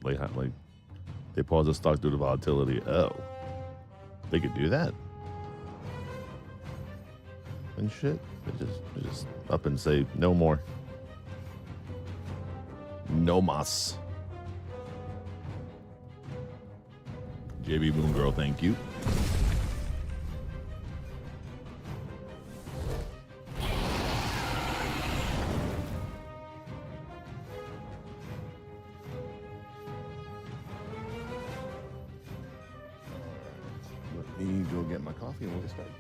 Like they pause the stock due to volatility. Oh, they could do that and shit. They just up and say no more, no mas. JB Moon Girl, thank you. Let me go get my coffee and we'll get started.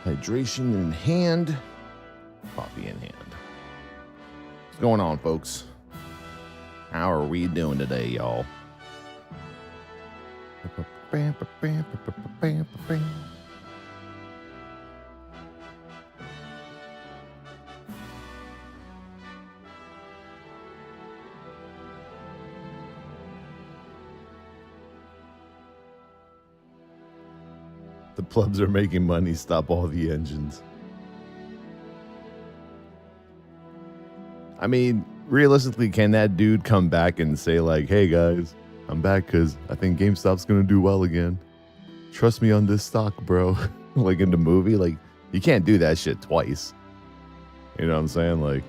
Hydration in hand. Coffee in hand. What's going on, folks? How are we doing today, y'all? The plebs are making money. Stop all the engines. I mean, realistically, can that dude come back and say like, hey guys, I'm back because I think GameStop's going to do well again. Trust me on this stock, bro. Like in the movie, like you can't do that shit twice. You know what I'm saying? Like,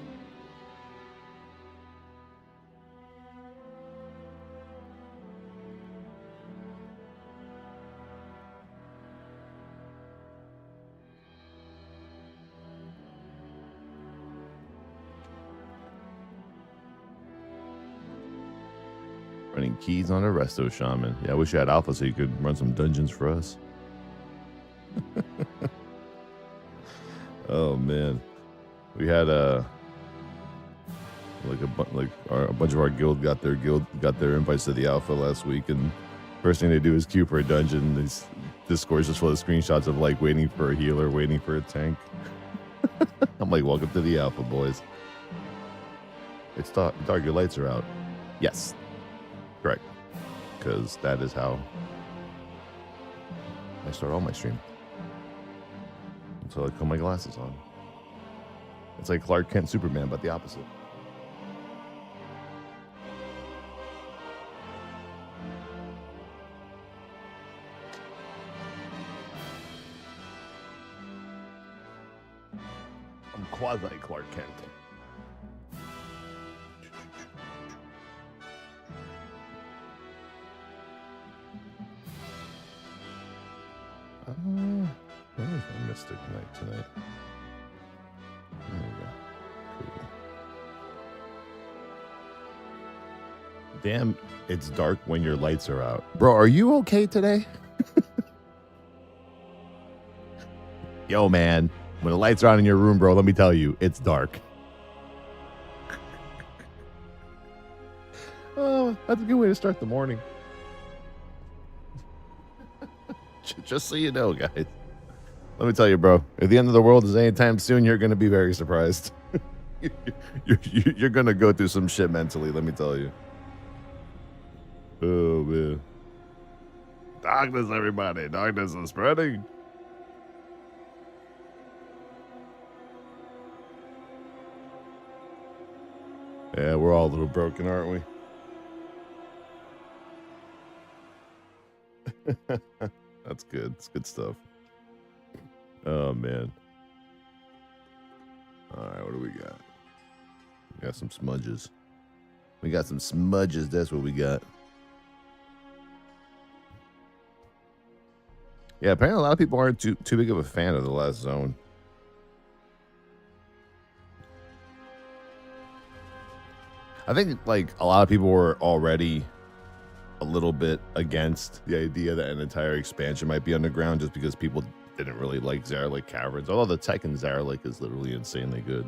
running keys on a resto shaman. Yeah, I wish you had alpha so you could run some dungeons for us. Oh man, we had a bunch of our guild got their invites to the alpha last week, and first thing they do is queue for a dungeon. This Discord's just full of screenshots of like waiting for a healer, waiting for a tank. I'm like, welcome to the alpha, boys. It's dark. Your lights are out. Yes. Correct, because that is how I start all my stream. Until I put my glasses on. It's like Clark Kent Superman, but the opposite. I'm quasi Clark Kent. Where is my Mystic Knight tonight? There we go. Cool. Damn, it's dark when your lights are out. Bro, are you okay today? Yo, man, when the lights are on in your room, bro, let me tell you, it's dark. Oh, that's a good way to start the morning. Just so you know, guys. Let me tell you, bro, if the end of the world is anytime soon, you're going to be very surprised. You're going to go through some shit mentally, let me tell you. Oh, man. Darkness, everybody. Darkness is spreading. Yeah, we're all a little broken, aren't we? That's good. It's good stuff. Oh, man. All right, what do we got? We got some smudges. We got some smudges. That's what we got. Yeah, apparently a lot of people aren't too big of a fan of the last zone. I think, like, a lot of people were already a little bit against the idea that an entire expansion might be underground just because people didn't really like Zaralik Caverns, although the tech in Zaralik is literally insanely good.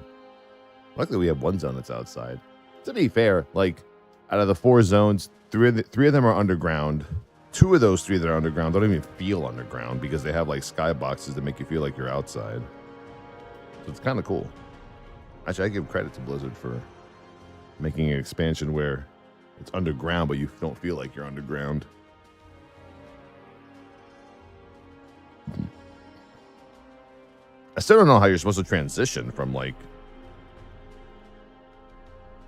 Luckily, we have one zone that's outside. To be fair, like, out of the 4 zones, three of them are underground. 2 of those 3 that are underground don't even feel underground because they have, like, skyboxes that make you feel like you're outside. So it's kind of cool. Actually, I give credit to Blizzard for making an expansion where it's underground, but you don't feel like you're underground. I still don't know how you're supposed to transition from, like,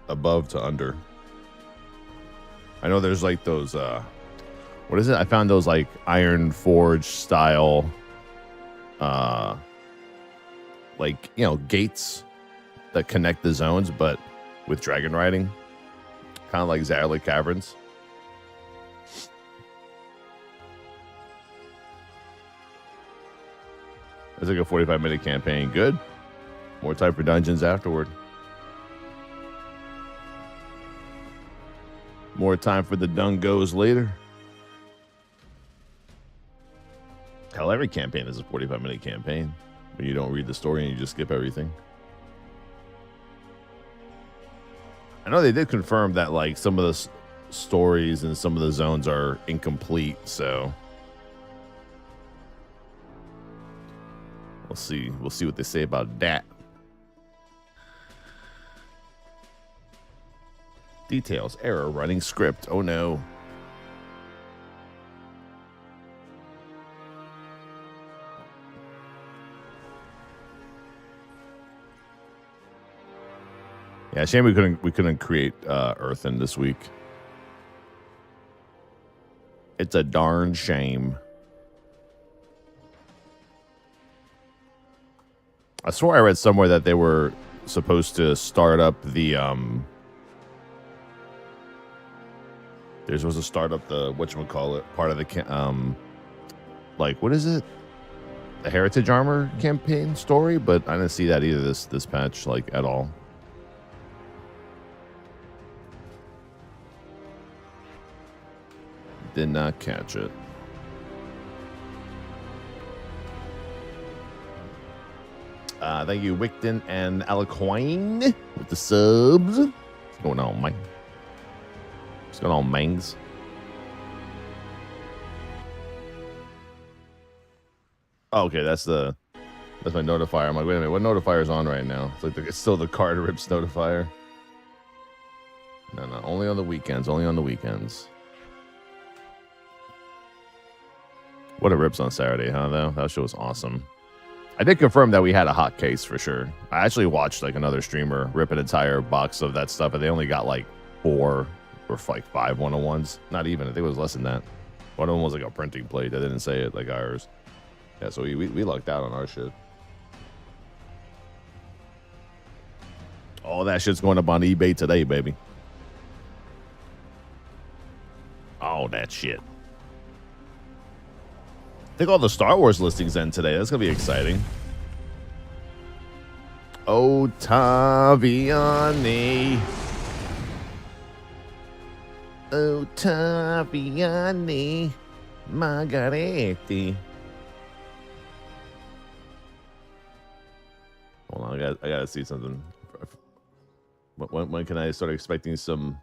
above to under. I know there's, like, those, what is it? I found those, like, Iron Forge style, like, you know, gates that connect the zones, but with dragon riding. Kind of like Zaralik Caverns. It's like a 45-minute campaign. Good. More time for dungeons afterward. More time for the dungos later. Hell, every campaign is a 45-minute campaign. But you don't read the story and you just skip everything. I know they did confirm that like some of the stories and some of the zones are incomplete, so we'll see. We'll see what they say about that. Details, error, running script. Oh no. Yeah, shame we couldn't create Earthen this week. It's a darn shame. I swore I read somewhere that they were supposed to start up the they're supposed to start up the whatchamacallit part of the like what is it? The Heritage Armor campaign story, but I didn't see that either this patch like at all. Did not catch it. Thank you, Wickton and Alacoin with the subs. What's going on, Mike? What's going on, Mangs? Oh, okay, that's my notifier. I'm like, wait a minute, what notifier is on right now? It's like it's still the card rips notifier. No, only on the weekends. Only on the weekends. What a rips on Saturday, huh, though? That show was awesome. I did confirm that we had a hot case for sure. I actually watched like another streamer rip an entire box of that stuff, and they only got like 4 or like 5 101s. Not even. I think it was less than that. One of them was like a printing plate. I didn't say it like ours. Yeah, so we lucked out on our shit. All that shit's going up on eBay today, baby. All that shit. I think all the Star Wars listings end today. That's going to be exciting. Ottaviani. Ottaviani. Margaretti. Hold on, I gotta see something. When can I start expecting some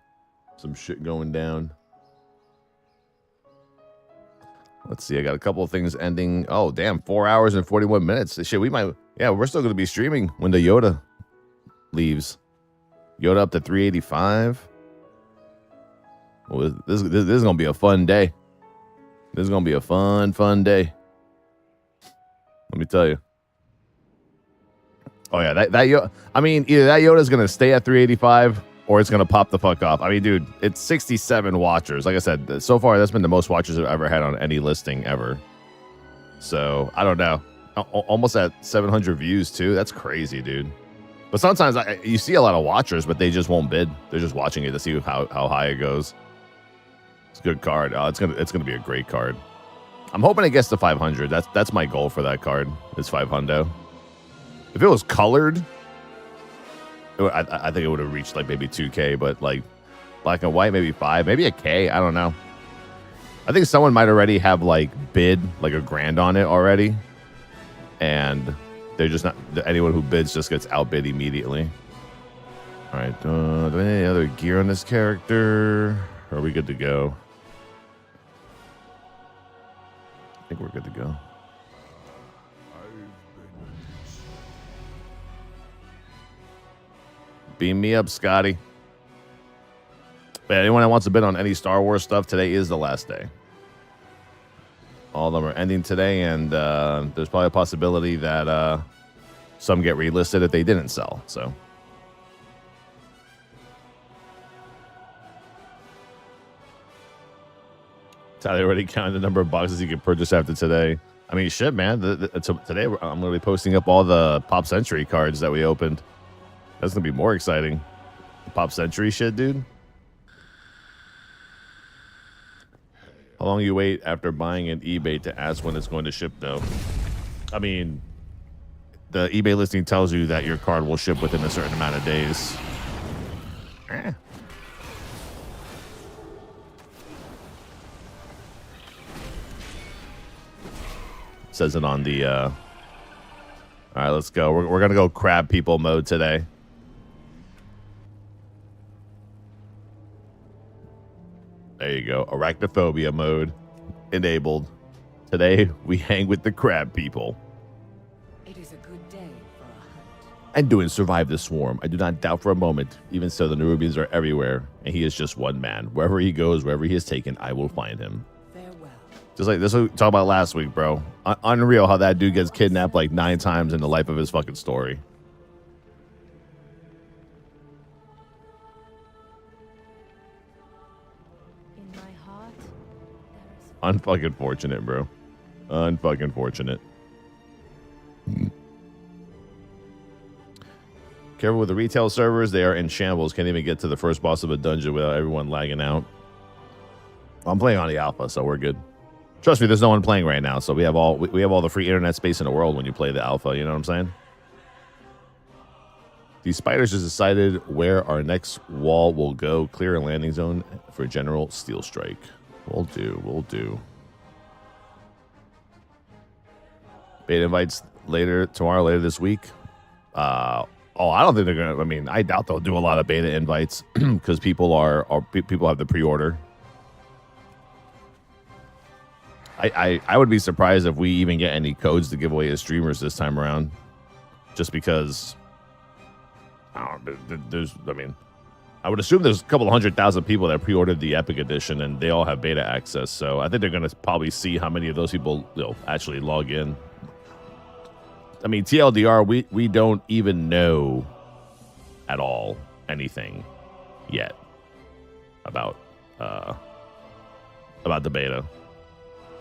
shit going down? Let's see. I got a couple of things ending. Oh, damn. 4 hours and 41 minutes. Shit, we might. Yeah, we're still going to be streaming when the Yoda leaves. Yoda up to 385. Well, this is going to be a fun day. This is going to be a fun day. Let me tell you. Oh, yeah. That Yoda. I mean, either that Yoda is going to stay at 385 or it's going to pop the fuck off. I mean, dude, it's 67 watchers. Like I said, so far, that's been the most watchers I've ever had on any listing ever. So, I don't know. Almost at 700 views, too. That's crazy, dude. But sometimes you see a lot of watchers, but they just won't bid. They're just watching it to see how high it goes. It's a good card. It's gonna be a great card. I'm hoping it gets to 500. That's my goal for that card. Is 500. If it was colored, I think it would have reached like maybe 2K, but like black and white, maybe 5, maybe a K. I don't know. I think someone might already have like bid like $1,000 on it already, and they're just not. Anyone who bids just gets outbid immediately. All right. Do we have any other gear on this character? Or are we good to go? I think we're good to go. Beam me up, Scotty. But anyone that wants to bid on any Star Wars stuff, today is the last day. All of them are ending today, and there's probably a possibility that some get relisted if they didn't sell. So, Tyler already counted the number of boxes you could purchase after today. I mean, shit, man. Today I'm going to be posting up all the Pop Century cards that we opened. That's going to be more exciting. The Pop Century shit, dude. How long you wait after buying an eBay to ask when it's going to ship, though? I mean, the eBay listing tells you that your card will ship within a certain amount of days. Says it on the All right, let's go. We're going to go crab people mode today. There you go. Arachnophobia mode enabled. Today, we hang with the crab people. It is a good day for a hunt. Anduin survived the swarm. I do not doubt for a moment. Even so, the Nerubians are everywhere, and he is just one man. Wherever he goes, wherever he is taken, I will find him. Farewell. Just like this, we talked about last week, bro. Unreal how that dude gets kidnapped like 9 times in the life of his fucking story. In my heart, there is Unfucking fortunate, bro. Unfucking fortunate. Careful with the retail servers. They are in shambles. Can't even get to the first boss of a dungeon without everyone lagging out. I'm playing on the alpha, so we're good. Trust me, there's no one playing right now, so we have all the free internet space in the world when you play the alpha. You know what I'm saying? These spiders just decided where our next wall will go. Clear a landing zone for general steel strike. We'll do. We'll do. Beta invites tomorrow, later this week. I don't think they're gonna. I mean, I doubt they'll do a lot of beta invites because people have the pre-order. I would be surprised if we even get any codes to give away as streamers this time around, just because. I would assume there's a couple 100,000 people that pre-ordered the Epic Edition, and they all have beta access. So I think they're gonna probably see how many of those people actually log in. I mean, TLDR, we don't even know at all anything yet about the beta.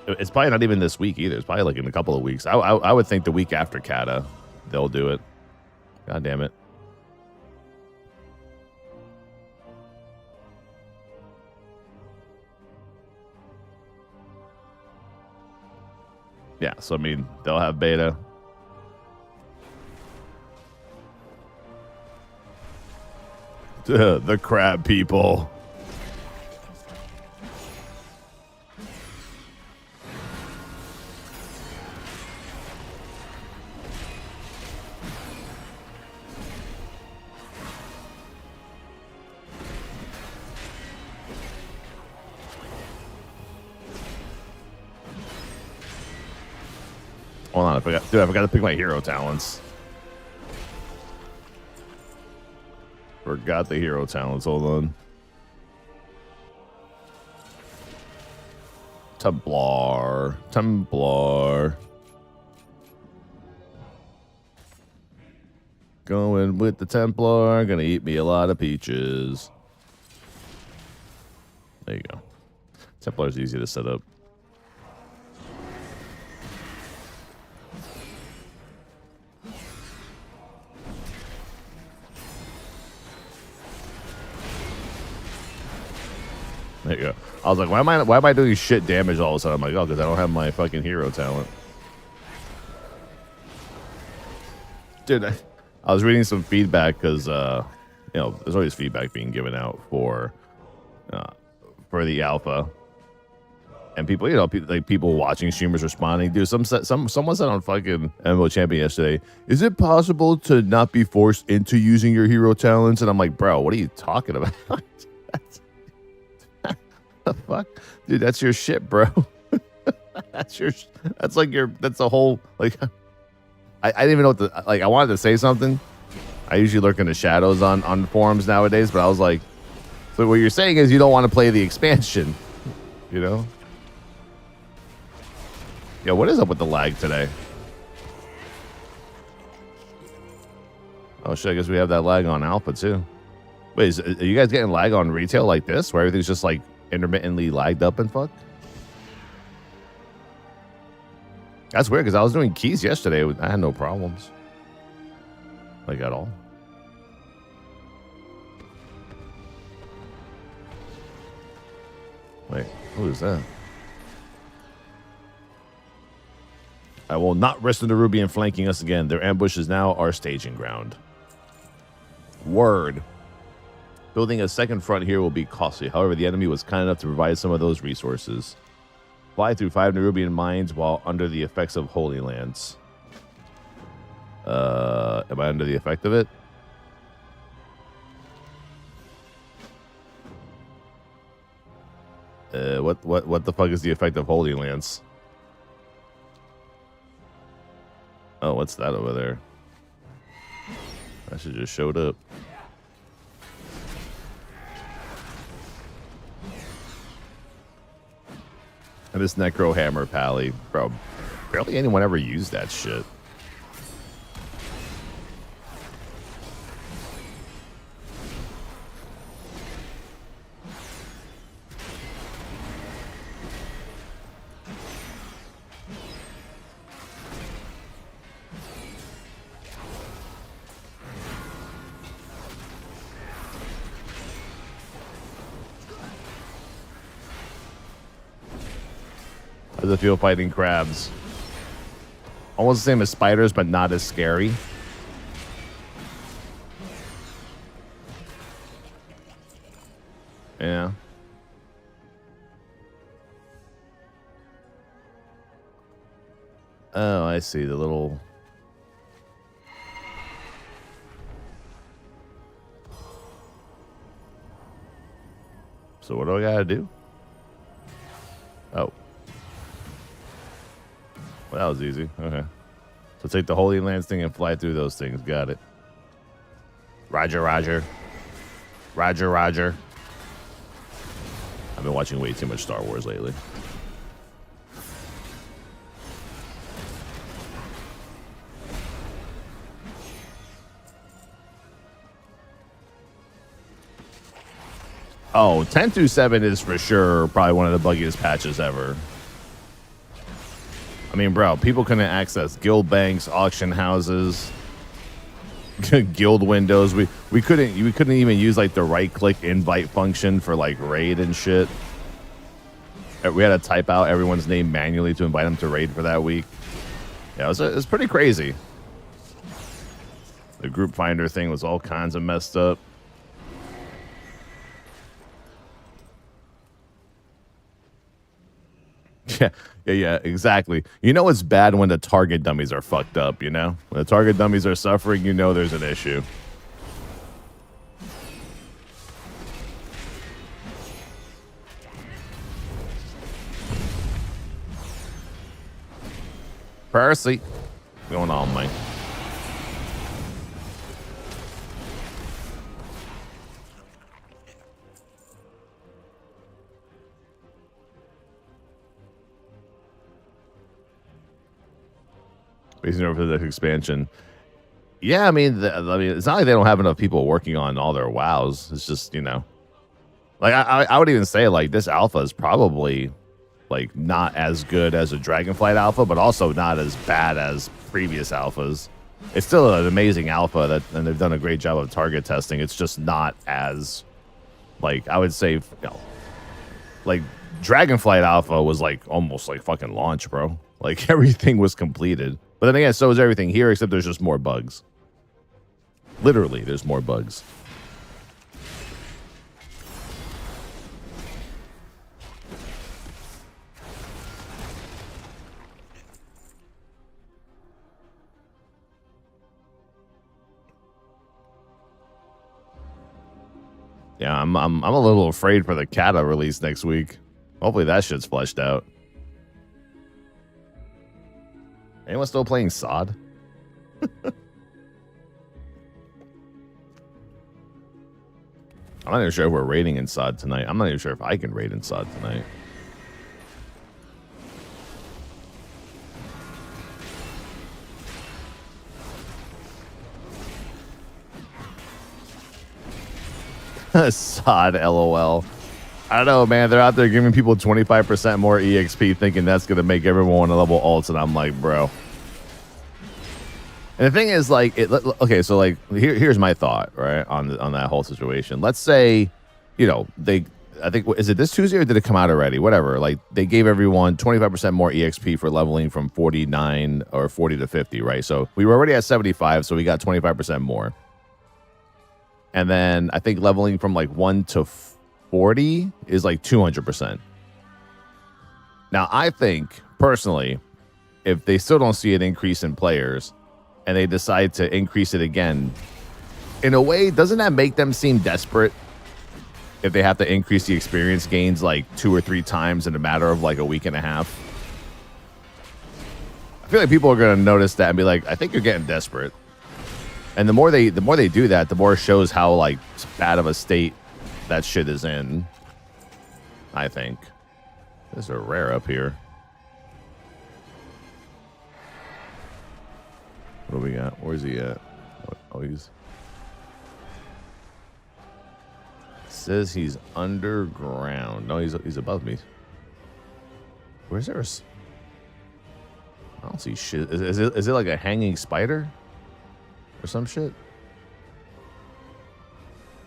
It's probably not even this week either. It's probably like in a couple of weeks. I would think the week after Kata, they'll do it. God damn it. Yeah, so I mean, they'll have beta. The crab people. Hold on, I forgot to pick my hero talents. Forgot the hero talents. Hold on. Templar. Going with the Templar. Gonna eat me a lot of peaches. There you go. Templar's easy to set up. There you go. I was like, why am I doing shit damage all of a sudden? I'm like, oh, because I don't have my fucking hero talent. Dude, I was reading some feedback because, there's always feedback being given out for the alpha. And people, people watching streamers responding. Dude, someone said on fucking MMO Champion yesterday, is it possible to not be forced into using your hero talents? And I'm like, bro, what are you talking about? The fuck, dude, that's your shit, bro. that's the whole, like, I didn't even know what to, like, I wanted to say something. I usually lurk in the shadows on forums nowadays, but I was like, so what you're saying is you don't want to play the expansion, you know? Yo, what is up with the lag today? Oh shit, I guess we have that lag on alpha too. Wait, are you guys getting lag on retail like this, where everything's just like intermittently lagged up and fuck? That's weird because I was doing keys yesterday. I had no problems, like, at all. Wait, who is that? I will not risk the Nerubian flanking us again. Their ambush is now our staging ground. Word. Building a second front here will be costly. However, the enemy was kind enough to provide some of those resources. Fly through 5 Nerubian mines while under the effects of Holy Lands. Am I under the effect of it? What the fuck is the effect of Holy Lance? Oh, what's that over there? That should just showed up. And this Necro Hammer Pally, bro. Barely anyone ever used that shit. How does it feel fighting crabs? Almost the same as spiders, but not as scary. Yeah. Oh, I see. The little... So what do I gotta do? Oh. Well, that was easy. Okay. So take the Holy Lance thing and fly through those things. Got it. Roger, roger. Roger, roger. I've been watching way too much Star Wars lately. Oh, 10.2.7 is for sure probably one of the buggiest patches ever. I mean, bro, people couldn't access guild banks, auction houses, guild windows. We couldn't even use like the right click invite function for like raid and shit. We had to type out everyone's name manually to invite them to raid for that week. Yeah, it was pretty crazy. The group finder thing was all kinds of messed up. Yeah, exactly. You know it's bad when the target dummies are fucked up, you know? When the target dummies are suffering, you know there's an issue. Percy. What's going on, Mike? Basing over the expansion. Yeah, I mean, it's not like they don't have enough people working on all their WoWs. It's just, you know, like I would even say like this alpha is probably like not as good as a Dragonflight alpha, but also not as bad as previous alphas. It's still an amazing alpha and they've done a great job of target testing. It's just not as, like, I would say, you know, like Dragonflight alpha was like almost like fucking launch, bro. Like everything was completed. But then again, so is everything here, except there's just more bugs. Literally, there's more bugs. Yeah, I'm a little afraid for the Kata release next week. Hopefully that shit's fleshed out. Anyone still playing SOD? I'm not even sure if we're raiding in SOD tonight. I'm not even sure if I can raid in SOD tonight. SOD, LOL. I don't know, man. They're out there giving people 25% more EXP, thinking that's going to make everyone want to level ults, and I'm like, bro. And the thing is, like, okay, so like, here's my thought, right, on that whole situation. Let's say, you know, I think, is it this Tuesday or did it come out already? Whatever. Like, they gave everyone 25% more EXP for leveling from 49 or 40 to 50, right? So we were already at 75, so we got 25% more. And then I think leveling from like 1 to 40 is like 200%. Now, I think, personally, if they still don't see an increase in players, and they decide to increase it again, in a way, doesn't that make them seem desperate if they have to increase the experience gains like 2 or 3 times in a matter of like a week and a half? I feel like people are going to notice that and be like, I think you're getting desperate. And the more they do that, the more it shows how like bad of a state that shit is in. I think. There's a rare up here. What do we got? Where's he at? Oh, he's... Says he's underground. No, he's above me. Where's there? I don't see shit. Is it like a hanging spider or some shit?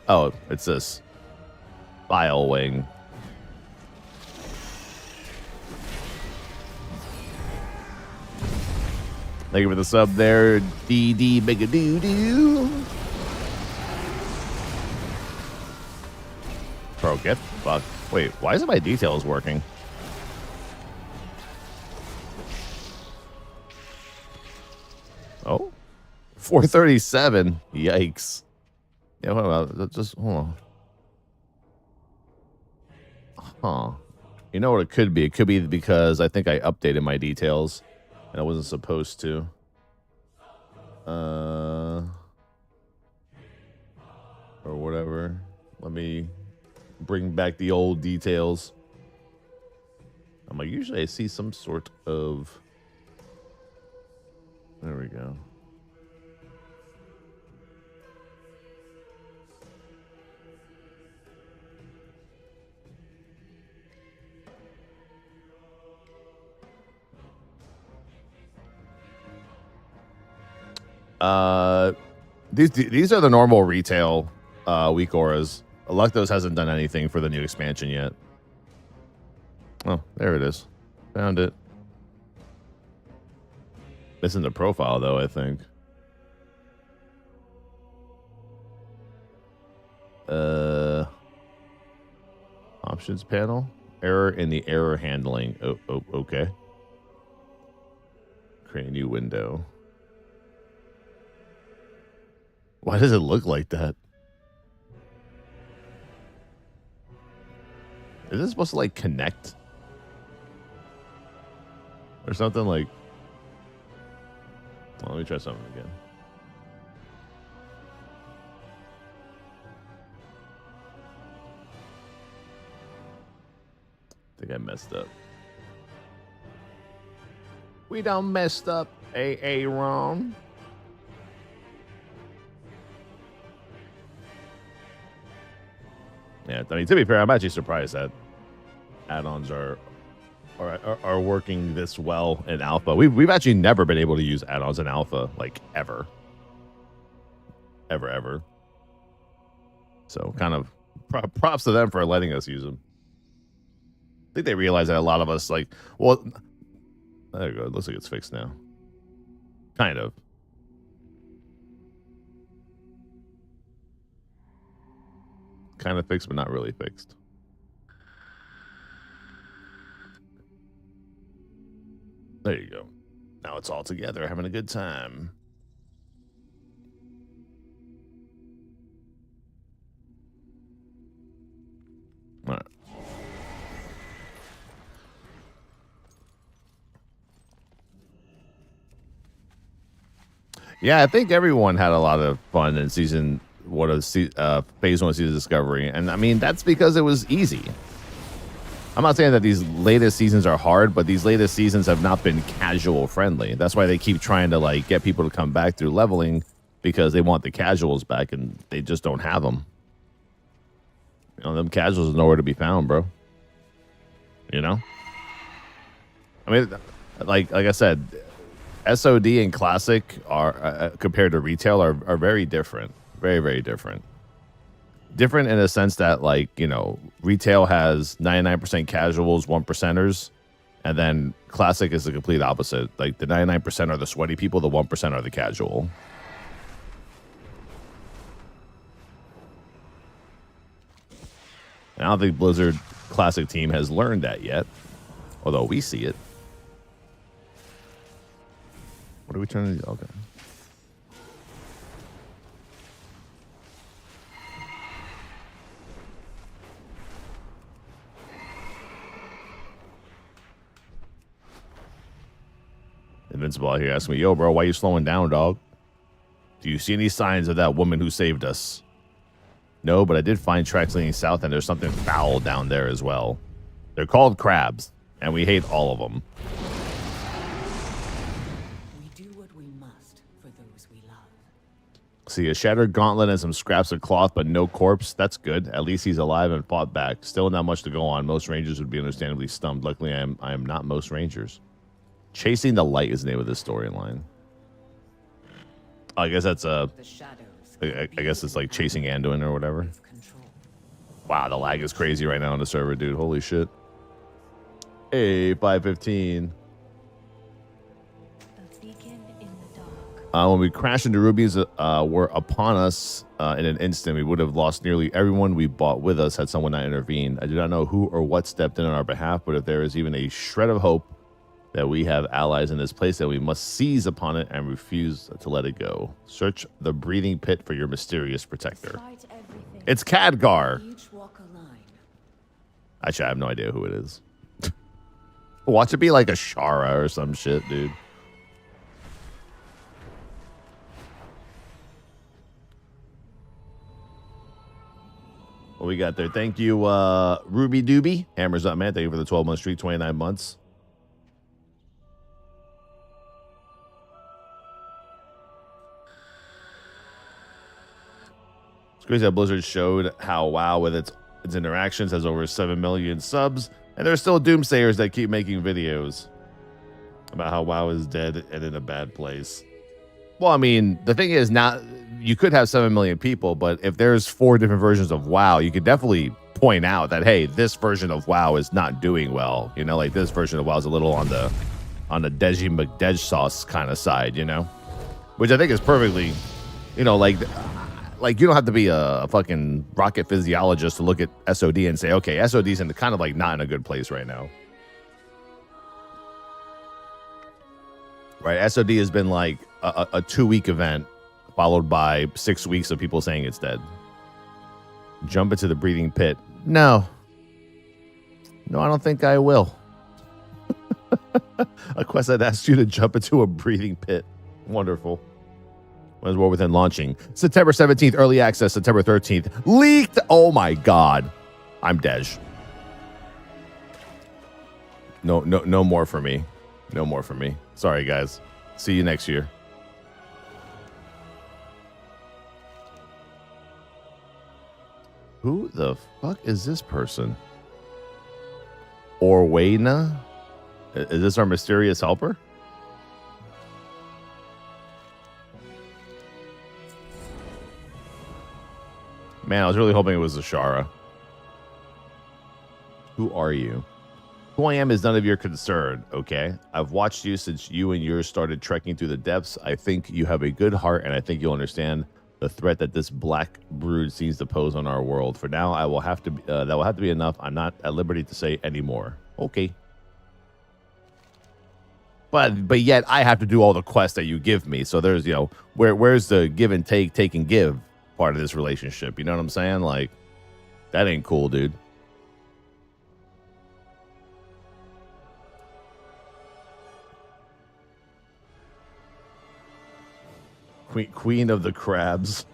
Oh, it's this file wing. Thank you for the sub there, DD Megadoo-doo. Bro, get fucked. Wait, why isn't my details working? Oh, 437. Yikes. Yeah, hold on. Just hold on. Huh. You know what it could be? It could be because I think I updated my details and I wasn't supposed to. Or whatever. Let me bring back the old details. I'm like, usually I see some sort of... There we go. These are the normal retail weak auras. Electos hasn't done anything for the new expansion yet. Oh, there it is. Found it. Missing the profile though, I think. Options panel. Error in the error handling. Oh, okay. Create a new window. Why does it look like that? Is this supposed to like connect? Or something like... Well, let me try something again. I think I messed up. We done messed up, Aaron. Yeah, I mean, to be fair, I'm actually surprised that add-ons are working this well in alpha. We've actually never been able to use add-ons in alpha, like ever. Ever. So kind of props to them for letting us use them. I think they realize that a lot of us like, well, there you go. It looks like it's fixed now. Kind of. Kind of fixed, but not really fixed. There you go. Now it's all together, having a good time. All right. Yeah, I think everyone had a lot of fun in season one of phase 1 season discovery, and I mean that's because it was easy. I'm not saying that these latest seasons are hard, but these latest seasons have not been casual friendly. That's why they keep trying to like get people to come back through leveling, because they want the casuals back and they just don't have them. You know, them casuals are nowhere to be found, bro. You know? I mean, like I said, SOD and Classic are compared to retail are very different. Very, very different. Different in a sense that, like, you know, retail has 99% casuals, 1%ers, and then Classic is the complete opposite. Like, the 99% are the sweaty people, the 1% are the casual. I don't think Blizzard Classic team has learned that yet, although we see it. What are we trying to do? Okay. Invincible out here asking me, yo, bro, why you slowing down, dog? Do you see any signs of that woman who saved us? No, but I did find tracks leading south, and there's something foul down there as well. They're called crabs, and we hate all of them. We do what we must for those we love. See, a shattered gauntlet and some scraps of cloth, but no corpse. That's good. At least he's alive and fought back. Still not much to go on. Most rangers would be understandably stumped. Luckily, I am not most rangers. Chasing the Light is the name of this storyline. I guess that's I guess it's like chasing Anduin or whatever. Wow, the lag is crazy right now on the server, dude. Holy shit. Hey, 515. When we crashed into rubies were upon us in an instant, we would have lost nearly everyone we bought with us had someone not intervened. I do not know who or what stepped in on our behalf, but if there is even a shred of hope that we have allies in this place, that we must seize upon it and refuse to let it go. Search the breathing pit for your mysterious protector. It's Khadgar. Actually, I have no idea who it is. Watch it be like a Shara or some shit, dude. What we got there? Thank you, Ruby Doobie. Hammers up, man. Thank you for the 12-month streak, 29 months. It's crazy how Blizzard showed how WoW with its interactions has over 7 million subs, and there's still doomsayers that keep making videos about how WoW is dead and in a bad place. Well, I mean, the thing is, now you could have 7 million people, but if there's 4 different versions of WoW, you could definitely point out that, hey, this version of WoW is not doing well. You know, like this version of WoW is a little on the Deji McDedge sauce kind of side, you know, which I think is perfectly, you know, like you don't have to be a fucking rocket physiologist to look at SOD and say, okay, SOD's in the kind of like not in a good place right now. Right, SOD has been like a 2-week event followed by 6 weeks of people saying it's dead. Jump into the breathing pit. No, I don't think I will. A quest that asked you to jump into a breathing pit. Wonderful. When is War Within launching? September 17th, early access. September 13th, leaked. Oh my god, I'm Dej. No more for me. No more for me. Sorry, guys. See you next year. Who the fuck is this person? Orwena? Is this our mysterious helper? Man, I was really hoping it was Ashara. Who are you? Who I am is none of your concern, okay? I've watched you since you and yours started trekking through the depths. I think you have a good heart, and I think you'll understand the threat that this black brood seems to pose on our world. For now, I will have to. That will have to be enough. I'm not at liberty to say any more. Okay. But yet I have to do all the quests that you give me. So there's, you know, where's the give and take and give part of this relationship? You know what I'm saying? Like, that ain't cool, dude. Queen of the crabs.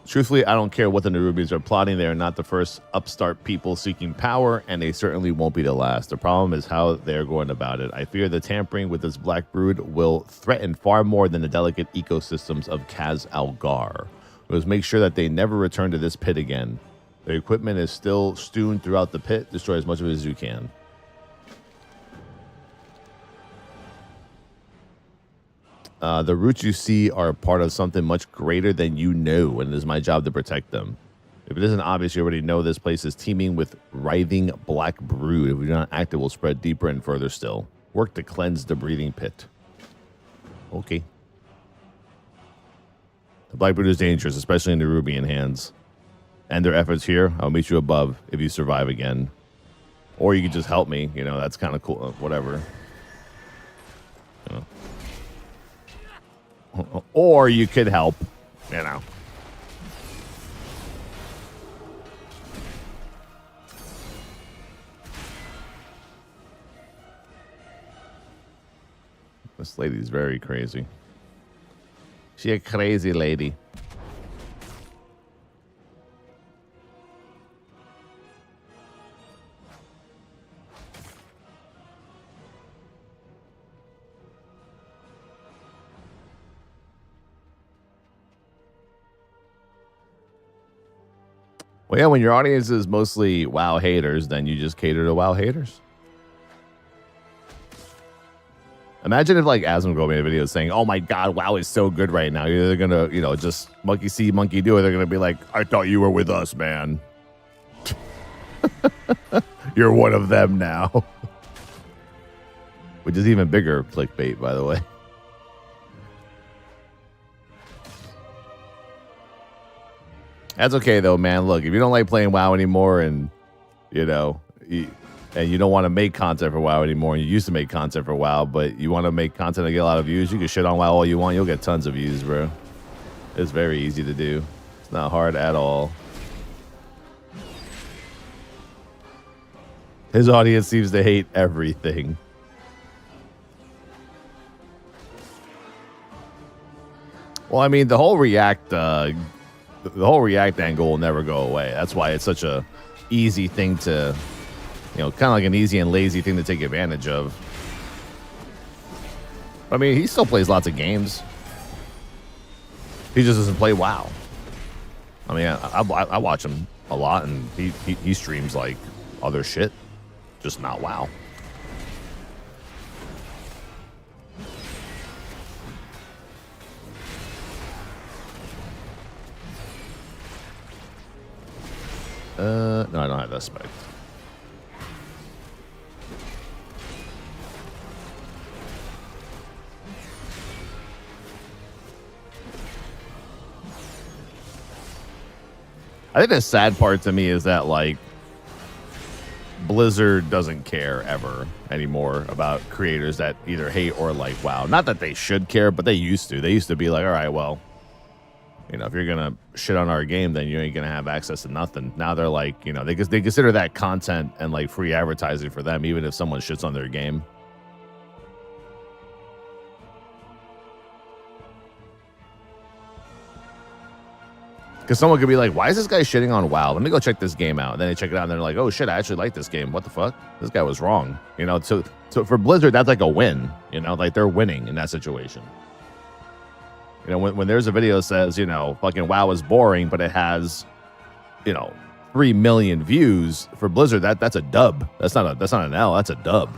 Truthfully, I don't care what the Nerubians are plotting. They are not the first upstart people seeking power, and they certainly won't be the last. The problem is how they're going about it. I fear the tampering with this black brood will threaten far more than the delicate ecosystems of Kaz Algar. We must make sure that they never return to this pit again. Their equipment is still strewn throughout the pit. Destroy as much of it as you can. The roots you see are part of something much greater than you know, and it is my job to protect them. If it isn't obvious, you already know this place is teeming with writhing black brood. If we do not act, it will spread deeper and further still. Work to cleanse the breathing pit. Okay. The black brood is dangerous, especially in the Nerubian hands. End their efforts here. I'll meet you above if you survive again. Or you can just help me. You know, that's kind of cool. Whatever. You know. Or you could help, you know. This lady's very crazy. She a crazy lady. Well, yeah, when your audience is mostly WoW haters, then you just cater to WoW haters. Imagine if like Asmongold made a video saying, "Oh my God, WoW is so good right now." They're gonna, just monkey see, monkey do it. They're gonna be like, "I thought you were with us, man. You're one of them now." Which is even bigger clickbait, by the way. That's okay though, man. Look, if you don't like playing WoW anymore, and you don't want to make content for WoW anymore, and you used to make content for WoW, but you want to make content to get a lot of views, you can shit on WoW all you want. You'll get tons of views, bro. It's very easy to do. It's not hard at all. His audience seems to hate everything. Well, I mean, the whole React angle will never go away. That's why it's such a easy thing to, kind of like an easy and lazy thing to take advantage of. I mean, he still plays lots of games. He just doesn't play WoW. I mean, I watch him a lot, and he streams like other shit, just not WoW. No, I don't have that spec. I think the sad part to me is that, like, Blizzard doesn't care ever anymore about creators that either hate or like WoW. Not that they should care, but they used to. They used to be like, all right, well, if you're going to shit on our game, then you ain't going to have access to nothing. Now they're like, they consider that content and like free advertising for them, even if someone shits on their game. Because someone could be like, why is this guy shitting on WoW? Let me go check this game out. And then they check it out and they're like, oh shit, I actually like this game. What the fuck? This guy was wrong. So for Blizzard, that's like a win. Like they're winning in that situation. When there's a video that says, fucking WoW is boring, but it has, 3 million views for Blizzard, that's a dub. That's not an L, that's a dub.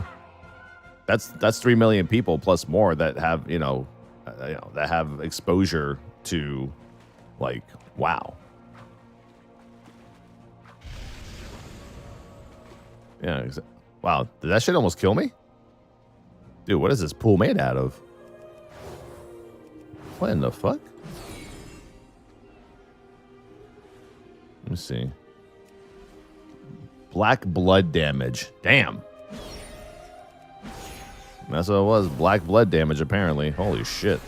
That's 3 million people plus more that have, that have exposure to like WoW. Yeah, wow, did that shit almost kill me? Dude, what is this pool made out of? What in the fuck? Let me see. Black blood damage. Damn. That's what it was. Black blood damage, apparently. Holy shit.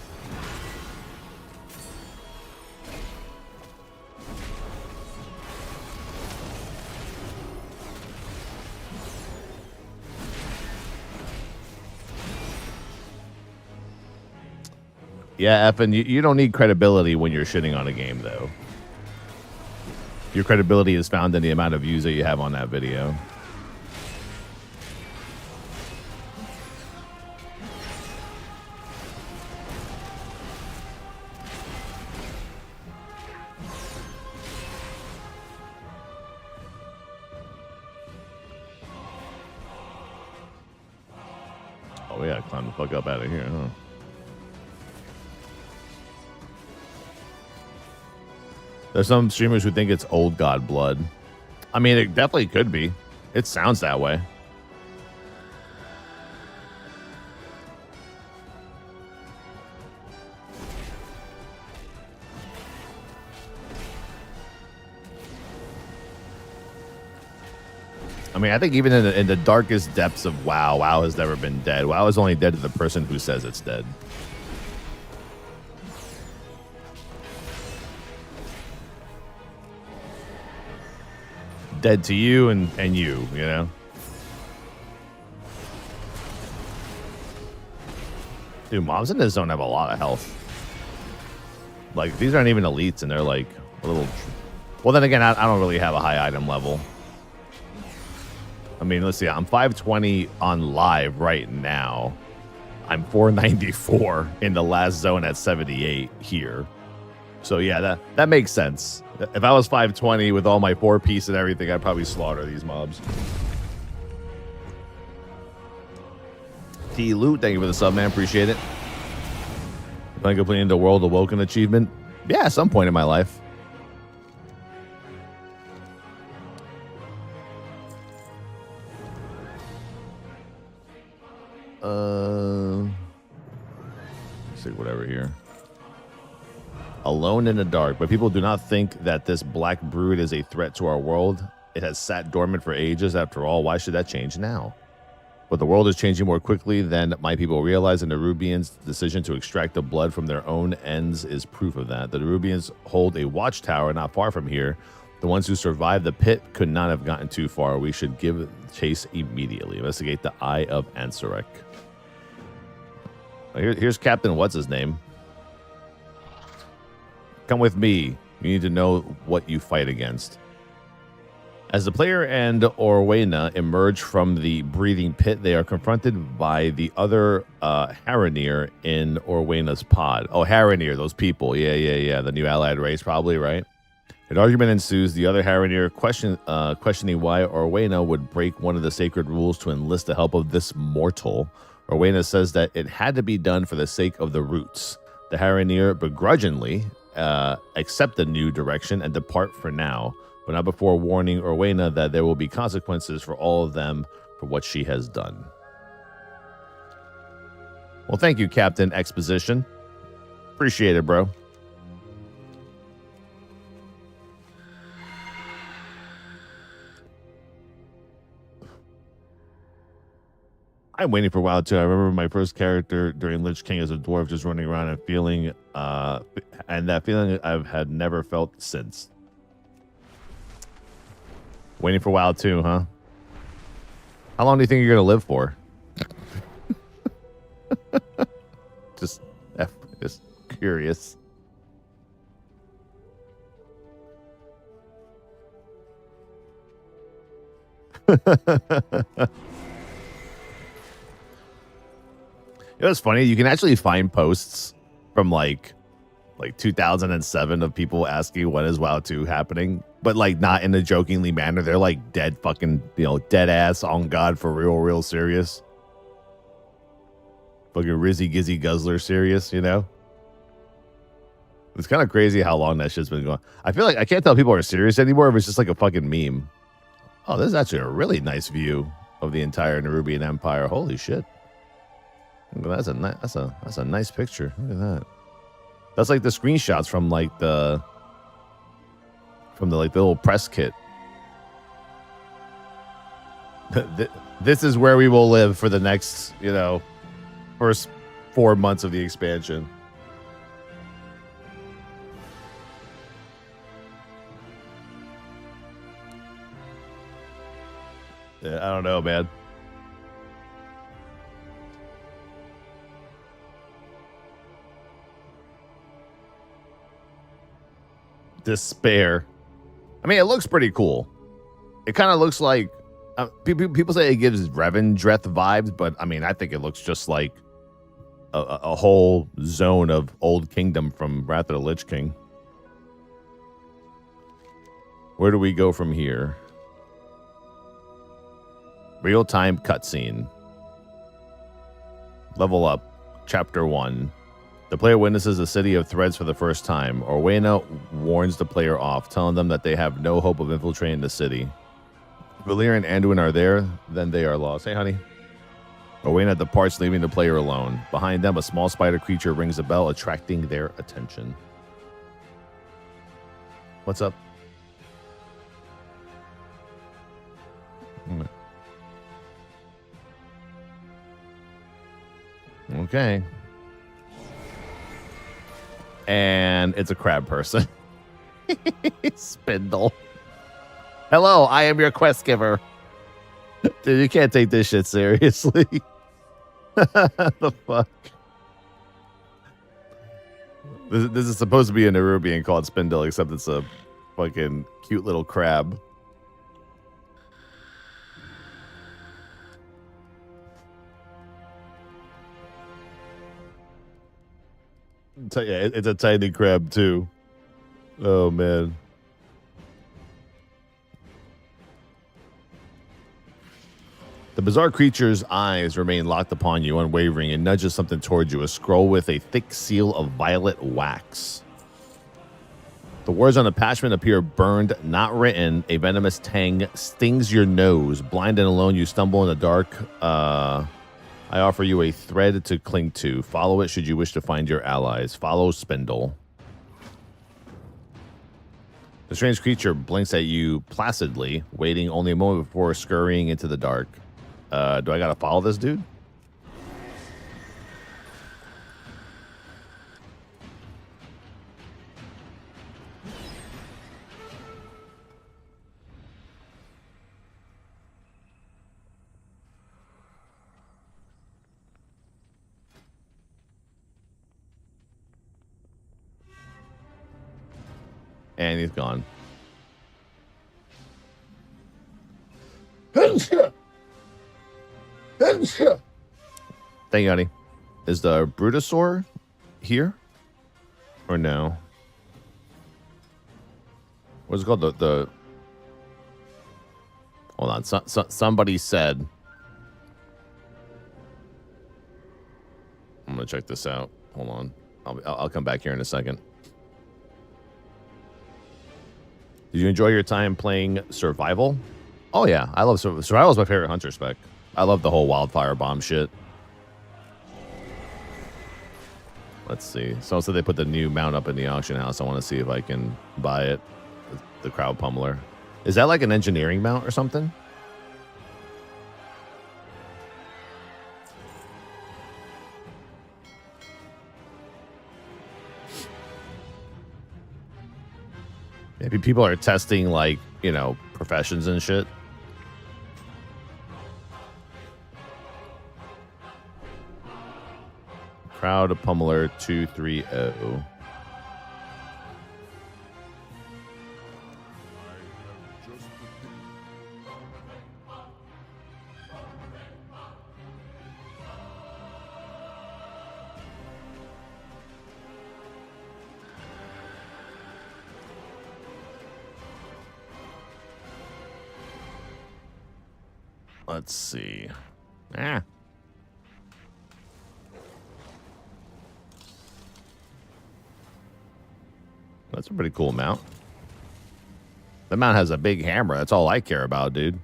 Yeah, Evan, you don't need credibility when you're shitting on a game, though. Your credibility is found in the amount of views that you have on that video. Oh, yeah, climb the fuck up out of here, huh? There's some streamers who think it's old god blood. I mean, it definitely could be. It sounds that way. I mean, I think even in the darkest depths of WoW, WoW has never been dead. WoW is only dead to the person who says it's dead. Dead to you and you, you know? Dude, mobs in this zone have a lot of health. Like, these aren't even elites, and they're like a little... Well, then again, I don't really have a high item level. I mean, let's see. I'm 520 on live right now. I'm 494 in the last zone at 78 here. So, yeah, that makes sense. If I was 520 with all my 4-piece and everything, I'd probably slaughter these mobs. T-Loot, thank you for the sub, man. Appreciate it. Am I completing the World Awoken achievement? Yeah, at some point in my life. Let's see, whatever here. Alone in the dark, but people do not think that this black brood is a threat to our world. It has sat dormant for ages. After all, why should that change now? But the world is changing more quickly than my people realize, and the Nerubians' decision to extract the blood from their own ends is proof of that. The Nerubians hold a watchtower not far from here. The ones who survived the pit could not have gotten too far. We should give chase immediately. Investigate the Eye of Ansarek. Here's Captain What's-His-Name. Come with me. You need to know what you fight against. As the player and Orwena emerge from the breathing pit, they are confronted by the other Haranir in Orwena's pod. Oh, Haranir, those people. Yeah. The new allied race, probably, right? An argument ensues. The other Haranir questioning why Orwena would break one of the sacred rules to enlist the help of this mortal. Orwena says that it had to be done for the sake of the roots. The Haranir begrudgingly accept the new direction and depart for now, but not before warning Orwena that there will be consequences for all of them for what she has done. Well, thank you, Captain Exposition. Appreciate it, bro. I'm waiting for a while, too. I remember my first character during Lich King as a dwarf just running around and feeling, and that feeling I've had never felt since. Waiting for a while, too, huh? How long do you think you're going to live for? just curious. You know what's funny? You can actually find posts from like 2007 of people asking when is WoW 2 happening, but like not in a jokingly manner. They're like dead fucking, dead ass on God for real serious. Fucking Rizzy Gizzy Guzzler serious, It's kind of crazy how long that shit's been going. I feel like I can't tell people are serious anymore if it's just like a fucking meme. Oh, this is actually a really nice view of the entire Nerubian Empire. Holy shit. That's a nice picture. Look at that. That's like the screenshots from the little press kit. This is where we will live for the next, first 4 months of the expansion. Yeah, I don't know, man. Despair. I mean, it looks pretty cool. It kind of looks like people say it gives Revendreth vibes, but I mean, I think it looks just like a whole zone of Old Kingdom from Wrath of the Lich King. Where do we go from here? Real-time cutscene. Level up. Chapter 1. The player witnesses a city of threads for the first time. Orwena warns the player off, telling them that they have no hope of infiltrating the city. Vizier and Anduin are there, then they are lost. Hey, honey. Orwena departs, leaving the player alone. Behind them, a small spider creature rings a bell, attracting their attention. What's up? Okay. And it's a crab person. Spindle. Hello, I am your quest giver. Dude, you can't take this shit seriously. The fuck? This is supposed to be a Nerubian called Spindle, except it's a fucking cute little crab. Yeah, it's a tiny crab too. Oh man. The bizarre creature's eyes remain locked upon you, unwavering, and nudges something towards you. A scroll with a thick seal of violet wax. The words on the parchment appear burned, not written. A venomous tang stings your nose. Blind and alone, you stumble in the dark. I offer you a thread to cling to. Follow it should you wish to find your allies. Follow Spindle. The strange creature blinks at you placidly, waiting only a moment before scurrying into the dark. Do I gotta follow this dude? And he's gone. Thank you, honey. Is the Brutosaur here? Or no? What's it called? The hold on. Somebody said. I'm gonna check this out. Hold on. I'll come back here in a second. Did you enjoy your time playing Survival? Oh yeah, I love Survival. Is my favorite hunter spec. I love the whole wildfire bomb shit. Let's see. Someone said they put the new mount up in the auction house. I want to see if I can buy it. The crowd pummeler. Is that like an engineering mount or something? Maybe people are testing, like, you know, professions and shit. Crowd pummeler 230. Let's see. That's a pretty cool mount. The mount has a big hammer. That's all I care about, dude.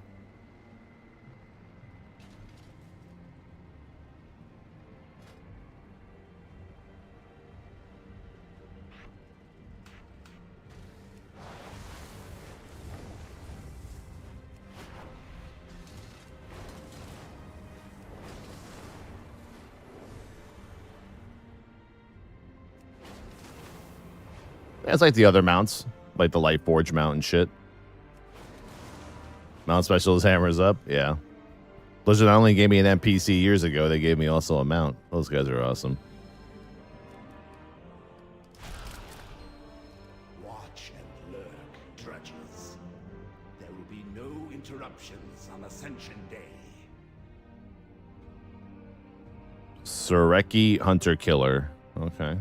It's like the other mounts, like the Light Forge mount and shit. Mount specialist hammers up, yeah. Blizzard not only gave me an NPC years ago, they gave me also a mount. Those guys are awesome. Watch and lurk, drudges. There will be no interruptions on Ascension Day. Sureki Hunter Killer. Okay.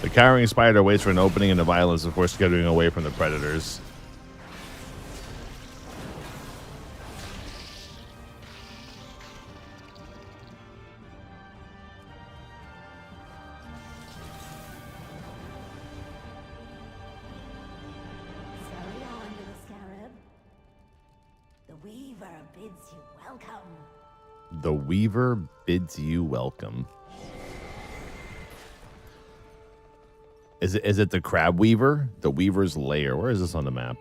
The cowering spider waits for an opening in the violence before skittering away from the predators. Sorry on, little scarab. The Weaver bids you welcome. The Weaver bids you welcome. Is it the Crab Weaver? The Weaver's Lair. Where is this on the map?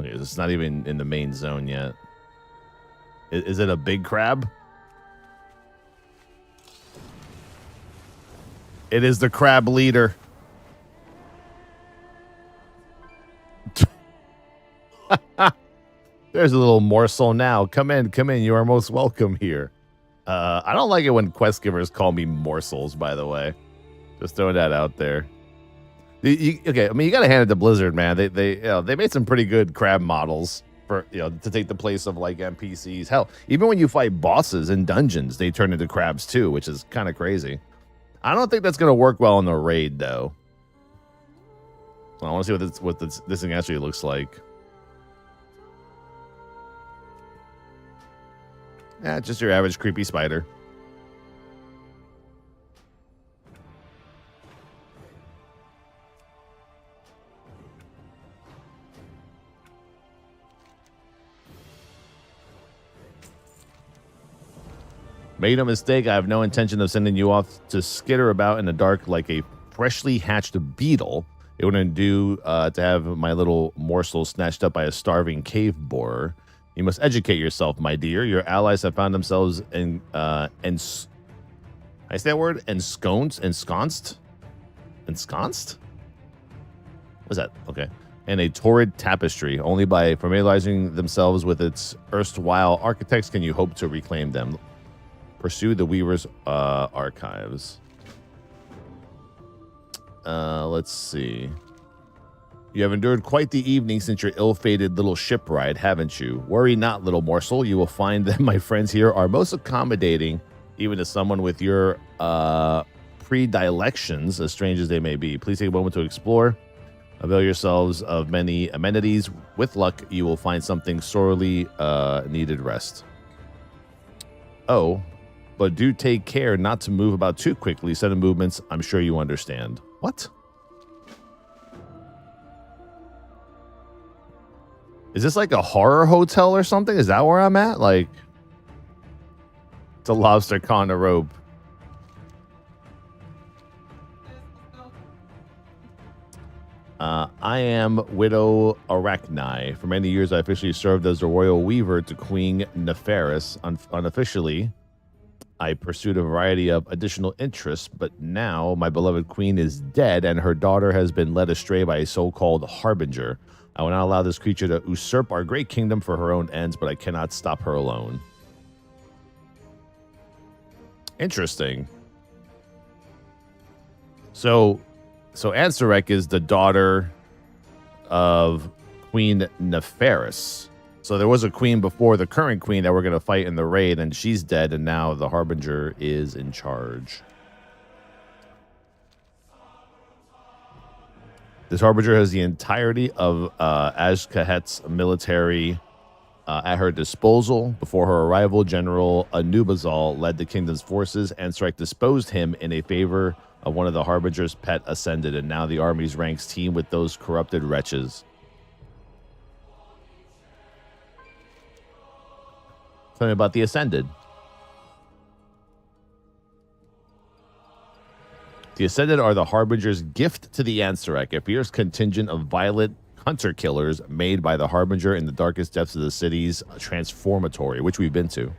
Okay, it's not even in the main zone yet. Is it a big crab? It is the crab leader. There's a little morsel now. Come in, come in. You are most welcome here. I don't like it when quest givers call me morsels, by the way. Just throwing that out there. Okay, I mean, you got to hand it to Blizzard, man. They made some pretty good crab models for, to take the place of like NPCs. Hell, even when you fight bosses in dungeons, they turn into crabs too, which is kind of crazy. I don't think that's going to work well in the raid, though. I want to see what this thing actually looks like. Yeah, just your average creepy spider. Made a mistake. I have no intention of sending you off to skitter about in the dark like a freshly hatched beetle. It wouldn't do to have my little morsel snatched up by a starving cave borer. You must educate yourself, my dear. Your allies have found themselves I say that word? Ensconced? What's that? Okay. And a torrid tapestry. Only by familiarizing themselves with its erstwhile architects can you hope to reclaim them. Pursue the Weaver's archives. Let's see. You have endured quite the evening since your ill-fated little ship ride, haven't you? Worry not, little morsel. You will find that my friends here are most accommodating, even to someone with your predilections, as strange as they may be. Please take a moment to explore. Avail yourselves of many amenities. With luck, you will find something sorely needed rest. Oh, but do take care not to move about too quickly. Sudden movements, I'm sure you understand. What? Is this like a horror hotel or something? Is that where I'm at? Like, it's a lobster con a rope. I am Widow Arachni. For many years, I officially served as the royal weaver to Queen Neferis. Unofficially, I pursued a variety of additional interests, but now my beloved queen is dead and her daughter has been led astray by a so-called harbinger. I will not allow this creature to usurp our great kingdom for her own ends, but I cannot stop her alone. Interesting. So Ansarek is the daughter of Queen Neferis. So there was a queen before the current queen that we're going to fight in the raid, and she's dead, and now the Harbinger is in charge. This Harbinger has the entirety of Azkahet's military at her disposal. Before her arrival, General Anubazal led the kingdom's forces. Ansarek disposed him in a favor of one of the Harbinger's pet ascended, and now the army's ranks teem with those corrupted wretches. Tell me about the Ascended. The Ascended are the Harbinger's gift to the Ansarek, a fierce contingent of violent hunter-killers made by the Harbinger in the darkest depths of the city's transformatory, which we've been to.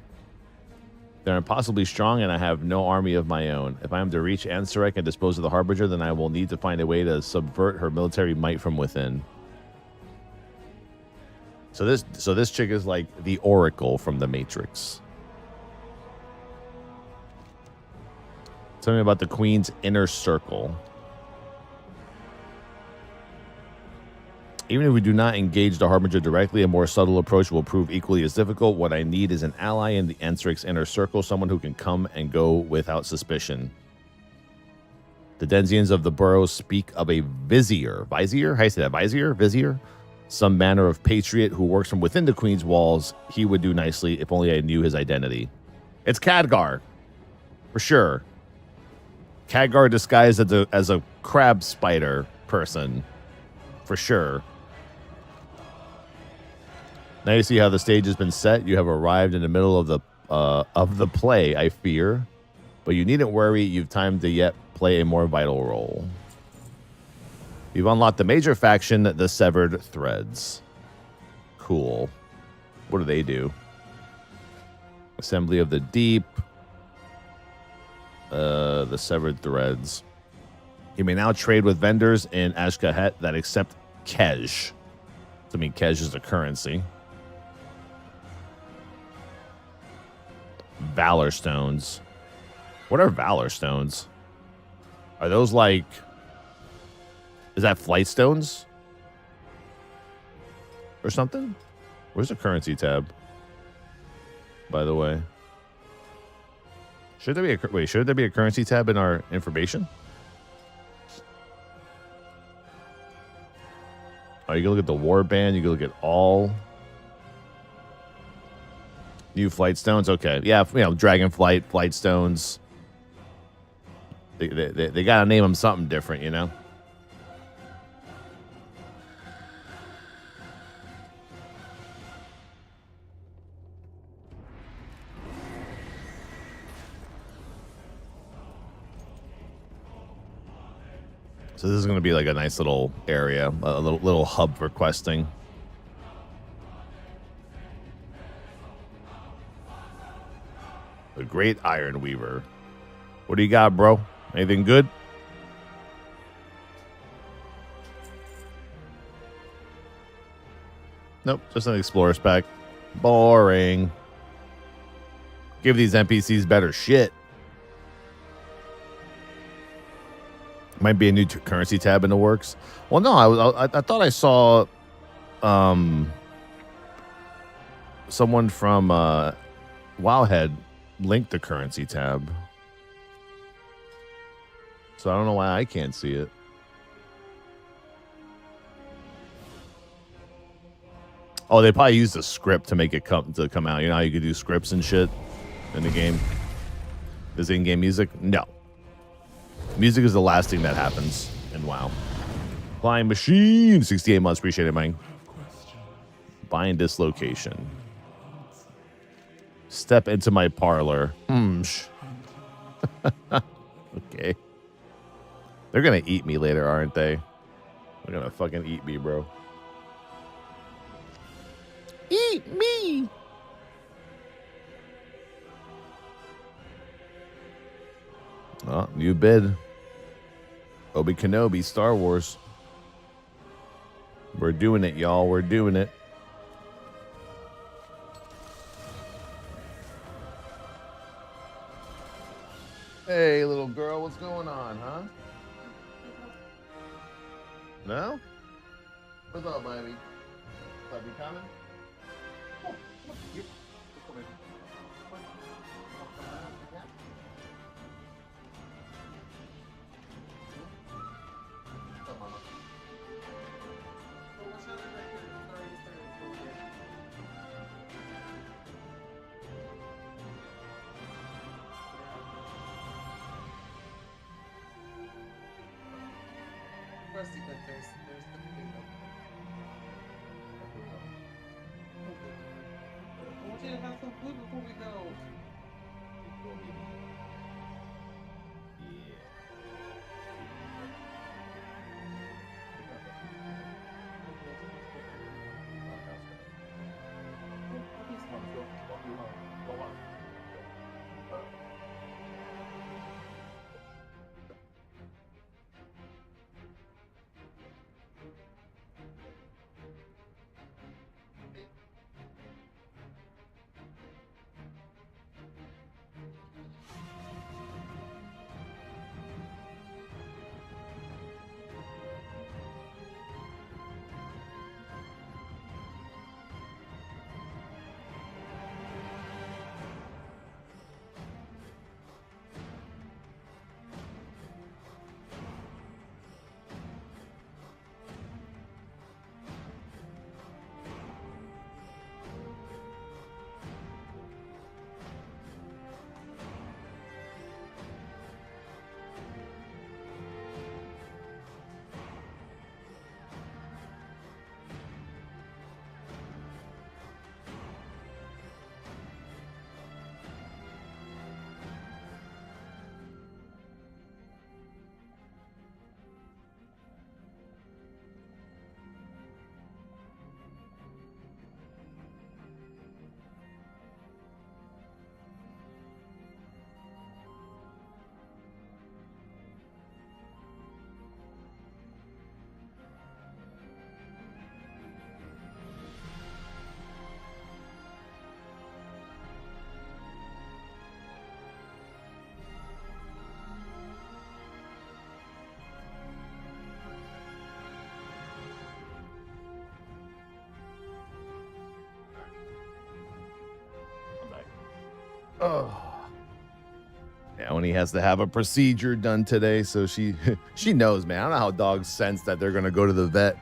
They're impossibly strong, and I have no army of my own. If I am to reach Ansarek and dispose of the Harbinger, then I will need to find a way to subvert her military might from within. So this chick is like the Oracle from the Matrix. Tell me about the Queen's inner circle. Even if we do not engage the Harbinger directly, a more subtle approach will prove equally as difficult. What I need is an ally in the Ansarek's inner circle, someone who can come and go without suspicion. The Denzians of the Burrows speak of a Vizier. Vizier? How do you say that? Vizier? Vizier? Some manner of patriot who works from within the Queen's walls. He would do nicely if only I knew his identity. It's Khadgar. For sure. Khadgar disguised as a crab spider person. For sure. Now you see how the stage has been set. You have arrived in the middle of the play, I fear. But you needn't worry. You've time to yet play a more vital role. You've unlocked the major faction, the Severed Threads. cool. What do they do? Assembly of the Deep. The Severed Threads. You may now trade with vendors in Ashkahet that accept Kej. I mean, Kej is a currency. Valor Stones. What are Valor Stones? Are those like... Is that Flight Stones? Or something? Where's the currency tab? By the way. Should there be a... Wait, should there be a currency tab in our information? Oh, you can look at the warband. You can look at all... New Flight Stones. Okay. Yeah, you know, Dragonflight, Flight Stones. They got to name them something different, you know? So this is going to be like a nice little area, a little hub for questing. The Great Iron Weaver. What do you got, bro? Anything good? Nope, just an Explorer spec. Boring. Give these NPCs better shit. Might be a new currency tab in the works. Well, no, I thought I saw someone from Wowhead link the currency tab. So I don't know why I can't see it. Oh, they probably used a script to make it come out. You know how you could do scripts and shit in the game? This in-game music? No. Music is the last thing that happens in WoW. Flying Machine, 68 months. Appreciate it, man. Buying Dislocation. Step into my parlor. Okay. They're going to eat me later, aren't they? They're going to fucking eat me, bro. Eat me! Oh, new bid. Obi Kenobi, Star Wars. We're doing it, y'all. We're doing it. Hey, little girl, what's going on, huh? No? What's up, baby? What's up, you coming? Oh, look, you. Come in. Rusty, but there's the window. I want you to have some food before we go. Oh. Yeah, when he has to have a procedure done today, so she she knows, man. I don't know how dogs sense that they're gonna go to the vet.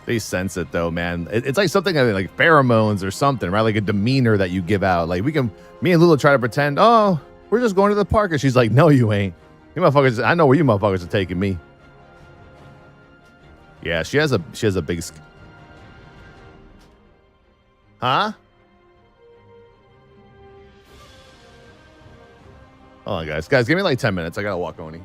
They sense it though, man. It's like something like pheromones or something, right? Like a demeanor that you give out. Like me and Lula try to pretend, oh, we're just going to the park, and she's like, no, you ain't. You motherfuckers, I know where you motherfuckers are taking me. Yeah, she has a big. Huh? Hold on, guys. Guys, give me like 10 minutes. I gotta walk Oni.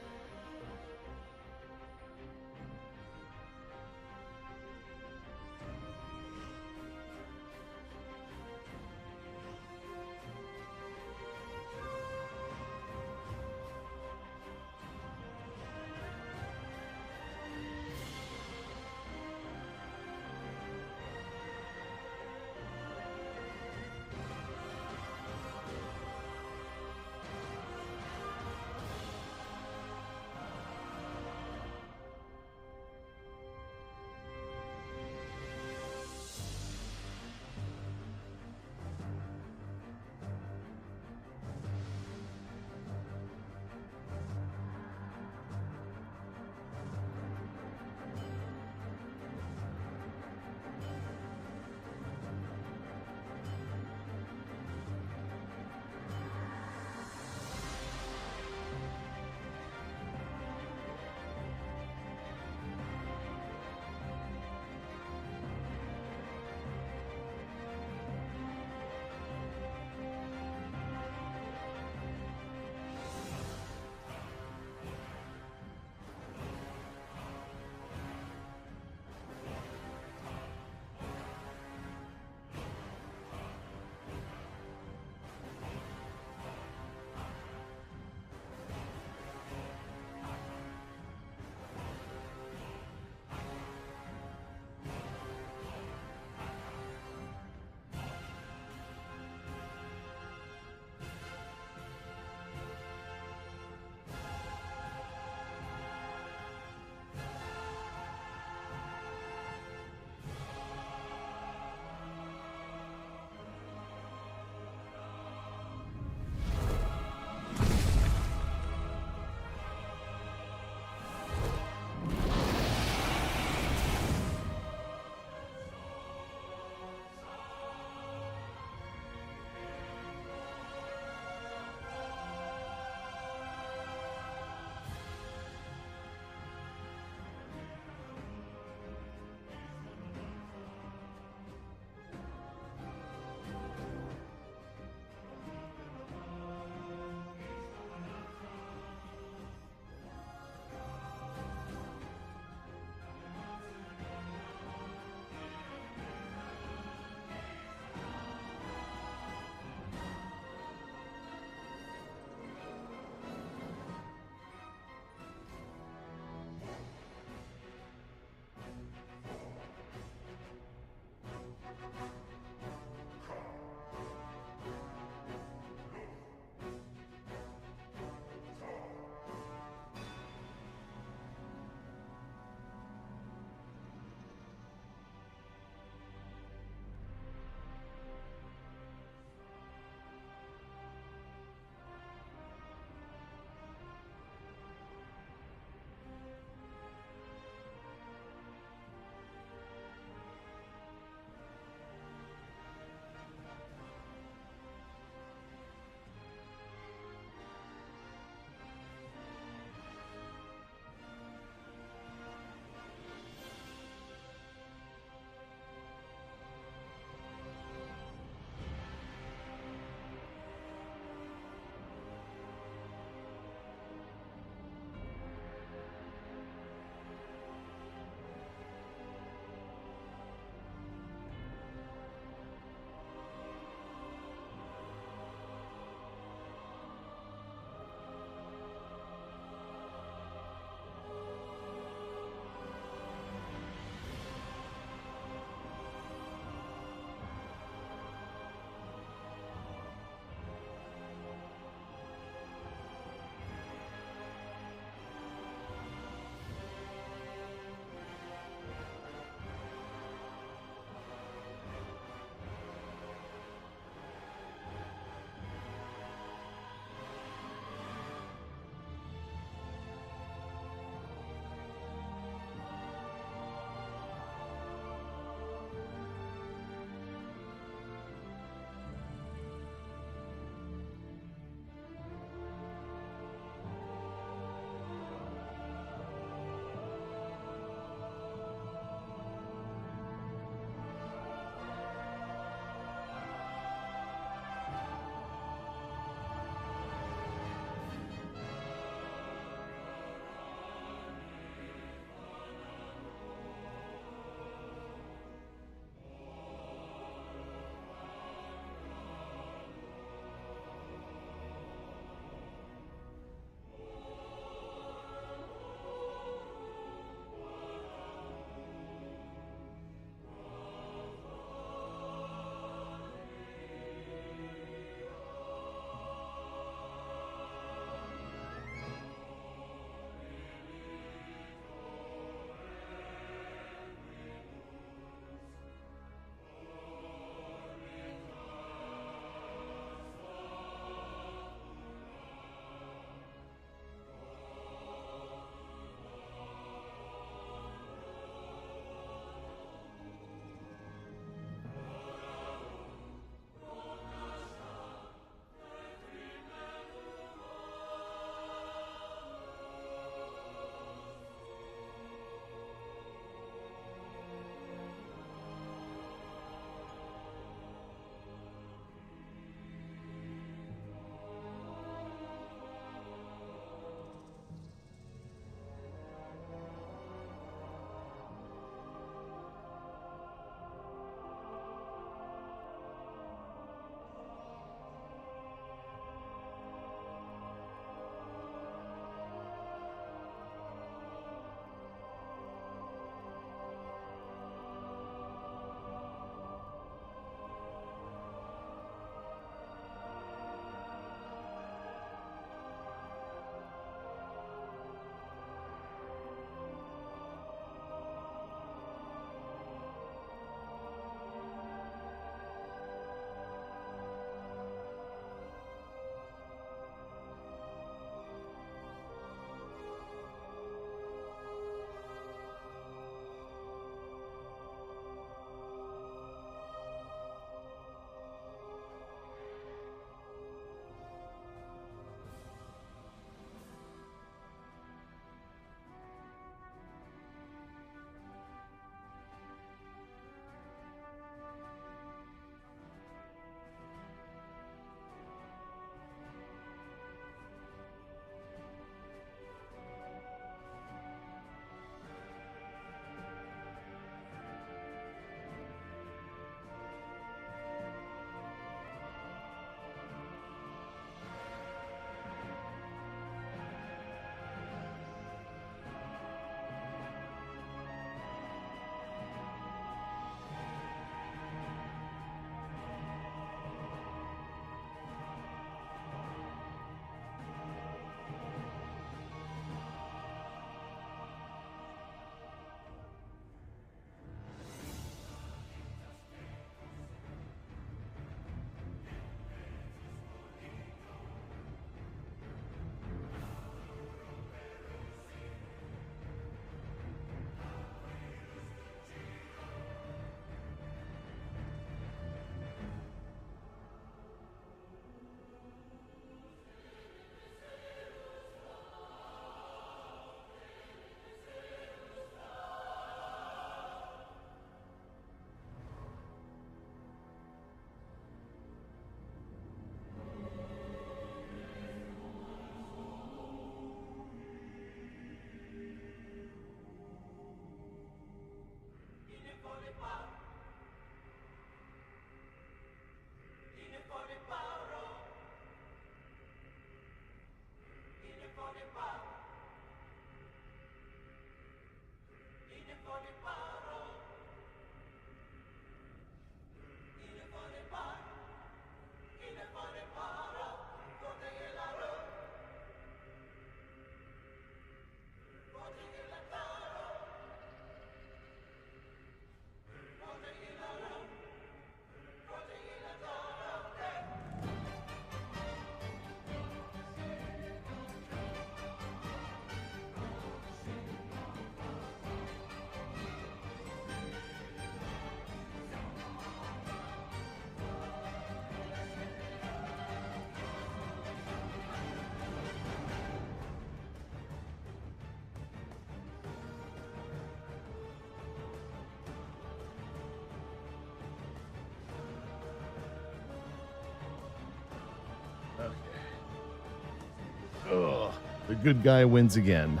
The good guy wins again.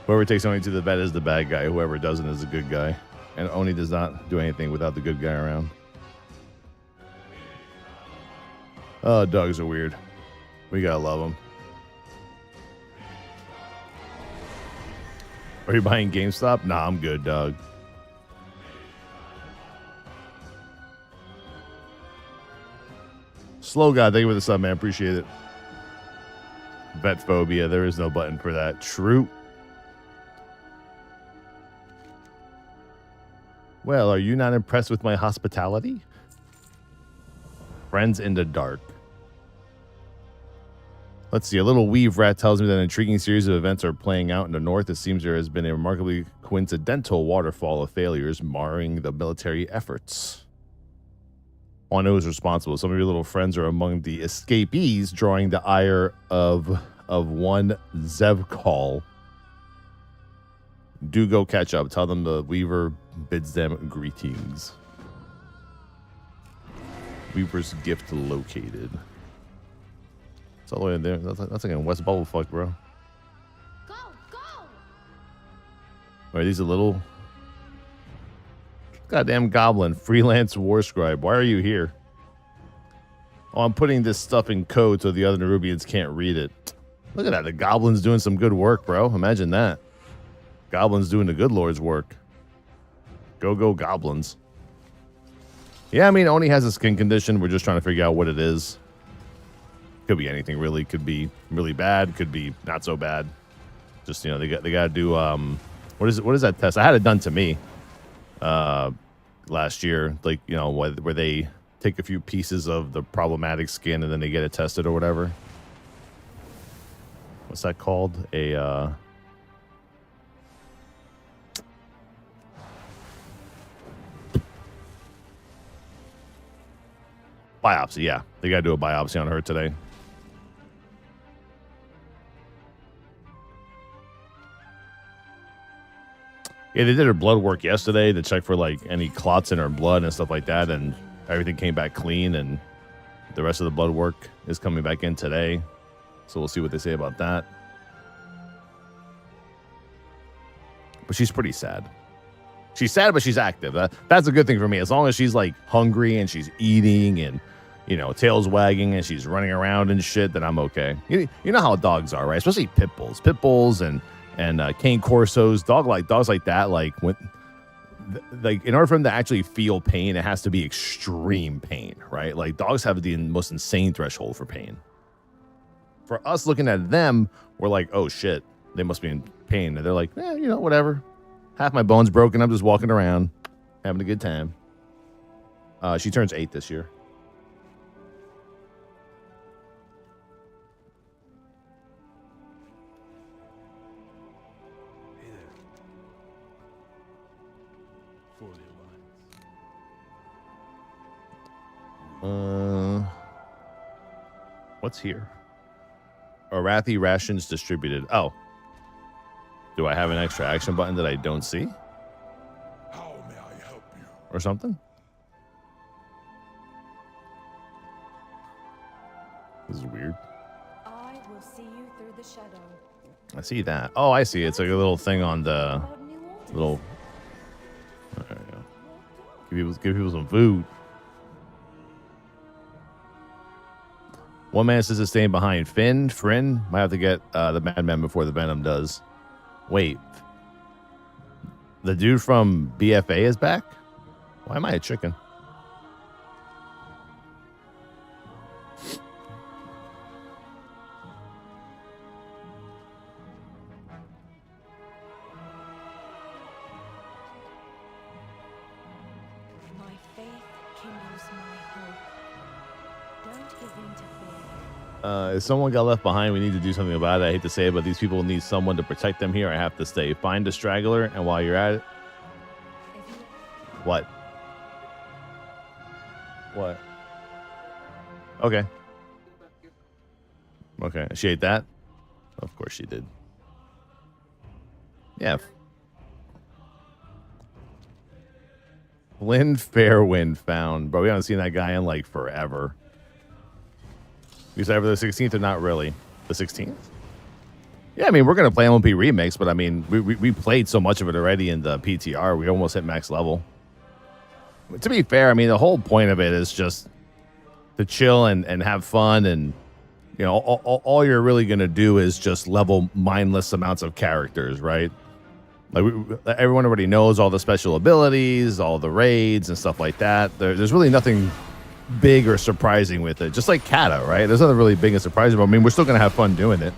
Whoever takes Oni to the bed is the bad guy. Whoever doesn't is the good guy. And Oni does not do anything without the good guy around. Oh, dogs are weird. We gotta love them. Are you buying GameStop? Nah, I'm good, dog. Slow God, thank you for the sub, man. Appreciate it. Vet phobia. There is no button for that. True. Well, are you not impressed with my hospitality? Friends in the dark. Let's see. A little weave rat tells me that an intriguing series of events are playing out in the north. It seems there has been a remarkably coincidental waterfall of failures marring the military efforts. All I know is responsible. Some of your little friends are among the escapees, drawing the ire of one Zevkal. Do go catch up. Tell them the Weaver bids them greetings. Weaver's gift located. It's all the way in there. That's like in West Bubblefuck, bro. Go, go! Are these a little goddamn goblin freelance war scribe? Why are you here? Oh, I'm putting this stuff in code so the other Nerubians can't read it. Look at that. The goblin's doing some good work, bro. Imagine that. Goblins doing the good Lord's work. Go goblins. Yeah, I mean, Oni has a skin condition. We're just trying to figure out what it is. Could be anything, really. Could be really bad. Could be not so bad. Just, you know, they got to do what is that test? I had it done to me last year. Like, you know, where they take a few pieces of the problematic skin and then they get it tested or whatever. What's that called? A biopsy. Yeah, they got to do a biopsy on her today. Yeah, they did her blood work yesterday to check for like any clots in her blood and stuff like that, and everything came back clean, and the rest of the blood work is coming back in today. So we'll see what they say about that. But she's pretty sad. She's sad, but she's active. That's a good thing for me. As long as she's like hungry and she's eating and, you know, tail's wagging and she's running around and shit, then I'm okay. You know how dogs are, right? Especially pit bulls. Pit bulls and cane corsos, dogs like that. Like when, like in order for them to actually feel pain, it has to be extreme pain, right? Like dogs have the most insane threshold for pain. For us looking at them, we're like, oh shit, they must be in pain. And they're like, you know, whatever. Half my bone's broken. I'm just walking around, having a good time. She turns 8 this year. Hey there. What's here? Arathi rations distributed. Oh. Do I have an extra action button that I don't see? How may I help you? Or something? This is weird. I will see you through the shadow. I see that. Oh, I see. It's like a little thing on the little. There you go. Give people some food. One man says it's staying behind. Friend, might have to get the Madman before the Venom does. Wait. The dude from BFA is back? Why am I a chicken? My faith kindles my hope. Don't give in to fear. If someone got left behind, we need to do something about it. I hate to say it, but these people need someone to protect them here. I have to stay. Find a straggler, and while you're at it... What? What? Okay. Okay. She ate that? Of course she did. Yeah. Flynn Fairwind found. Bro, we haven't seen that guy in like forever. You said for the 16th or not really? The 16th? Yeah, I mean, we're going to play MLP Remix, but I mean, we played so much of it already in the PTR. We almost hit max level. But to be fair, I mean, the whole point of it is just to chill and have fun. And, you know, all you're really going to do is just level mindless amounts of characters, right? Like, everyone already knows all the special abilities, all the raids and stuff like that. There's really nothing big or surprising with it. Just like Kata, right? There's nothing really big and surprising, but I mean, we're still going to have fun doing it.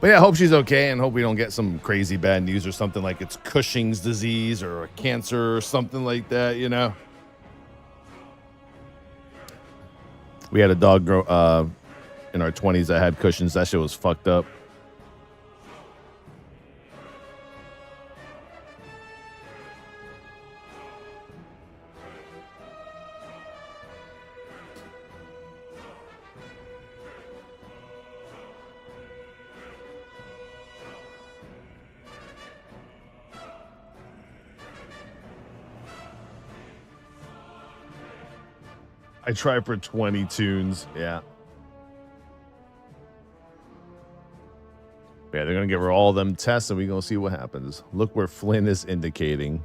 But yeah, I hope she's okay and hope we don't get some crazy bad news or something like it's Cushing's disease or a cancer or something like that, you know? We had a dog grow in our 20s that had Cushing's. That shit was fucked up. I tried for 20 tunes. Yeah. Yeah, they're going to give her all them tests and we're going to see what happens. Look where Flynn is indicating.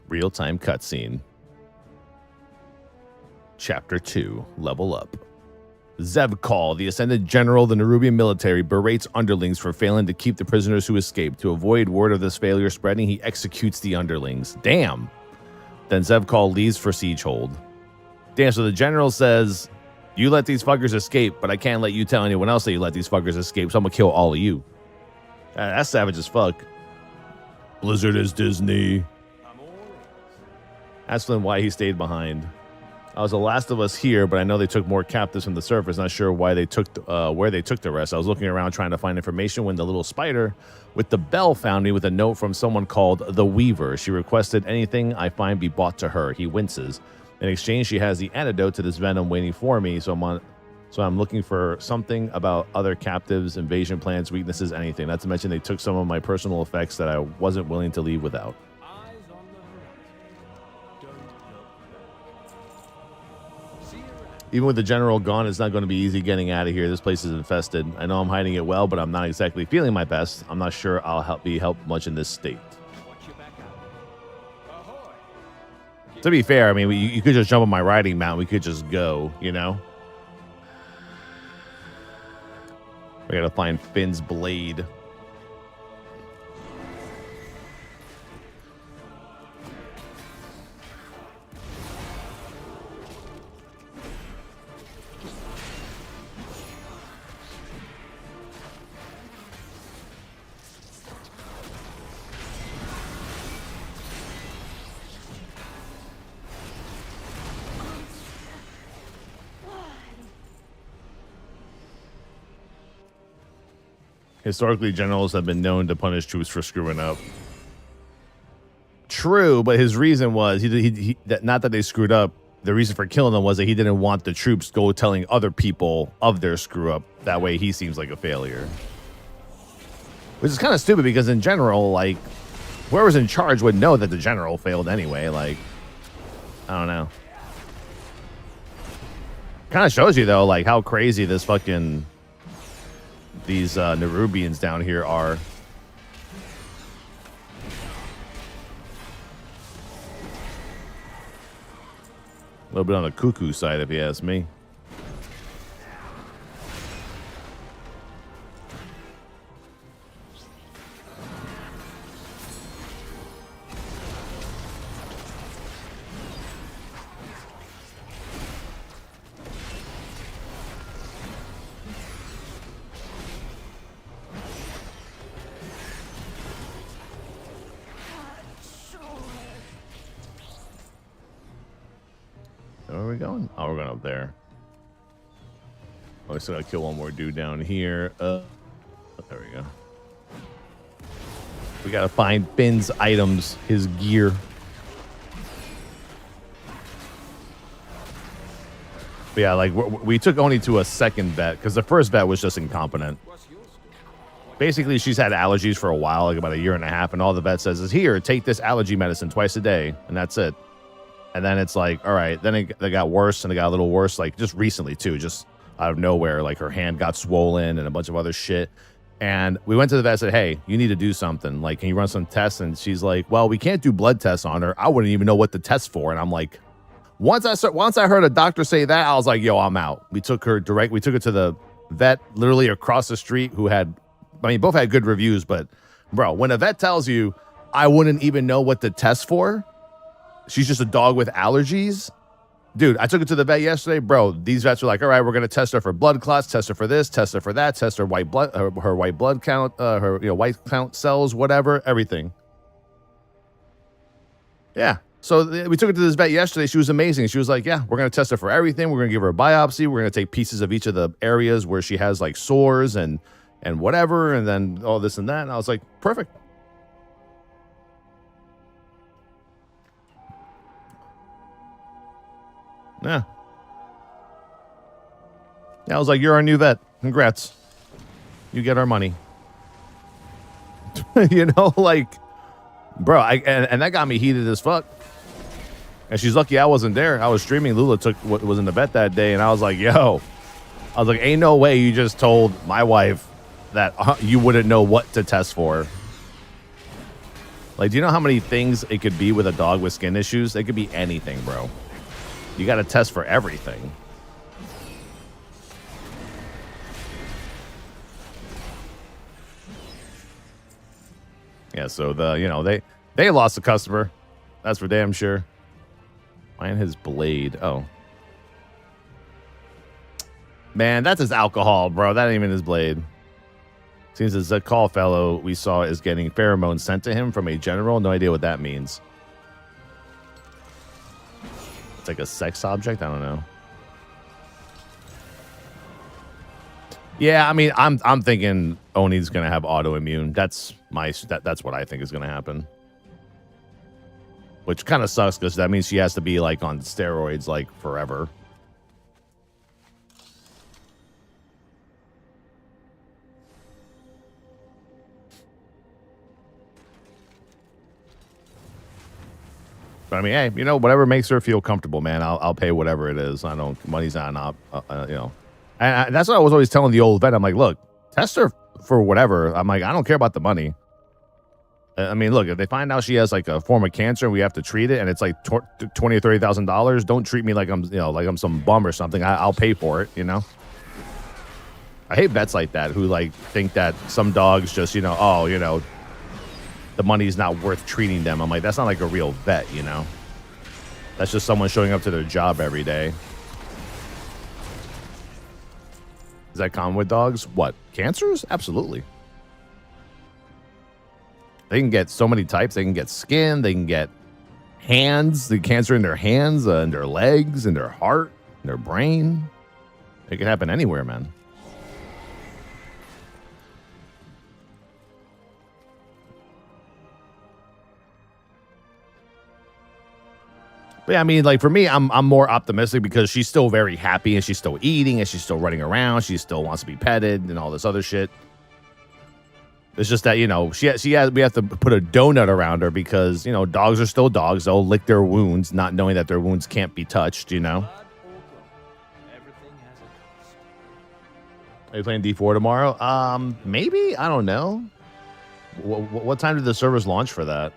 Real-time cutscene. Chapter 2. Level up. Zevkal, the Ascended General of the Nerubian military, berates underlings for failing to keep the prisoners who escaped. To avoid word of this failure spreading, he executes the underlings. Damn. Then Zevkal leaves for Siegehold. Damn, so the general says, you let these fuckers escape, but I can't let you tell anyone else that you let these fuckers escape, so I'm gonna kill all of you. That's savage as fuck. Blizzard is Disney. Ask Flynn why he stayed behind. I was the last of us here, but I know they took more captives from the surface. Not sure why they took where they took the rest. I was looking around trying to find information when the little spider with the bell found me with a note from someone called the Weaver. She requested anything I find be bought to her. He winces. In exchange, she has the antidote to this venom waiting for me, so I'm looking for something about other captives, invasion plans, weaknesses, anything. Not to mention they took some of my personal effects that I wasn't willing to leave without. Even with the general gone, it's not going to be easy getting out of here. This place is infested. I know I'm hiding it well, but I'm not exactly feeling my best. I'm not sure I'll be helped much in this state. To be fair, I mean, you could just jump on my riding mount. We could just go, you know? We gotta find Finn's blade. Historically, generals have been known to punish troops for screwing up. True, but his reason was that not that they screwed up. The reason for killing them was that he didn't want the troops go telling other people of their screw up. That way, he seems like a failure. Which is kind of stupid because in general, like, whoever's in charge would know that the general failed anyway. Like, I don't know. Kind of shows you though, like how crazy this fucking these Nerubians down here are. A little bit on the cuckoo side, if you ask me. Where are we going? Oh, we're going up there. Oh, we still gotta kill one more dude down here. There we go. We gotta find Finn's items, his gear. But yeah, like we took only to a second bet because the first bet was just incompetent. basically she's had allergies for a while, like about a year and a half, and all the vet says is, here, take this allergy medicine twice a day, and that's it. And then it's like, all right, then they got worse, and it got a little worse, like just recently too, just out of nowhere, like her hand got swollen and a bunch of other shit. And we went to the vet and said, hey, you need to do something. Like, can you run some tests? And she's like, well, we can't do blood tests on her. I wouldn't even know what to test for. And I'm like, once I heard a doctor say that, I was like, yo, I'm out. We took her to the vet literally across the street who had, I mean, both had good reviews, but bro, when a vet tells you I wouldn't even know what to test for, she's just a dog with allergies. Dude, I took her to the vet yesterday, bro. These vets were like, all right, we're gonna test her for blood clots, test her for this, test her for that, test her white blood, her white blood count, her white count cells, whatever, everything. Yeah. So we took her to this vet yesterday. She was amazing. She was like, yeah, we're going to test her for everything. We're going to give her a biopsy. We're going to take pieces of each of the areas where she has like sores and whatever, and then all this and that. And I was like, perfect. Yeah. I was like, you're our new vet. Congrats. You get our money. You know, like, bro, and that got me heated as fuck. And she's lucky I wasn't there. I was streaming. Lula was in the vet that day, and I was like, yo. I was like, ain't no way you just told my wife that you wouldn't know what to test for. Like, do you know how many things it could be with a dog with skin issues? It could be anything, bro. You got to test for everything. Yeah, so they lost a customer. That's for damn sure. Find his blade. Oh. Man, that's his alcohol, bro. That ain't even his blade. Seems as the call fellow we saw is getting pheromones sent to him from a general. No idea what that means. It's like a sex object? I don't know. Yeah, I mean, I'm thinking Oni's gonna have autoimmune. That's what I think is gonna happen. Which kind of sucks because that means she has to be like on steroids like forever. But I mean, hey, you know, whatever makes her feel comfortable, man. I'll pay whatever it is. I don't. Money's not an you know. And that's what I was always telling the old vet. I'm like, look, test her for whatever. I'm like, I don't care about the money. I mean, look, if they find out she has like a form of cancer and we have to treat it, and it's like $20,000 or $30,000, don't treat me like I'm, you know, like I'm some bum or something. I'll pay for it, you know. I hate vets like that who like think that some dogs just, you know, oh, you know, the money's not worth treating them. I'm like, that's not like a real vet, you know. That's just someone showing up to their job every day. Is that common with dogs? What? Cancers? Absolutely. They can get so many types. They can get skin. They can get hands. The cancer in their hands, and their legs, and their heart, and their brain. It can happen anywhere, man. But yeah, I mean, like for me, I'm more optimistic because she's still very happy and she's still eating and she's still running around. She still wants to be petted and all this other shit. It's just that, you know, we have to put a donut around her because, you know, dogs are still dogs. They'll lick their wounds, not knowing that their wounds can't be touched, you know. Are you playing D4 tomorrow? Maybe. I don't know. What time did the servers launch for that?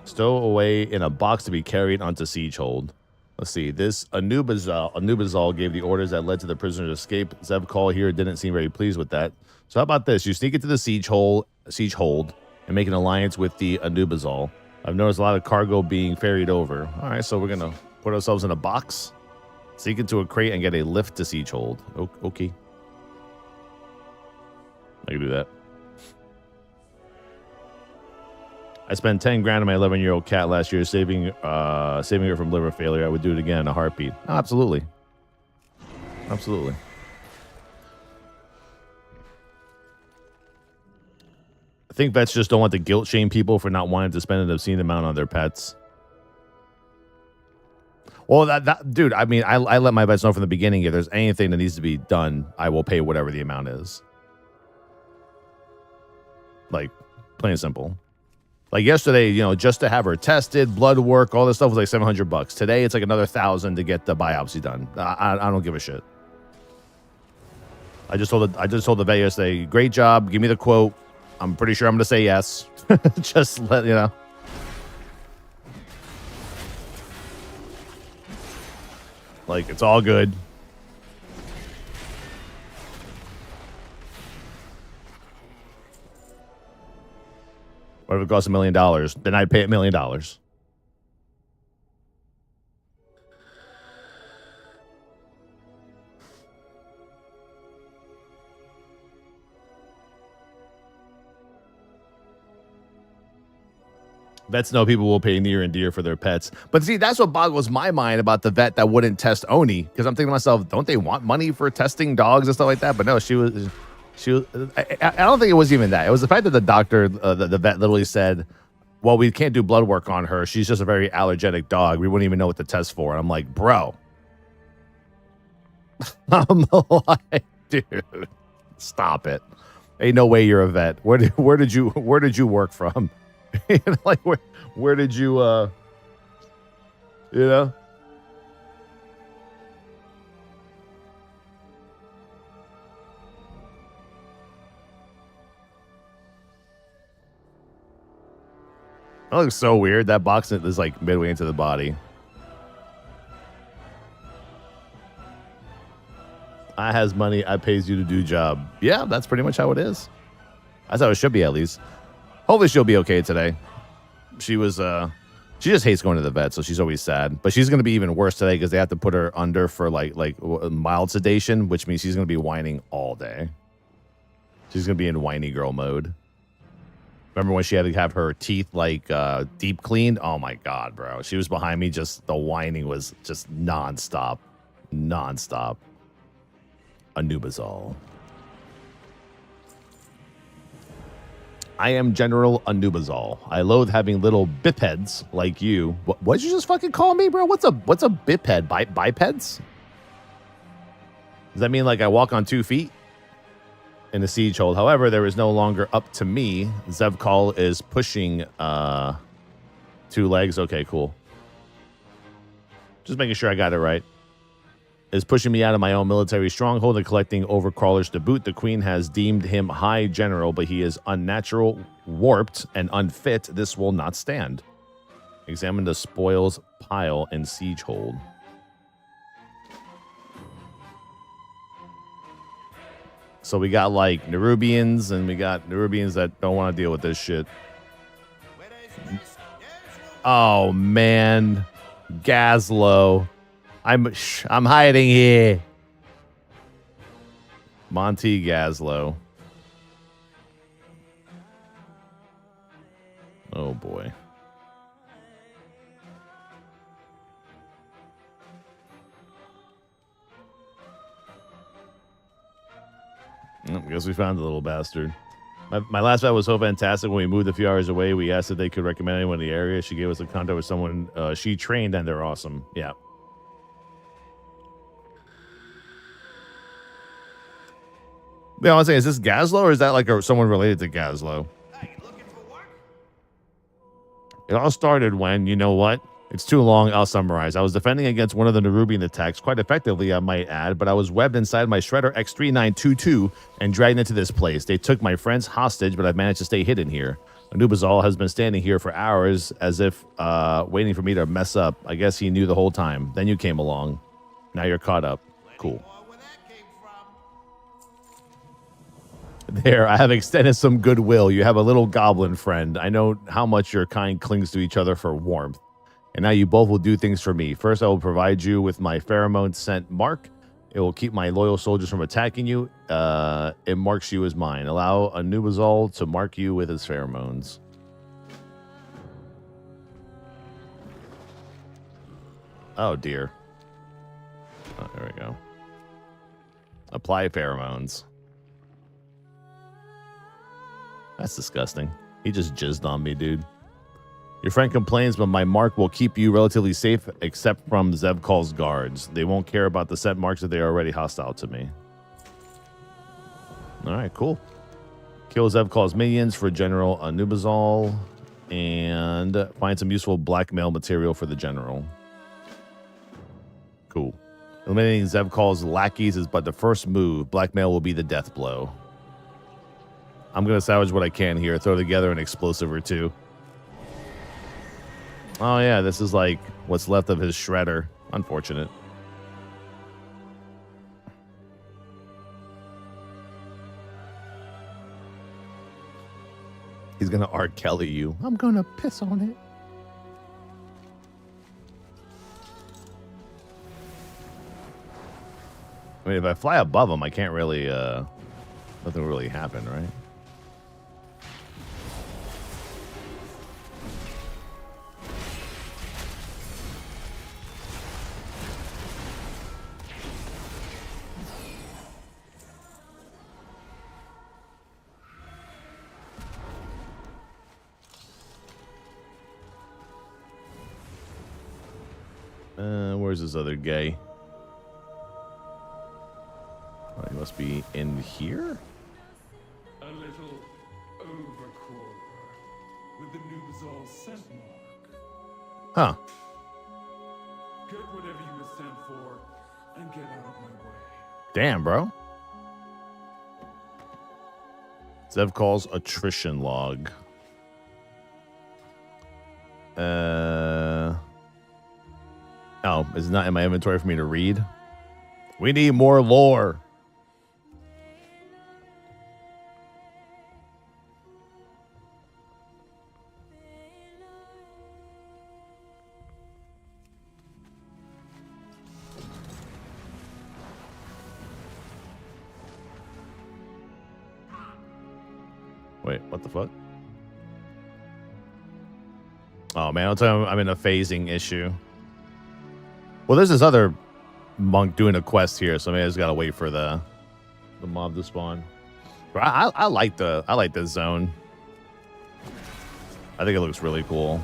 Stow away in a box to be carried onto Siegehold. Let's see. This Anubizal gave the orders that led to the prisoner's escape. Zev Call here didn't seem very pleased with that. So how about this? You sneak into the Siegehold and make an alliance with the Anubizal. I've noticed a lot of cargo being ferried over. All right, so we're gonna put ourselves in a box, sneak into a crate, and get a lift to Siegehold. Okay. I can do that. I spent 10 grand on my 11-year-old cat last year, saving her from liver failure. I would do it again in a heartbeat. Oh, absolutely. Absolutely. I think vets just don't want to guilt shame people for not wanting to spend an obscene amount on their pets. Well, that dude, I mean, I let my vets know from the beginning, if there's anything that needs to be done, I will pay whatever the amount is. Like, plain and simple. Like yesterday, you know, just to have her tested, blood work, all this stuff was like $700. Today, it's like another $1,000 to get the biopsy done. I don't give a shit. I just told the vet yesterday, great job, give me the quote. I'm pretty sure I'm gonna say yes. Just let you know. Like, it's all good. What if it costs $1 million? Then I'd pay $1 million. Vets know people will pay near and dear for their pets. But see, that's what boggles my mind about the vet that wouldn't test Oni. Because I'm thinking to myself, don't they want money for testing dogs and stuff like that? But no, she was. I don't think it was even that. It was the fact that the doctor, the vet literally said, well, we can't do blood work on her. She's just a very allergenic dog. We wouldn't even know what to test for. And I'm like, bro. I'm like, dude, stop it. Ain't no way you're a vet. Where did you work from? Like, where did you, you know? That looks so weird. That box is like midway into the body. I has money. I pays you to do job. Yeah, that's pretty much how it is. That's how it should be, at least. Hopefully she'll be okay today. She was, she just hates going to the vet, so she's always sad. But she's going to be even worse today because they have to put her under for like mild sedation, which means she's going to be whining all day. She's going to be in whiny girl mode. Remember when she had to have her teeth like deep cleaned? Oh my God, bro. She was behind me. Just the whining was just nonstop. Nonstop. Anubizol. I am General Anubizol. I loathe having little bipeds like you. What did you just fucking call me, bro? What's a biped? Bipeds? Does that mean like I walk on 2 feet? In a siege hold. However, there is no longer up to me. Zevkal is pushing 2 legs. Okay, cool. Just making sure I got it right. Is pushing me out of my own military stronghold and collecting overcrawlers to boot. The queen has deemed him high general, but he is unnatural, warped, and unfit. This will not stand. Examine the spoils pile in siege hold. So we got like Nerubians, and we got Nerubians that don't want to deal with this shit. Oh man, Gazlo, I'm hiding here. Monty Gazlo. Oh boy. I guess we found the little bastard. My last vet was so fantastic. When we moved a few hours away, we asked if they could recommend anyone in the area. She gave us a contact with someone she trained, and they're awesome. Yeah. Yeah, I was saying, is this Gazlo, or is that like someone related to Gazlo? Hey, looking for work? It all started when, you know what? It's too long, I'll summarize. I was defending against one of the Nerubian attacks, quite effectively, I might add, but I was webbed inside my Shredder X3922 and dragged into this place. They took my friends hostage, but I've managed to stay hidden here. Anubizol has been standing here for hours as if waiting for me to mess up. I guess he knew the whole time. Then you came along. Now you're caught up. Cool. There, I have extended some goodwill. You have a little goblin friend. I know how much your kind clings to each other for warmth. And now you both will do things for me. First, I will provide you with my pheromone scent mark. It will keep my loyal soldiers from attacking you. It marks you as mine. Allow Anubizol to mark you with his pheromones. Oh, dear. Oh, there we go. Apply pheromones. That's disgusting. He just jizzed on me, dude. Your friend complains, but my mark will keep you relatively safe except from Zevkal's guards. They won't care about the set marks if they are already hostile to me. All right, cool. Kill Zevkal's minions for General Anubizal and find some useful blackmail material for the general. Cool. Eliminating Zevkal's lackeys is but the first move. Blackmail will be the death blow. I'm going to salvage what I can here. Throw together an explosive or two. Oh, yeah, this is like what's left of his shredder. Unfortunate. He's going to R. Kelly you. I'm going to piss on it. I mean, if I fly above him, I can't really, nothing will really happen, right? Where's this other guy? Oh, he must be in here? A little overcaller with the Nubizal scent mark. Huh. Get whatever you were sent for and get out of my way. Damn, bro. Zevkal's attrition log. Oh, is it not in my inventory for me to read? We need more lore. Wait, what the fuck? Oh, man, I'll tell you, I'm in a phasing issue. Well, there's this other monk doing a quest here, so maybe I just gotta wait for the mob to spawn. But I like this zone. I think it looks really cool.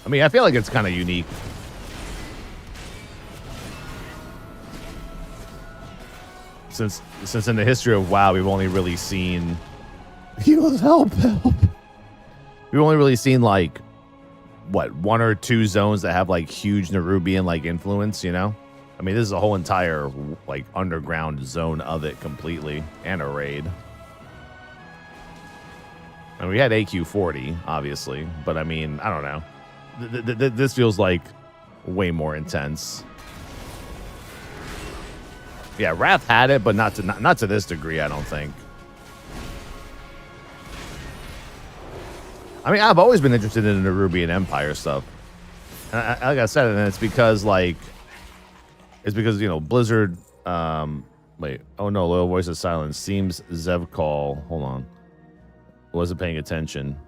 I mean, I feel like it's kind of unique. Since in the history of WoW, we've only really seen help. We've only really seen like what, 1 or 2 zones that have like huge Nerubian like influence, you know? I mean, this is a whole entire like underground zone of it completely, and a raid. And we had AQ40, obviously, but I mean, I don't know. This feels like way more intense. Yeah, Wrath had it, but not to this degree, I don't think. I mean, I've always been interested in the Nerubian Empire stuff. Like I said, and it's because you know, Blizzard. Wait, oh no, Loyal Voice of Silence seems Zevkal. Hold on, wasn't paying attention.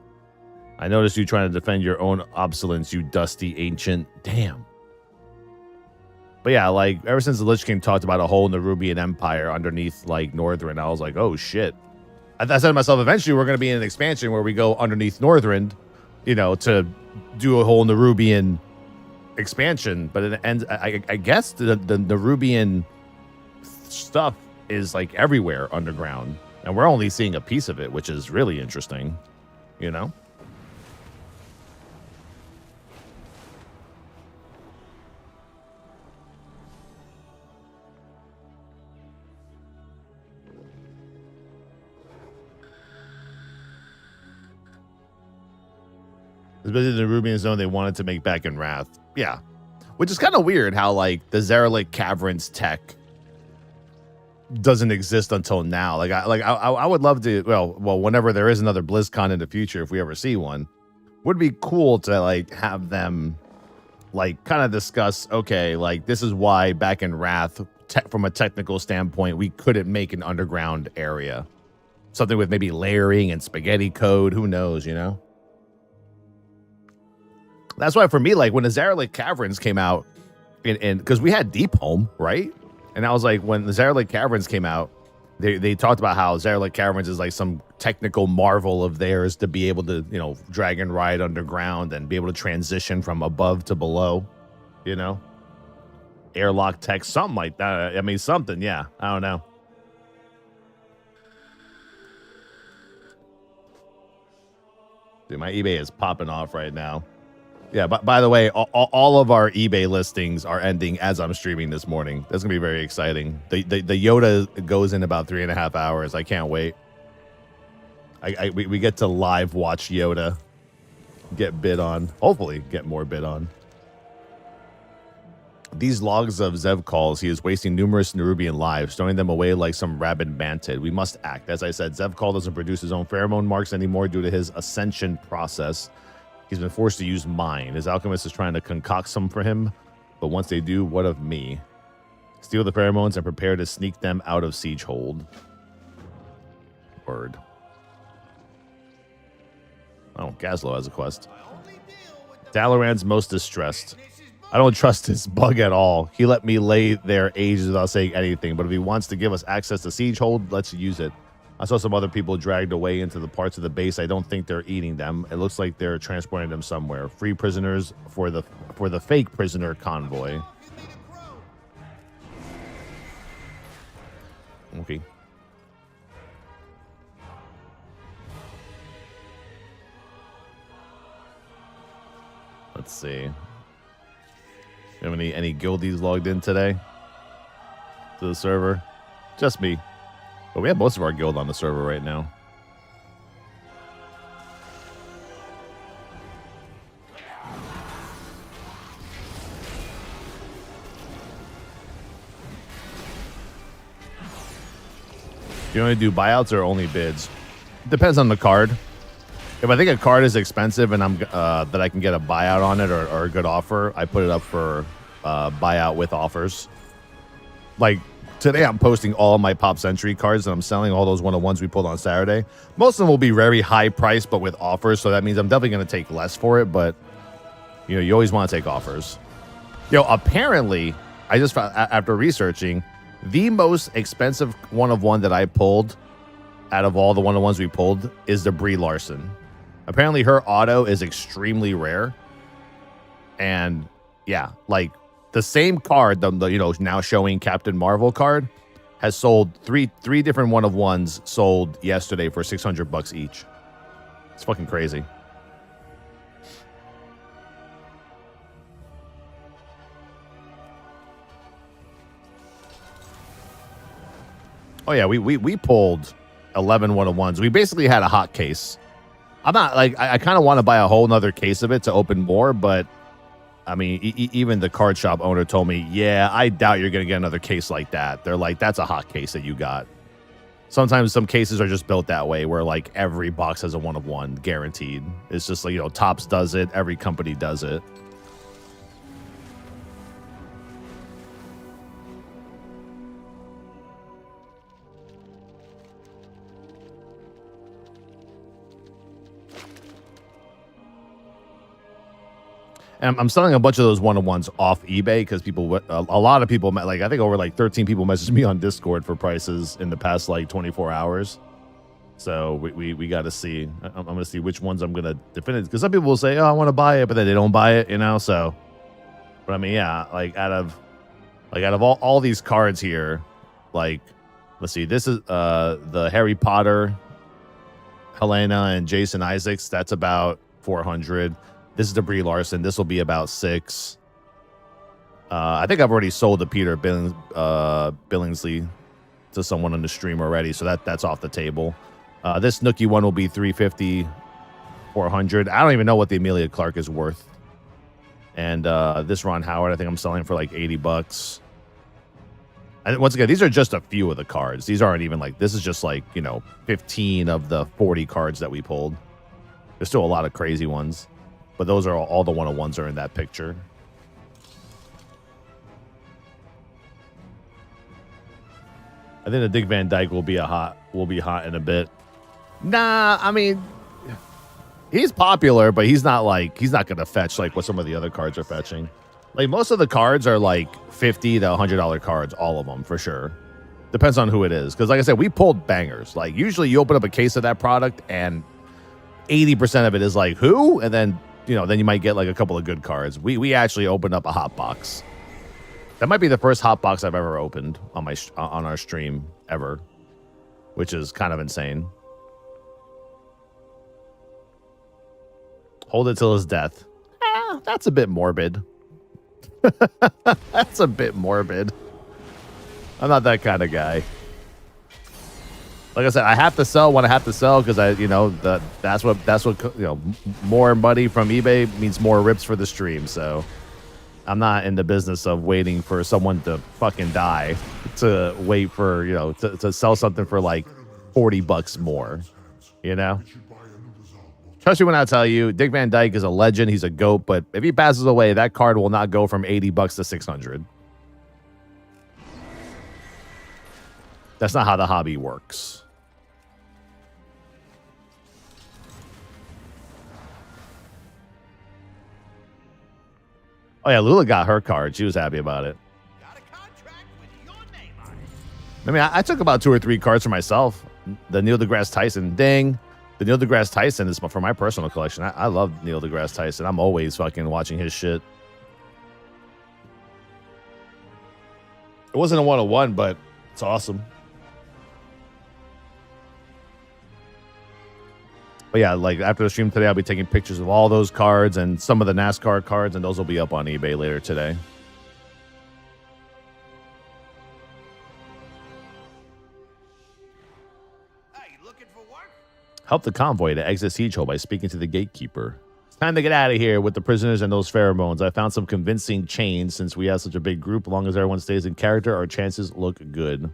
I noticed you trying to defend your own obsolescence, you dusty ancient. Damn. But yeah, like ever since the Lich King talked about a whole Nerubian Empire underneath like Northrend, I was like, oh shit. I said to myself, eventually we're going to be in an expansion where we go underneath Northrend, you know, to do a whole Nerubian expansion. But it ends, I guess the Nerubian stuff is like everywhere underground, and we're only seeing a piece of it, which is really interesting, you know? Especially the Nerubian zone they wanted to make back in Wrath. Yeah. Which is kind of weird how, like, the Zaralik Caverns tech doesn't exist until now. I would love to, well, whenever there is another BlizzCon in the future, if we ever see one, would be cool to, like, have them, like, kind of discuss, okay, like, this is why back in Wrath, from a technical standpoint, we couldn't make an underground area. Something with maybe layering and spaghetti code. Who knows, you know? That's why for me, like when the Zaralik Caverns came out, because we had Deep Home, right? And I was like, when the Zaralik Caverns came out, they talked about how Zarellic Caverns is like some technical marvel of theirs to be able to, you know, dragon ride underground and be able to transition from above to below, you know, airlock tech, something like that. I mean, something, yeah. I don't know. Dude, my eBay is popping off right now. Yeah, but by the way, all of our eBay listings are ending as I'm streaming this morning. That's gonna be very exciting. The Yoda goes in about 3.5 hours. I can't wait. We get to live watch Yoda get bid on. Hopefully, get more bid on. These logs of Zev calls, he is wasting numerous Nerubian lives, throwing them away like some rabid mantid. We must act. As I said, Zev call doesn't produce his own pheromone marks anymore due to his ascension process. He's been forced to use mine. His alchemist is trying to concoct some for him, but once they do, what of me? Steal the pheromones and prepare to sneak them out of siege hold. Word. Oh, Gazlo has a quest. Dalaran's most distressed. I don't trust his bug at all. He let me lay there ages without saying anything, but if he wants to give us access to siege hold, let's use it. I saw some other people dragged away into the parts of the base. I don't think they're eating them. It looks like they're transporting them somewhere. Free prisoners for the fake prisoner convoy. Okay. Let's see. You have any guildies logged in today to the server? Just me. But we have most of our guild on the server right now. Do you only do buyouts or only bids? Depends on the card. If I think a card is expensive and I'm that I can get a buyout on it or a good offer, I put it up for buyout with offers. Like today, I'm posting all of my Pop Century cards and I'm selling all those one-on-ones we pulled on Saturday. Most of them will be very high price, but with offers. So that means I'm definitely going to take less for it. But you know, you always want to take offers. Yo, apparently, I just found after researching, the most expensive one-of-one that I pulled out of all the one-on-ones we pulled is the Brie Larson. Apparently, her auto is extremely rare. And yeah, like the same card, the you know, now showing Captain Marvel card, has sold three different one-of-ones sold yesterday for $600 each. It's fucking crazy. Oh yeah, we pulled 11 one-of-ones. We basically had a hot case. I'm not like I kind of want to buy a whole nother case of it to open more, but I mean, even the card shop owner told me, yeah, I doubt you're gonna get another case like that. They're like, that's a hot case that you got. Sometimes some cases are just built that way, where like every box has a one-of-one guaranteed. It's just like, you know, Topps does it, every company does it. And I'm selling a bunch of those one-on-ones off eBay because a lot of people, like I think over like 13 people messaged me on Discord for prices in the past like 24 hours. So we got to see. I'm going to see which ones I'm going to defend, because some people will say, oh, I want to buy it, but then they don't buy it, you know? So, but I mean, yeah, like out of all these cards here, like, let's see, this is the Harry Potter, Helena and Jason Isaacs. That's about 400. This is the Brie Larson. This will be about 6. I think I've already sold the Peter Billingsley to someone on the stream already, so that's off the table. This Nookie one will be 350, 400. I don't even know what the Amelia Clark is worth. And this Ron Howard, I think I'm selling for like $80. And once again, these are just a few of the cards. These aren't even like, this is just like, you know, 15 of the 40 cards that we pulled. There's still a lot of crazy ones. But those are all the one-on-ones are in that picture. I think the Dick Van Dyke will be hot in a bit. Nah, I mean, he's popular, but he's not gonna fetch like what some of the other cards are fetching. Like most of the cards are like $50 to $100 cards, all of them for sure. Depends on who it is. Because like I said, we pulled bangers. Like usually you open up a case of that product and 80% of it is like, who? And then, you know, then you might get like a couple of good cards. We actually opened up a hot box. That might be the first hot box I've ever opened on our stream ever, which is kind of insane. Hold it till his death. That's a bit morbid. That's a bit morbid. I'm not that kind of guy. Like I said, I have to sell when I have to sell because that's what more money from eBay means more rips for the stream. So I'm not in the business of waiting for someone to fucking die to wait for to sell something for like $40 more. You know. Trust me when I tell you, Dick Van Dyke is a legend. He's a GOAT, but if he passes away, that card will not go from $80 to $600. That's not how the hobby works. Oh yeah, Lula got her card. She was happy about it. Got a contract with your name on it. I mean, I took about 2 or 3 cards for myself. The Neil deGrasse Tyson, ding. The Neil deGrasse Tyson is for my personal collection. I love Neil deGrasse Tyson. I'm always fucking watching his shit. It wasn't a 101, but it's awesome. But yeah, like after the stream today, I'll be taking pictures of all those cards and some of the NASCAR cards, and those will be up on eBay later today. Hey, looking for work? Help the convoy to exit Siege Hole by speaking to the gatekeeper. It's time to get out of here with the prisoners and those pheromones. I found some convincing chains. Since we have such a big group, as long as everyone stays in character, our chances look good.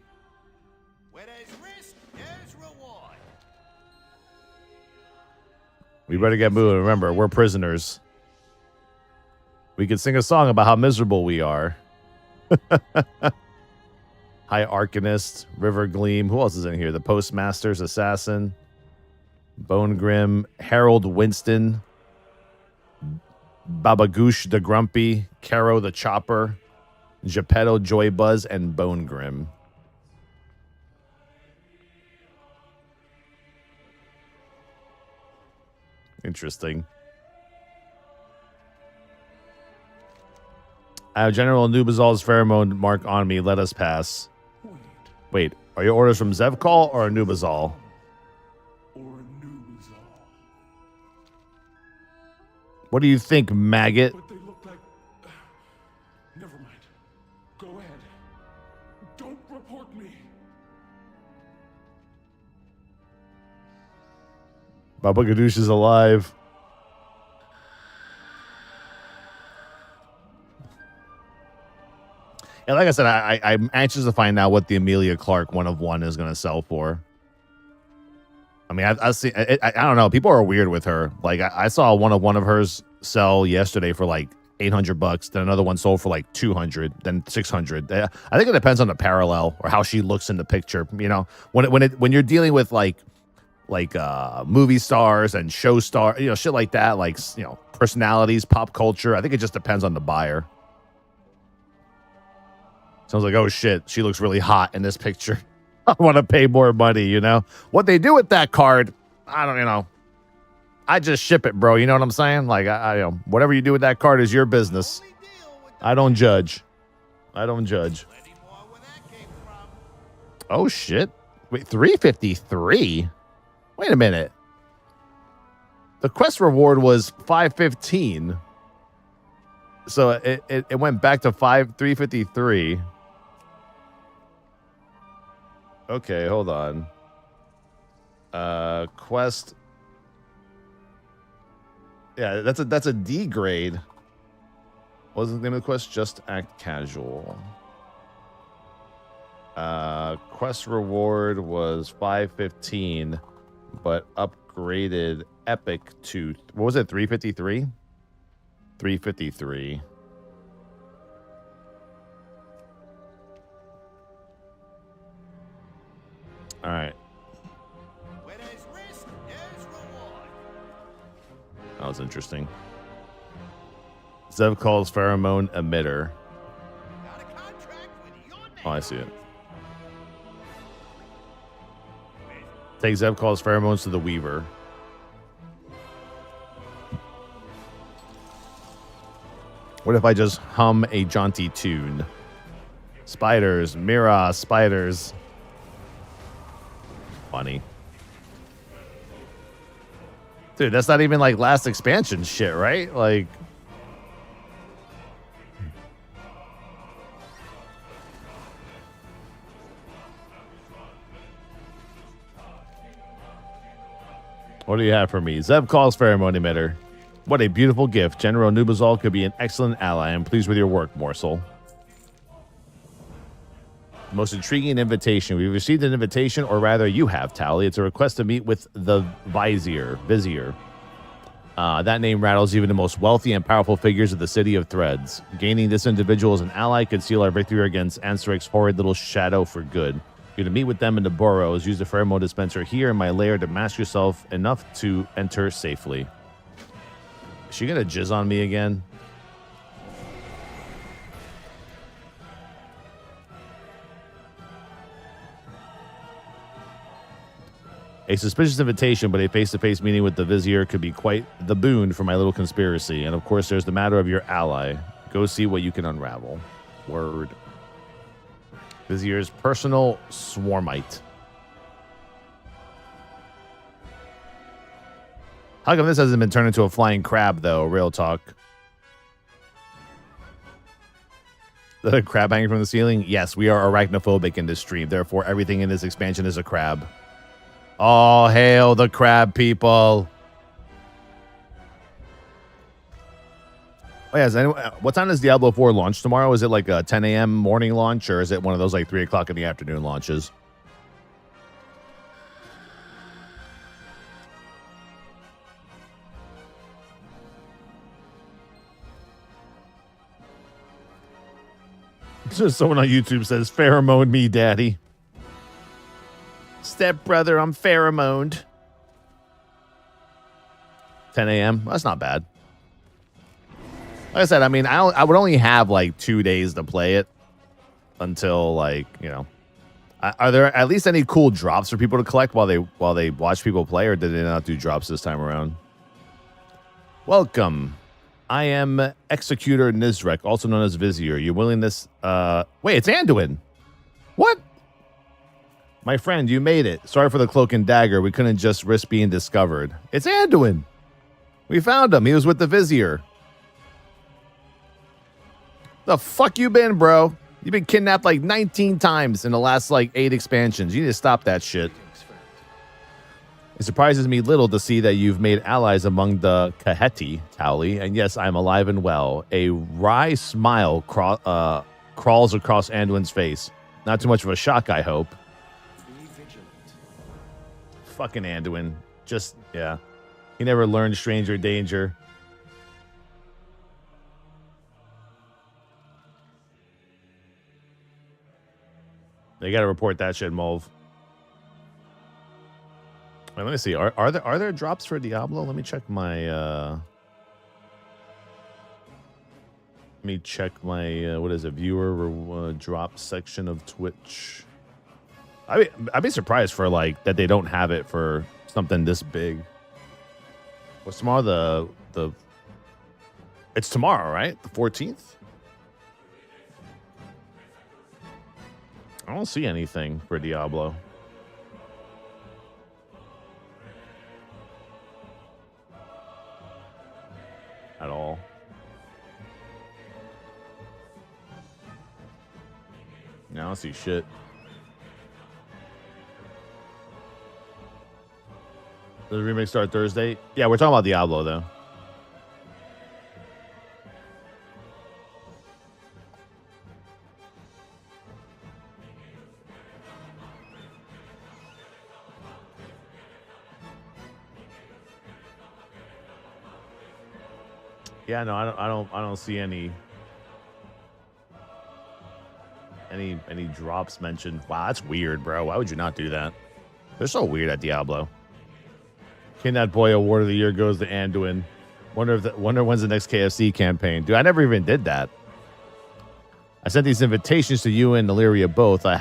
Where there's risk, there's reward. We better get moving. Remember, we're prisoners. We could sing a song about how miserable we are. High Arcanist, River Gleam. Who else is in here? The Postmaster's Assassin, Bone Grim, Harold Winston, Babagoosh the Grumpy, Caro the Chopper, Geppetto Joybuzz, and Bone Grim. Interesting. I have General Anubizal's pheromone mark on me. Let us pass. Wait, are your orders from Zevkal or Anubizal? What do you think, maggot? But they look like... Never mind. Go ahead. Don't report me. Baba Ganoush is alive. And like I said, I'm anxious to find out what the Amelia Clark 1/1 is going to sell for. I mean, I see. I don't know. People are weird with her. Like I saw one of hers sell yesterday for like $800. Then another one sold for like $200. Then $600. I think it depends on the parallel or how she looks in the picture. You know, when you're dealing with like movie stars and show star, shit like that, like personalities, pop culture. I think it just depends on the buyer. Sounds like, oh shit, she looks really hot in this picture. I want to pay more money, What they do with that card, I don't, I just ship it, bro. You know what I'm saying? Like, I whatever you do with that card is your business. I don't judge. I don't judge. Oh shit. Wait, 353? Wait a minute. The quest reward was 515. So it went back to 353. Okay, hold on. Quest. Yeah, that's a D grade. What was the name of the quest? Just act casual. Quest reward was 515, but upgraded epic to what was it? 353. 353. All right. Where there's risk, there's reward. That was interesting. Zev calls pheromone emitter. Got a contract with your name. Oh, I see it. Take Zev calls pheromones to the Weaver. What if I just hum a jaunty tune? Spiders, Mira, spiders. Funny. Dude, that's not even like last expansion shit, right? Like... What do you have for me? Zev calls pheromone emitter. What a beautiful gift. General Nubazal could be an excellent ally. I'm pleased with your work, Morsel. Most intriguing invitation. We've received an invitation, or rather you have, Towelliee. It's a request to meet with the Vizier. That name rattles even the most wealthy and powerful figures of the City of Threads. Gaining this individual as an ally could seal our victory against Ansaric's horrid little shadow for good. You're to meet with them in the burrows. Use the pheromone dispenser here in my lair to mask yourself enough to enter safely. Is she gonna jizz on me again? A suspicious invitation, but a face-to-face meeting with the Vizier could be quite the boon for my little conspiracy. And of course, there's the matter of your ally. Go see what you can unravel. Word. Vizier's personal swarmite. How come this hasn't been turned into a flying crab, though? Real talk. Is that a crab hanging from the ceiling? Yes, we are arachnophobic in this stream. Therefore, everything in this expansion is a crab. Oh, hail the crab people. Oh, yeah, what time does Diablo 4 launch tomorrow? Is it like a 10 a.m. morning launch, or is it one of those like 3 o'clock in the afternoon launches? Just someone on YouTube says, pheromone me, daddy. Step brother, I'm pheromoned. 10 a.m. That's not bad. Like I said, I mean, I would only have like 2 days to play it until, like, you know. Are there at least any cool drops for people to collect while they watch people play, or did they not do drops this time around? Welcome. I am Executor Nizrek, also known as Vizier. Your willingness... Wait, it's Anduin. What? My friend, you made it. Sorry for the cloak and dagger. We couldn't just risk being discovered. It's Anduin. We found him. He was with the Vizier. The fuck you been, bro? You've been kidnapped like 19 times in the last like 8 expansions. You need to stop that shit. It surprises me little to see that you've made allies among the Kaheti, Towelliee. And yes, I'm alive and well. A wry smile crawls across Anduin's face. Not too much of a shock, I hope. Fucking Anduin. Just, yeah. He never learned stranger danger. They gotta report that shit, Mulv. Wait, let me see. Are there drops for Diablo? Let me check my what is it, viewer drop section of Twitch. I'd be surprised for like that they don't have it for something this big. What's tomorrow? It's tomorrow, right? The 14th? I don't see anything for Diablo. At all. No, I don't see shit. Does the remake start Thursday? Yeah, we're talking about Diablo, though. Yeah, no, I don't see any drops mentioned. Wow, that's weird, bro. Why would you not do that? They're so weird at Diablo. Kidnapped Boy Award of the Year goes to Anduin. Wonder when's the next KFC campaign. Dude, I never even did that. I sent these invitations to you and Illyria both. I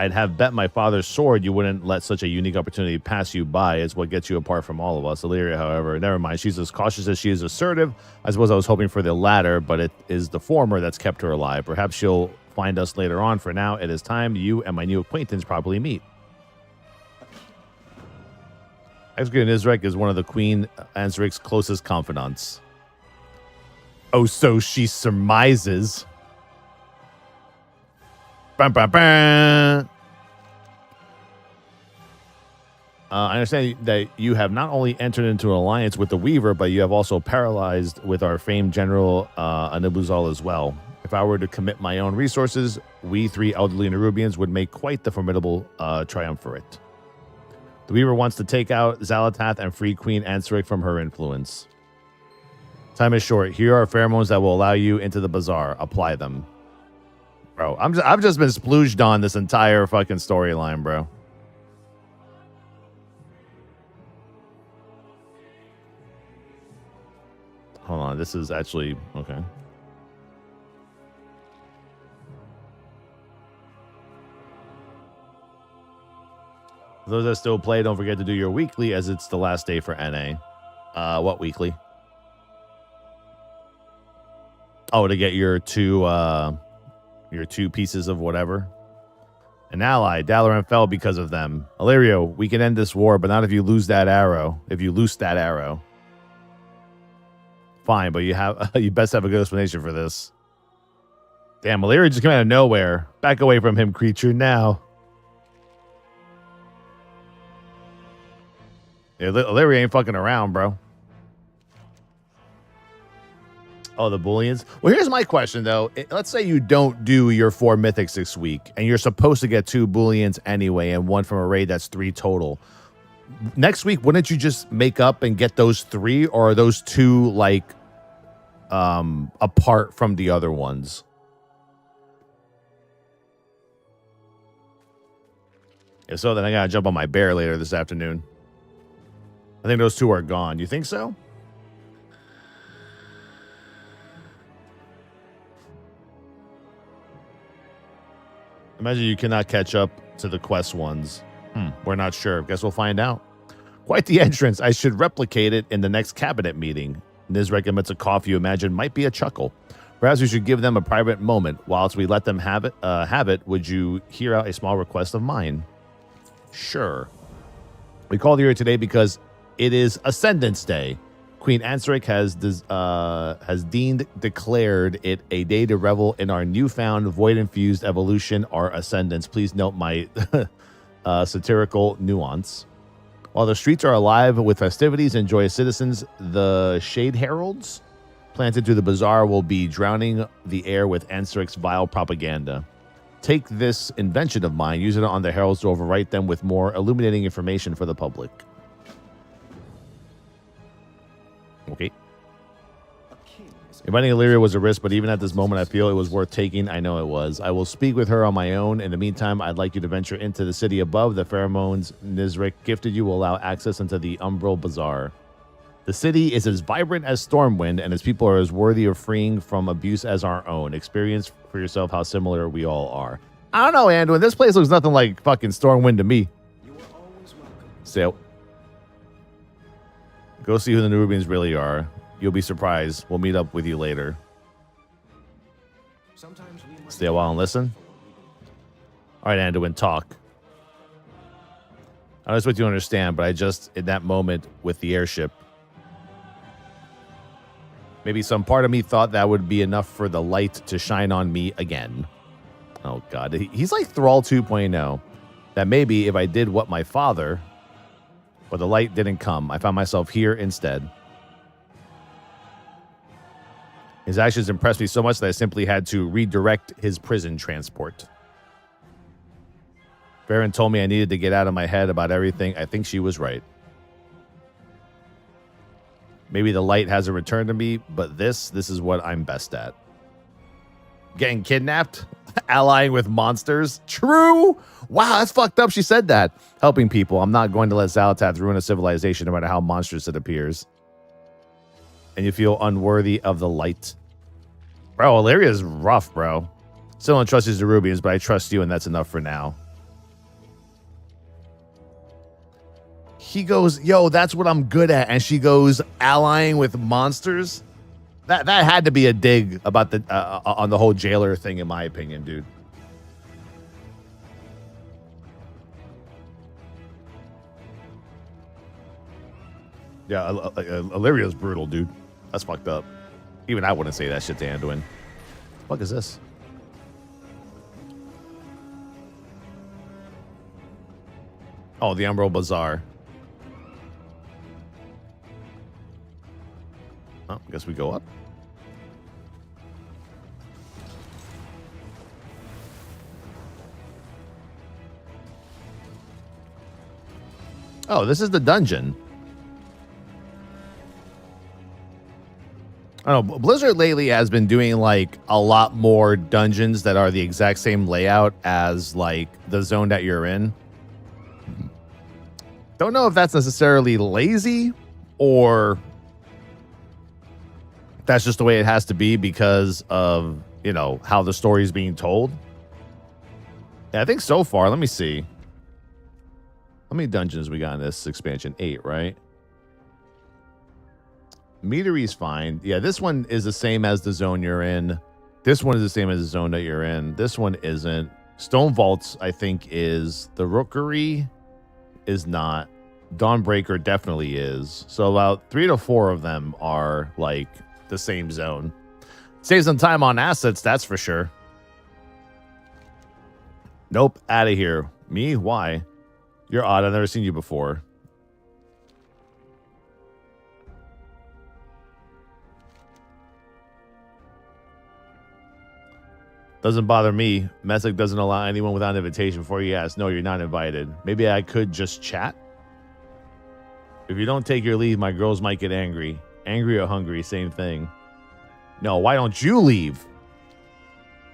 I'd have bet my father's sword you wouldn't let such a unique opportunity pass you by. It's what gets you apart from all of us. Illyria, however, never mind. She's as cautious as she is assertive. I suppose I was hoping for the latter, but it is the former that's kept her alive. Perhaps she'll find us later on. For now, it is time you and my new acquaintance properly meet. Executing Nizrek is one of the Queen Ansric's closest confidants. Oh, so she surmises. Bam, bam, bam. I understand that you have not only entered into an alliance with the Weaver, but you have also paralyzed with our famed General Anubuzal as well. If I were to commit my own resources, we 3 elderly Nerubians would make quite the formidable triumvirate. The Weaver wants to take out Xalatath and free Queen Ansric from her influence. Time is short. Here are pheromones that will allow you into the bazaar. Apply them. Bro, I've just been splooged on this entire fucking storyline, bro. Hold on, this is actually okay. For those that still play, don't forget to do your weekly as it's the last day for NA. What weekly? Oh, to get your two pieces of whatever. An ally, Dalaran fell because of them. Illyrio, we can end this war, but not if you lose that arrow. If you loose that arrow. Fine, but you best have a good explanation for this. Damn, Illyrio just came out of nowhere. Back away from him, creature, now. Yeah, Illyrio ain't fucking around, bro. Oh, the Booleans? Well, here's my question, though. Let's say you don't do your 4 mythics this week, and you're supposed to get 2 Booleans anyway, and 1 from a raid, that's 3 total. Next week, wouldn't you just make up and get those 3, or are those 2, like, apart from the other ones? If so, then I gotta jump on my bear later this afternoon. I think those 2 are gone. You think so? Imagine you cannot catch up to the quest ones. We're not sure. Guess we'll find out. Quite the entrance. I should replicate it in the next cabinet meeting. Nizrek emits a cough you imagine might be a chuckle. Perhaps we should give them a private moment. Whilst we let them have it, would you hear out a small request of mine? Sure. We called here today because it is Ascendance Day. Queen Ansric has declared it a day to revel in our newfound void-infused evolution, our ascendance. Please note my satirical nuance. While the streets are alive with festivities and joyous citizens, the Shade Heralds planted to the bazaar will be drowning the air with Ansric's vile propaganda. Take this invention of mine, use it on the heralds to overwrite them with more illuminating information for the public. Okay. Inviting Illyria was a risk, but even at this moment, I feel it was worth taking. I know it was. I will speak with her on my own. In the meantime, I'd like you to venture into the city above. The pheromones Nizrek gifted you will allow access into the Umbral Bazaar. The city is as vibrant as Stormwind, and its people are as worthy of freeing from abuse as our own. Experience for yourself how similar we all are. I don't know, Anduin. This place looks nothing like fucking Stormwind to me. You are always welcome. So, go see who the Nerubians really are. You'll be surprised. We'll meet up with you later. Sometimes we must Stay a while and listen. All right, Anduin, talk. I don't expect you to understand, but I just, in that moment with the airship, maybe some part of me thought that would be enough for the light to shine on me again. Oh, God. He's like Thrall 2.0. That maybe if I did what my father, but the light didn't come, I found myself here instead. His actions impressed me so much that I simply had to redirect his prison transport. Farron told me I needed to get out of my head about everything. I think she was right. Maybe the light hasn't returned to me, but this is what I'm best at. Getting kidnapped? Allying with monsters? True! Wow, that's fucked up she said that. Helping people. I'm not going to let Xalatath ruin a civilization no matter how monstrous it appears. And you feel unworthy of the light. Bro, Illyria's rough, bro. Still don't trust these Nerubians, but I trust you, and that's enough for now. he goes, yo, that's what I'm good at. And she goes allying with monsters. That had to be a dig about the on the whole jailer thing, in my opinion, dude. Yeah, Illyria's brutal, dude. That's fucked up. Even I wouldn't say that shit to Anduin. What the fuck is this? Oh, the Emerald Bazaar. Oh, I guess we go up. Oh, this is the dungeon. I don't know. Blizzard lately has been doing like a lot more dungeons that are the exact same layout as like the zone that you're in. Don't know if that's necessarily lazy or that's just the way it has to be because of, you know, how the story is being told. Yeah, I think so far, let me see. How many dungeons we got in this expansion? 8, right? Meadery's fine. Yeah, this one is the same as the zone you're in. This one is the same as the zone that you're in. This one isn't. Stone Vaults, I think, is. The Rookery is not. Dawnbreaker definitely is. So about 3 to 4 of them are like the same zone. Saves some time on assets, that's for sure. Nope, out of here. Me? Why? You're odd. I've never seen you before. Doesn't bother me. Mythic doesn't allow anyone without an invitation before you ask. No, you're not invited. Maybe I could just chat. If you don't take your leave, my girls might get angry. Angry or hungry, same thing. No, why don't you leave?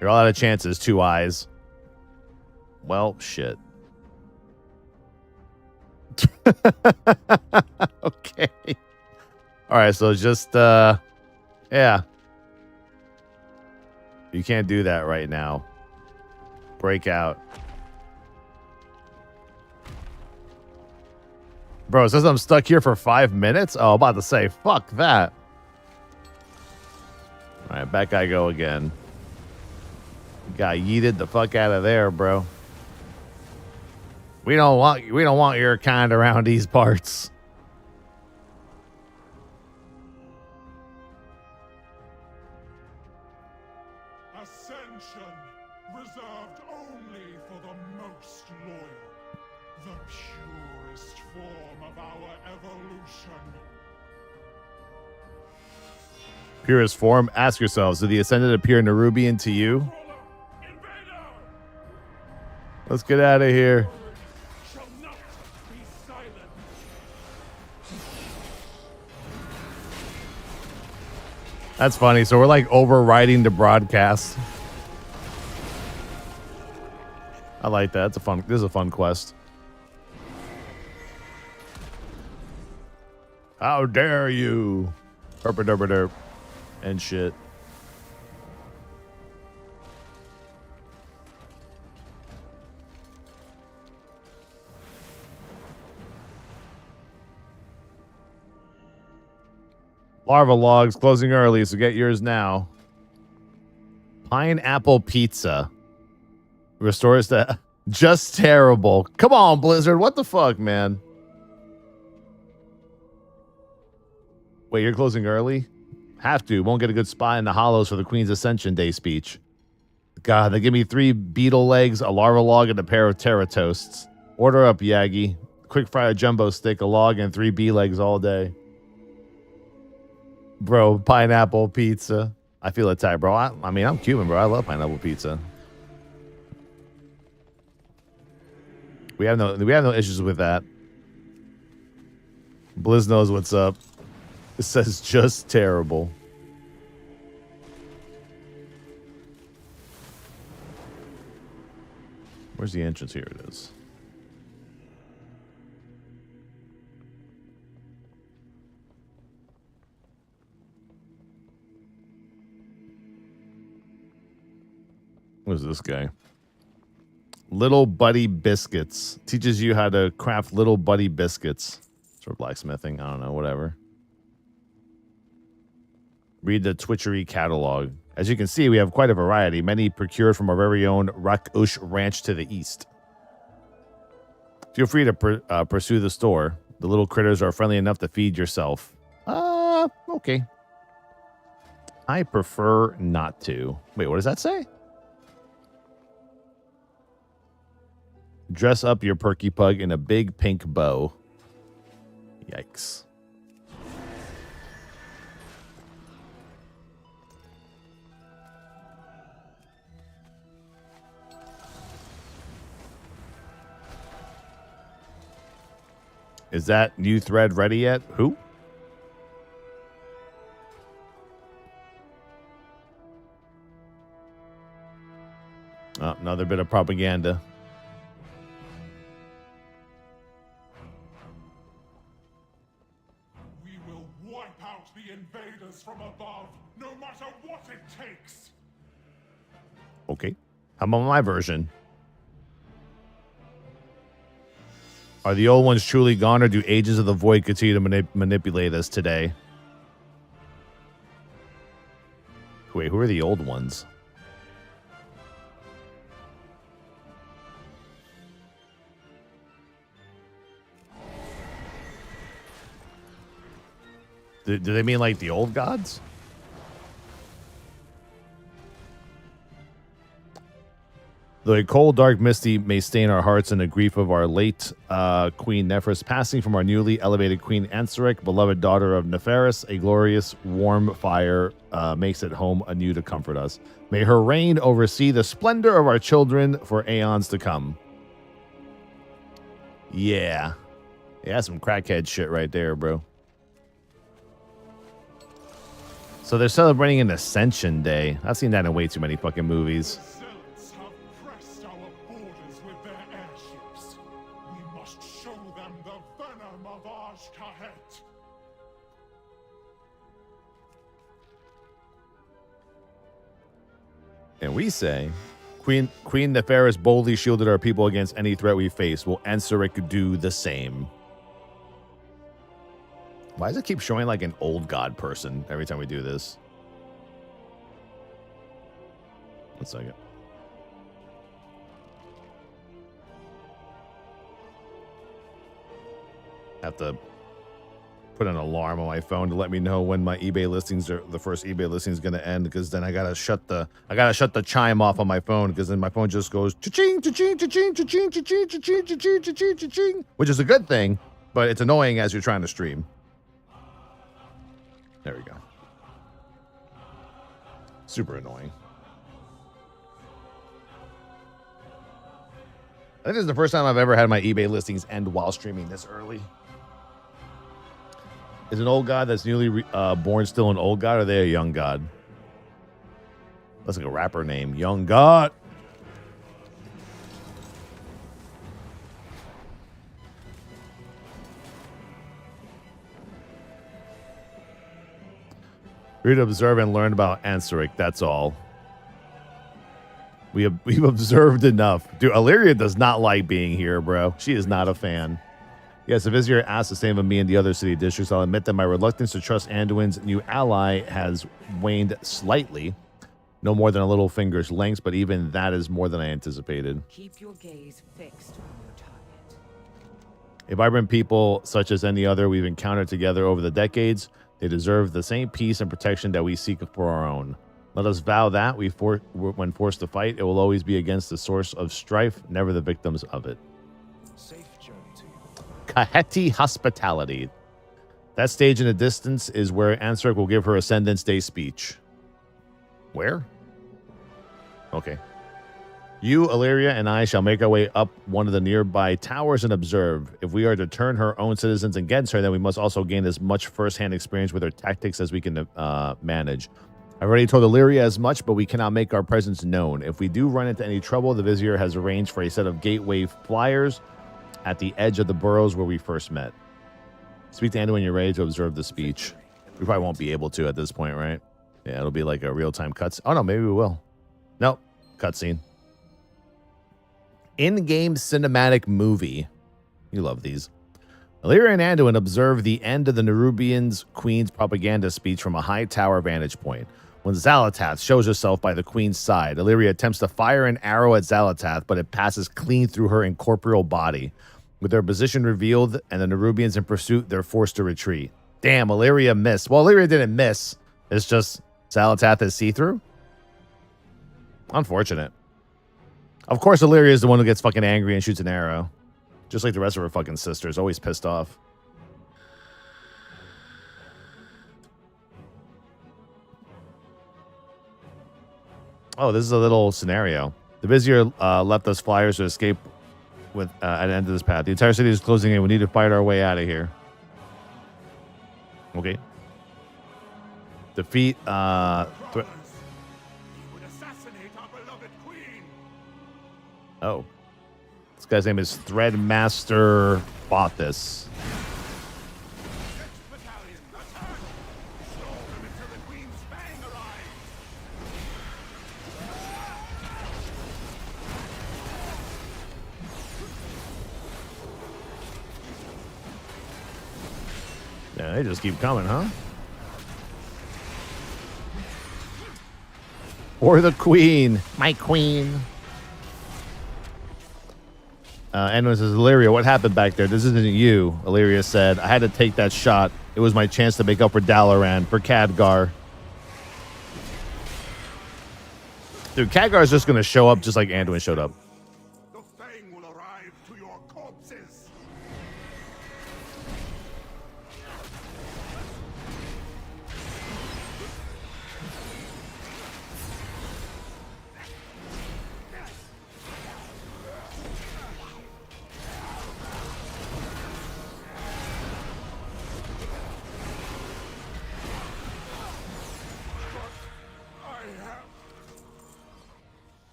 You're all out of chances, 2 eyes. Well, shit. Okay. All right, so just, yeah. You can't do that right now. Break out. Bro, it says I'm stuck here for 5 minutes? Oh, I'm about to say, fuck that. All right, back I go again. Got yeeted the fuck out of there, bro. We don't want your kind around these parts. Ascension, reserved only for the most loyal, the purest form of our evolution. Purest form? Ask yourselves, did the Ascended appear Nerubian to you? Let's get out of here. Shall not be silent. That's funny. So we're like overriding the broadcast. I like that. This is a fun quest. How dare you? Derp and shit. Larva logs closing early, so get yours now. Pineapple pizza. Restores that. Just terrible. Come on, Blizzard. What the fuck, man? Wait, you're closing early? Have to. Won't get a good spot in the hollows for the Queen's Ascension Day speech. God, they give me 3 beetle legs, a larva log, and a pair of Terra toasts. Order up, Yagi. Quick fry a jumbo stick, a log, and 3 bee legs all day. Bro, pineapple pizza. I feel attacked, bro. I mean, I'm Cuban, bro. I love pineapple pizza. We have no issues with that. Blizz knows what's up. It says just terrible. Where's the entrance? Here it is. What is this guy? Little Buddy Biscuits. Teaches you how to craft Little Buddy Biscuits. For blacksmithing. I don't know. Whatever. Read the Twitchery catalog. As you can see, we have quite a variety. Many procured from our very own Rakush Ranch to the east. Feel free to pursue the store. The little critters are friendly enough to feed yourself. Okay. I prefer not to. Wait, what does that say? Dress up your perky pug in a big pink bow. Yikes. Is that new thread ready yet? Who? Oh, another bit of propaganda. We will wipe out the invaders from above, no matter what it takes. Okay. How about my version? Are the old ones truly gone, or do Ages of the Void continue to manipulate us today? Wait, who are the old ones? Do they mean like the old gods? Though a cold, dark misty may stain our hearts in the grief of our late Queen Nephris passing, from our newly elevated Queen Ansaric, beloved daughter of Neferis, a glorious, warm fire makes it home anew to comfort us. May her reign oversee the splendor of our children for aeons to come. Yeah. Yeah, some crackhead shit right there, bro. So they're celebrating an Ascension Day. I've seen that in way too many fucking movies. The Zealots have pressed our borders with their airships. We must show them the venom of Aj-Kahet. And we say, Queen Neferis boldly shielded our people against any threat we face. Will Ansaric do the same? Why does it keep showing like an old god person every time we do this? 1 second. Have to put an alarm on my phone to let me know when my eBay listings are the first eBay listing is going to end, because then I gotta shut the chime off on my phone, because then my phone just goes cha-ching, cha-ching, cha-ching, cha-ching, cha-ching, cha-ching, cha-ching, cha-ching, cha-ching, which is a good thing, but it's annoying as you're trying to stream. There we go. Super annoying. I think this is the first time I've ever had my eBay listings end while streaming this early. Is an old god that's newly born still an old god, or are they a young god? That's like a rapper name. Young God. Read, observe, and learn about Ansaric. That's all. We've observed enough. Dude, Illyria does not like being here, bro. She is not a fan. Yes, the Vizier asked the same of me and the other city districts. I'll admit that my reluctance to trust Anduin's new ally has waned slightly. No more than a little finger's length, but even that is more than I anticipated. Keep your gaze fixed on your target. A vibrant people such as any other we've encountered together over the decades, they deserve the same peace and protection that we seek for our own. Let us vow that when forced to fight, it will always be against the source of strife, never the victims of it. Safe journey to you. Kaheti hospitality. That stage in the distance is where Ansaric will give her Ascendance Day speech. Where? Okay. You, Illyria, and I shall make our way up one of the nearby towers and observe. If we are to turn her own citizens against her, then we must also gain as much first-hand experience with her tactics as we can manage. I've already told Illyria as much, but we cannot make our presence known. If we do run into any trouble, the Vizier has arranged for a set of gateway flyers at the edge of the burrows where we first met. Speak to Anduin when you're ready to observe the speech. We probably won't be able to at this point, right? Yeah, it'll be like a real-time cutscene. Oh, no, maybe we will. Nope, cutscene. In-game cinematic movie. You love these. Illyria and Anduin observe the end of the Nerubian's queen's propaganda speech from a high tower vantage point. When Xal'atath shows herself by the queen's side, Illyria attempts to fire an arrow at Xal'atath, but it passes clean through her incorporeal body. With their position revealed and the Nerubians in pursuit, they're forced to retreat. Damn, Illyria missed. Well, Illyria didn't miss. It's just Xal'atath is see-through? Unfortunate. Of course, Illyria is the one who gets fucking angry and shoots an arrow. Just like the rest of her fucking sisters. Always pissed off. Oh, this is a little scenario. The Vizier left us flyers to escape with at the end of this path. The entire city is closing in. We need to fight our way out of here. Okay. Defeat He would assassinate our beloved queen. oh. This guy's name is Threadmaster Bothus. Battalion, attack! Storm them until the queen's fang arrives. Yeah, they just keep coming, huh? Or the queen. My queen. Anduin says, Illyria, what happened back there? This isn't you, Illyria said. I had to take that shot. It was my chance to make up for Dalaran, for Khadgar. Dude, Khadgar's just going to show up just like Anduin showed up. The fang will arrive to your corpses.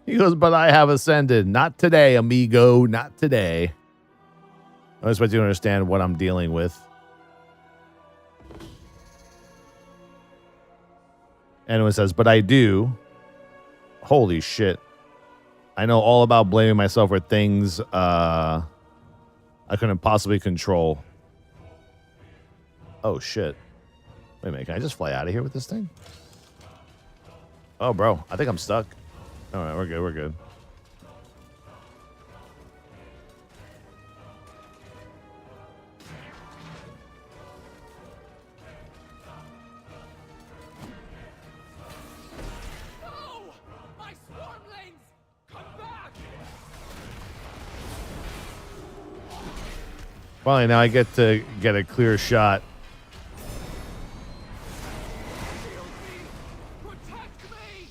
He goes, but I have ascended. Not today, amigo. Not today. I expect you to understand what I'm dealing with. Anduin says, but I do. Holy shit. I know all about blaming myself for things I couldn't possibly control. Oh, shit. Wait a minute. Can I just fly out of here with this thing? Oh, bro. I think I'm stuck. All right, we're good. We're good. No! My swarmlings! Come back! Finally, now I get to get a clear shot. Shield me! Protect me!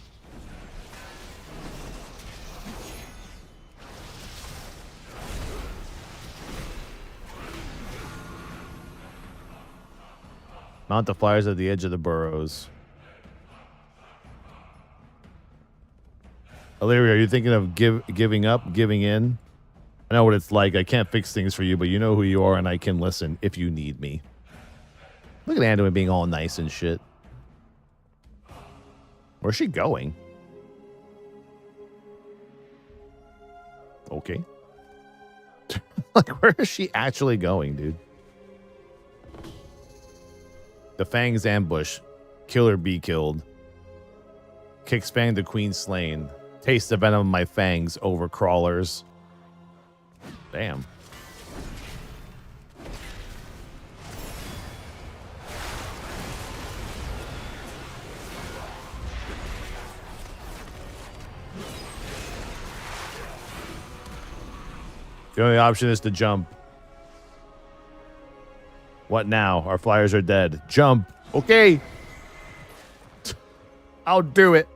Mount the flyers at the edge of the burrows. Illyria, are you thinking of giving up, giving in? I know what it's like. I can't fix things for you, but you know who you are, and I can listen if you need me. Look at Anduin being all nice and shit. Where's she going? Okay. Like, where is she actually going, dude? The Fangs ambush. Killer be killed. Kicks Fang the Queen slain. Taste the venom of my fangs over crawlers. Damn. The only option is to jump. What now? Our flyers are dead. Jump. Okay. I'll do it.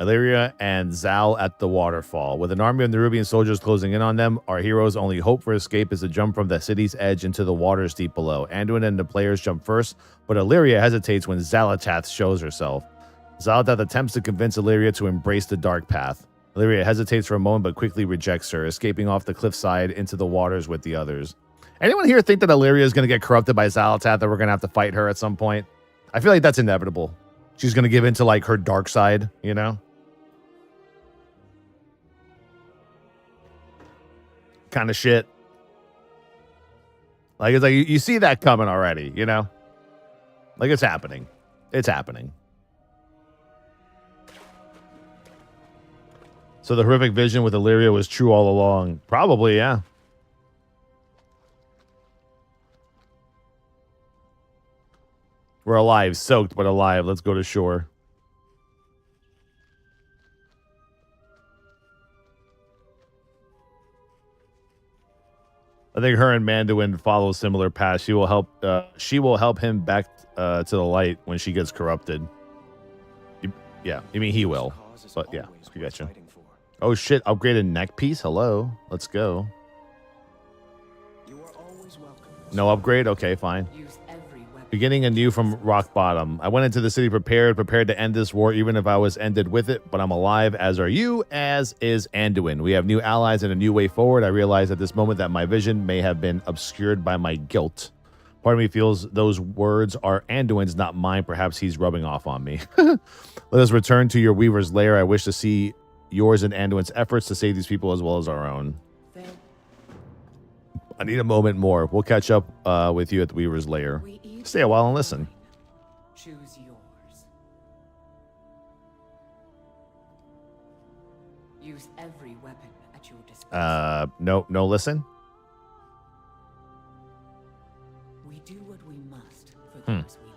Illyria and Zal at the waterfall. With an army of Nerubian soldiers closing in on them, our heroes' only hope for escape is to jump from the city's edge into the waters deep below. Anduin and the players jump first, but Illyria hesitates when Xal'atath shows herself. Xal'atath attempts to convince Illyria to embrace the dark path. Illyria hesitates for a moment but quickly rejects her, escaping off the cliffside into the waters with the others. Anyone here think that Illyria is going to get corrupted by Xal'atath, that we're going to have to fight her at some point? I feel like that's inevitable. She's going to give into like her dark side, you know? kind of shit. Like, it's like you see that coming already, you know? Like, it's happening. It's happening. So the horrific vision with Illyria was true all along. Probably, yeah. We're alive, soaked, but alive. Let's go to shore. I think her and Manduin follow similar paths. She will help him back to the light when she gets corrupted. Yeah, I mean he will. But yeah, I got you. Oh shit, upgraded neck piece? Hello. Let's go. No upgrade? Okay, fine. Beginning anew from rock bottom. I went into the city prepared to end this war, even if I was ended with it. But I'm alive, as are you, as is Anduin. We have new allies and a new way forward. I realize at this moment that my vision may have been obscured by my guilt. Part of me feels those words are Anduin's, not mine. Perhaps he's rubbing off on me. Let us return to your Weaver's lair. I wish to see yours and Anduin's efforts to save these people as well as our own. I need a moment more. We'll catch up with you at the Weaver's lair. Stay a while and listen. Choose yours. Use every weapon at your disposal. No listen. We do what we must for those we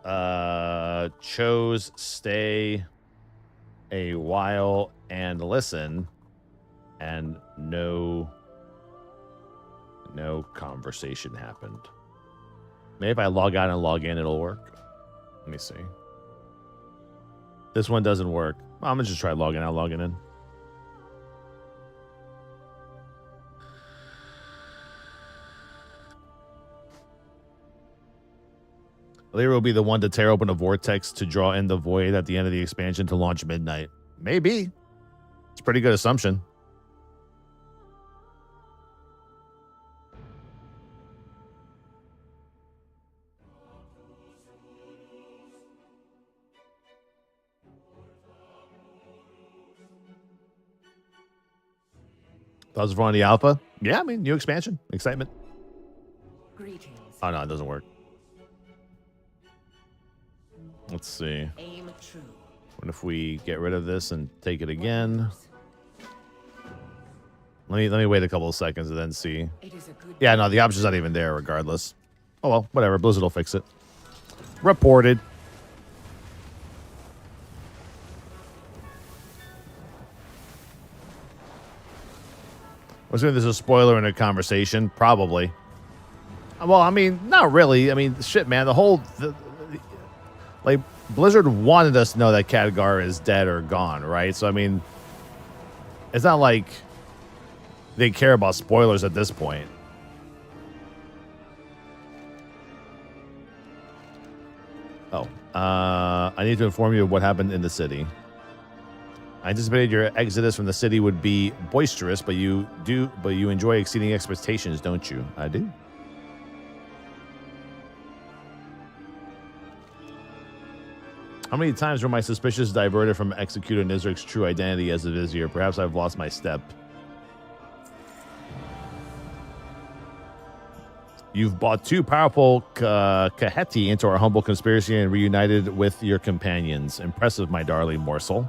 love. Chose stay a while and listen, and no conversation happened. Maybe if I log out and log in, it'll work. Let me see. This one doesn't work. I'm gonna just try logging out, logging in. Illyria will be the one to tear open a vortex to draw in the void at the end of the expansion to launch midnight. Maybe. It's a pretty good assumption. Thoughts on the alpha? Yeah, I mean, new expansion. Excitement. Greetings. Oh, no, it doesn't work. Let's see. Aim true. What if we get rid of this and take it again? Let me wait a couple of seconds and then see. It is a good Yeah, no, the option's not even there regardless. Oh, well, whatever. Blizzard will fix it. Reported. I'm assuming this is a spoiler in a conversation. Probably. Well, I mean, not really. I mean, shit, man. Like, Blizzard wanted us to know that Khadgar is dead or gone, right? So, I mean, it's not like they care about spoilers at this point. Oh, I need to inform you of what happened in the city. I anticipated your exodus from the city would be boisterous, but you enjoy exceeding expectations, don't you? I do. How many times were my suspicions diverted from executing Nizrik's true identity as a Vizier? Perhaps I've lost my step. You've brought two powerful Kaheti into our humble conspiracy and reunited with your companions. Impressive, my darling morsel.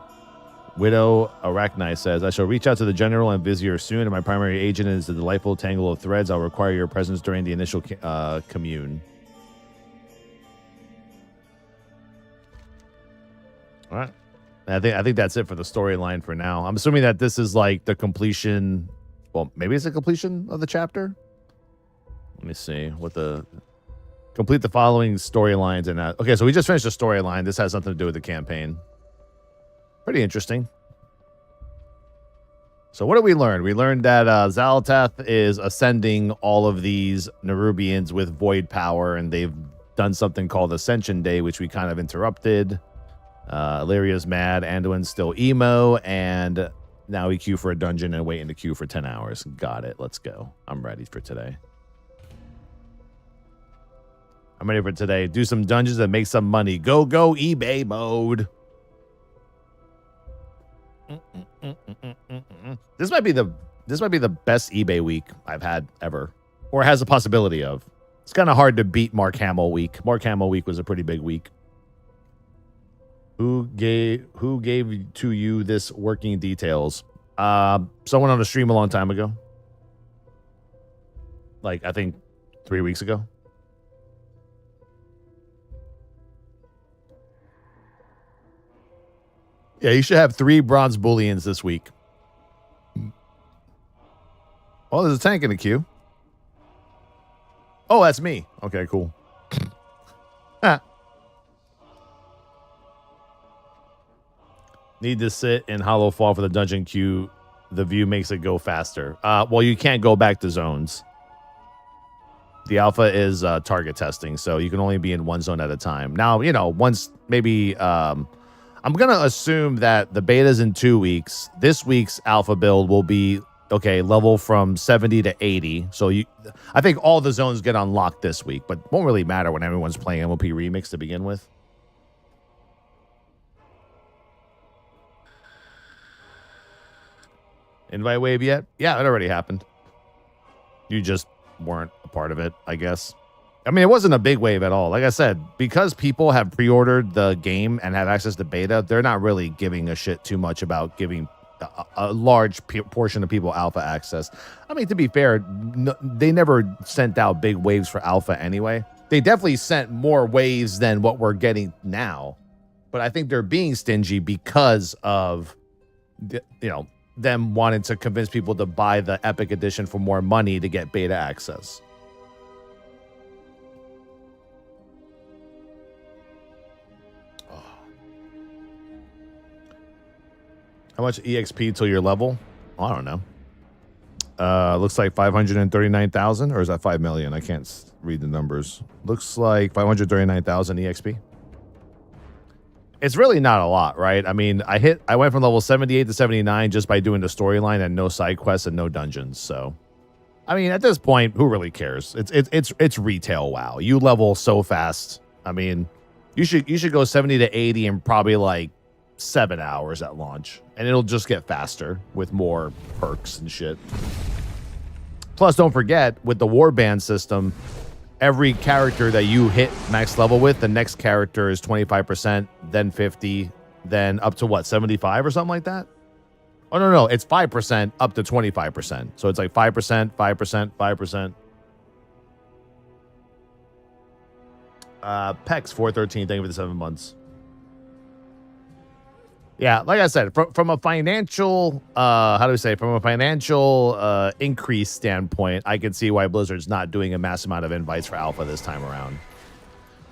Widow Arachni says, I shall reach out to the General and Vizier soon, and my primary agent is the delightful tangle of threads. I'll require your presence during the initial commune. All right. I think that's it for the storyline for now. I'm assuming that this is like the completion. Well, maybe it's a completion of the chapter. Let me see what the complete the following storylines and okay. So we just finished the storyline. This has nothing to do with the campaign. Pretty interesting. So what did we learn? We learned that Xal'atath is ascending all of these Nerubians with void power, and they've done something called Ascension Day, which we kind of interrupted. Illyria's mad, Anduin's still emo, and now we queue for a dungeon and wait in the queue for 10 hours. Got it. Let's go. I'm ready for today. I'm ready for today. Do some dungeons and make some money. Go, eBay mode. This might be the best eBay week I've had ever, or has a possibility of. It's kind of hard to beat Mark Hamill week. Mark Hamill week was a pretty big week. Who gave to you this working details? Someone on a stream a long time ago. Like, I think 3 weeks ago. Yeah, you should have 3 bronze bullions this week. Oh, there's a tank in the queue. Oh, that's me. Okay, cool. Need to sit in Hollow Fall for the dungeon queue. The view makes it go faster. Well, you can't go back to zones. The alpha is target testing, so you can only be in one zone at a time. Now, you know, once maybe... I'm going to assume that the beta's in 2 weeks. This week's alpha build will be, okay, level from 70 to 80. So I think all the zones get unlocked this week, but it won't really matter when everyone's playing MOP Remix to begin with. Invite wave yet? Yeah, it already happened. You just weren't a part of it, I guess. I mean, it wasn't a big wave at all. Like I said, because people have pre-ordered the game and have access to beta, they're not really giving a shit too much about giving a large portion of people alpha access. I mean, to be fair, they never sent out big waves for alpha anyway. They definitely sent more waves than what we're getting now. But I think they're being stingy because of, you know, them wanting to convince people to buy the Epic Edition for more money to get beta access. How much EXP till your level? I don't know. Looks like 539,000, or is that 5 million? I can't read the numbers. Looks like 539,000 EXP. It's really not a lot, right? I mean, I went from level 78 to 79 just by doing the storyline and no side quests and no dungeons. So, I mean, at this point, who really cares? It's retail WoW. You level so fast. I mean, you should go 70 to 80 in probably like 7 hours at launch, and it'll just get faster with more perks and shit. Plus, don't forget, with the warband system, every character that you hit max level with, the next character is 25%, then 50, then up to what, 75 or something like that? Oh, no, it's 5% up to 25%. So it's like 5%, 5%, 5%. Pex 413, thank you for the 7 months. Yeah, like I said, from a financial, from a financial increase standpoint, I can see why Blizzard's not doing a mass amount of invites for alpha this time around.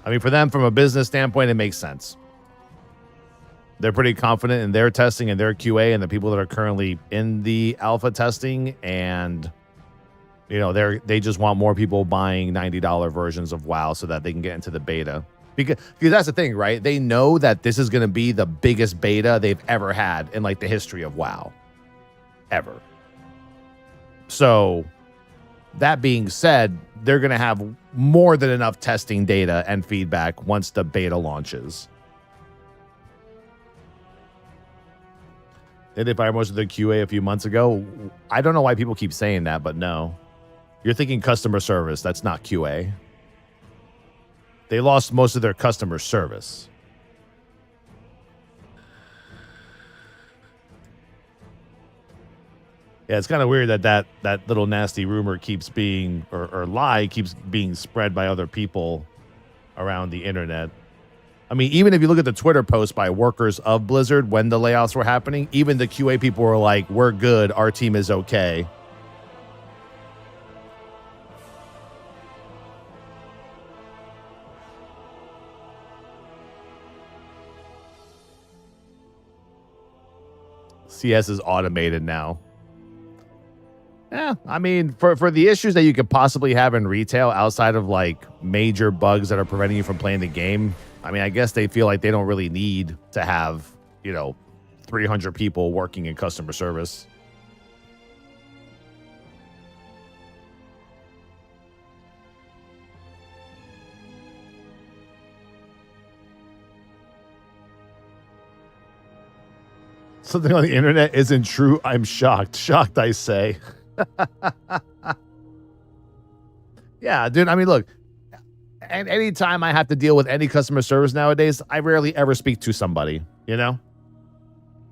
I mean, for them, from a business standpoint, it makes sense. They're pretty confident in their testing and their QA and the people that are currently in the alpha testing, and you know, they just want more people buying $90 versions of WoW so that they can get into the beta. Because that's the thing, right? They know that this is going to be the biggest beta they've ever had in like the history of WoW. Ever. So that being said, they're going to have more than enough testing data and feedback once the beta launches. Did they fire most of their QA a few months ago? I don't know why people keep saying that, but no. You're thinking customer service. That's not QA. They lost most of their customer service. Yeah, it's kind of weird that little nasty rumor keeps being, or lie keeps being spread by other people around the internet. I mean, even if you look at the Twitter post by workers of Blizzard when the layoffs were happening, even the QA people were like, we're good, our team is okay. CS is automated now. Yeah, I mean, for the issues that you could possibly have in retail outside of like major bugs that are preventing you from playing the game, I mean, I guess they feel like they don't really need to have, you know, 300 people working in customer service. Something on the internet isn't true. I'm shocked. Shocked, I say. Yeah, dude. I mean, look. And anytime I have to deal with any customer service nowadays, I rarely ever speak to somebody, you know?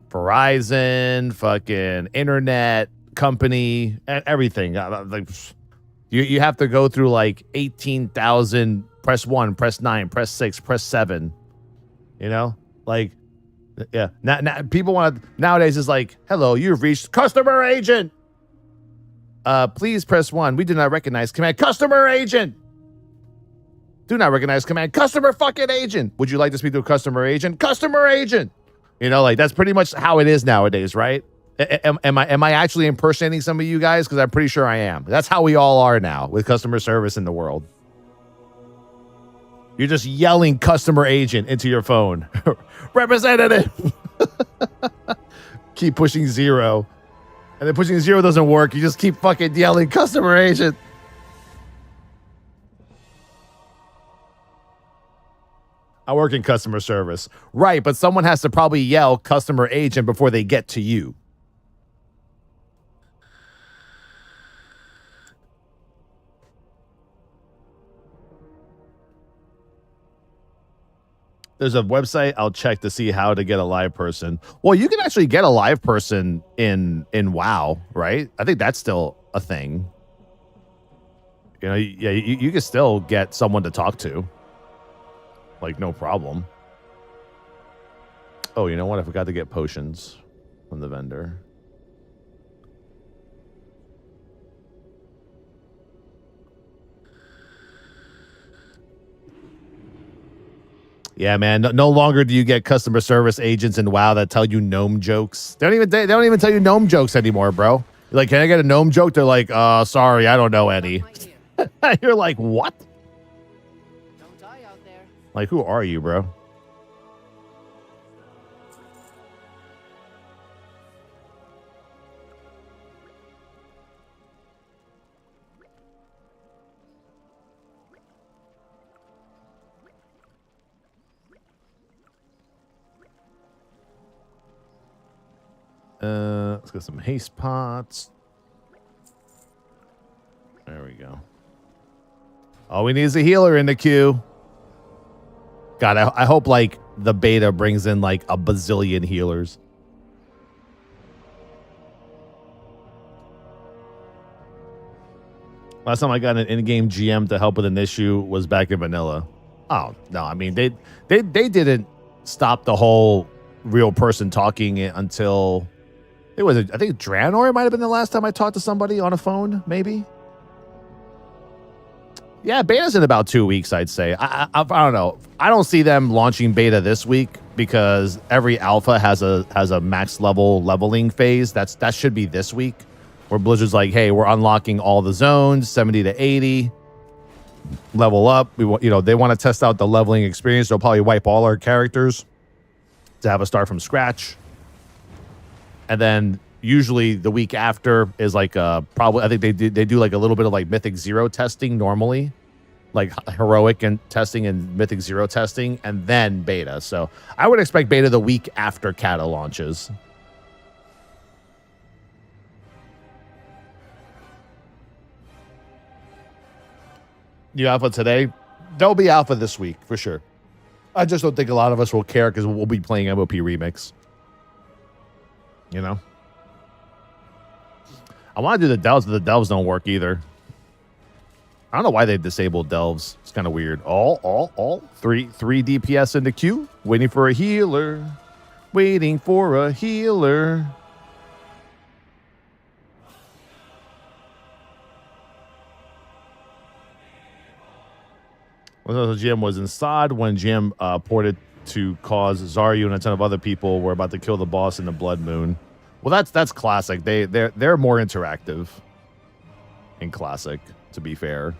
Verizon, fucking internet company, everything. Like, you have to go through like 18,000, press 1, press 9, press 6, press 7. You know? Like, yeah. Now people want to, nowadays is like, hello, you've reached customer agent. Please press 1. We do not recognize command. Customer agent. Do not recognize command. Customer fucking agent. Would you like to speak to a customer agent? Customer agent. You know, like that's pretty much how it is nowadays, right? Am I actually impersonating some of you guys? Because I'm pretty sure I am. That's how we all are now with customer service in the world. You're just yelling customer agent into your phone. Representative. Keep pushing 0. And then pushing 0 doesn't work. You just keep fucking yelling customer agent. I work in customer service. Right, but someone has to probably yell customer agent before they get to you. There's a website I'll check to see how to get a live person. Well, you can actually get a live person in WoW, right? I think that's still a thing. You know, yeah, you can still get someone to talk to. Like, no problem. Oh, you know what? I forgot to get potions from the vendor. Yeah, man. No longer do you get customer service agents in WoW that tell you gnome jokes. They don't even tell you gnome jokes anymore, bro. You're like, can I get a gnome joke? They're like, sorry, I don't know any. You're like, what? Like, who are you, bro? Let's get some haste pots. There we go. All we need is a healer in the queue. God, I hope, like, the beta brings in, like, a bazillion healers. Last time I got an in-game GM to help with an issue was back in vanilla. Oh, no, I mean, they didn't stop the whole real person talking until... It was, I think, Draenor might have been the last time I talked to somebody on a phone, maybe? Yeah, beta's in about 2 weeks, I'd say. I don't know. I don't see them launching beta this week because every alpha has a max leveling phase. That should be this week, where Blizzard's like, hey, we're unlocking all the zones, 70 to 80, level up. They want to test out the leveling experience. They'll probably wipe all our characters to have a start from scratch, and then usually the week after is like probably, I think they do like a little bit of like Mythic 0 testing normally, like heroic and testing and Mythic 0 testing, and then beta. So I would expect beta the week after Kata launches. New alpha today. There'll be alpha this week for sure. I just don't think a lot of us will care because we'll be playing MOP Remix. You know? I want to do the delves, but the delves don't work either. I don't know why they disabled delves. It's kind of weird. All. Three DPS in the queue. Waiting for a healer. Waiting for a healer. Well, the GM was in Sod when GM ported to cause Zaryu and a ton of other people were about to kill the boss in the Blood Moon. Well, that's classic. They're more interactive in classic, to be fair.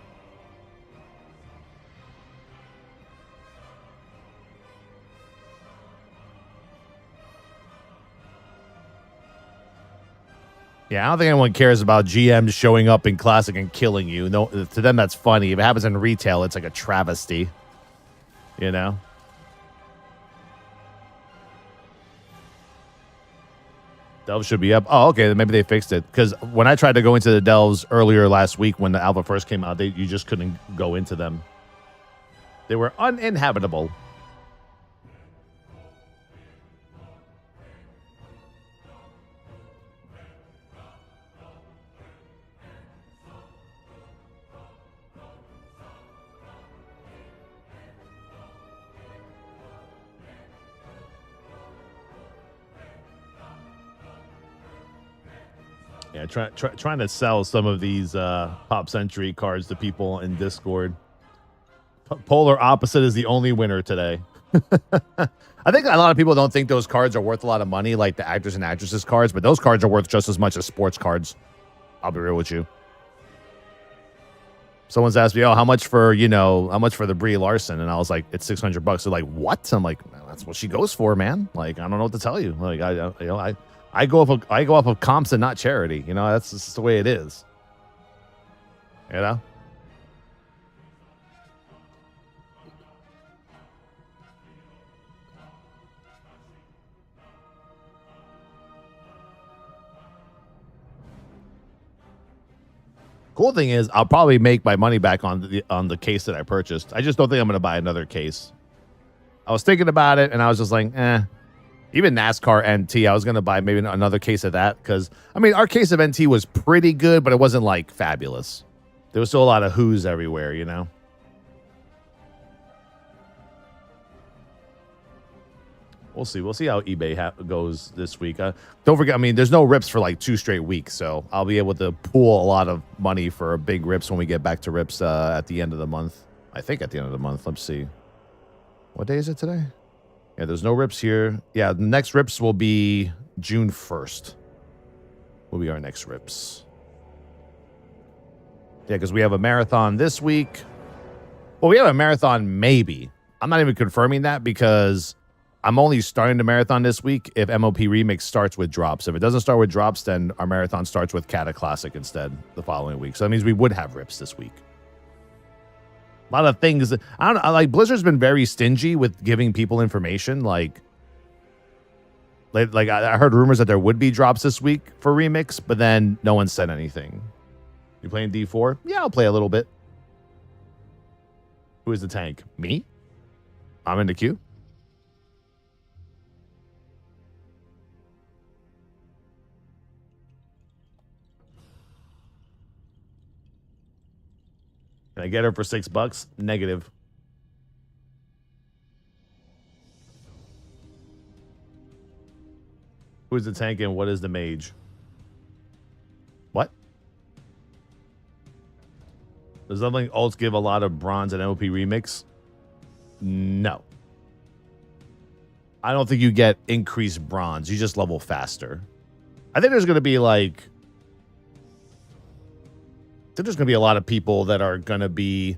Yeah, I don't think anyone cares about GMs showing up in classic and killing you. No, to them that's funny. If it happens in retail, it's like a travesty. You know? Delves should be up. Oh, okay. Then maybe they fixed it. Because when I tried to go into the Delves earlier last week when the alpha first came out, you just couldn't go into them. They were uninhabitable. Yeah, trying to sell some of these Pop Century cards to people in Discord. Polar Opposite is the only winner today. I think a lot of people don't think those cards are worth a lot of money, like the actors and actresses cards, but those cards are worth just as much as sports cards. I'll be real with you. Someone's asked me, "Oh, how much for the Brie Larson?" And I was like, "It's $600." They're like, "What?" I'm like, "That's what she goes for, man." Like, I don't know what to tell you. Like, I go off of comps and not charity. You know, that's just the way it is. You know. Cool thing is, I'll probably make my money back on the case that I purchased. I just don't think I'm going to buy another case. I was thinking about it, and I was just like, eh. Even NASCAR NT, I was going to buy maybe another case of that because, I mean, our case of NT was pretty good, but it wasn't, like, fabulous. There was still a lot of who's everywhere, you know? We'll see. We'll see how eBay goes this week. Don't forget, I mean, there's no rips for, like, 2 straight weeks, so I'll be able to pool a lot of money for big rips when we get back to rips at the end of the month. I think at the end of the month. Let's see. What day is it today? Yeah, there's no rips here. Yeah, the next rips will be June 1st. Will be our next rips. Yeah, because we have a marathon this week. Well, we have a marathon maybe. I'm not even confirming that because I'm only starting the marathon this week if MOP Remix starts with drops. If it doesn't start with drops, then our marathon starts with Kata Classic instead the following week. So that means we would have rips this week. A lot of things. I don't know. Like, Blizzard's been very stingy with giving people information. Like I heard rumors that there would be drops this week for Remix, but then no one said anything. You playing D4? Yeah, I'll play a little bit. Who is the tank? Me? I'm in the queue. Can I get her for $6? Negative. Who's the tank and what is the mage? What? Does something alts give a lot of bronze and MOP Remix? No. I don't think you get increased bronze. You just level faster. I think there's going to be like... there's going to be a lot of people that are going to be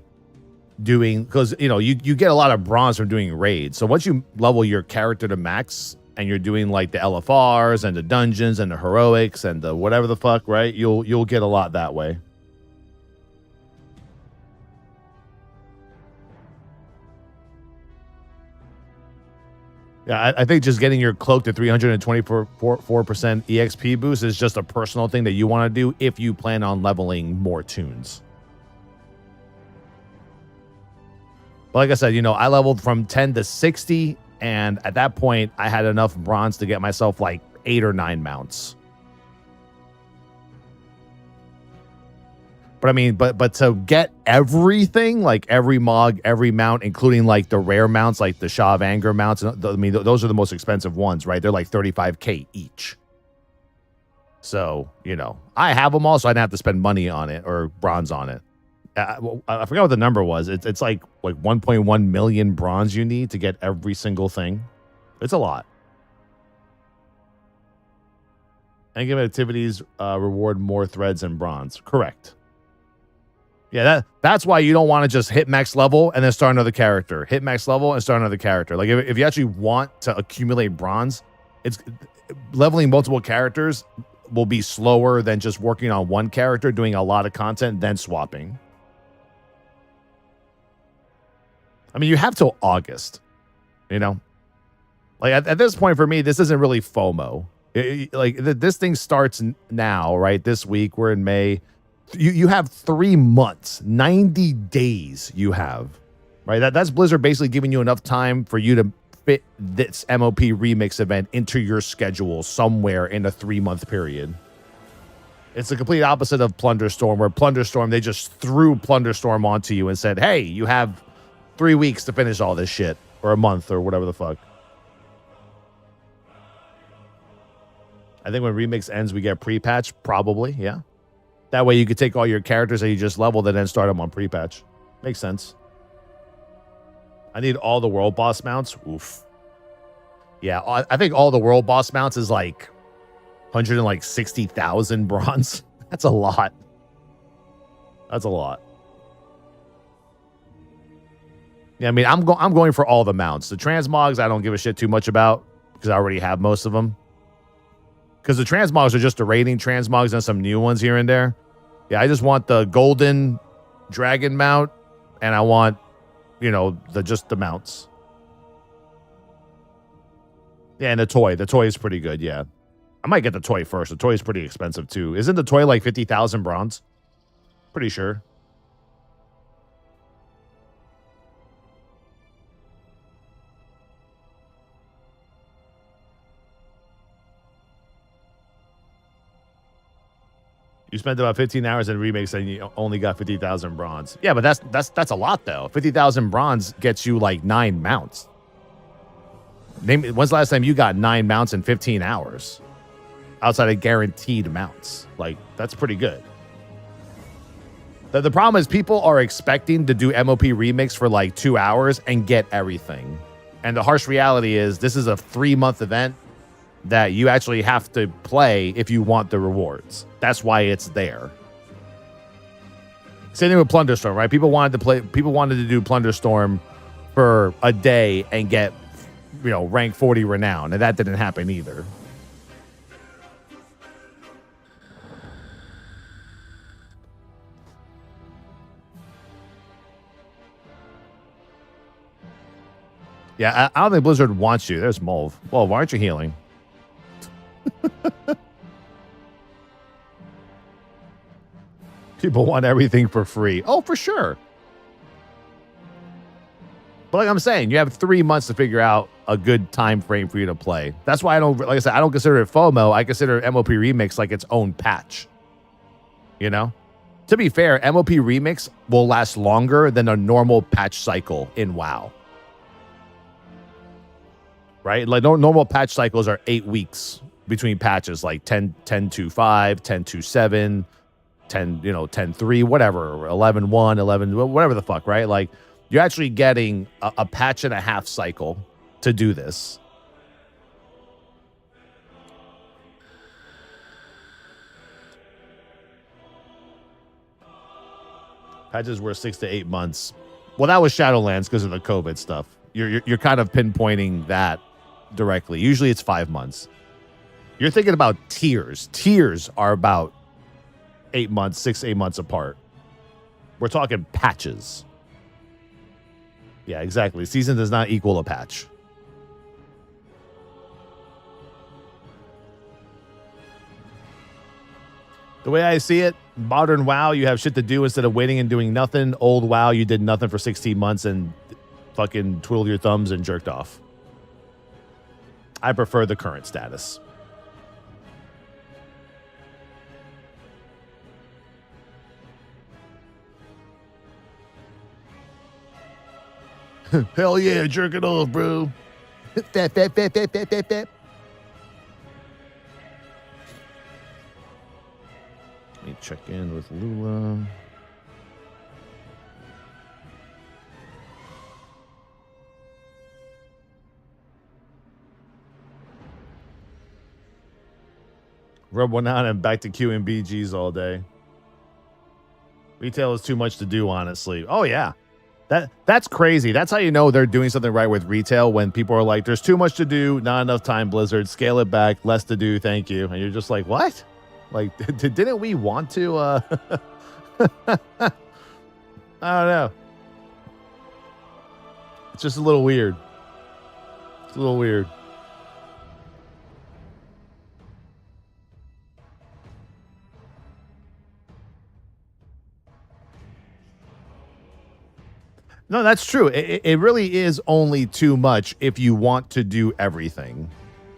doing, because, you know, you get a lot of bronze from doing raids. So once you level your character to max and you're doing like the LFRs and the dungeons and the heroics and the whatever the fuck, right? You'll get a lot that way. Yeah, I think just getting your cloak to 324% EXP boost is just a personal thing that you want to do if you plan on leveling more tunes. But like I said, you know, I leveled from 10 to 60, and at that point, I had enough bronze to get myself like 8 or 9 mounts. But I mean, but to get everything, like every mog, every mount, including like the rare mounts, like the Shah of Anger mounts, I mean, those are the most expensive ones, right? They're like 35K each. So, you know, I have them all, so I didn't have to spend money on it or bronze on it. I forgot what the number was. It's like 1.1 million bronze you need to get every single thing. It's a lot. Endgame activities reward more threads and bronze. Correct. Yeah, that's why you don't want to just hit max level and then start another character. Hit max level and start another character. Like if you actually want to accumulate bronze, it's leveling multiple characters will be slower than just working on one character, doing a lot of content, then swapping. I mean, you have till August, you know? Like at this point for me, this isn't really FOMO. This thing starts now, right? This week, we're in May. You have 3 months, 90 days you have, right? That's Blizzard basically giving you enough time for you to fit this MOP remix event into your schedule somewhere in a 3-month period. It's the complete opposite of Plunderstorm, where Plunderstorm, they just threw Plunderstorm onto you and said, hey, you have 3 weeks to finish all this shit, or a month, or whatever the fuck. I think when Remix ends, we get pre-patch, probably, yeah. That way you could take all your characters that you just leveled and then start them on pre-patch. Makes sense. I need all the world boss mounts. Oof. Yeah, I think all the world boss mounts is like 160,000 bronze. That's a lot. That's a lot. Yeah, I mean, I'm going for all the mounts. The transmogs, I don't give a shit too much about because I already have most of them. Because the transmogs are just the rating transmogs and some new ones here and there. Yeah, I just want the golden dragon mount, and I want, you know, just the mounts. Yeah, and the toy. The toy is pretty good, yeah. I might get the toy first. The toy is pretty expensive, too. Isn't the toy like 50,000 bronze? Pretty sure. You spent about 15 hours in remakes and you only got 50,000 bronze. Yeah, but that's a lot though. 50,000 bronze gets you like 9 mounts. When's the last time you got 9 mounts in 15 hours? Outside of guaranteed mounts. Like, that's pretty good. The problem is people are expecting to do MOP remix for like 2 hours and get everything. And the harsh reality is this is a 3-month event that you actually have to play if you want the rewards. That's why it's there. Same thing with Plunderstorm, right? People wanted to do Plunderstorm for a day and get, you know, rank 40 renown, and that didn't happen either. Yeah, I don't think Blizzard wants you. There's Mulv. Well, why aren't you healing? People want everything for free. Oh, for sure. But like I'm saying, you have 3 months to figure out a good time frame for you to play. That's why I don't, like I said, I don't consider it FOMO. I consider MOP Remix like its own patch. You know? To be fair, MOP Remix will last longer than a normal patch cycle in WoW. Right? Like normal patch cycles are 8 weeks between patches, like 10.2.5, 10.2.7, 10, you know, 10.3, whatever, 11.1, 11, whatever the fuck, right? Like, you're actually getting a patch and a half cycle to do this. Patches were 6 to 8 months. Well, that was Shadowlands because of the COVID stuff. You're kind of pinpointing that directly. Usually it's 5 months. You're thinking about tiers. Tiers are about 8 months, 6 to 8 months apart. We're talking patches. Yeah, exactly. Season does not equal a patch. The way I see it, modern WoW, you have shit to do instead of waiting and doing nothing. Old WoW, you did nothing for 16 months and fucking twiddled your thumbs and jerked off. I prefer the current status. Hell yeah, jerk it off, bro. Let me check in with Lula. Rub one out and back to Q and BGs all day. Retail is too much to do, honestly. Oh, yeah. That's crazy. That's how you know they're doing something right with retail, when people are like, there's too much to do, not enough time, Blizzard, scale it back, less to do, thank you. And you're just like, what? Like, didn't we want to? I don't know. It's just a little weird. It's a little weird. No, that's true. It really is only too much if you want to do everything.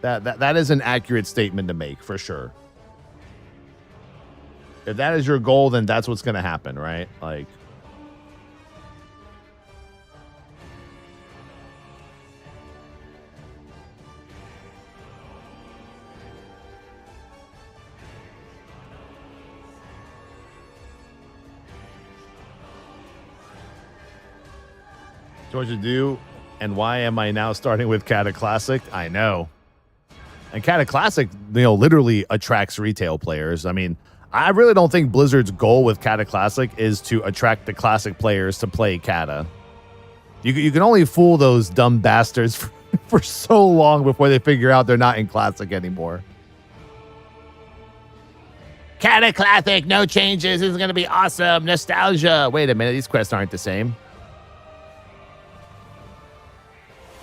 That is an accurate statement to make, for sure. If that is your goal, then that's what's going to happen, right? Like, so what you do, and why am I now starting with Cata Classic? I know. And Cata Classic, literally attracts retail players. I mean, I really don't think Blizzard's goal with Cata Classic is to attract the Classic players to play Cata. You can only fool those dumb bastards for so long before they figure out they're not in Classic anymore. Cata Classic, no changes. This is going to be awesome. Nostalgia. Wait a minute. These quests aren't the same.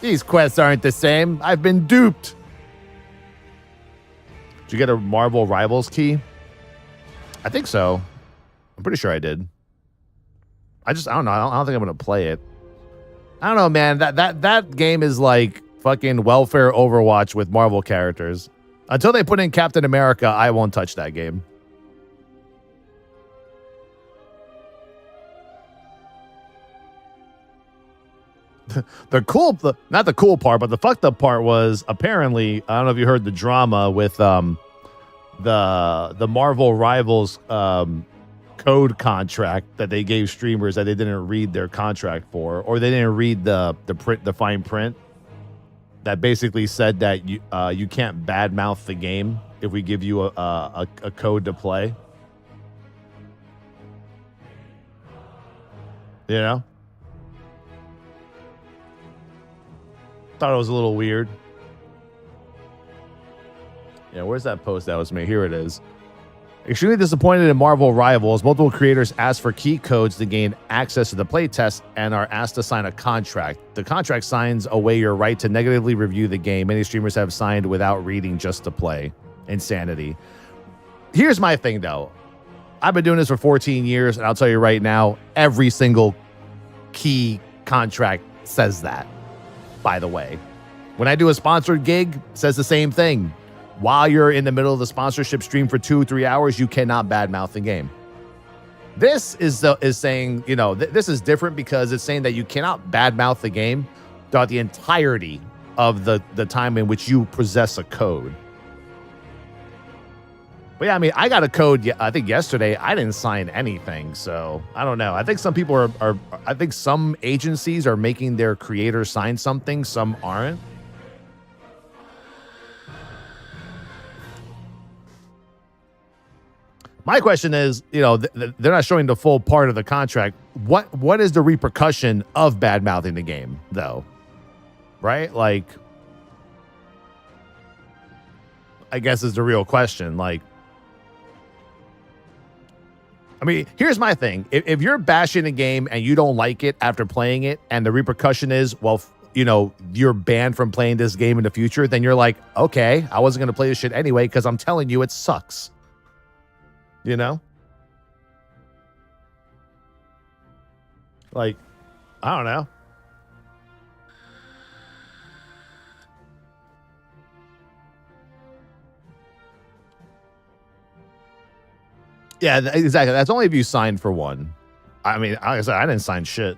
These quests aren't the same. I've been duped. Did you get a Marvel Rivals key? I think so. I'm pretty sure I did. I don't know. I don't think I'm going to play it. I don't know, man. That game is like fucking welfare Overwatch with Marvel characters. Until they put in Captain America, I won't touch that game. Not the cool part, but the fucked up part was apparently, I don't know if you heard the drama with the Marvel Rivals code contract that they gave streamers that they didn't read their contract for, or they didn't read the fine print that basically said that you can't badmouth the game if we give you a code to play. You know? Thought it was a little weird. Yeah, where's that post that was made? Here it is. Extremely disappointed in Marvel Rivals. Multiple creators asked for key codes to gain access to the playtest and are asked to sign a contract. The contract signs away your right to negatively review the game. Many streamers have signed without reading just to play. Insanity. Here's my thing, though. I've been doing this for 14 years, and I'll tell you right now, every single key contract says that. By the way, when I do a sponsored gig, it says the same thing. While you're in the middle of the sponsorship stream for 2-3 hours, you cannot badmouth the game. This is saying, this is different because it's saying that you cannot badmouth the game throughout the entirety of the time in which you possess a code. But yeah, I mean, I got a code, I think yesterday. I didn't sign anything, so I don't know. I think some people I think some agencies are making their creators sign something, some aren't. My question is, they're not showing the full part of the contract. What is the repercussion of bad-mouthing the game, though? Right? Like, I guess is the real question. Like, I mean, here's my thing. If you're bashing a game and you don't like it after playing it, and the repercussion is, well, you're banned from playing this game in the future, then you're like, okay, I wasn't going to play this shit anyway because I'm telling you it sucks. Like, I don't know. Yeah, exactly. That's only if you sign for one. I mean, like I said, I didn't sign shit.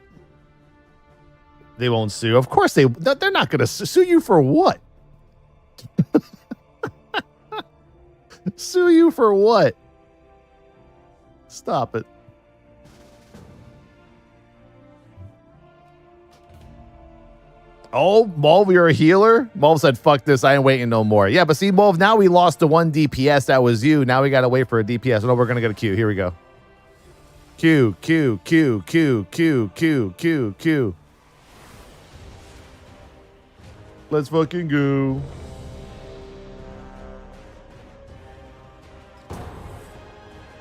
They won't sue. Of course they're not going to sue you for what? Sue you for what? Stop it. Oh, Mulv, you're a healer? Mulv said, fuck this, I ain't waiting no more. Yeah, but see, Mulv, now we lost the one DPS that was you. Now we got to wait for a DPS. No, we're going to get a Q. Here we go. Q, Q, Q, Q, Q, Q, Q, Q. Let's fucking go.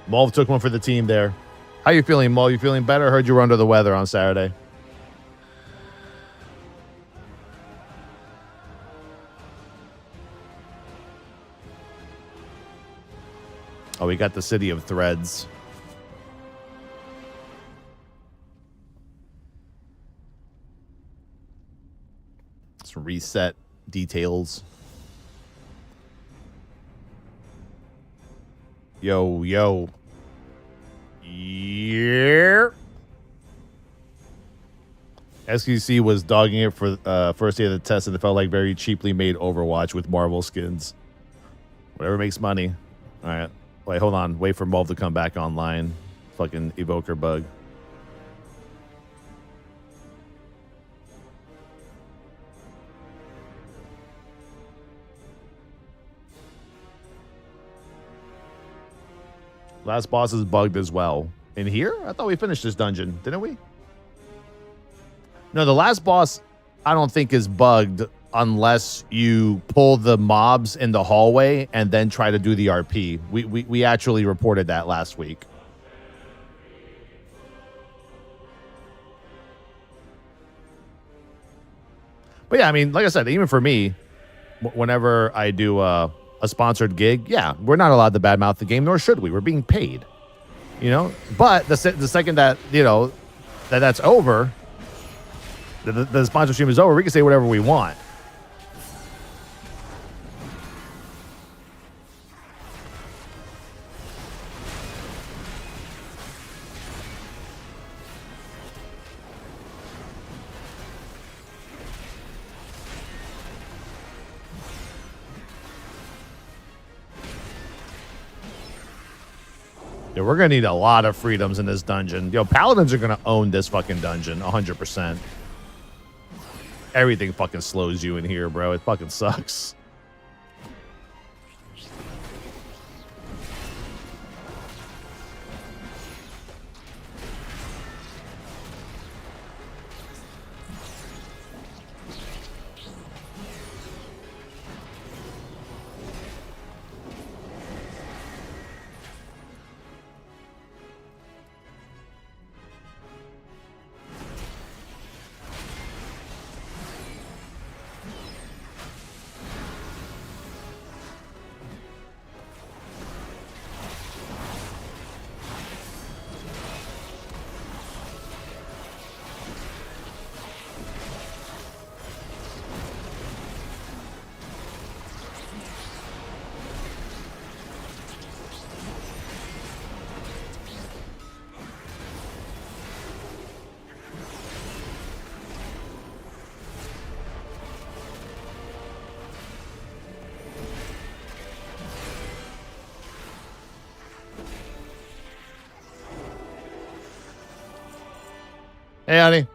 Mulv took one for the team there. How you feeling, Mulv? You feeling better? I heard you were under the weather on Saturday. Oh, we got the City of Threads. reset details. Yo, yo. Yeah. SQC was dogging it for first day of the test, and it felt like very cheaply made Overwatch with Marvel skins. Whatever makes money. All right. Wait, hold on. Wait for Mulv to come back online. Fucking evoker bug. Last boss is bugged as well. In here? I thought we finished this dungeon, didn't we? No, the last boss I don't think is bugged unless you pull the mobs in the hallway and then try to do the RP. We actually reported that last week. But yeah, I mean, like I said, even for me, whenever I do a sponsored gig, yeah, we're not allowed to badmouth the game, nor should we. We're being paid, you know. But the second that that's over, the sponsor stream is over, we can say whatever we want. Yeah, we're gonna need a lot of freedoms in this dungeon. Yo, paladins are gonna own this fucking dungeon 100%. Everything fucking slows you in here, bro. It fucking sucks. Hey, honey.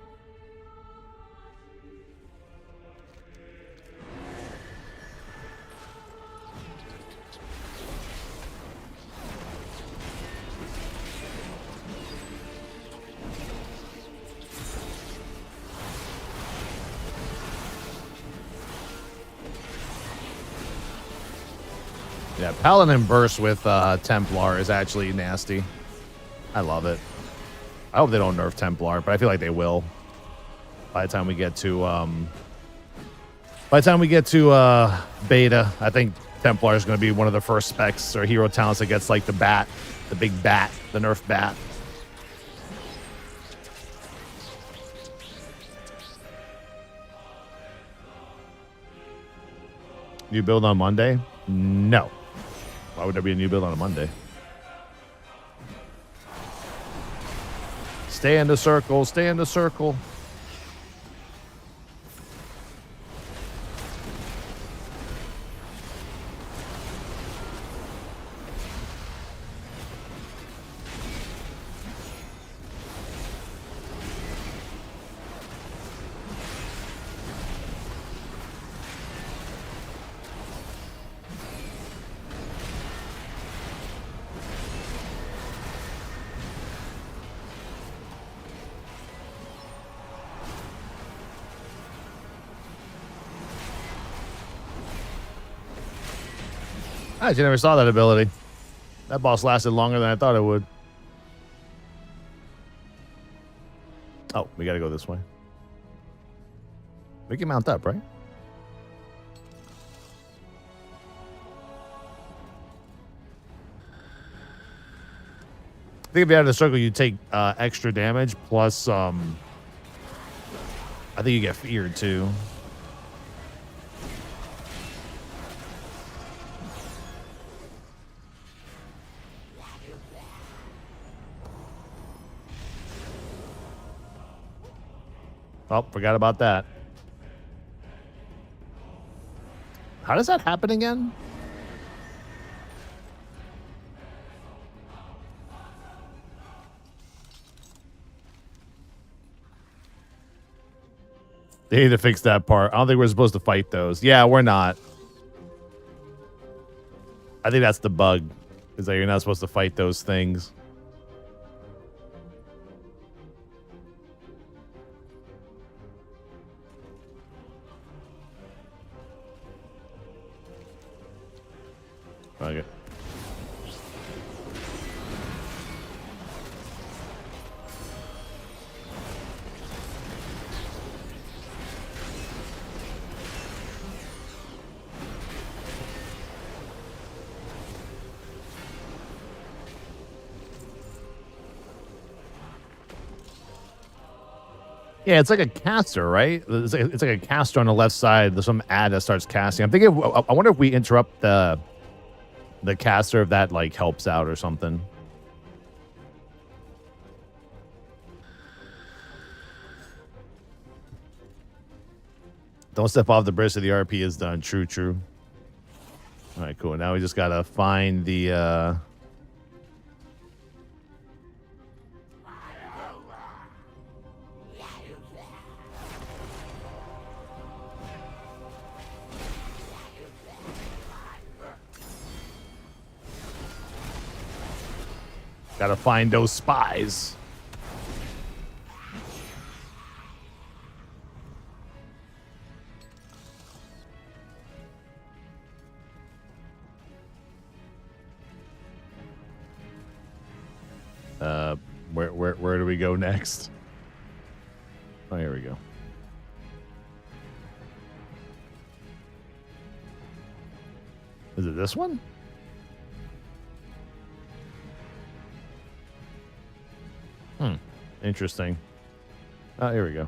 Yeah, Paladin Burst with Templar is actually nasty. I love it. I hope they don't nerf Templar, but I feel like they will. By the time we get to beta, I think Templar is going to be one of the first specs or hero talents that gets like the bat, the big bat, the nerf bat. New build on Monday? No. Why would there be a new build on a Monday? Stay in the circle. Stay in the circle. I actually never saw that ability. That boss lasted longer than I thought it would. Oh, we gotta go this way. We can mount up, right? I think if you're out of the circle, you take extra damage, plus I think you get feared too. Oh, forgot about that. How does that happen again? They need to fix that part. I don't think we're supposed to fight those. Yeah, we're not. I think that's the bug. Is that you're not supposed to fight those things. Okay. Yeah, it's like a caster, right? It's like a caster on the left side. There's some ad that starts casting. I'm thinking, I wonder if we interrupt the caster, if that like helps out or something. Don't step off the bridge till the RP is done. True, true. All right, cool. Now we just gotta find the gotta find those spies. Where do we go next? Oh, here we go. Is it this one? Interesting. Oh, here we go.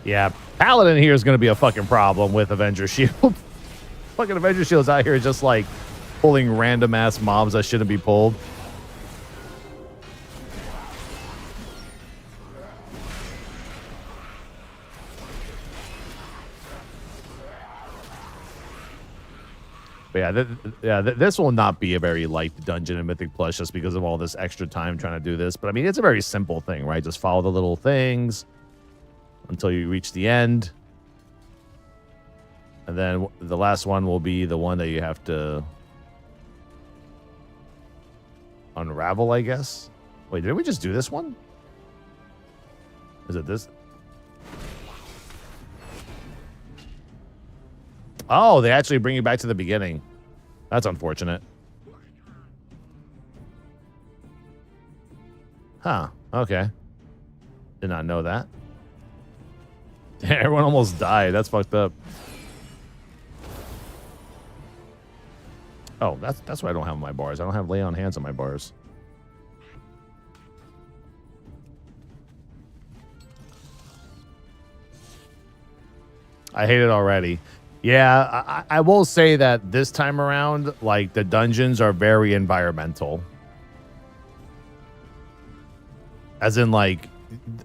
Yeah, Paladin here is going to be a fucking problem with Avenger Shield. Fucking Avenger Shield's out here just like pulling random ass mobs that shouldn't be pulled. But yeah, this will not be a very light dungeon in Mythic Plus just because of all this extra time trying to do this. But I mean, it's a very simple thing, right? Just follow the little things until you reach the end. And then the last one will be the one that you have to unravel, I guess. Wait, did we just do this one? Is it this? Oh, they actually bring you back to the beginning. That's unfortunate. Huh. Okay. Did not know that. Everyone almost died. That's fucked up. Oh, that's why I don't have my bars. I don't have lay on hands on my bars. I hate it already. Yeah, I will say that this time around, like, the dungeons are very environmental. As in, like,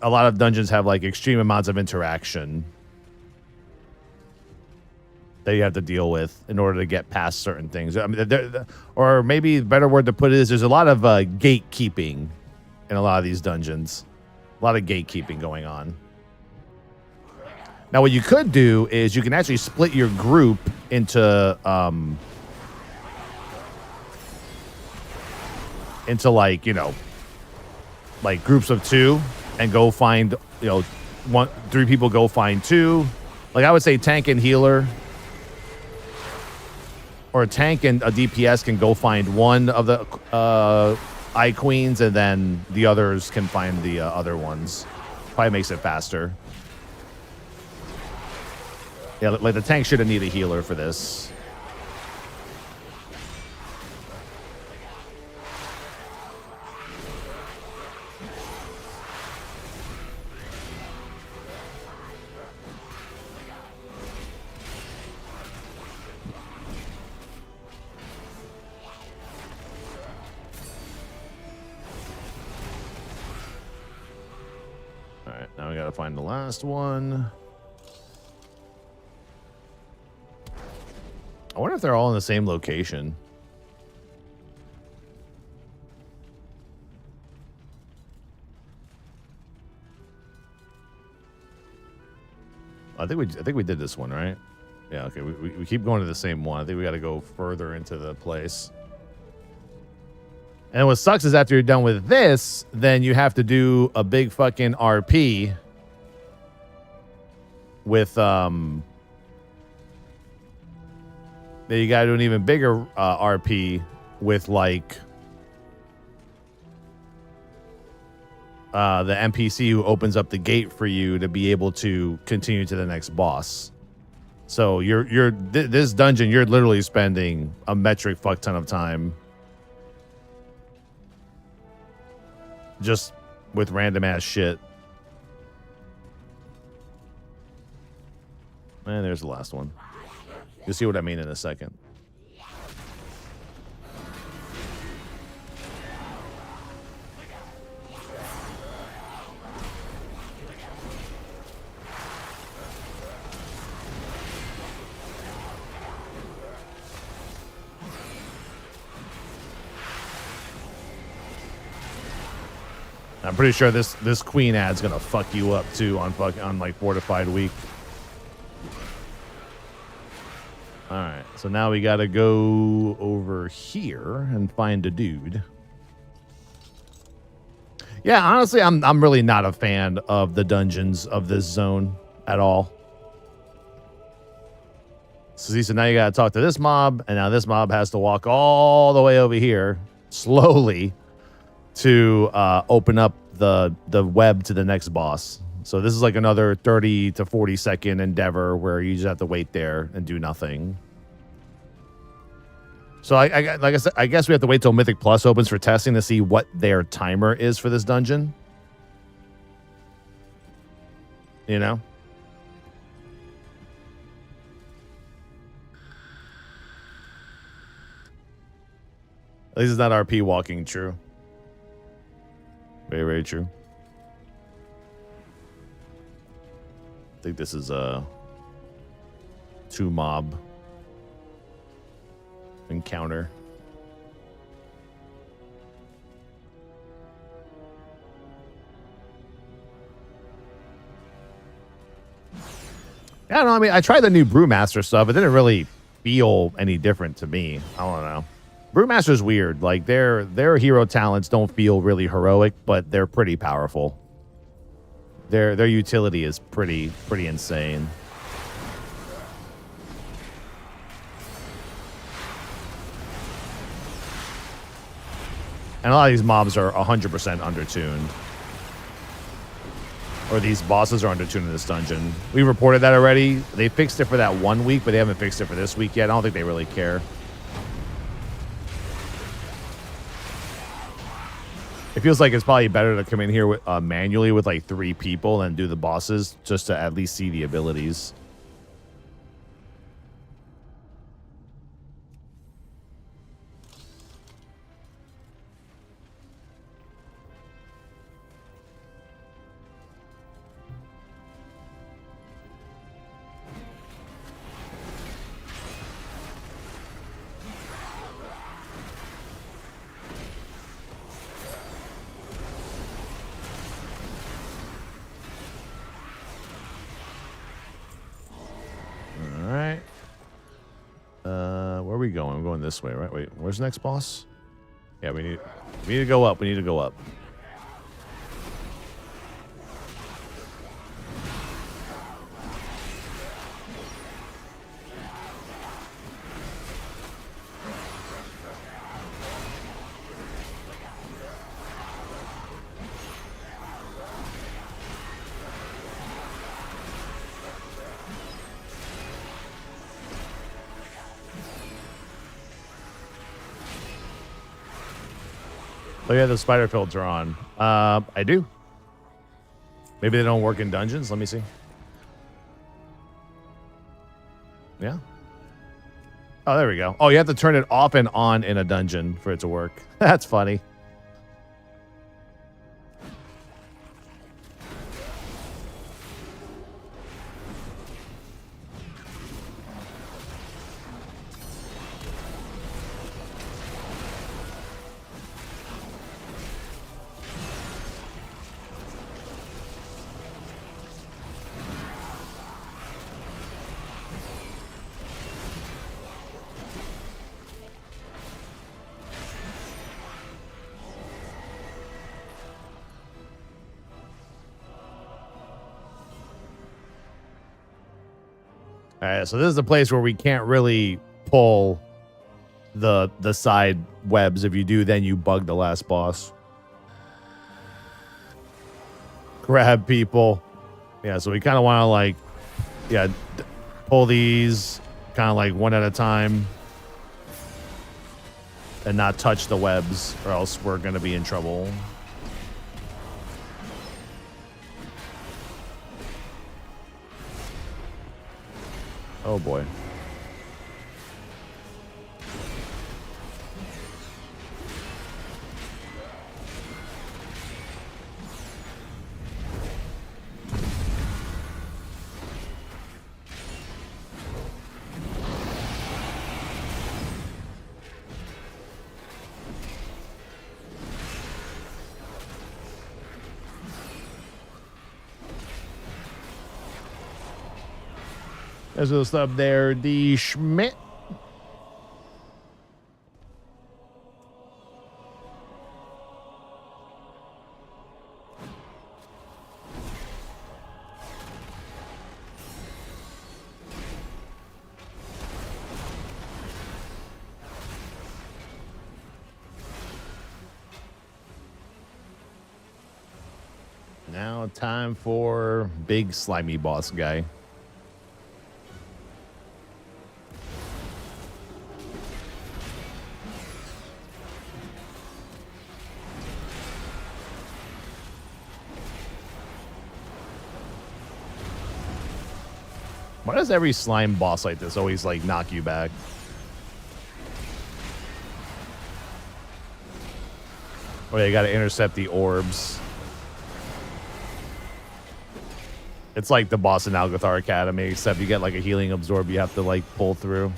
a lot of dungeons have, like, extreme amounts of interaction that you have to deal with in order to get past certain things. I mean, or maybe a better word to put it is there's a lot of gatekeeping in a lot of these dungeons. A lot of gatekeeping going on. Now, what you could do is you can actually split your group into like, you know, like groups of 2 and go find, you know, 3 people go find 2. Like, I would say tank and healer, or a tank and a DPS can go find one of the Eye Queens, and then the others can find the other ones. Probably makes it faster. Yeah, like the tank shouldn't need a healer for this. find the last one. I wonder if they're all in the same location. I think we did this one, right? Yeah, okay. We keep going to the same one. I think we got to go further into the place. And what sucks is after you're done with this, then you have to do a big fucking RP with then you got to do an even bigger RP with like the NPC who opens up the gate for you to be able to continue to the next boss. So this dungeon, you're literally spending a metric fuck ton of time just with random ass shit. And there's the last one. You'll see what I mean in a second. I'm pretty sure this queen ad's gonna fuck you up too on like Fortified Week. All right, so now we gotta go over here and find a dude. Yeah, honestly, I'm really not a fan of the dungeons of this zone at all. So now you gotta talk to this mob, and now this mob has to walk all the way over here slowly to open up the web to the next boss. So this is like another 30 to 40 second endeavor where you just have to wait there and do nothing. So like I said, I guess we have to wait till Mythic Plus opens for testing to see what their timer is for this dungeon. You know? At least it's not RP walking, true. Very, very true. I think this is a 2 mob encounter. I don't know. I mean, I tried the new Brewmaster stuff. It didn't really feel any different to me. I don't know. Brewmaster's weird. Like their hero talents don't feel really heroic, but they're pretty powerful. Their utility is pretty insane. And a lot of these mobs are 100% undertuned. Or these bosses are undertuned in this dungeon. We reported that already. They fixed it for that 1 week, but they haven't fixed it for this week yet. I don't think they really care. It feels like it's probably better to come in here with, manually with like 3 people and do the bosses just to at least see the abilities. Where are we going? I'm going this way, right? Wait, where's the next boss? Yeah, we need to go up. We need to go up. Oh yeah, the spider filter on. I do. Maybe they don't work in dungeons. Let me see. Yeah. Oh, there we go. Oh, you have to turn it off and on in a dungeon for it to work. That's funny. All right, so this is a place where we can't really pull the side webs. If you do, then you bug the last boss. Grab people. Yeah, so we kind of want to like, yeah, pull these kind of like one at a time and not touch the webs, or else we're going to be in trouble. Oh boy. There's a little sub there, D. Schmidt. Now time for big slimy boss guy. Why does every slime boss like this always like knock you back? Oh, yeah, you got to intercept the orbs. It's like the boss in Algathar Academy, except you get like a healing absorb you have to like pull through.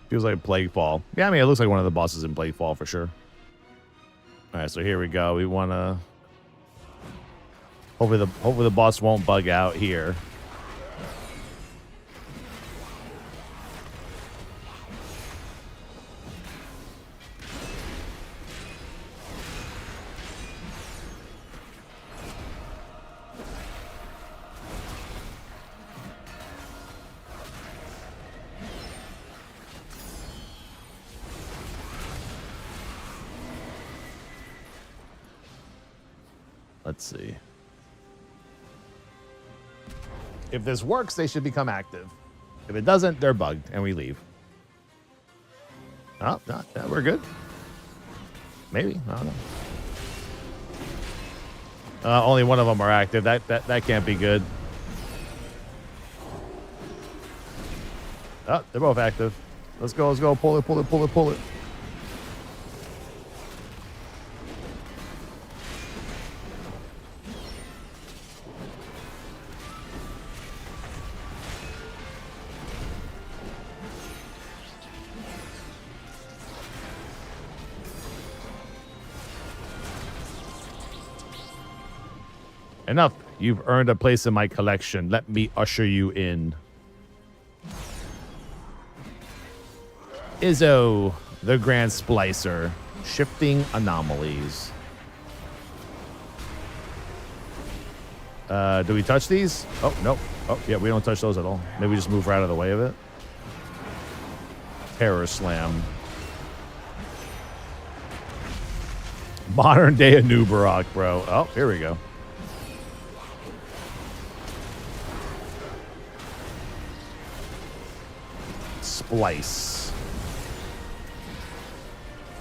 Feels like Plaguefall. Yeah, I mean, it looks like one of the bosses in Plaguefall for sure. All right, so here we go. We want to... Hopefully the boss won't bug out here. Let's see. If this works, they should become active. If it doesn't, they're bugged, and we leave. Oh, no, we're good. Maybe. I don't know. Only one of them are active. That can't be good. Oh, they're both active. Let's go, let's go. Pull it, pull it, pull it, pull it. Enough. You've earned a place in my collection. Let me usher you in. Izzo, the Grand Splicer. Shifting anomalies. Do we touch these? Oh, nope. Oh, yeah, we don't touch those at all. Maybe we just move right out of the way of it. Terror Slam. Modern day Anubarak, bro. Oh, here we go. Splice.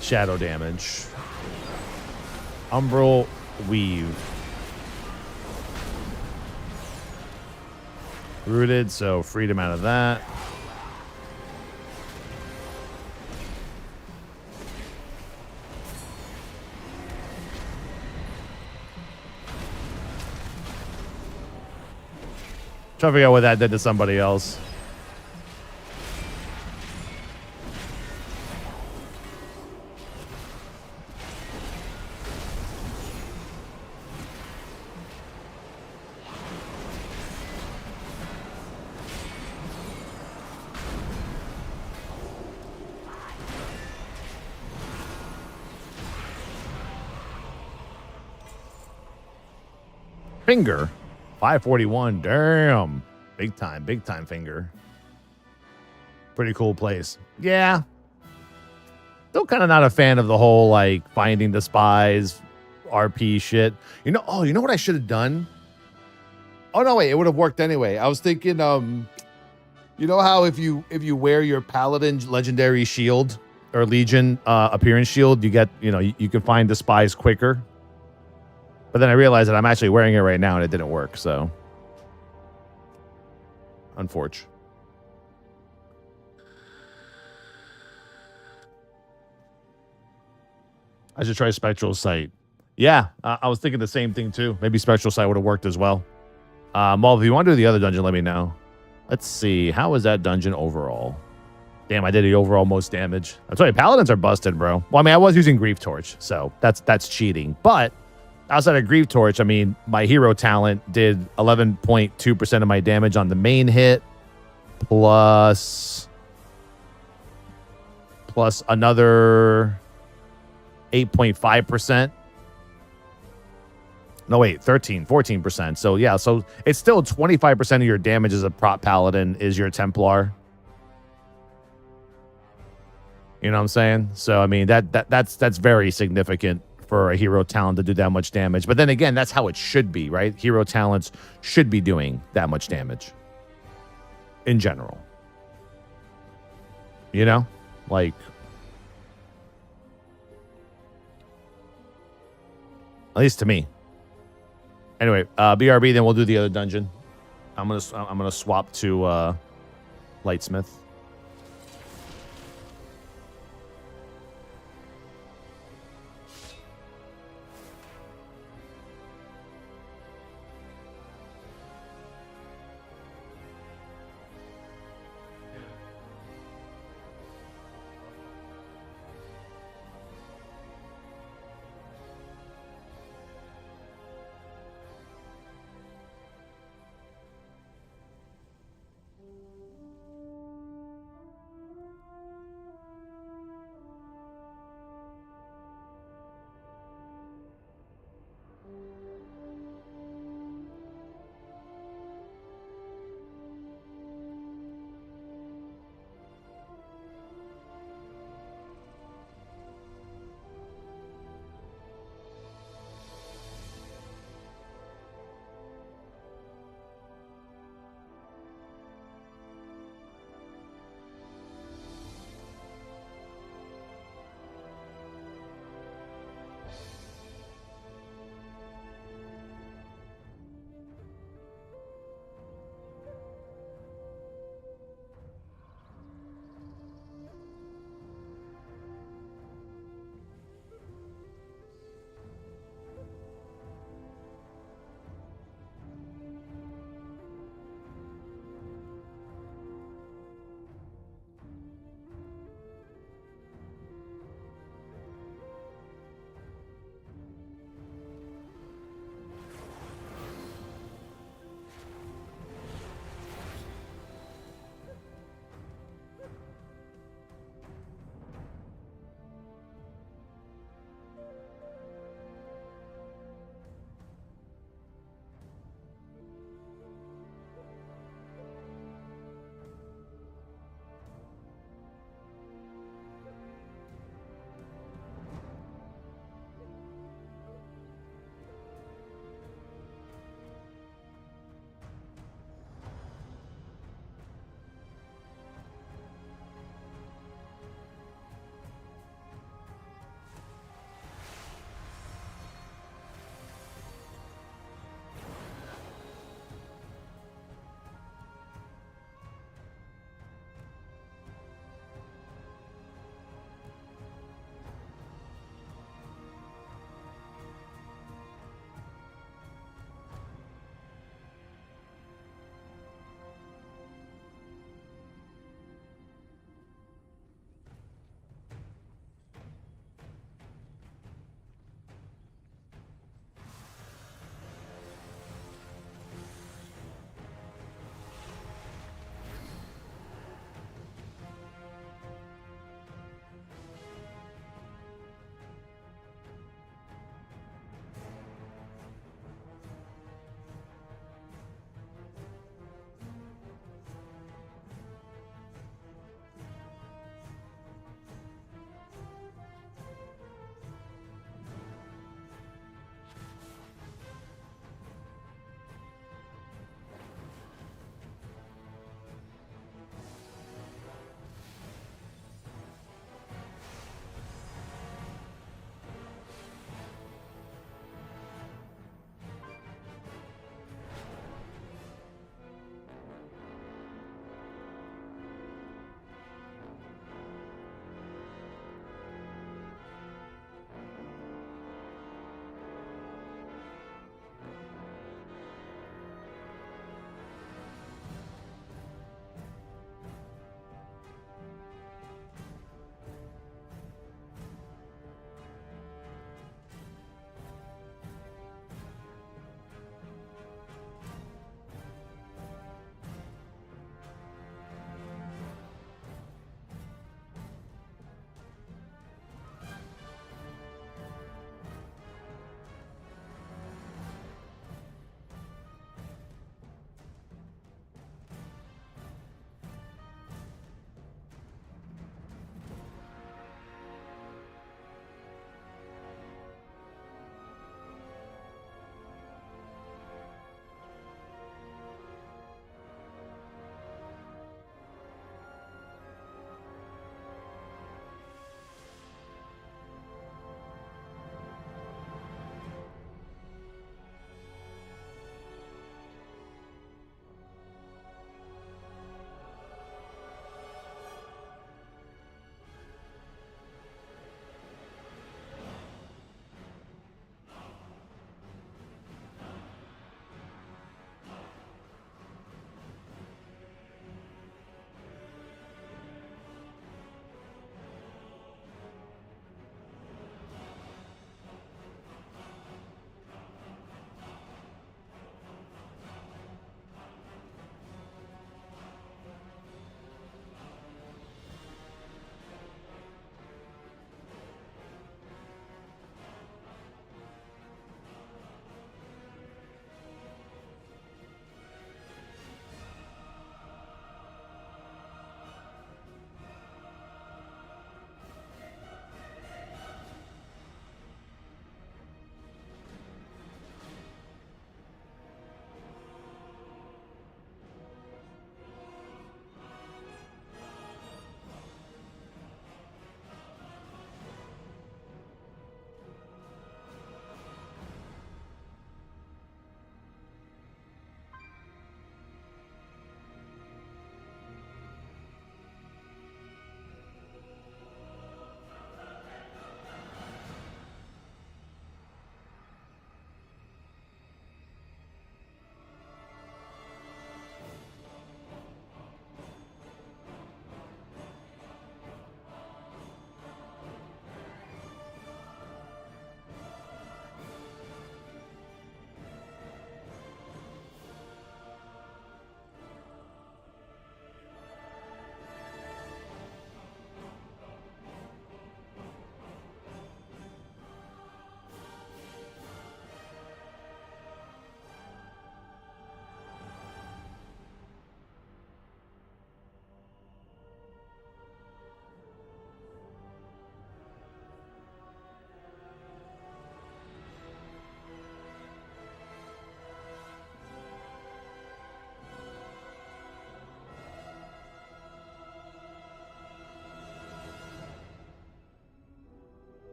Shadow damage. Umbral Weave. Rooted, so freedom out of that. Try to figure out what that did to somebody else. Finger. 541. Damn. Big time finger. Pretty cool place. Yeah. Still kind of not a fan of the whole like finding the spies RP shit. You know what I should have done? Oh no, wait, it would have worked anyway. I was thinking you know how if you wear your paladin legendary shield or legion appearance shield, you get, you can find the spies quicker. But then I realized that I'm actually wearing it right now and it didn't work, so unfortunate. I should try Spectral Sight. Yeah, I was thinking the same thing too. Maybe Spectral Sight would have worked as well. Maul, if you want to do the other dungeon, let me know. Let's see. How was that dungeon overall? Damn, I did the overall most damage. That's right. Paladins are busted, bro. Well, I mean, I was using Grief Torch, so that's cheating. But outside of Grief Torch, I mean, my hero talent did 11.2% of my damage on the main hit, plus another 8.5%. No, wait, 14%. So, yeah, so it's still 25% of your damage as a prop paladin is your Templar. You know what I'm saying? So, I mean, that's very significant for a hero talent to do that much damage. But then again, that's how it should be, right? Hero talents should be doing that much damage in general. You know? Like, at least to me. Anyway, BRB, then we'll do the other dungeon. I'm gonna swap to Lightsmith.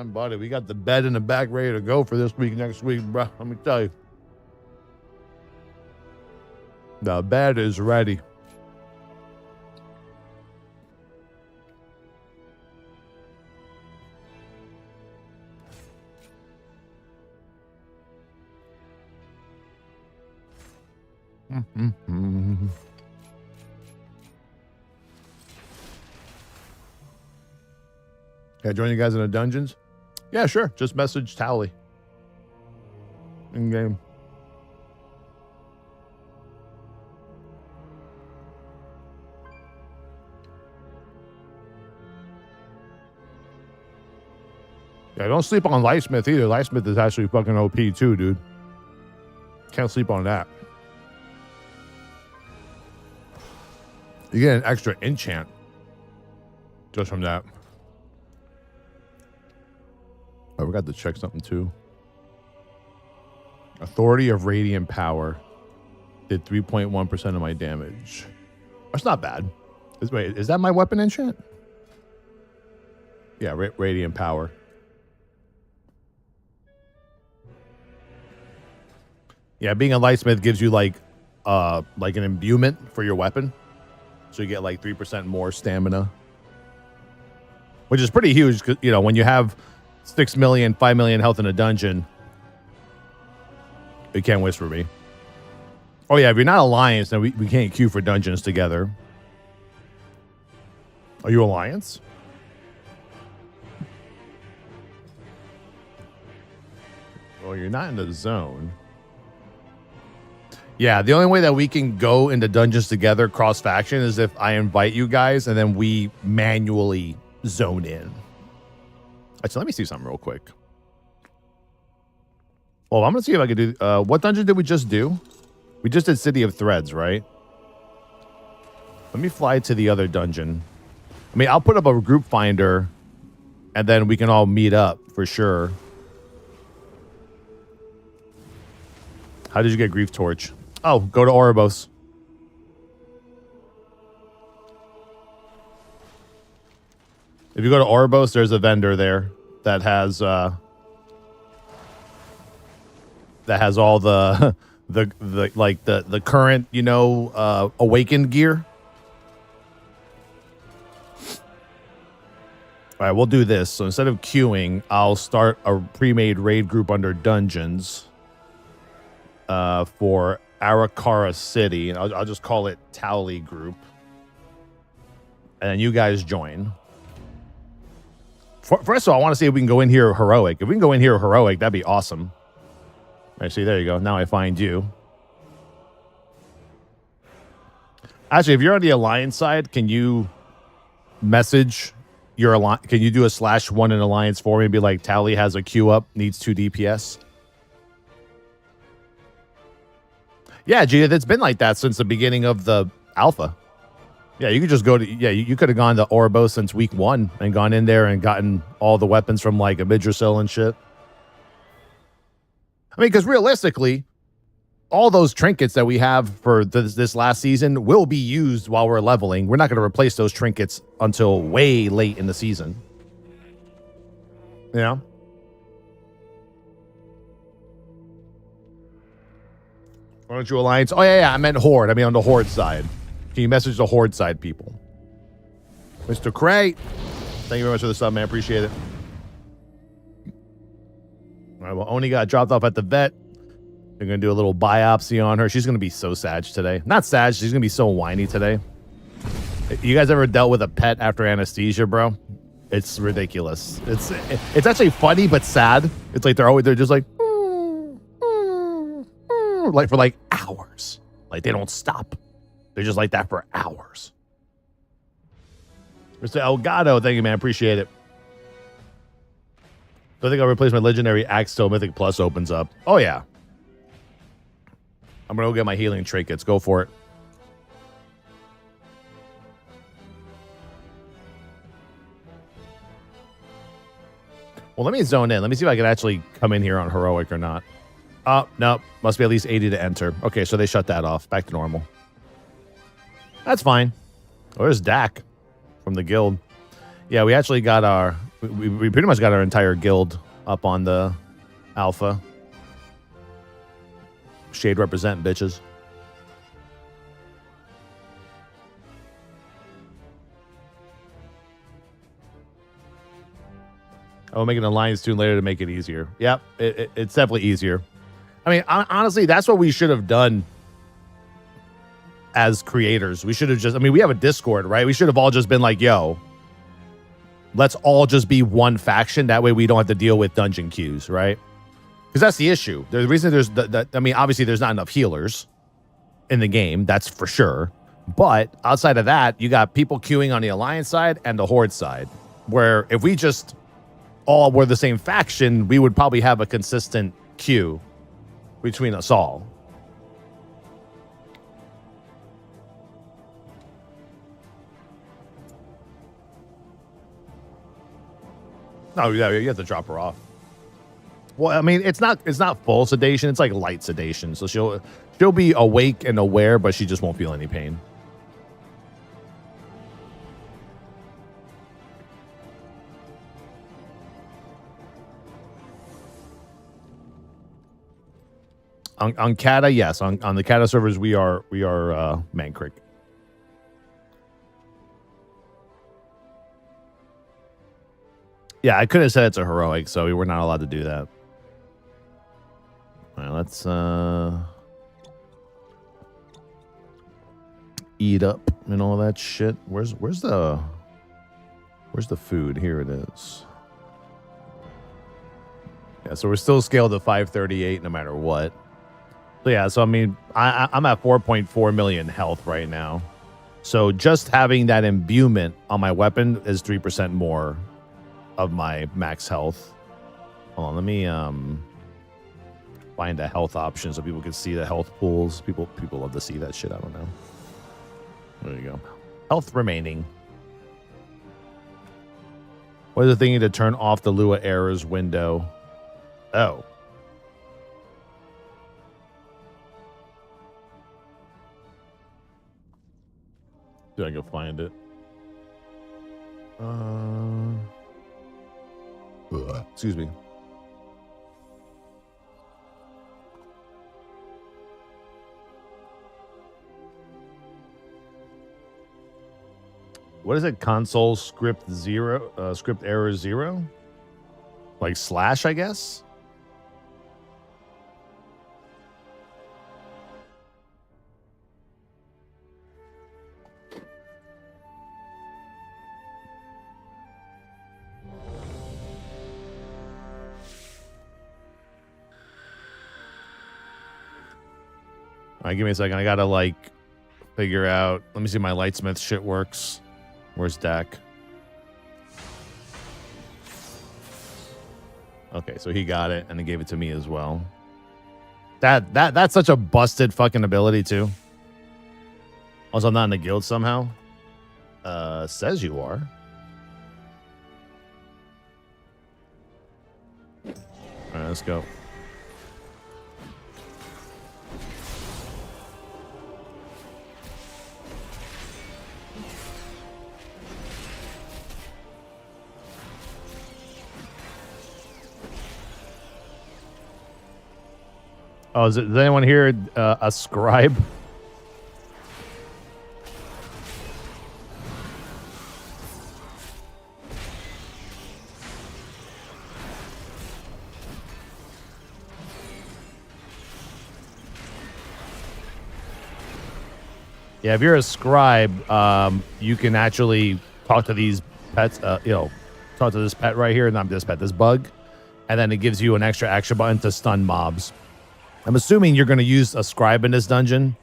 buddy, we got the bed in the back ready to go for this week, next week, bro. Let me tell you. The bed is ready. Can I join you guys in the dungeons? Yeah, sure. Just message Towelliee. In game. Yeah, don't sleep on Lightsmith either. Lightsmith is actually fucking OP too, dude. Can't sleep on that. You get an extra enchant just from that. I forgot to check something too. Authority of Radiant Power did 3.1% of my damage. That's not bad. Wait, is that my weapon enchant? Yeah, Radiant Power. Yeah, being a Lightsmith gives you like an imbuement for your weapon. So you get like 3% more stamina. Which is pretty huge, because you know, when you have 6 million, 5 million health in a dungeon, you can't whisper me. Oh yeah, if you're not Alliance, then we can't queue for dungeons together. Are you Alliance? Well, you're not in the zone. Yeah, the only way that we can go into dungeons together cross-faction is if I invite you guys and then we manually zone in. Actually, let me see something real quick. Well, I'm going to see if I can do... what dungeon did we just do? We just did City of Threads, right? Let me fly to the other dungeon. I mean, I'll put up a group finder and then we can all meet up for sure. How did you get Grief Torch? Oh, go to Oribos. If you go to Oribos, there's a vendor there that has all the the current, you know, awakened gear. All right, we'll do this. So instead of queuing, I'll start a pre-made raid group under dungeons for Arakara City, and I'll just call it Towelliee Group, and then you guys join. First of all, I want to see if we can go in here heroic. If we can go in here heroic, that'd be awesome. I see. There you go. Now I find you. Actually, if you're on the Alliance side, can you message your Alliance? Can you do a /1 in Alliance for me and be like, Towelliee has a queue up, needs 2 DPS? Yeah, Judith, it's been like that since the beginning of the alpha. Yeah, you could just go to... Yeah, you could have gone to Oribos since week 1 and gone in there and gotten all the weapons from, like, Abidrasil and shit. I mean, because realistically, all those trinkets that we have for this last season will be used while we're leveling. We're not going to replace those trinkets until way late in the season. Yeah. Why don't you Alliance? Oh, yeah, I meant Horde. I mean, on the Horde side. Can you message the Horde side people? Mr. Cray, thank you very much for the sub, man. Appreciate it. All right, well, Oni got dropped off at the vet. They're going to do a little biopsy on her. She's going to be so sad today. Not sad. She's going to be so whiny today. You guys ever dealt with a pet after anesthesia, bro? It's ridiculous. It's actually funny, but sad. It's like they're just like for like hours. Like they don't stop. They're just like that for hours. Mr. Elgato, thank you, man. Appreciate it. So I think I'll replace my legendary axe till Mythic Plus opens up. Oh, yeah. I'm going to go get my healing trinkets. Go for it. Well, let me zone in. Let me see if I can actually come in here on heroic or not. No. Must be at least 80 to enter. Okay, so they shut that off. Back to normal. That's fine. Oh, there's Dak from the guild. Yeah, we actually got our We pretty much got our entire guild up on the alpha. Shade represent, bitches. Oh, make an alliance soon later to make it easier. Yep, it's definitely easier. I mean, honestly, that's what we should have done as creators. We should have just, I mean, we have a Discord, right? We should have all just been like, yo, let's all just be one faction. That way we don't have to deal with dungeon queues, right? Because that's the issue. The reason there's, I mean, obviously there's not enough healers in the game. That's for sure. But outside of that, you got people queuing on the Alliance side and the Horde side. Where if we just all were the same faction, we would probably have a consistent queue between us all. No, yeah, you have to drop her off. Well, I mean, it's not full sedation. It's like light sedation. So she'll be awake and aware, but she just won't feel any pain. On Kata, yes. On the Kata servers, we are Mankrik. Yeah, I could have said it's a heroic, so we were not allowed to do that. All right, let's eat up and all that shit. Where's the food? Here it is. Yeah, so we're still scaled to 538 no matter what. So yeah, so I mean, I'm at 4.4 million health right now. So just having that imbuement on my weapon is 3% more of my max health. Hold on, let me find a health option so people can see the health pools. People love to see that shit. I don't know. There you go. Health remaining. What is the thing to turn off the Lua errors window? Oh. See if I can find it. Excuse me. What is it? Console script error 0? Like slash, I guess? All right, give me a second. I gotta like figure out. Let me see if my lightsmith shit works. Where's Dak? Okay, so he got it and he gave it to me as well. That's such a busted fucking ability too. Also, I'm not in the guild somehow. Says you are. All right, let's go. Oh, does anyone here a scribe? Yeah, if you're a scribe, you can actually talk to these pets. Talk to this pet right here, not this pet, this bug, and then it gives you an extra action button to stun mobs. I'm assuming you're going to use a scribe in this dungeon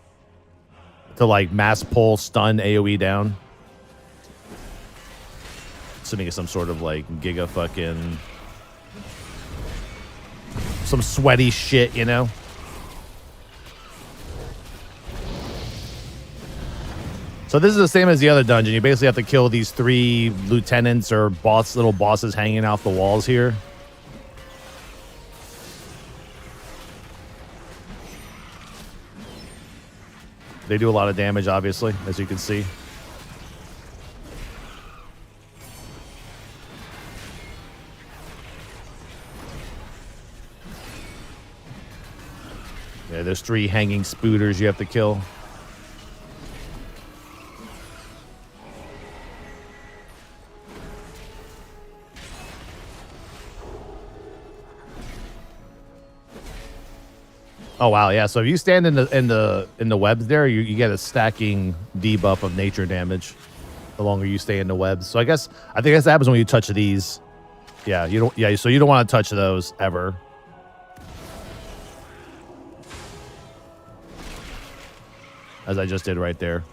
to like mass pull stun AoE down. Assuming it's some sort of like giga fucking some sweaty shit, you know? So this is the same as the other dungeon. You basically have to kill these 3 lieutenants or little bosses hanging off the walls here. They do a lot of damage, obviously, as you can see. there's 3 hanging spooters you have to kill. Oh wow, yeah. So if you stand in the webs there, you get a stacking debuff of nature damage the longer you stay in the webs. So I think that's what happens when you touch these. Yeah, you don't. Yeah, so you don't want to touch those ever. As I just did right there.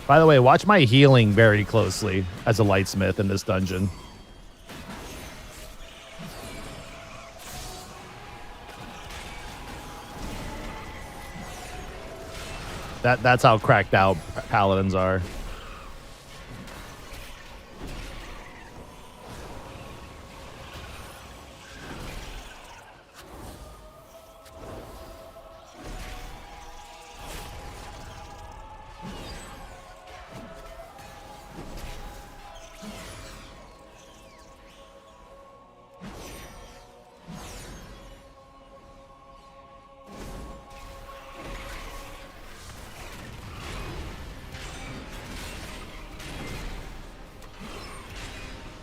By the way, watch my healing very closely as a lightsmith in this dungeon. That's how cracked out paladins are.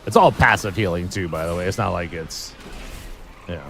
It's all passive healing too, by the way. It's not like it's, yeah.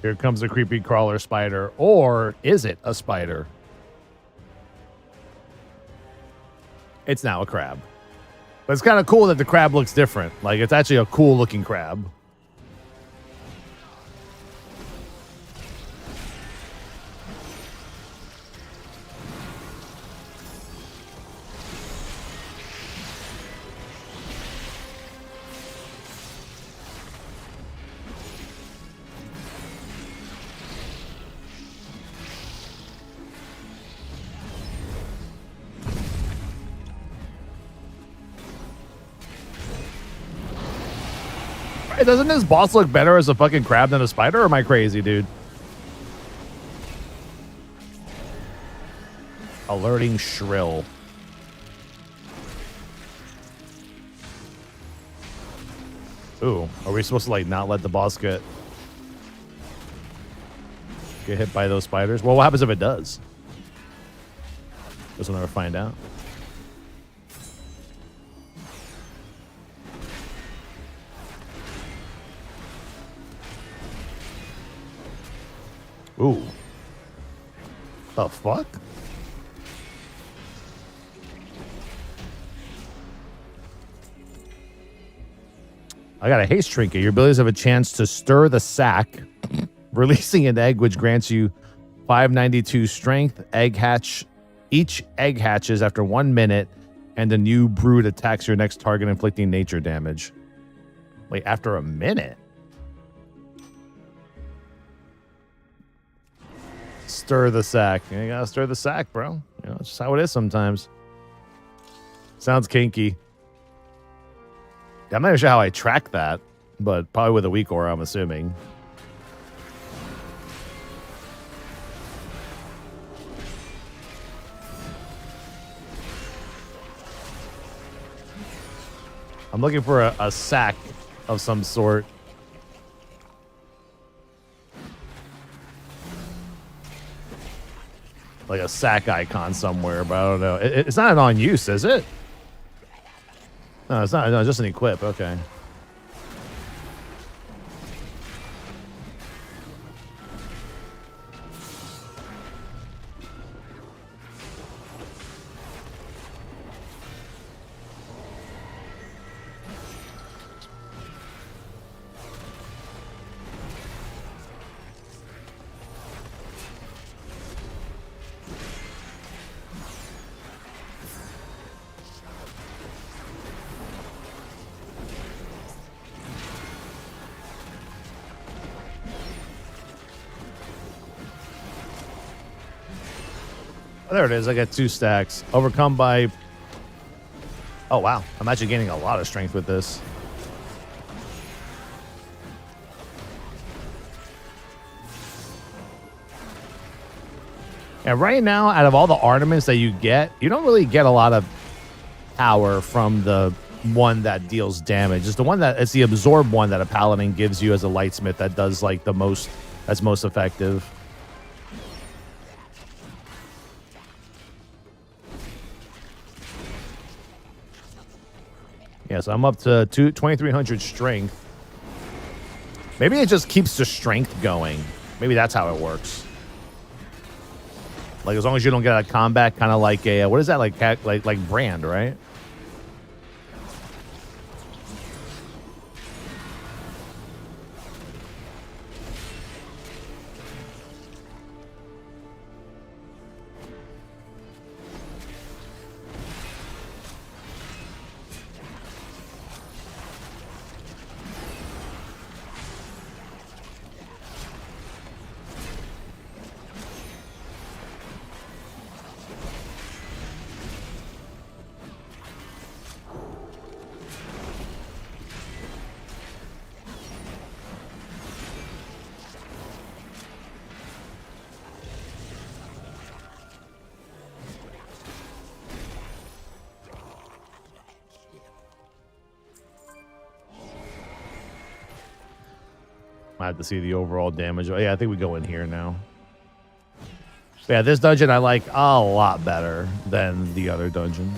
Here comes a creepy crawler spider. Or is it a spider? It's now a crab. But it's kind of cool that the crab looks different. Like, it's actually a cool looking crab. Hey, doesn't this boss look better as a fucking crab than a spider, or am I crazy, dude? Alerting shrill. Ooh, are we supposed to like not let the boss get hit by those spiders? Well, what happens if it does? Guess we'll never find out. Ooh. The fuck? I got a haste trinket. Your abilities have a chance to stir the sack, releasing an egg which grants you 592 strength. Egg hatch. Each egg hatches after 1 minute, and a new brood attacks your next target, inflicting nature damage. Wait, after a minute? Stir the sack. You gotta stir the sack, bro. You know, it's just how it is sometimes. Sounds kinky. I'm not even sure how I track that, but probably with a weak aura, I'm assuming. I'm looking for a sack of some sort. Like a sack icon somewhere, but I don't know. It's not an on use, is it? No, it's not. No, it's just an equip. Okay. Oh, there it is. I got 2 stacks. Overcome by... Oh, wow. I'm actually gaining a lot of strength with this. And right now, out of all the ornaments that you get, you don't really get a lot of power from the one that deals damage. It's the one that it's the absorb one that a paladin gives you as a lightsmith that does like the most, that's most effective. Yeah, so I'm up to 2,300 strength. Maybe it just keeps the strength going. Maybe that's how it works. Like as long as you don't get out of combat, kind of like a what is that like brand, right? I have to see the overall damage. Oh, yeah, I think we go in here now. Yeah, this dungeon I like a lot better than the other dungeon.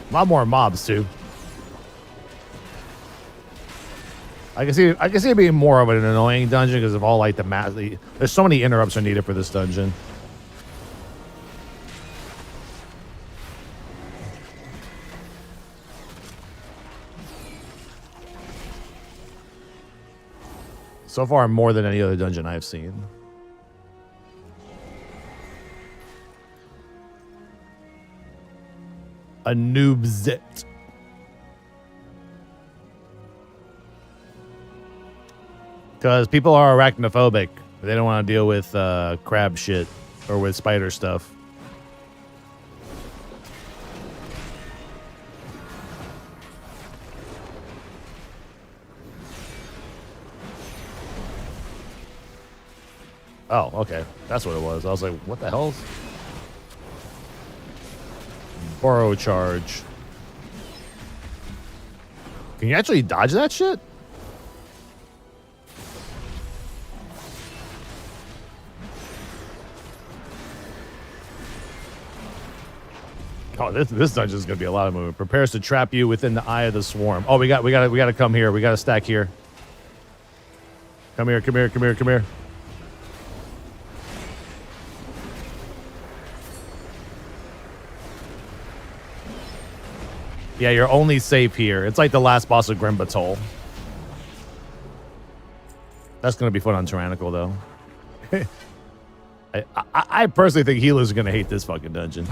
A lot more mobs too. I can see it being more of an annoying dungeon because of all like the there's so many interrupts are needed for this dungeon. So far, more than any other dungeon I've seen. A noobzit. Because people are arachnophobic. They don't want to deal with crab shit or with spider stuff. Oh, okay. That's what it was. I was like, what the hell? Borrow charge. Can you actually dodge that shit? Oh, this dungeon is gonna be a lot of movement. Prepares to trap you within the eye of the swarm. Oh, we got to come here. We got to stack here. Come here. Yeah, you're only safe here. It's like the last boss of Grim Batol. That's gonna be fun on Tyrannical though. I personally think healers are gonna hate this fucking dungeon.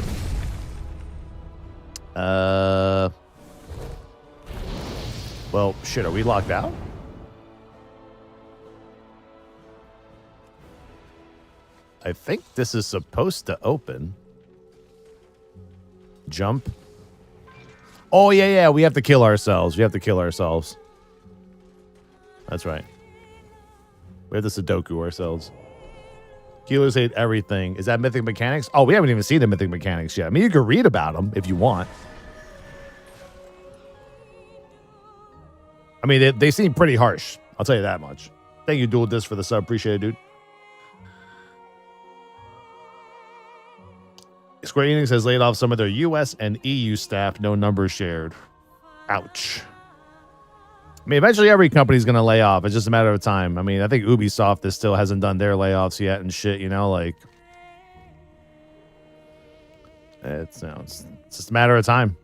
Well, shit, are we locked out? I think this is supposed to open. Jump. Oh, yeah, we have to kill ourselves. That's right. We have to Sudoku ourselves. Healers hate everything. Is that Mythic Mechanics? Oh, we haven't even seen the Mythic Mechanics yet. I mean, you can read about them if you want. I mean, they seem pretty harsh. I'll tell you that much. Thank you, Dual Disc, for the sub. Appreciate it, dude. Square Enix has laid off some of their US and EU staff. No numbers shared. Ouch. I mean, eventually every company's going to lay off. It's just a matter of time. I mean, I think Ubisoft still hasn't done their layoffs yet and shit, you know, like... It's just a matter of time.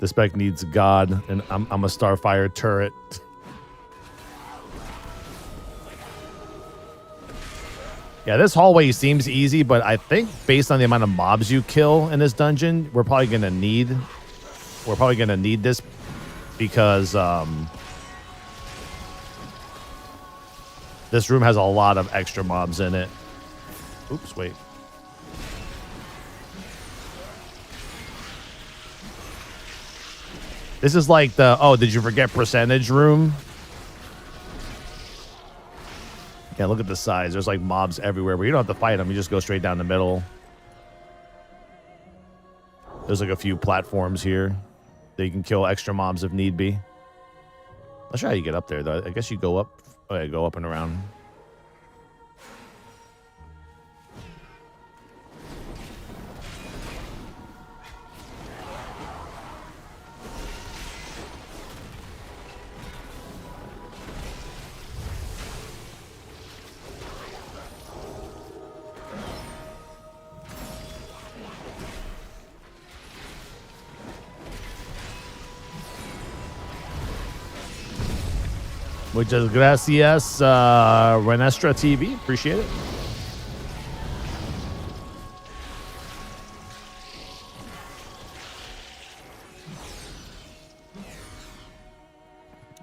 The spec needs God, and I'm a Starfire turret. Yeah, this hallway seems easy, but I think based on the amount of mobs you kill in this dungeon, we're probably gonna need this because this room has a lot of extra mobs in it. Oops, wait. This is like the, oh, did you forget percentage room? Yeah, look at the size. There's like mobs everywhere, but you don't have to fight them. You just go straight down the middle. There's like a few platforms here that you can kill extra mobs if need be. Not sure how you get up there, though. I guess you go up. Oh, yeah, go up and around. Muchas gracias, Renestra TV. Appreciate it.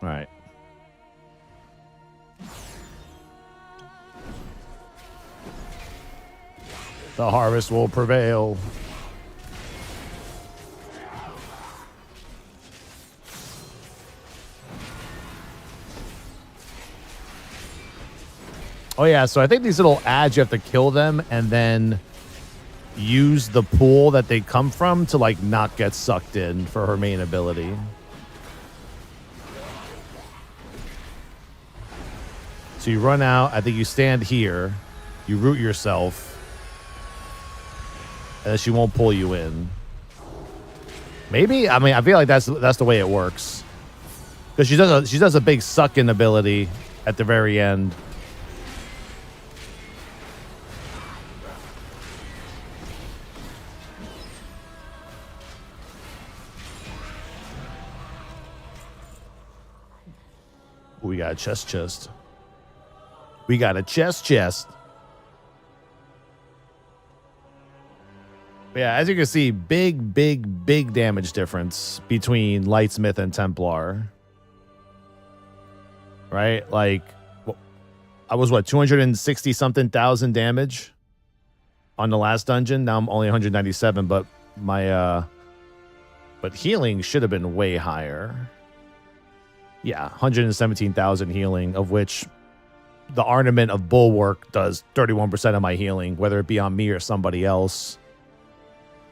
All right. The harvest will prevail. Oh, yeah, so I think these little ads, you have to kill them and then use the pool that they come from to, like, not get sucked in for her main ability. So you run out. I think you stand here. You root yourself. And then she won't pull you in. Maybe? I mean, I feel like that's the way it works. Because she does a big suck-in ability at the very end. We got a chest. We got a chest. Yeah, as you can see, big damage difference between Lightsmith and Templar. Right? Like, I was, 260-something thousand damage on the last dungeon. Now I'm only 197, but my, but healing should have been way higher. Yeah, 117,000 healing, of which the Ornament of Bulwark does 31% of my healing, whether it be on me or somebody else.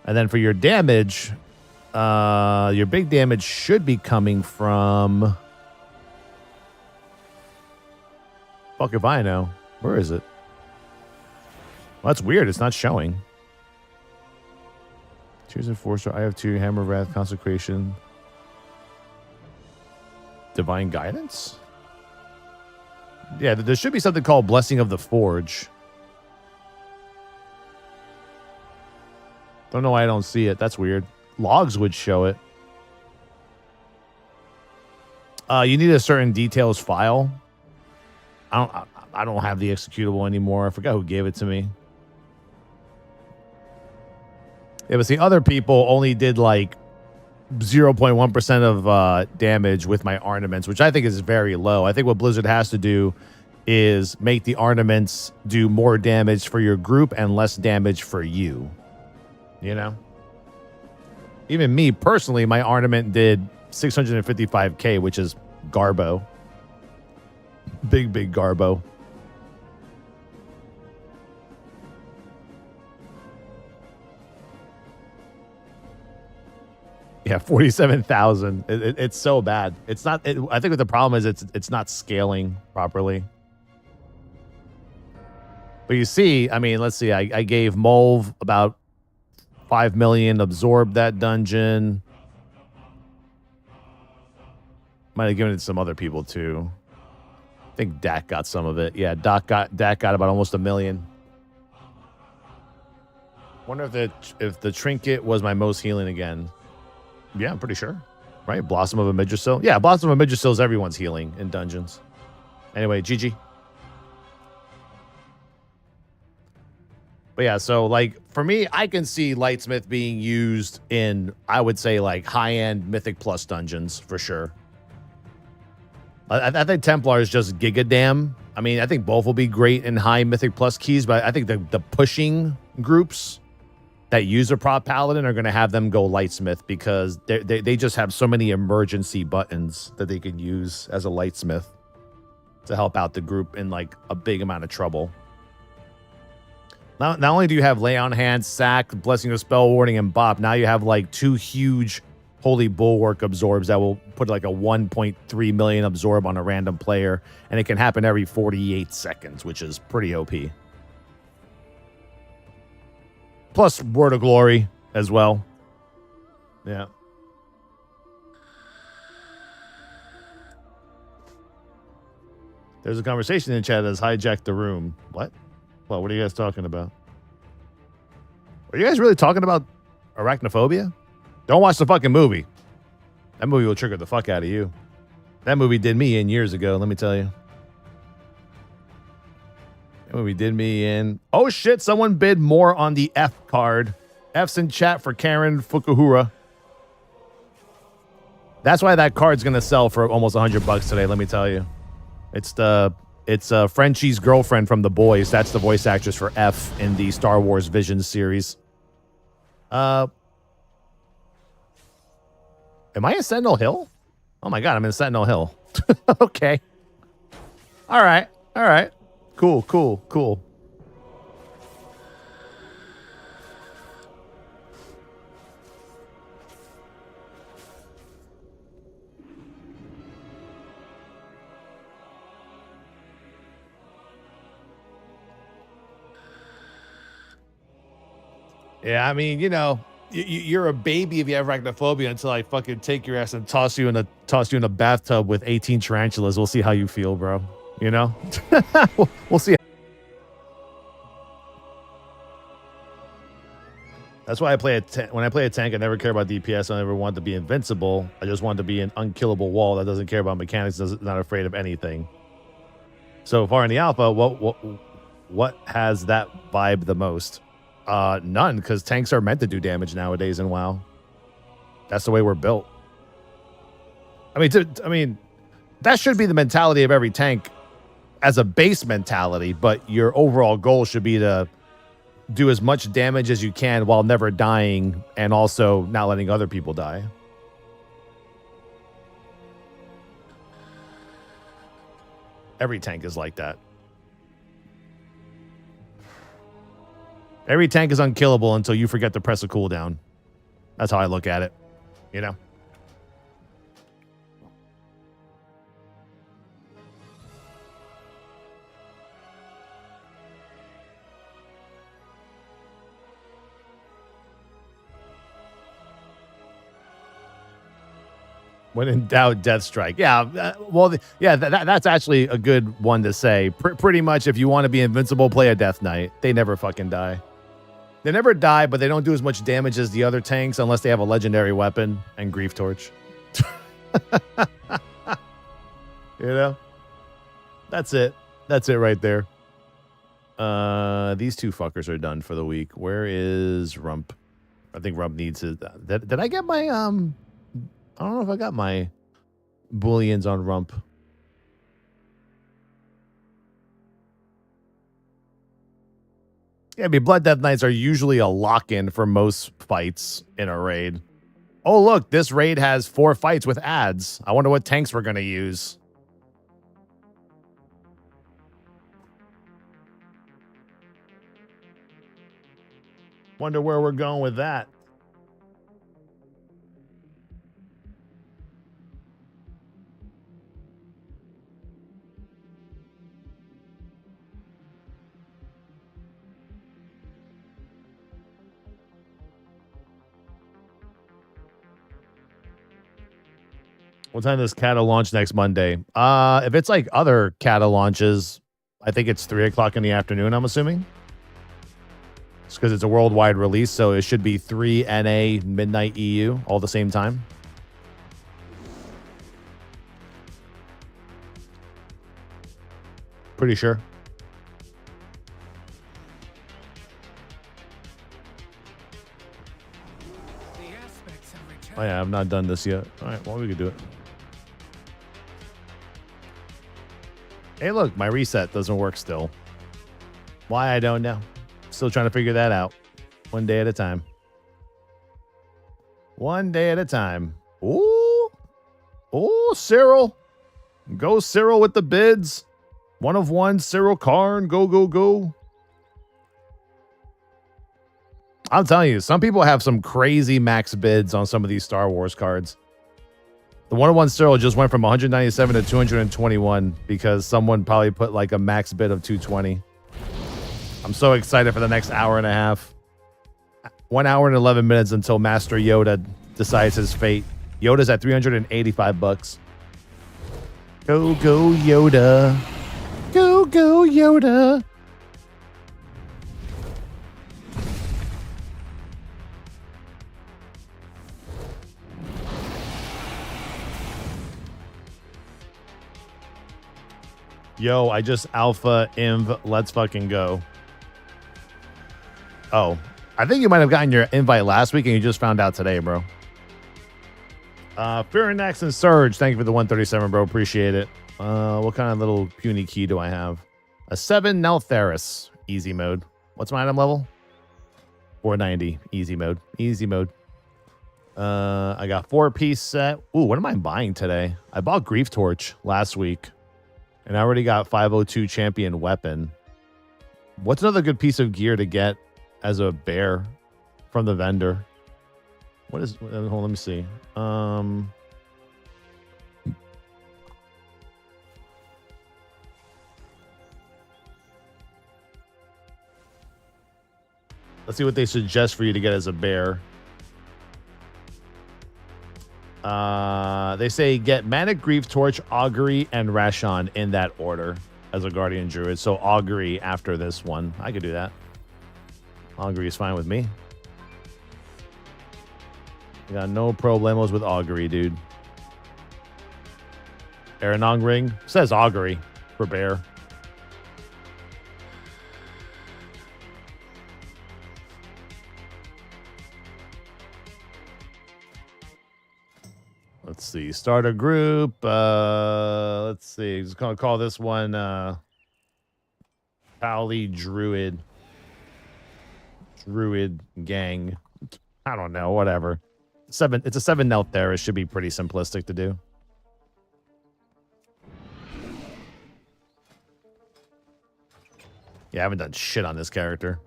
And then for your damage, your big damage should be coming from... Fuck if I know. Where is it? Well, that's weird. It's not showing. Tears of Force. I have 2. Hammer of Wrath, Consecration. Divine Guidance? Yeah, there should be something called Blessing of the Forge. Don't know why I don't see it. That's weird. Logs would show it. You need a certain details file. I don't have the executable anymore. I forgot who gave it to me. Yeah, but see, other people only did like 0.1% of damage with my ornaments, which I think is very low. I think what Blizzard has to do is make the ornaments do more damage for your group and less damage for you. You know? Even me, personally, my ornament did 655k, which is Garbo. Big Garbo. Yeah, 47,000. It's so bad. It's not. I think what the problem is, it's not scaling properly. But you see, I mean, let's see. I gave Mulv about 5 million, absorbed that dungeon. Might have given it to some other people too. I think Dak got some of it. Yeah, Dak got about almost 1 million. Wonder if the trinket was my most healing again. Yeah, I'm pretty sure. Right? Blossom of a Midrisil. Yeah, Blossom of a Midrisil is everyone's healing in dungeons. Anyway, GG. But yeah, so like for me, I can see Lightsmith being used in, I would say, like high-end Mythic Plus dungeons for sure. I think Templar is just Gigadam. I mean, I think both will be great in high Mythic Plus keys, but I think the pushing groups that use a prop paladin are going to have them go Lightsmith because they just have so many emergency buttons that they can use as a Lightsmith to help out the group in like a big amount of trouble. Not only do you have Lay on Hands, Sack, Blessing of Spell Warning, and Bop, now you have like 2 huge Holy Bulwark absorbs that will put like a 1.3 million absorb on a random player, and it can happen every 48 seconds, which is pretty OP. Plus Word of Glory as well. Yeah. There's a conversation in chat that has hijacked the room. What? Well, what are you guys talking about? Are you guys really talking about arachnophobia? Don't watch the fucking movie. That movie will trigger the fuck out of you. That movie did me in years ago, let me tell you. That movie did me in. Oh shit, someone bid more on the F card. F's in chat for Karen Fukuhara. That's why that card's gonna sell for almost $100 today, let me tell you. It's Frenchie's girlfriend from The Boys. That's the voice actress for F in the Star Wars Visions series. Am I in Sentinel Hill? Oh my god, I'm in Sentinel Hill. Okay. All right. Cool. Yeah, I mean, you know, you're a baby if you have arachnophobia until I fucking take your ass and toss you in a bathtub with 18 tarantulas. We'll see how you feel, bro. You know, we'll see. That's why I play when I play a tank. I never care about DPS. I never want to be invincible. I just want to be an unkillable wall that doesn't care about mechanics. Not afraid of anything. So far in the alpha, what has that vibe the most? None, because tanks are meant to do damage nowadays in WoW. That's the way we're built. I mean, that should be the mentality of every tank as a base mentality, but your overall goal should be to do as much damage as you can while never dying and also not letting other people die. Every tank is like that. Every tank is unkillable until you forget to press a cooldown. That's how I look at it, you know? When in doubt, death strike. Yeah, that's actually a good one to say. Pretty much, if you want to be invincible, play a Death Knight. They never fucking die. They never die, but they don't do as much damage as the other tanks unless they have a legendary weapon and Grief Torch. You know? That's it. That's it right there. These two fuckers are done for the week. Where is Rump? I think Rump needs his... Did I get my... I don't know if I got my booleans on Rump. Yeah, I mean, Blood Death Knights are usually a lock-in for most fights in a raid. Oh, look, this raid has 4 fights with ads. I wonder what tanks we're going to use. Wonder where we're going with that. What time does Kata launch next Monday? If it's like other Kata launches, I think it's 3 o'clock in the afternoon, I'm assuming. It's because it's a worldwide release, so it should be 3 NA, midnight EU, all the same time. Pretty sure. Oh yeah, I've not done this yet. All right, well we could do it. Hey, look, my reset doesn't work still. Why, I don't know. Still trying to figure that out. One day at a time. One day at a time. Ooh. Ooh, Cyril. Go Cyril with the bids. 1 of 1, Cyril Karn. Go, go, go. I'm telling you, some people have some crazy max bids on some of these Star Wars cards. The 1 of 1 Cyril just went from 197 to 221 because someone probably put like a max bid of 220. I'm so excited for the next hour and a half. 1 hour and 11 minutes until Master Yoda decides his fate. Yoda's at $385. Go, go, Yoda. Go, go, Yoda. Yo, I just alpha inv. Let's fucking go. Oh, I think you might have gotten your invite last week and you just found out today, bro. Firanex and Surge, thank you for the 137, bro. Appreciate it. What kind of little puny key do I have? A 7 Neltheris, easy mode. What's my item level? 490, easy mode. Easy mode. I got 4-piece set. Ooh, what am I buying today? I bought Grief Torch last week. And I already got 502 champion weapon. What's another good piece of gear to get as a bear from the vendor? What is, hold on, let me see. Let's see what they suggest for you to get as a bear. They say get Manic Grief Torch, Augury, and Rashon in that order as a Guardian Druid. So Augury after this one. I could do that. Augury is fine with me. I got no problemos with Augury, dude. Aranong Ring says Augury for bear. Let's see. Start a group. Let's see. Just gonna call this one Towelliee Druid Gang. I don't know. Whatever. It's a 7 Nelt there. It should be pretty simplistic to do. Yeah, I haven't done shit on this character.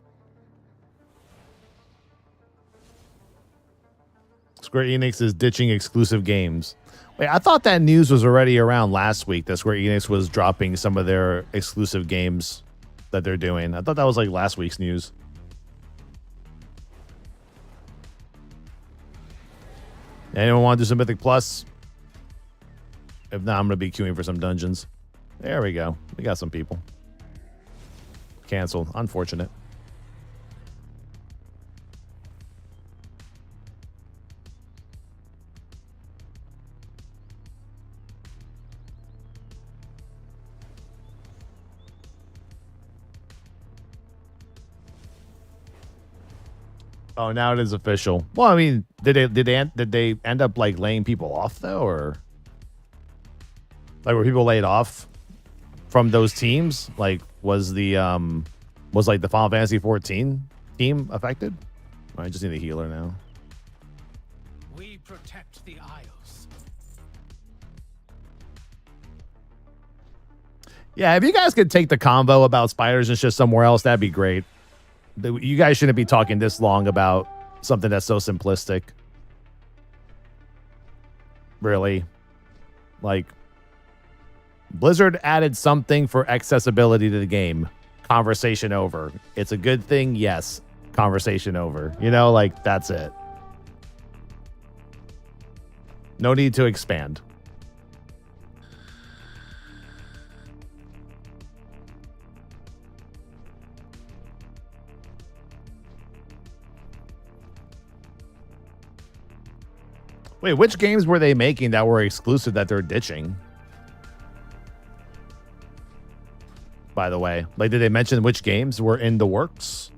Square Enix is ditching exclusive games. Wait, I thought that news was already around last week that Square Enix was dropping some of their exclusive games that they're doing. I thought that was like last week's news. Anyone want to do some Mythic Plus? If not, I'm going to be queuing for some dungeons. There we go. We got some people. Canceled. Unfortunate. Oh, now it is official. Well, I mean, did they end up like laying people off though, or like were people laid off from those teams? Like was the like the Final Fantasy 14 team affected? I just need a healer now. We protect the Isles. Yeah, if you guys could take the convo about spiders and shit somewhere else, that'd be great. You guys shouldn't be talking this long about something that's so simplistic. Really. Like, Blizzard added something for accessibility to the game. Conversation over. It's a good thing, yes. Conversation over. You know, like, that's it. No need to expand. Wait, which games were they making that were exclusive that they're ditching? By the way, like, did they mention which games were in the works?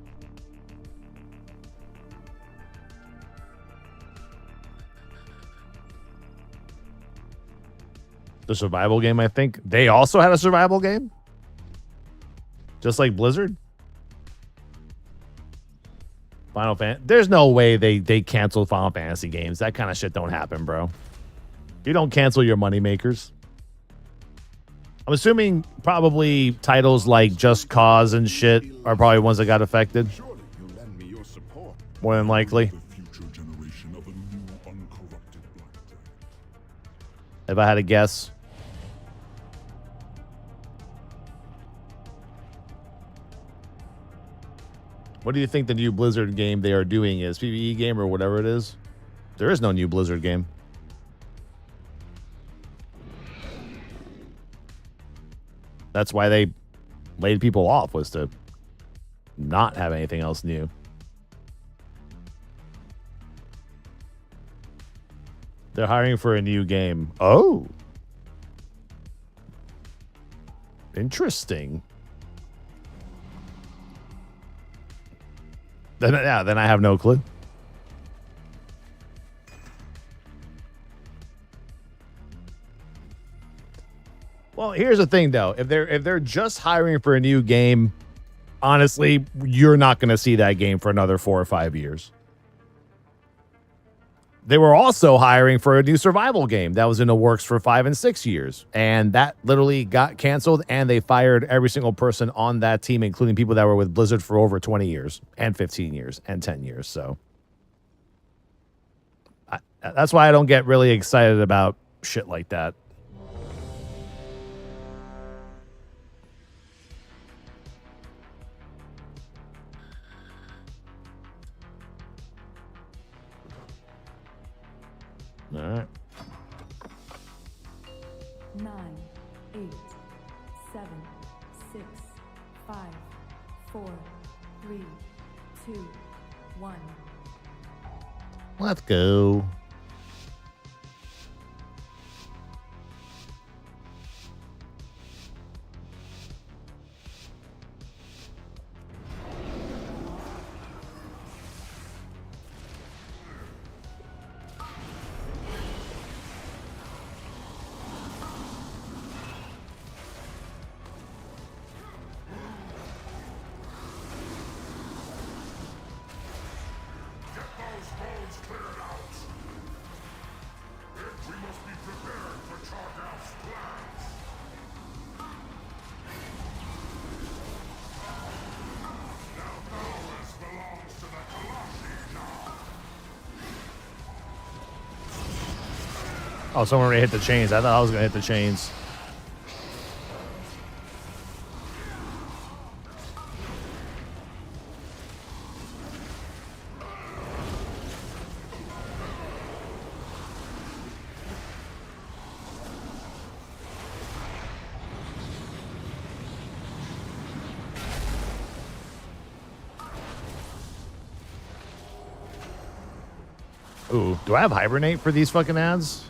The survival game, I think. They also had a survival game? Just like Blizzard? Final Fantasy. There's no way they canceled Final Fantasy games. That kind of shit don't happen, bro. You don't cancel your moneymakers. I'm assuming probably titles like Just Cause and shit are probably ones that got affected. Surely you'll lend me your support. More than likely. The future generation of a new uncorrupted Black Dragon. If I had to guess. What do you think the new Blizzard game they are doing is? PvE game or whatever it is? There is no new Blizzard game. That's why they laid people off, was to not have anything else new. They're hiring for a new game. Oh. Interesting. Then I have no clue. Well, here's the thing though. If they're just hiring for a new game, honestly, you're not going to see that game for another 4 or 5 years. They were also hiring for a new survival game that was in the works for 5 and 6 years. And that literally got canceled, and they fired every single person on that team, including people that were with Blizzard for over 20 years and 15 years and 10 years. So that's why I don't get really excited about shit like that. All right. 9, 8, 7, 6, 5, 4, 3, 2, 1. Let's go. Oh, someone already hit the chains. I thought I was going to hit the chains. Ooh, do I have hibernate for these fucking ads?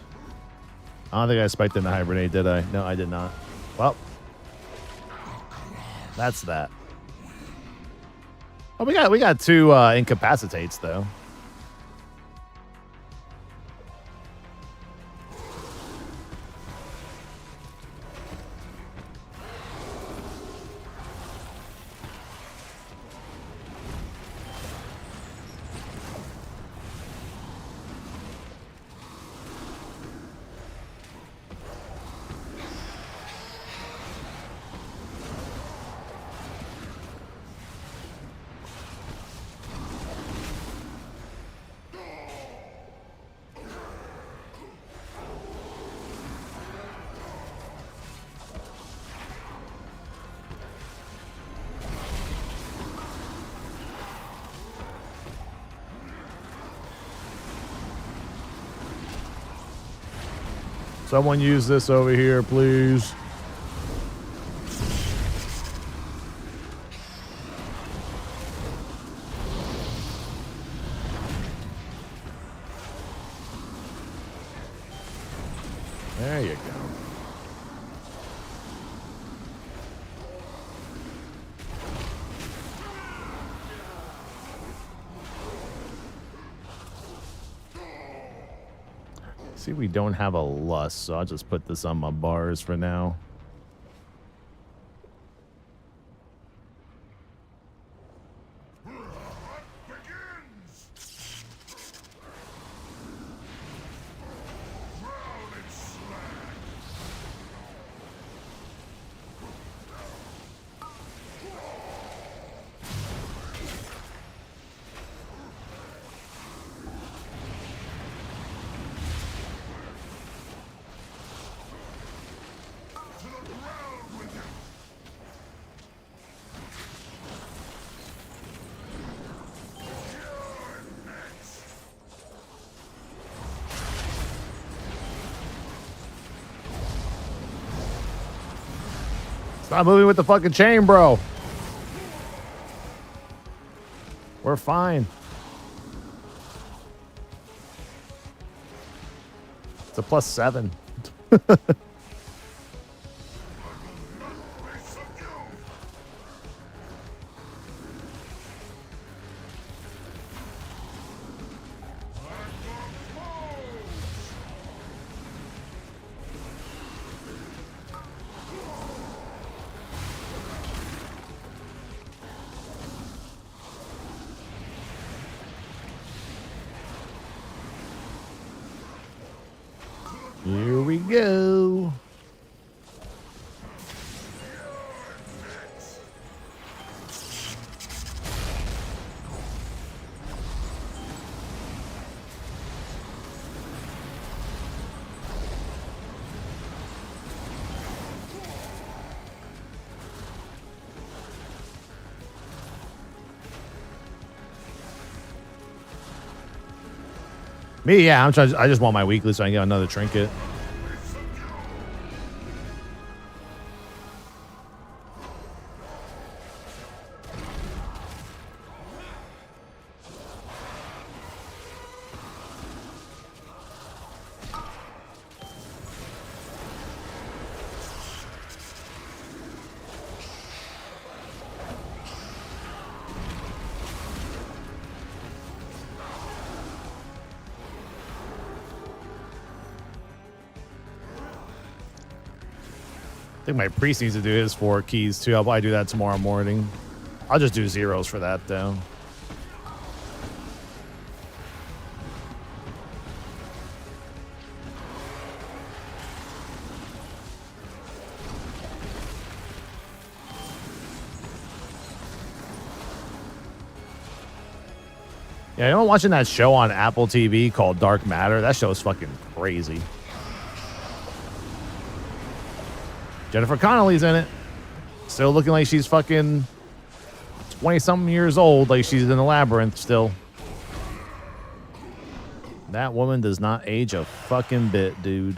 I don't think I spiked in the hibernate, did I? No, I did not. Well, that's that. Oh, we got 2 incapacitates though. Someone use this over here, please. There you go. See, we don't have a lust, so I'll just put this on my bars for now. Stop moving with the fucking chain, bro. We're fine. It's a +7. Here we go. Me, yeah, I'm trying. I just want my weekly so I can get another trinket. I think my priest needs to do his 4 keys too. I'll probably do that tomorrow morning. I'll just do zeros for that though. Yeah, you know, watching that show on Apple TV called Dark Matter. That show is fucking crazy. Jennifer Connelly's in it. Still looking like she's fucking 20-something years old, like she's in the labyrinth still. That woman does not age a fucking bit, dude.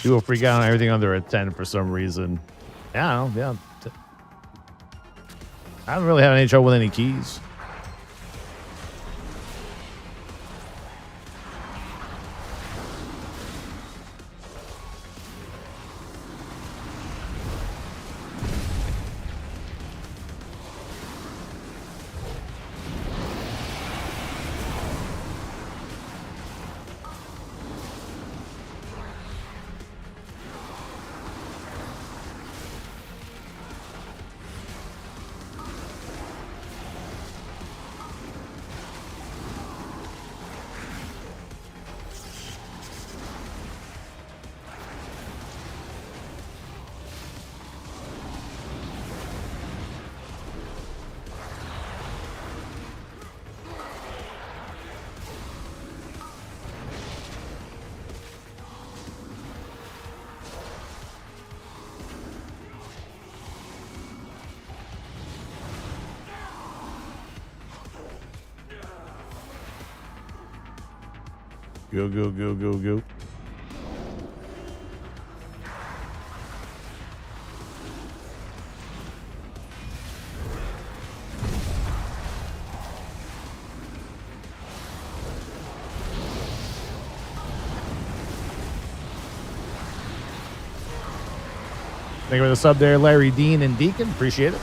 People freak out on everything under a 10 for some reason. Yeah, I don't know, yeah. I haven't really had any trouble with any keys. Go, go, go, go, go. Thank you for the sub there, Larry, Dean, and Deacon. Appreciate it.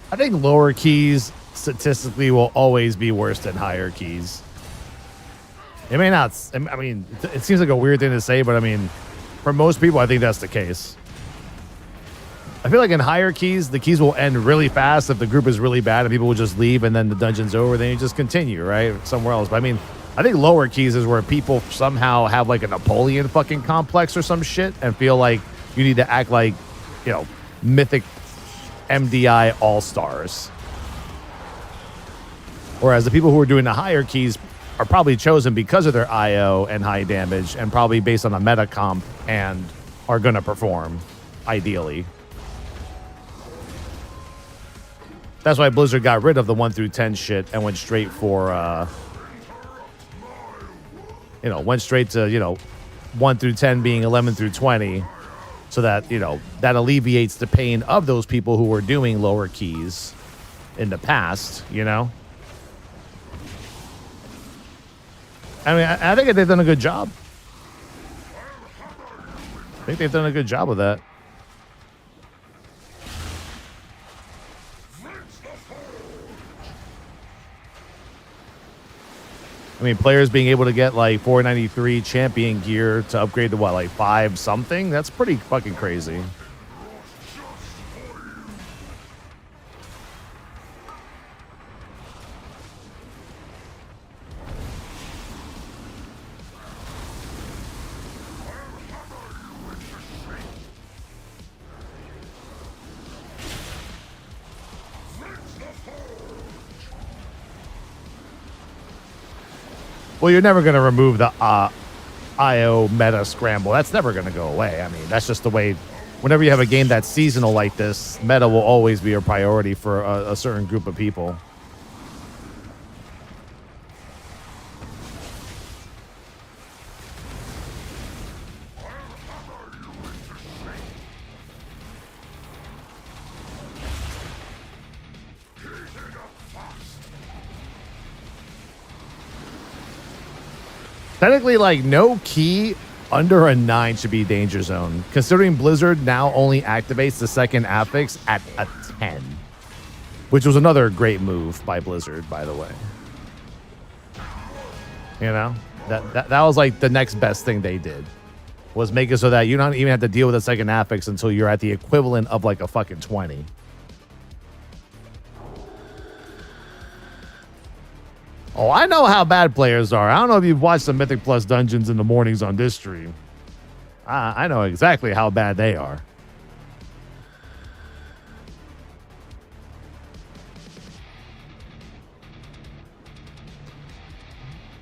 I think lower keys statistically will always be worse than higher keys. It may not. I mean, it seems like a weird thing to say, but I mean, for most people, I think that's the case. I feel like in higher keys, the keys will end really fast if the group is really bad and people will just leave and then the dungeon's over. Then you just continue, right? Somewhere else. But I mean, I think lower keys is where people somehow have like a Napoleon fucking complex or some shit and feel like you need to act like, you know, Mythic MDI all-stars. Whereas the people who are doing the higher keys are probably chosen because of their IO and high damage and probably based on a meta comp and are going to perform, ideally. That's why Blizzard got rid of the 1 through 10 shit and went straight for, went straight to, 1 through 10 being 11 through 20. So that, that alleviates the pain of those people who were doing lower keys in the past, I mean, I think they've done a good job. I think they've done a good job with that. I mean, players being able to get like 493 champion gear to upgrade to what, like 5 something? That's pretty fucking crazy. Well, you're never going to remove the IO meta scramble. That's never going to go away. I mean, that's just the way. Whenever you have a game that's seasonal like this, meta will always be a priority for a certain group of people. Technically, like, no key under a 9 should be danger zone, considering Blizzard now only activates the second affix at a 10, which was another great move by Blizzard, by the way. That was like the next best thing they did, was make it so that you don't even have to deal with a second affix until you're at the equivalent of like a fucking 20. Oh, I know how bad players are. I don't know if you've watched the Mythic Plus dungeons in the mornings on this stream. I know exactly how bad they are.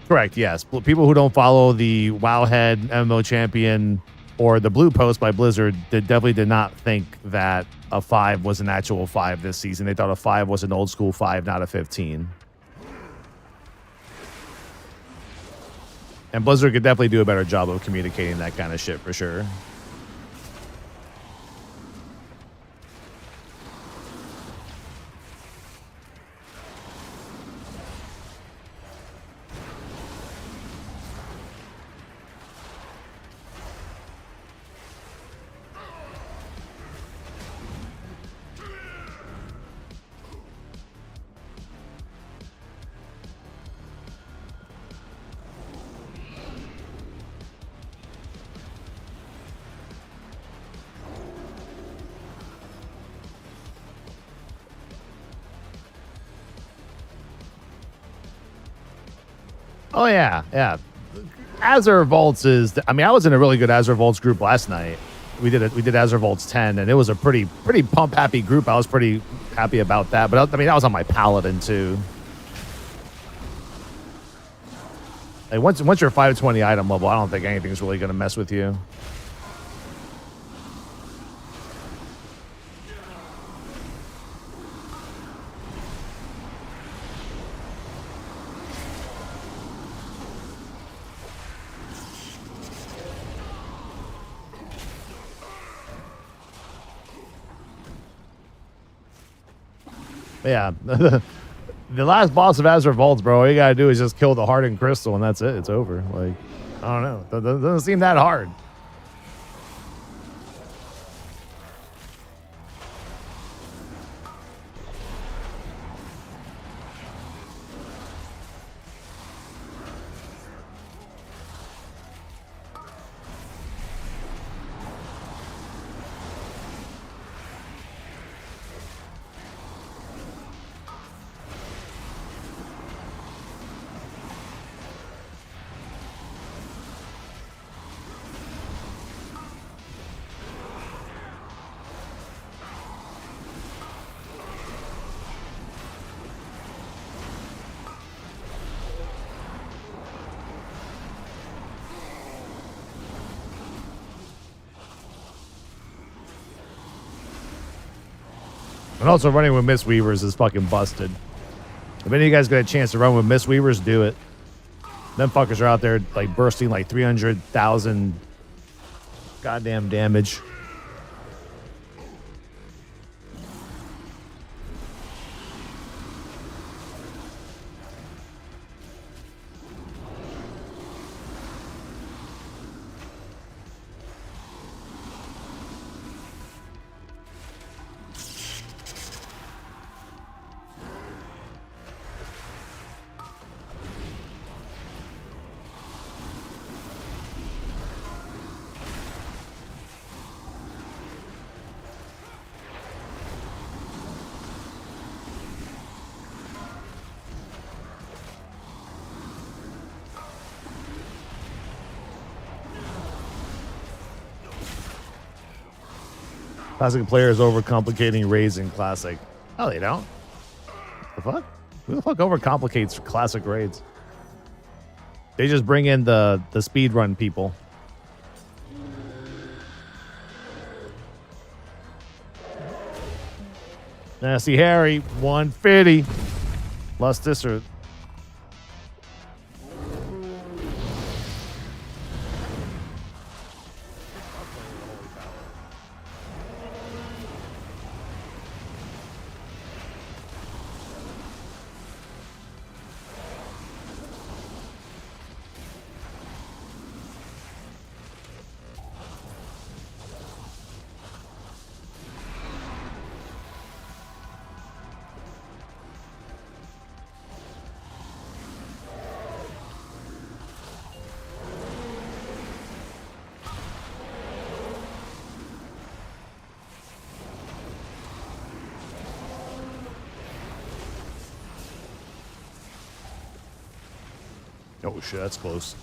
Correct, yes. People who don't follow the Wowhead MMO Champion or the Blue Post by Blizzard definitely did not think that a 5 was an actual 5 this season. They thought a 5 was an old school 5, not a 15. And Blizzard could definitely do a better job of communicating that kind of shit for sure. Oh yeah, yeah. Azure Vaults is. I mean, I was in a really good Azure Vaults group last night. We did Azure Vaults 10, and it was a pretty pump happy group. I was pretty happy about that. But I mean, that was on my Paladin too. Like once you're 520 item level, I don't think anything's really gonna mess with you. Yeah, the last boss of Azure Vaults, bro, all you gotta do is just kill the hardened crystal and that's it. It's over. Like, I don't know. That doesn't seem that hard. And also running with Mistweavers is fucking busted. If any of you guys got a chance to run with Mistweavers, do it. Them fuckers are out there like bursting like 300,000 goddamn damage. Classic players overcomplicating raids in Classic. Oh, they don't. The fuck? Who the fuck overcomplicates Classic raids? They just bring in the speedrun people. Nasty Harry, 150. Lustus or oh shit, that's close.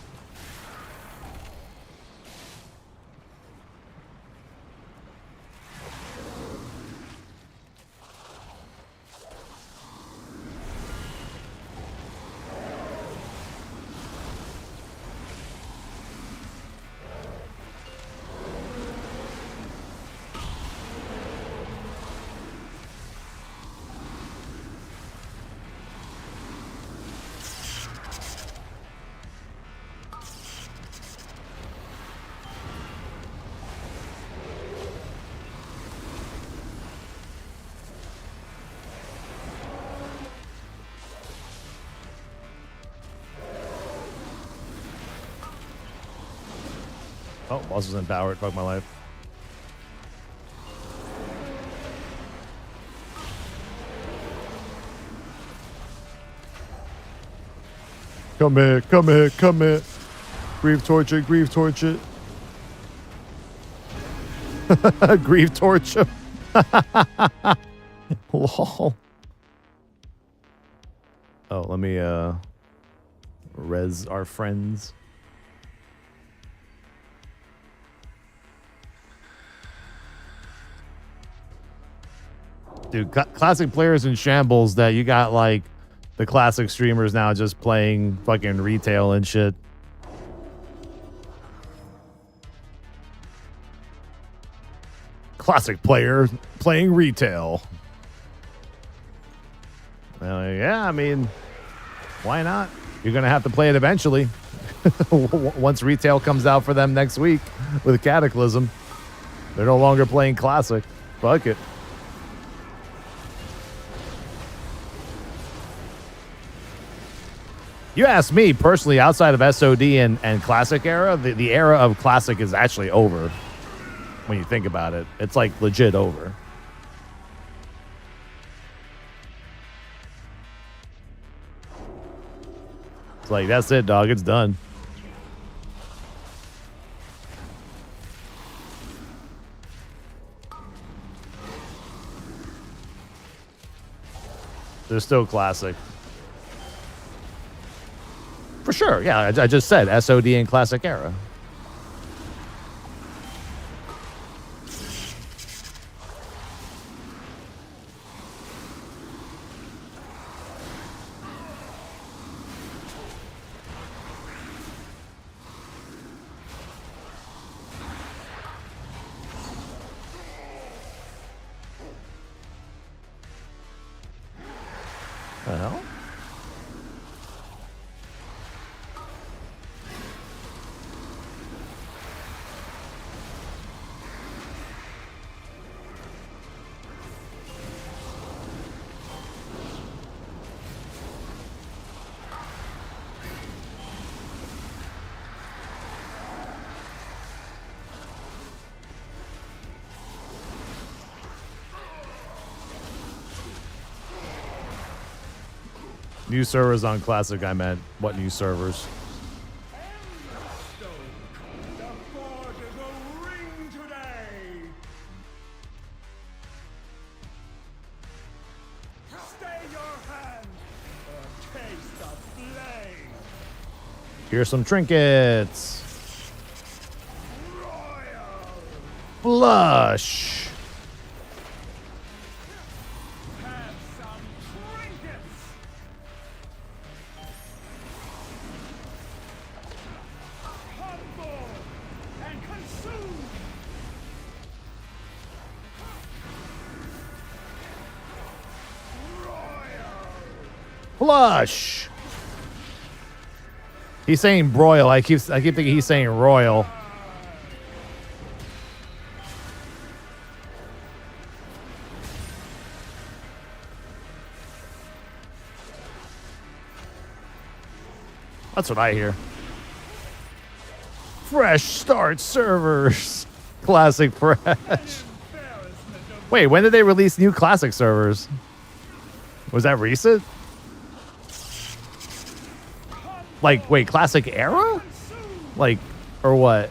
Oh, boss was empowered. Fuck my life. Come here, come here, come here. Grief torture, grief torture. Grief torture. Lol. Oh, let me res our friends. Dude, classic players in shambles that you got like the classic streamers now just playing fucking retail and shit. Classic player playing retail. Well, yeah, I mean, why not? You're going to have to play it eventually. Once retail comes out for them next week with Cataclysm, they're no longer playing classic. Fuck it. You ask me personally, outside of SOD and classic era, the era of classic is actually over. When you think about it, it's like legit over. It's like, that's it, dog. It's done. They're still classic. For sure, yeah. I just said SOD and classic era. The hell? New servers on Classic, I meant. What new servers? The forges will ring today. Stay your hand, or taste the flame. Here's some trinkets. Flush. Have some trinkets. Humble and consume. Flush. He's saying broil. I keep thinking he's saying royal. That's what I hear. Fresh start servers. Classic fresh. Wait, when did they release new classic servers? Was that recent? Like, wait, classic era? Like, or what?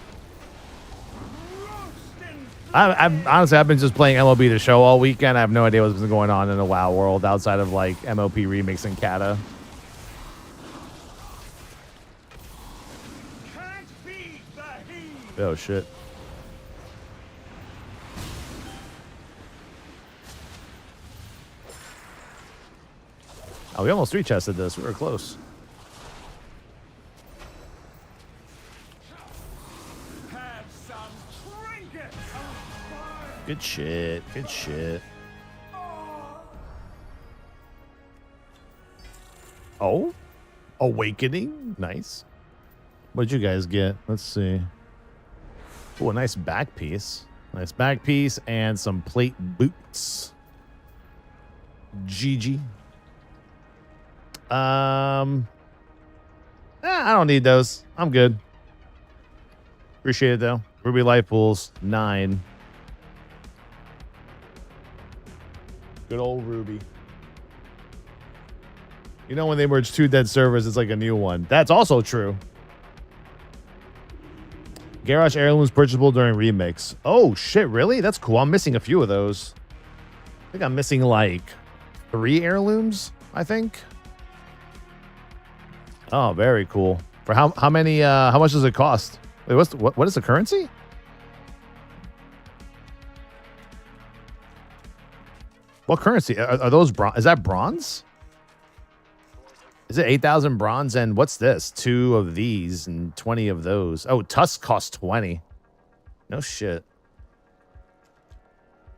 I've honestly, I've been just playing MLB The Show all weekend. I have no idea what's been going on in the WoW world outside of like MOP remix and Kata. Oh shit. Oh, we almost three-chested this. We were close. Have some trinkets. Good shit. Good shit. Oh? Awakening? Nice. What'd you guys get? Let's see. Oh, a nice back piece. Nice back piece and some plate boots. GG. I don't need those. I'm good. Appreciate it though. Ruby Life Pools 9. Good old Ruby. You know when they merge two dead servers, it's like a new one. That's also true. Garrosh Heirlooms purchasable during remix. Oh shit, really? That's cool. I'm missing a few of those. I think I'm missing like 3 heirlooms, I think. Oh, very cool. For how many how much does it cost? Wait, what is the currency? What currency? Are those bronze? Is that bronze? Is it 8,000 bronze? And what's this? 2 of these and 20 of those. Oh, Tusk costs 20. No shit.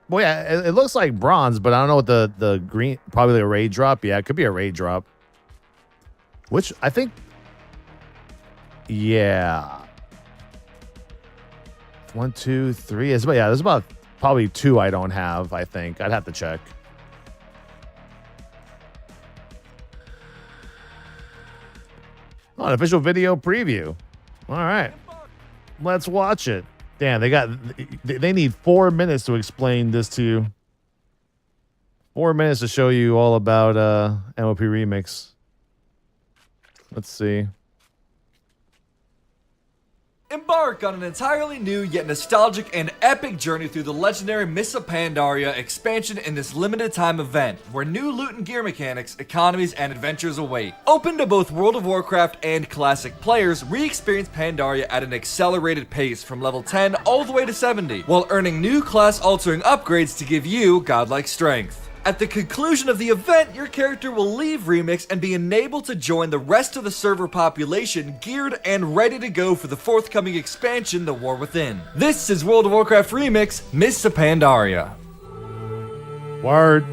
Well, yeah, it looks like bronze, but I don't know what the green, probably a raid drop. Yeah, it could be a raid drop. Which I think, yeah. 1, 2, 3. Yeah, there's about probably 2 I don't have, I think. I'd have to check. Oh, an official video preview. All right. Let's watch it. Damn, they need 4 minutes to explain this to you. 4 minutes to show you all about MOP Remix. Let's see. Embark on an entirely new yet nostalgic and epic journey through the legendary Mists of Pandaria expansion in this limited time event, where new loot and gear mechanics, economies, and adventures await. Open to both World of Warcraft and classic players, re-experience Pandaria at an accelerated pace from level 10 all the way to 70, while earning new class-altering upgrades to give you godlike strength. At the conclusion of the event, your character will leave Remix and be enabled to join the rest of the server population geared and ready to go for the forthcoming expansion, The War Within. This is World of Warcraft Remix, Mists of Pandaria. Word.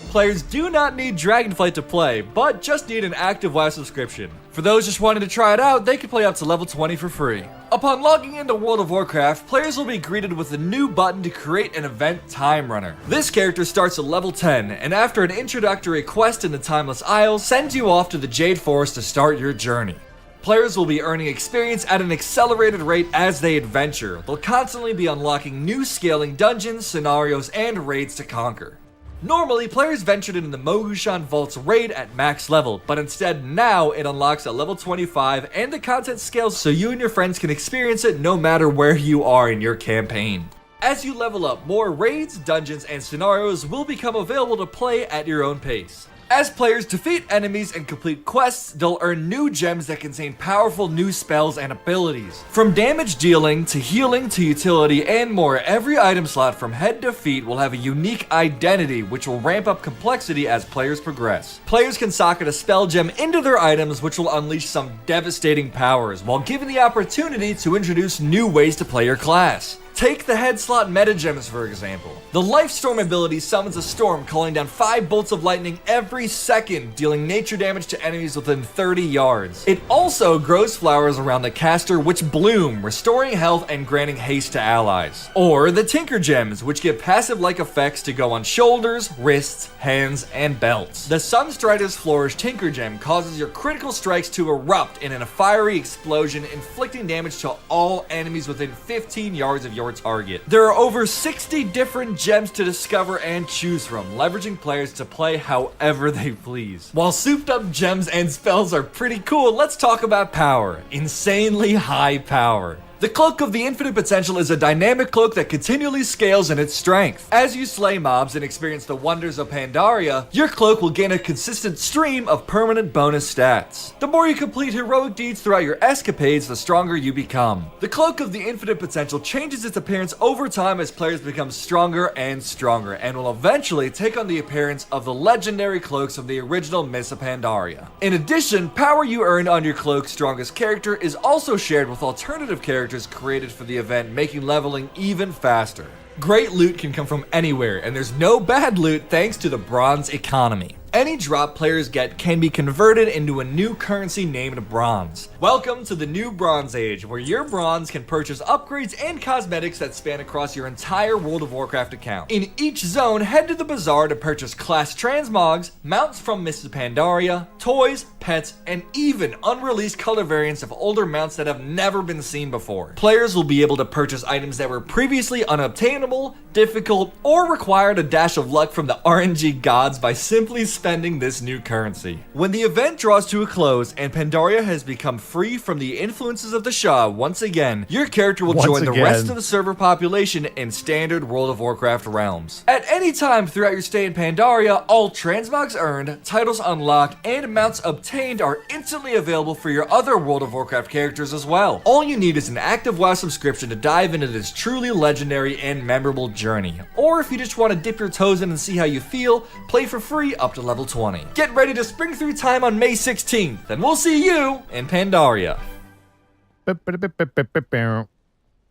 Players do not need Dragonflight to play, but just need an active WoW subscription. For those just wanting to try it out, they can play up to level 20 for free. Upon logging into World of Warcraft, players will be greeted with a new button to create an event time runner. This character starts at level 10, and after an introductory quest in the Timeless Isles, sends you off to the Jade Forest to start your journey. Players will be earning experience at an accelerated rate as they adventure. They'll constantly be unlocking new scaling dungeons, scenarios, and raids to conquer. Normally, players ventured into the Mogushan Vault's raid at max level, but instead now it unlocks at level 25 and the content scales so you and your friends can experience it no matter where you are in your campaign. As you level up, more raids, dungeons, and scenarios will become available to play at your own pace. As players defeat enemies and complete quests, they'll earn new gems that contain powerful new spells and abilities. From damage dealing, to healing, to utility, and more, every item slot from head to feet will have a unique identity which will ramp up complexity as players progress. Players can socket a spell gem into their items which will unleash some devastating powers, while giving the opportunity to introduce new ways to play your class. Take the head slot meta gems for example. The Life Storm ability summons a storm, calling down 5 bolts of lightning every second, dealing nature damage to enemies within 30 yards. It also grows flowers around the caster which bloom, restoring health and granting haste to allies. Or the Tinker gems, which give passive-like effects to go on shoulders, wrists, hands, and belts. The Sunstrider's Flourish Tinker gem causes your critical strikes to erupt in a fiery explosion, inflicting damage to all enemies within 15 yards of your target. There are over 60 different gems to discover and choose from, leveraging players to play however they please. While souped up gems and spells are pretty cool, let's talk about power. Insanely high power. The Cloak of the Infinite Potential is a dynamic cloak that continually scales in its strength. As you slay mobs and experience the wonders of Pandaria, your cloak will gain a consistent stream of permanent bonus stats. The more you complete heroic deeds throughout your escapades, the stronger you become. The Cloak of the Infinite Potential changes its appearance over time as players become stronger and stronger, and will eventually take on the appearance of the legendary cloaks from the original Mists of Pandaria. In addition, power you earned on your cloak's strongest character is also shared with alternative characters created for the event, making leveling even faster. Great loot can come from anywhere, and there's no bad loot thanks to the bronze economy. Any drop players get can be converted into a new currency named Bronze. Welcome to the new Bronze Age, where your Bronze can purchase upgrades and cosmetics that span across your entire World of Warcraft account. In each zone, head to the bazaar to purchase class transmogs, mounts from Mists of Pandaria, toys, pets, and even unreleased color variants of older mounts that have never been seen before. Players will be able to purchase items that were previously unobtainable, difficult, or required a dash of luck from the RNG gods by simply spending this new currency. When the event draws to a close and Pandaria has become free from the influences of the Shah once again, your character will join the rest of the server population in standard World of Warcraft realms. At any time throughout your stay in Pandaria, all transmogs earned, titles unlocked, and mounts obtained are instantly available for your other World of Warcraft characters as well. All you need is an active WoW subscription to dive into this truly legendary and memorable journey. Or if you just want to dip your toes in and see how you feel, play for free up to level 20. Get ready to spring through time on May 16th, and we'll see you in Pandaria.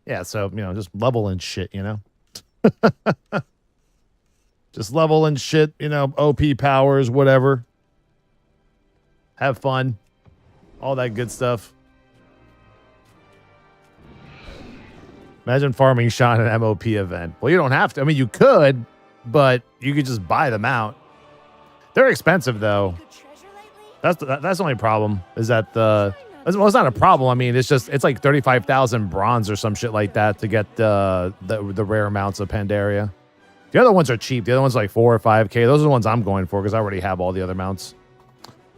Yeah, so, you know, just level and shit, you know? Just level and shit, you know, OP powers, whatever. Have fun. All that good stuff. Imagine farming Sean at an MOP event. Well, you don't have to. I mean, you could, but you could just buy them out. They're expensive, though. That's the only problem, is that well, it's not a problem. I mean, it's like 35,000 bronze or some shit like that to get the rare amounts of Pandaria. The other ones are cheap. The other ones are like 4 or 5K. Those are the ones I'm going for because I already have all the other mounts.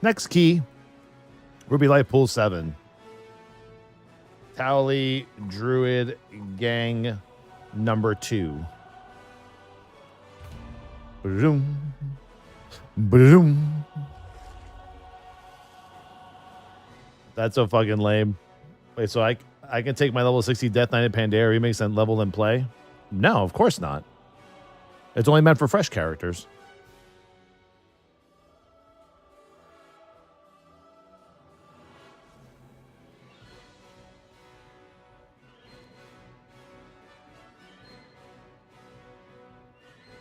Next key, Ruby Light Pool 7. Towelliee Druid Gang number 2. Boom. Boom. That's so fucking lame. Wait, so I can take my level 60 Death Knight and Pandaria remakes and level and play? No, of course not. It's only meant for fresh characters.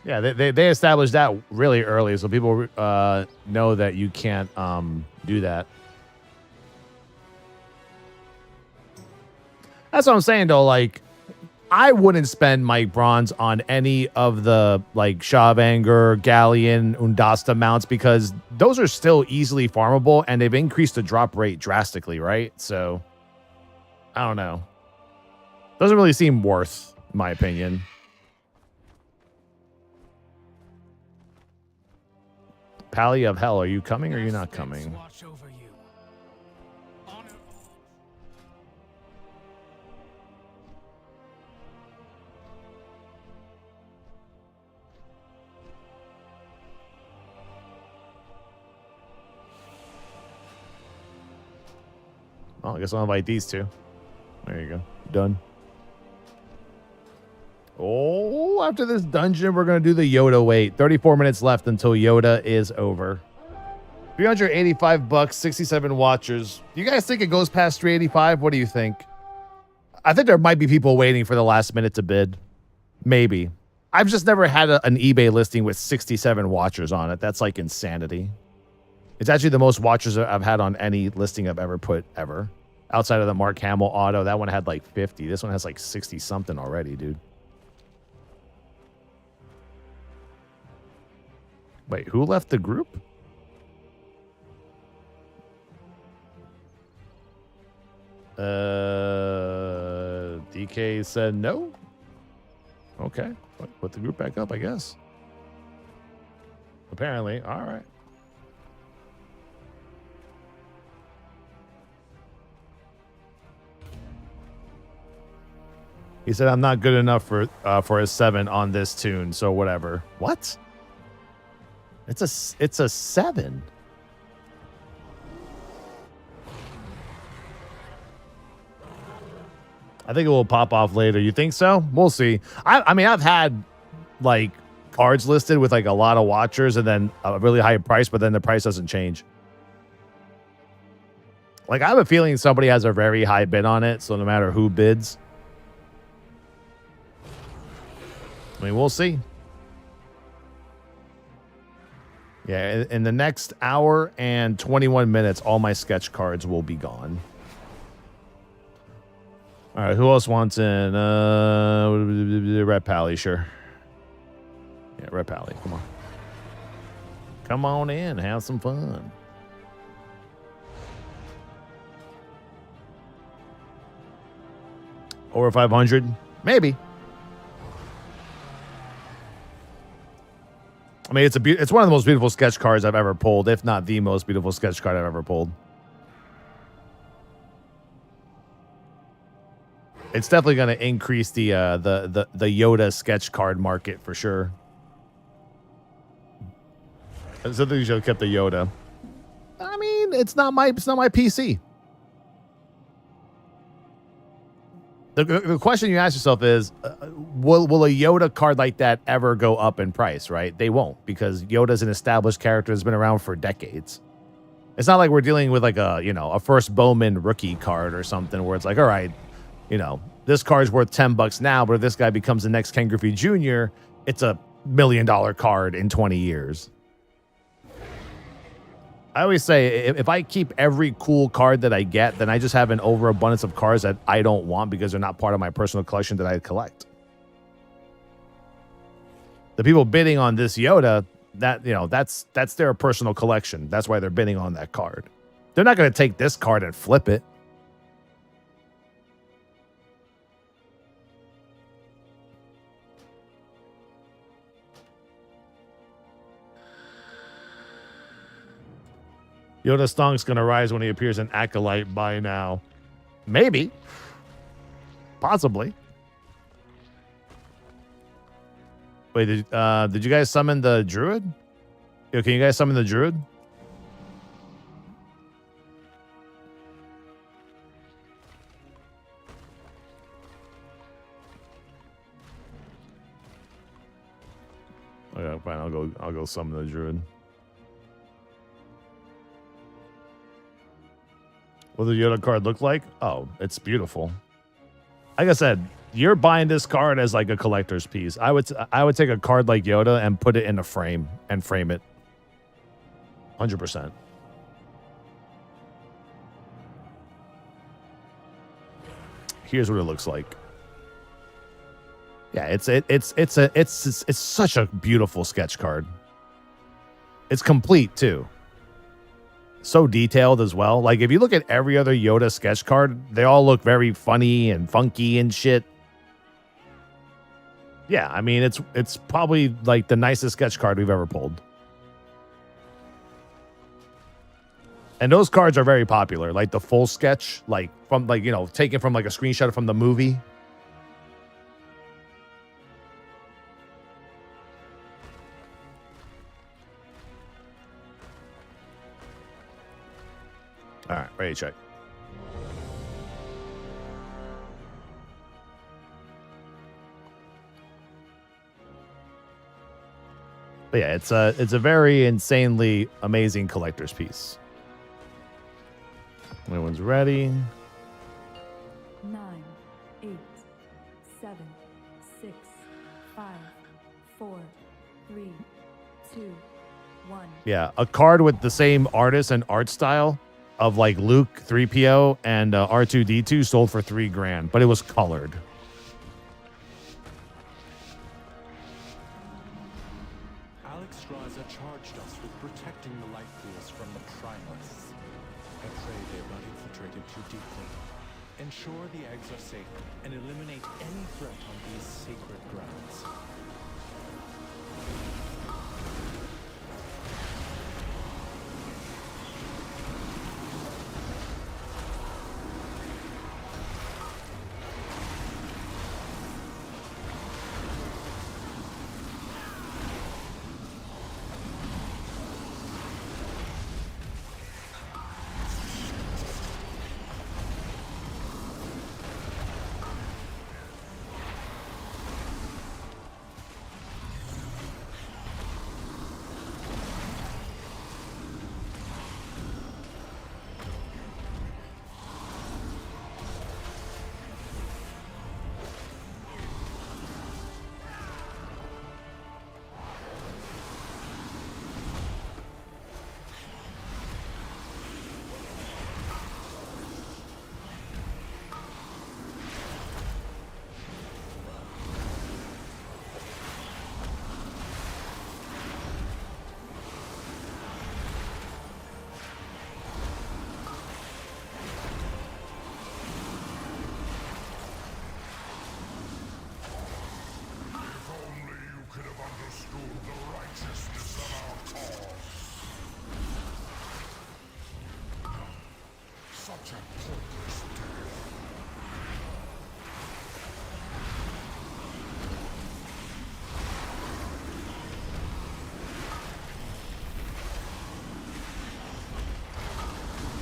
Yeah, they established that really early, so people know that you can't do that. That's what I'm saying, though. Like, I wouldn't spend my bronze on any of the, like, Shah of Anger, Galleon, Undasta mounts because those are still easily farmable, and they've increased the drop rate drastically, right? So, I don't know. Doesn't really seem worth, in my opinion. Pally of Hell, are you coming or are you not coming? Oh, I guess I'll invite these two. There you go. Done. Oh, after this dungeon, we're going to do the Yoda wait. 34 minutes left until Yoda is over. 385 bucks, 67 watchers. Do you guys think it goes past 385? What do you think? I think there might be people waiting for the last minute to bid. Maybe. I've just never had an eBay listing with 67 watchers on it. That's like insanity. It's actually the most watchers I've had on any listing I've ever put ever. Outside of the Mark Hamill auto, that one had like 50. This one has like 60 something already, dude. Wait, who left the group? DK said no. Okay, put the group back up, I guess. Apparently, all right. He said, I'm not good enough for a 7 on this tune, so whatever. What? It's a 7. I think it will pop off later. You think so? We'll see. I mean, I've had like cards listed with like a lot of watchers and then a really high price, but then the price doesn't change. Like, I have a feeling somebody has a very high bid on it, so no matter who bids, I mean, we'll see. Yeah, in the next hour and 21 minutes, all my sketch cards will be gone. All right, who else wants in? Red Pally, sure. Yeah, Red Pally, come on. Come on in, have some fun. Over 500? Maybe. I mean, it's one of the most beautiful sketch cards I've ever pulled, if not the most beautiful sketch card I've ever pulled. It's definitely going to increase the Yoda sketch card market for sure. I think you should have kept the Yoda. I mean, it's not my PC. The question you ask yourself is, will a Yoda card like that ever go up in price, right? They won't, because Yoda's an established character that's been around for decades. It's not like we're dealing with like a first Bowman rookie card or something where it's like, all right, this card's worth $10 now, but if this guy becomes the next Ken Griffey Jr., it's $1 million card in 20 years. I always say, if I keep every cool card that I get, then I just have an overabundance of cards that I don't want because they're not part of my personal collection that I collect. The people bidding on this Yoda, that's their personal collection. That's why they're bidding on that card. They're not going to take this card and flip it. Yoda Stonk's going to rise when he appears in Acolyte by now. Maybe. Possibly. Wait, did you guys summon the Druid? Yo, can you guys summon the Druid? Okay, fine. I'll go summon the Druid. What does the Yoda card look like? Oh, it's beautiful. Like I said, you're buying this card as like a collector's piece. I would take a card like Yoda and put it in a frame and frame it. 100%. Here's what it looks like. Yeah, it's such a beautiful sketch card. It's complete too. So detailed as well. Like, if you look at every other Yoda sketch card, they all look very funny and funky and shit. Yeah, I mean, it's probably like the nicest sketch card we've ever pulled. And those cards are very popular. Like the full sketch, like from like, taken from like a screenshot from the movie. All right, ready to check. But yeah, it's a very insanely amazing collector's piece. Everyone's ready. 9, 8, 7, 6, 5, 4, 3, 2, 1. Yeah, a card with the same artist and art style of like Luke 3PO and R2D2 sold for $3,000, but it was colored. Alex Straza charged us with protecting the light pools from the primers. I pray they have not infiltrated too deeply. Ensure the eggs are safe and eliminate any threat on these sacred grounds. If only you could have understood the righteousness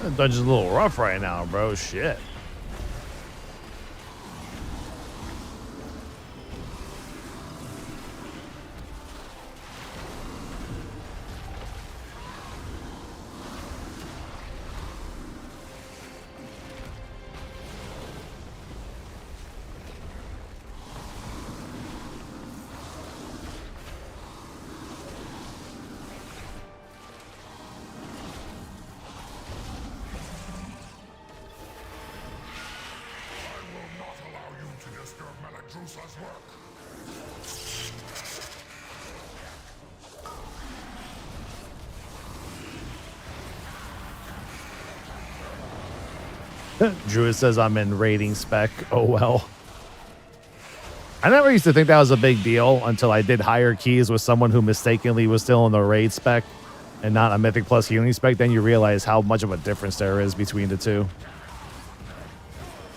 That dungeon's a little rough right now, bro. Shit. Druid says I'm in rating spec. Oh well. I never used to think that was a big deal until I did higher keys with someone who mistakenly was still in the raid spec and not a Mythic plus healing spec. Then you realize how much of a difference there is between the two.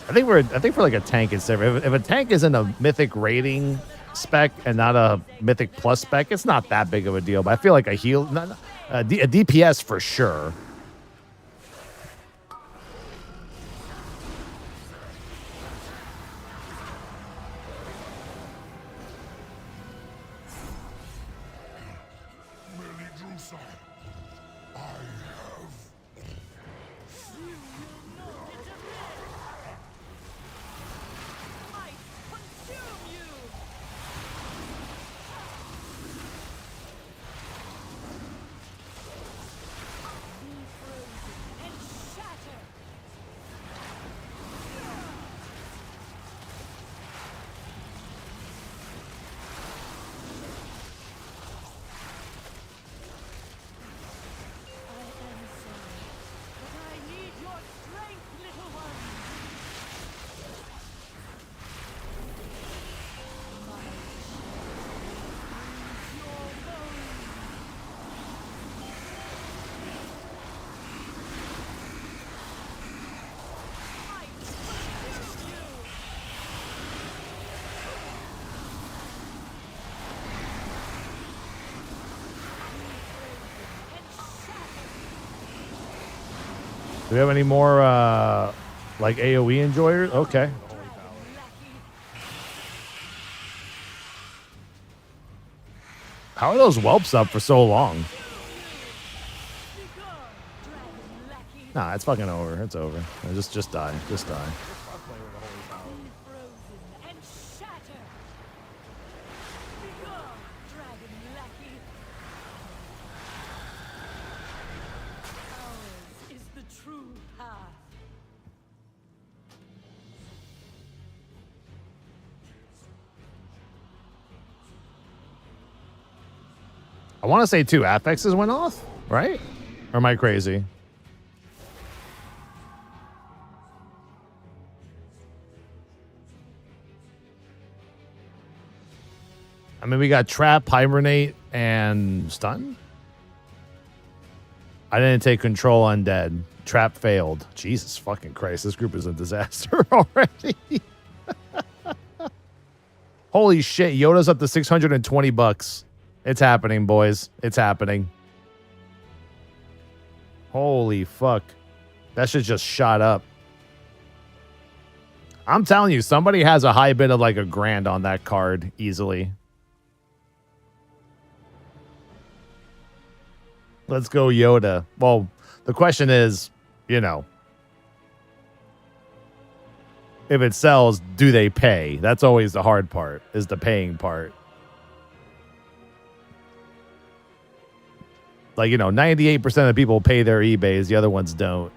I think for like a tank it's different. If a tank is in a Mythic rating spec and not a Mythic plus spec, it's not that big of a deal. But I feel like a DPS for sure. Do we have any more like AoE enjoyers? Okay. How are those whelps up for so long? Nah, it's fucking over. It's over. Just die. Just die. I want to say 2 affixes went off, right? Or am I crazy? I mean, we got Trap, Hibernate, and Stun. I didn't take Control Undead. Trap failed. Jesus fucking Christ, this group is a disaster already. Holy shit, Yoda's up to $620. It's happening, boys. It's happening. Holy fuck. That shit just shot up. I'm telling you, somebody has a high bid of like $1,000 on that card easily. Let's go Yoda. Well, the question is, you know, if it sells, do they pay? That's always the hard part, is the paying part. Like, you know, 98% of the people pay their eBays, the other ones don't.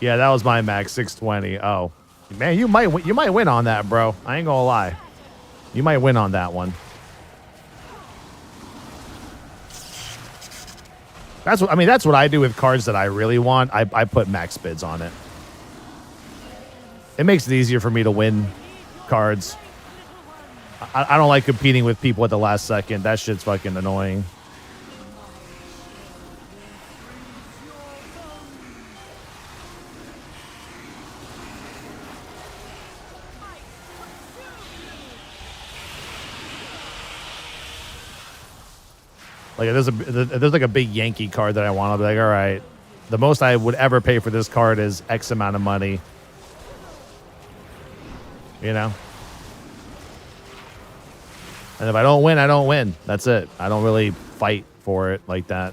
Yeah, that was my max, 620. Oh, man, you might win on that, bro. I ain't gonna lie. You might win on that one. That's what I mean. That's what I do with cards that I really want. I put max bids on it. It makes it easier for me to win cards. I don't like competing with people at the last second. That shit's fucking annoying. Like if there's like a big Yankee card that I want, I'll be like, all right, the most I would ever pay for this card is X amount of money. You know? And if I don't win, I don't win. That's it. I don't really fight for it like that.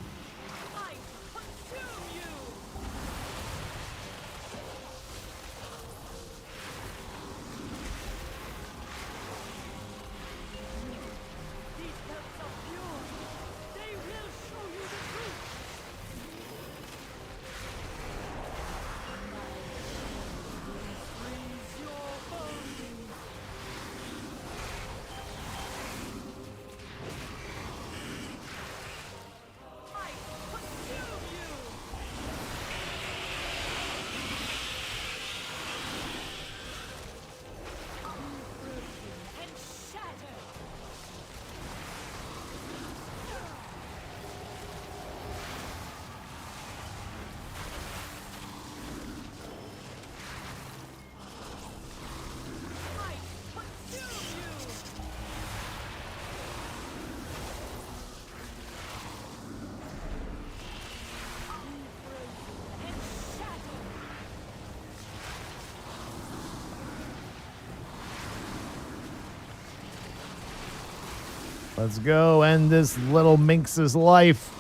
Let's go end this little minx's life.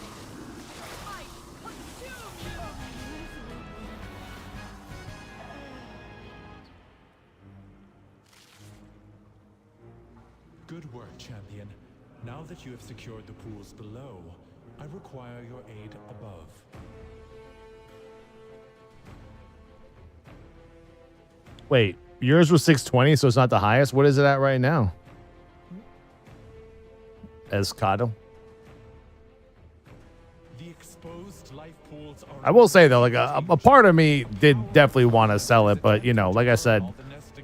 Good work, champion. Now that you have secured the pools below, I require your aid above. Wait, yours was 620, so it's not the highest? What is it at right now? Escado. The exposed life pools are I will say though, like a part of me did definitely want to sell it, but you know, like I said,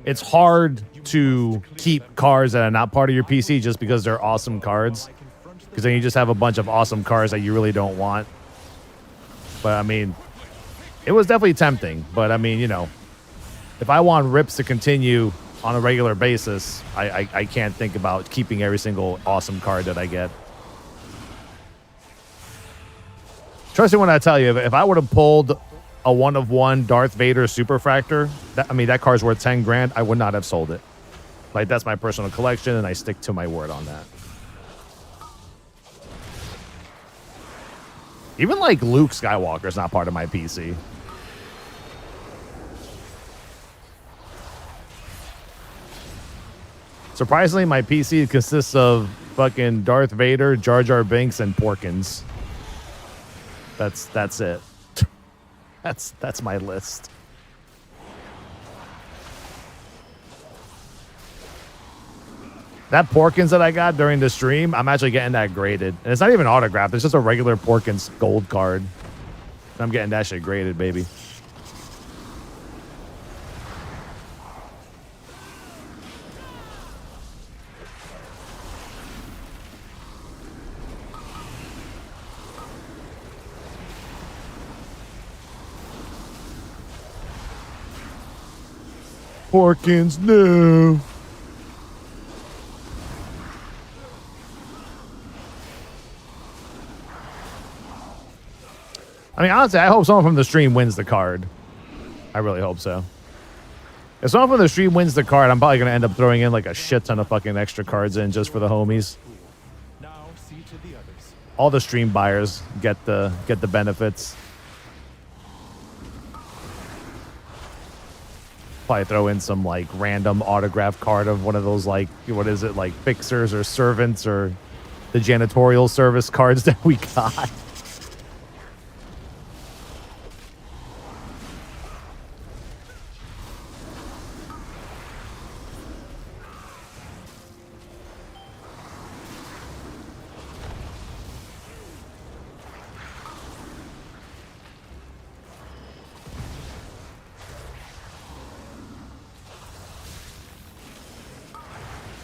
it's hard to keep cards that are not part of your PC just because they're awesome cards. Because then you just have a bunch of awesome cards that you really don't want. But I mean, it was definitely tempting. But I mean, you know, if I want rips to continue on a regular basis, I can't think about keeping every single awesome card that I get. Trust me when I tell you, if I would have pulled a 1/1 Darth Vader Superfractor, I mean, that card's worth 10 grand, I would not have sold it. Like, that's my personal collection, and I stick to my word on that. Even, like, Luke Skywalker's not part of my PC. Surprisingly, my PC consists of fucking Darth Vader, Jar Jar Binks, and Porkins. That's it. That's my list. That Porkins that I got during the stream, I'm actually getting that graded. And it's not even autographed. It's just a regular Porkins gold card. And I'm getting that shit graded, baby. Porkins, no. I mean, honestly, I hope someone from the stream wins the card. I really hope so. If someone from the stream wins the card, I'm probably going to end up throwing in like a shit ton of fucking extra cards in just for the homies. now see to the others. All the stream buyers get the benefits. Probably throw in some like random autograph card of one of those like, what is it, like fixers or servants or the janitorial service cards that we got.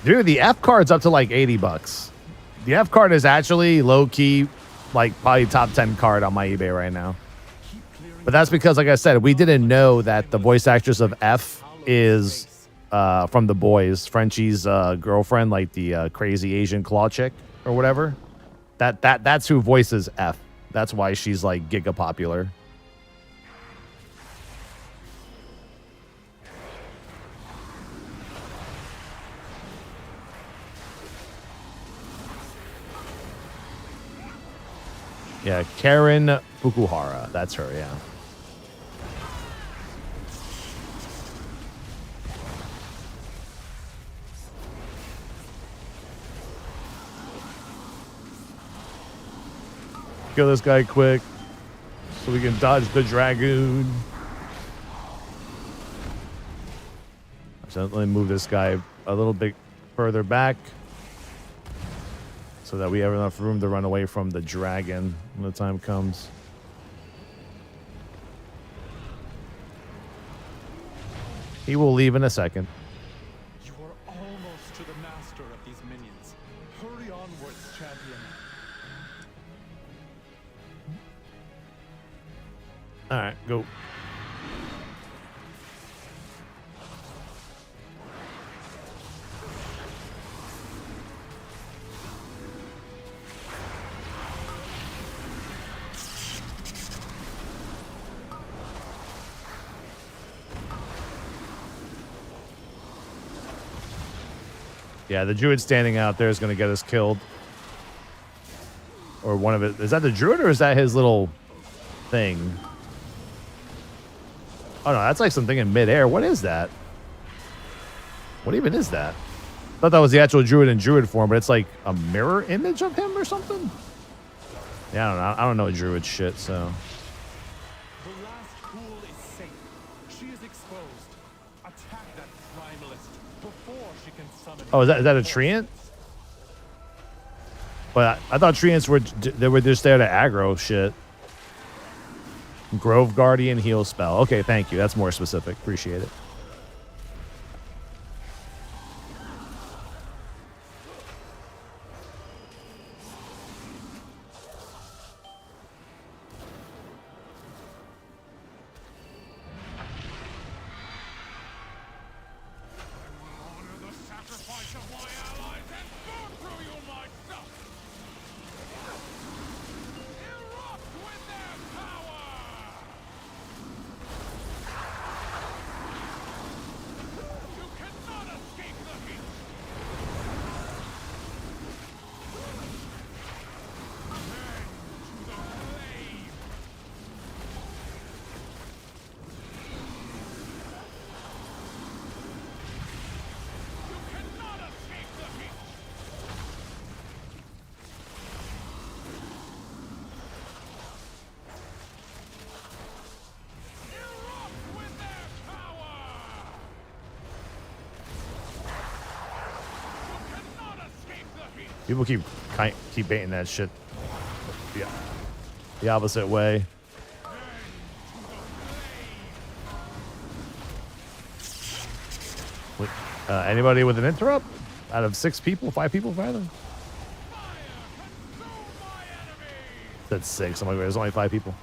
Dude, the F card's up to like $80. The F card is actually low key, like probably top 10 card on my eBay right now. But that's because, like I said, we didn't know that the voice actress of F is from The Boys, Frenchie's girlfriend, like the crazy Asian claw chick or whatever. That's who voices F. That's why she's like giga popular. Yeah, Karen Fukuhara. That's her, yeah. Kill this guy quick so we can dodge the dragoon. So let me move this guy a little bit further back so that we have enough room to run away from the dragon when the time comes. He will leave in a second. You are almost to the master of these minions. Hurry onwards, champion. All right, go. Yeah, the druid standing out there is going to get us killed. Or one of it. Is that the druid or is that his little thing? Oh, no, that's like something in midair. What is that? What even is that? I thought that was the actual druid in druid form, but it's like a mirror image of him or something? Yeah, I don't know. I don't know druid shit, so. The last pool is safe. She is exposed. Attack that primalist before she can summon. Oh, is that a treant? But I thought treants were just there to aggro shit. Grove Guardian heal spell. Okay, thank you. That's more specific. Appreciate it. People keep baiting that shit. Yeah, the opposite way. Anybody with an interrupt? Out of 6 people, 5 people, rather. That's 6. I'm like, there's only 5 people.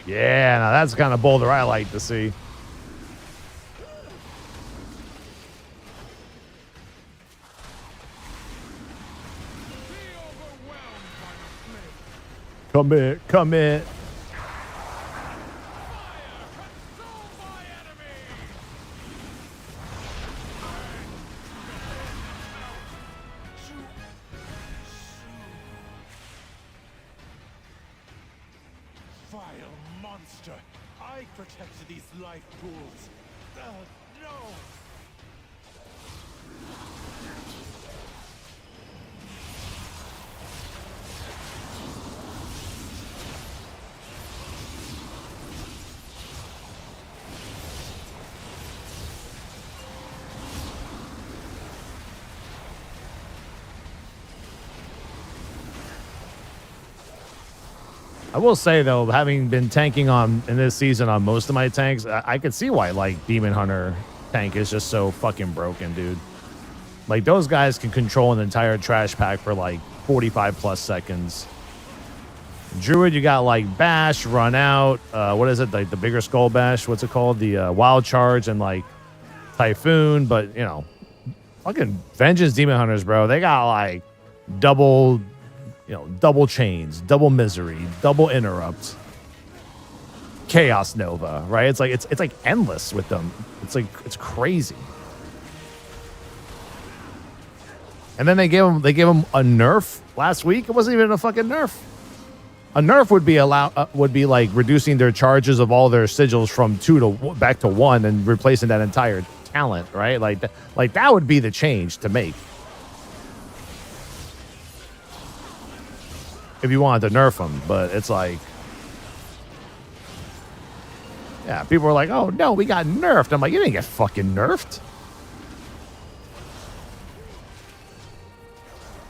Yeah, now that's the kind of boulder I like to see. Come in, come in. I protect these life pools. No! I will say though, having been tanking on in this season on most of my tanks, I could see why like Demon Hunter tank is just so fucking broken, dude. Like those guys can control an entire trash pack for like 45 plus seconds. Druid, you got like Bash, Run Out, what is it? Like the bigger Skull Bash, what's it called? The Wild Charge and like Typhoon, but you know, fucking Vengeance Demon Hunters, bro. They got like double, you know, double chains, double misery, double interrupt, Chaos Nova, right? It's like endless with them. It's like it's crazy. And then they gave him a nerf last week. It wasn't even a fucking nerf. A nerf would be like reducing their charges of all their sigils from 2 to back to 1 and replacing that entire talent, right? Like that would be the change to make. If you wanted to nerf them, but it's like, yeah, people were like, oh no, we got nerfed. I'm like, you didn't get fucking nerfed.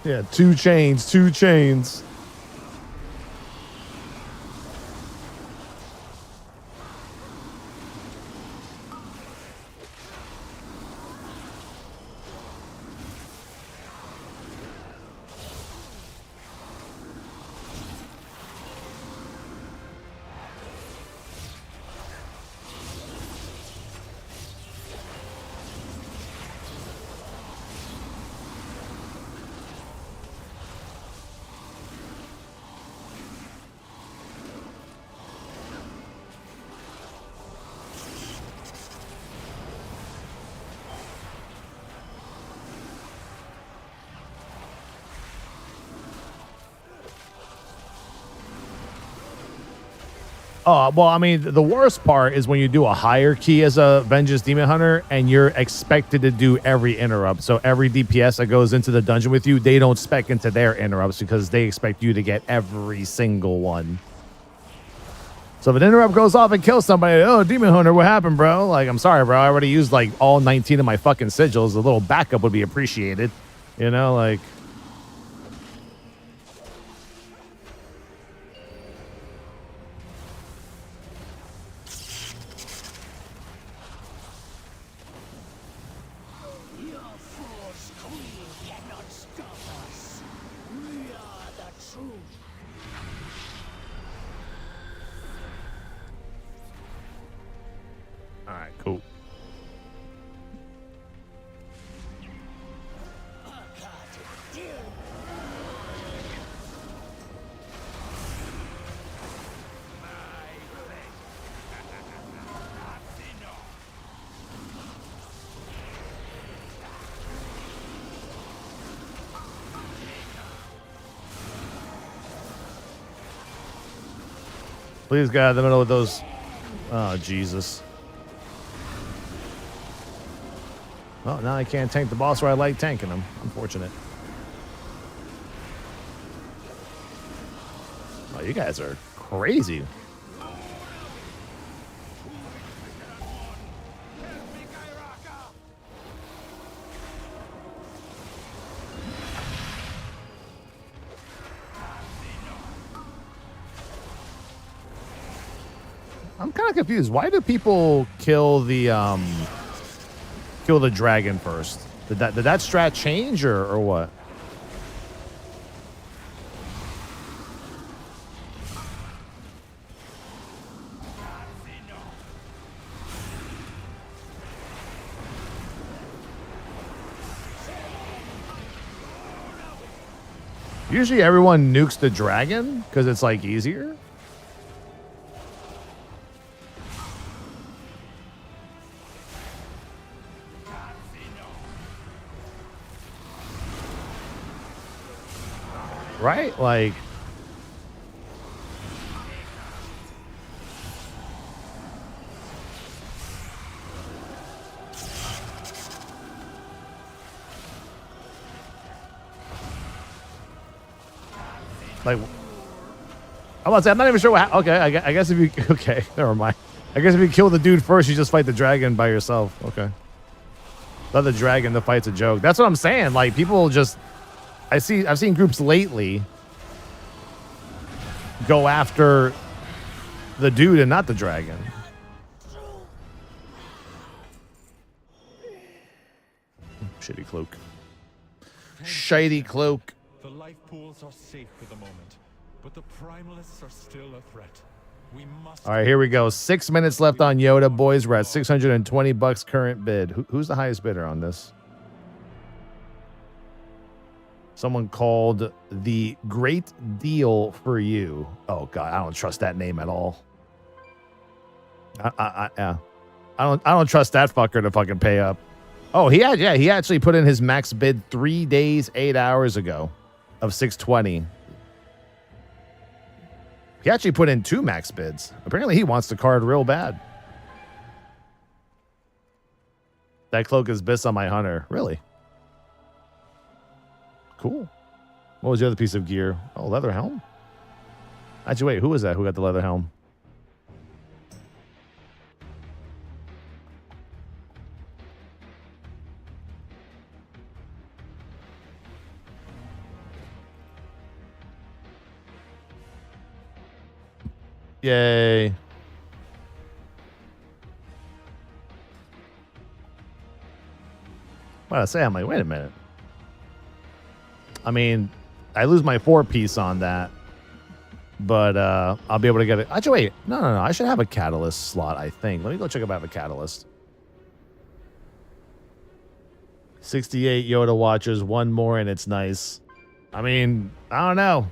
Yeah, 2 chains, 2 chains. Oh, well, I mean, the worst part is when you do a higher key as a Vengeance Demon Hunter and you're expected to do every interrupt. So every DPS that goes into the dungeon with you, they don't spec into their interrupts because they expect you to get every single one. So if an interrupt goes off and kills somebody, oh, Demon Hunter, what happened, bro? Like, I'm sorry, bro. I already used like all 19 of my fucking sigils. A little backup would be appreciated. You know, like... Cool. Please, God, in the middle of those. Oh, Jesus. Well, now I can't tank the boss where I like tanking him. Unfortunate. Oh, you guys are crazy. I'm kind of confused. Why do people kill the dragon first? Did that strat change or what? Usually everyone nukes the dragon because it's like easier. Right? Like, I'm about to say, I'm not even sure what. Okay, I guess if you. Okay, never mind. I guess if you kill the dude first, you just fight the dragon by yourself. Okay. Let the dragon, the fight's a joke. That's what I'm saying. Like, people just. I've seen groups lately go after the dude and not the dragon. Shitty cloak. Shady cloak. The life pools are safe for the moment, but the primalists are still a threat. We must. All right, here we go. 6 minutes left on Yoda, boys. We're at $620 current bid. Who's the highest bidder on this? Someone called the Great Deal for You. Oh God, I don't trust that name at all. Yeah. I don't trust that fucker to fucking pay up. Oh, he actually put in his max bid 3 days, 8 hours ago of 620. He actually put in 2 max bids. Apparently he wants the card real bad. That cloak is bis on my hunter. Really? Cool. What was the other piece of gear? Oh, leather helm? Actually, wait, who was that? Who got the leather helm? Yay. What I say? I'm like, wait a minute. I mean, I lose my 4-piece on that, but I'll be able to get it. Actually, wait. No. I should have a catalyst slot, I think. Let me go check if I have a catalyst. 68 Yoda watchers, 1 more, and it's nice. I mean, I don't know.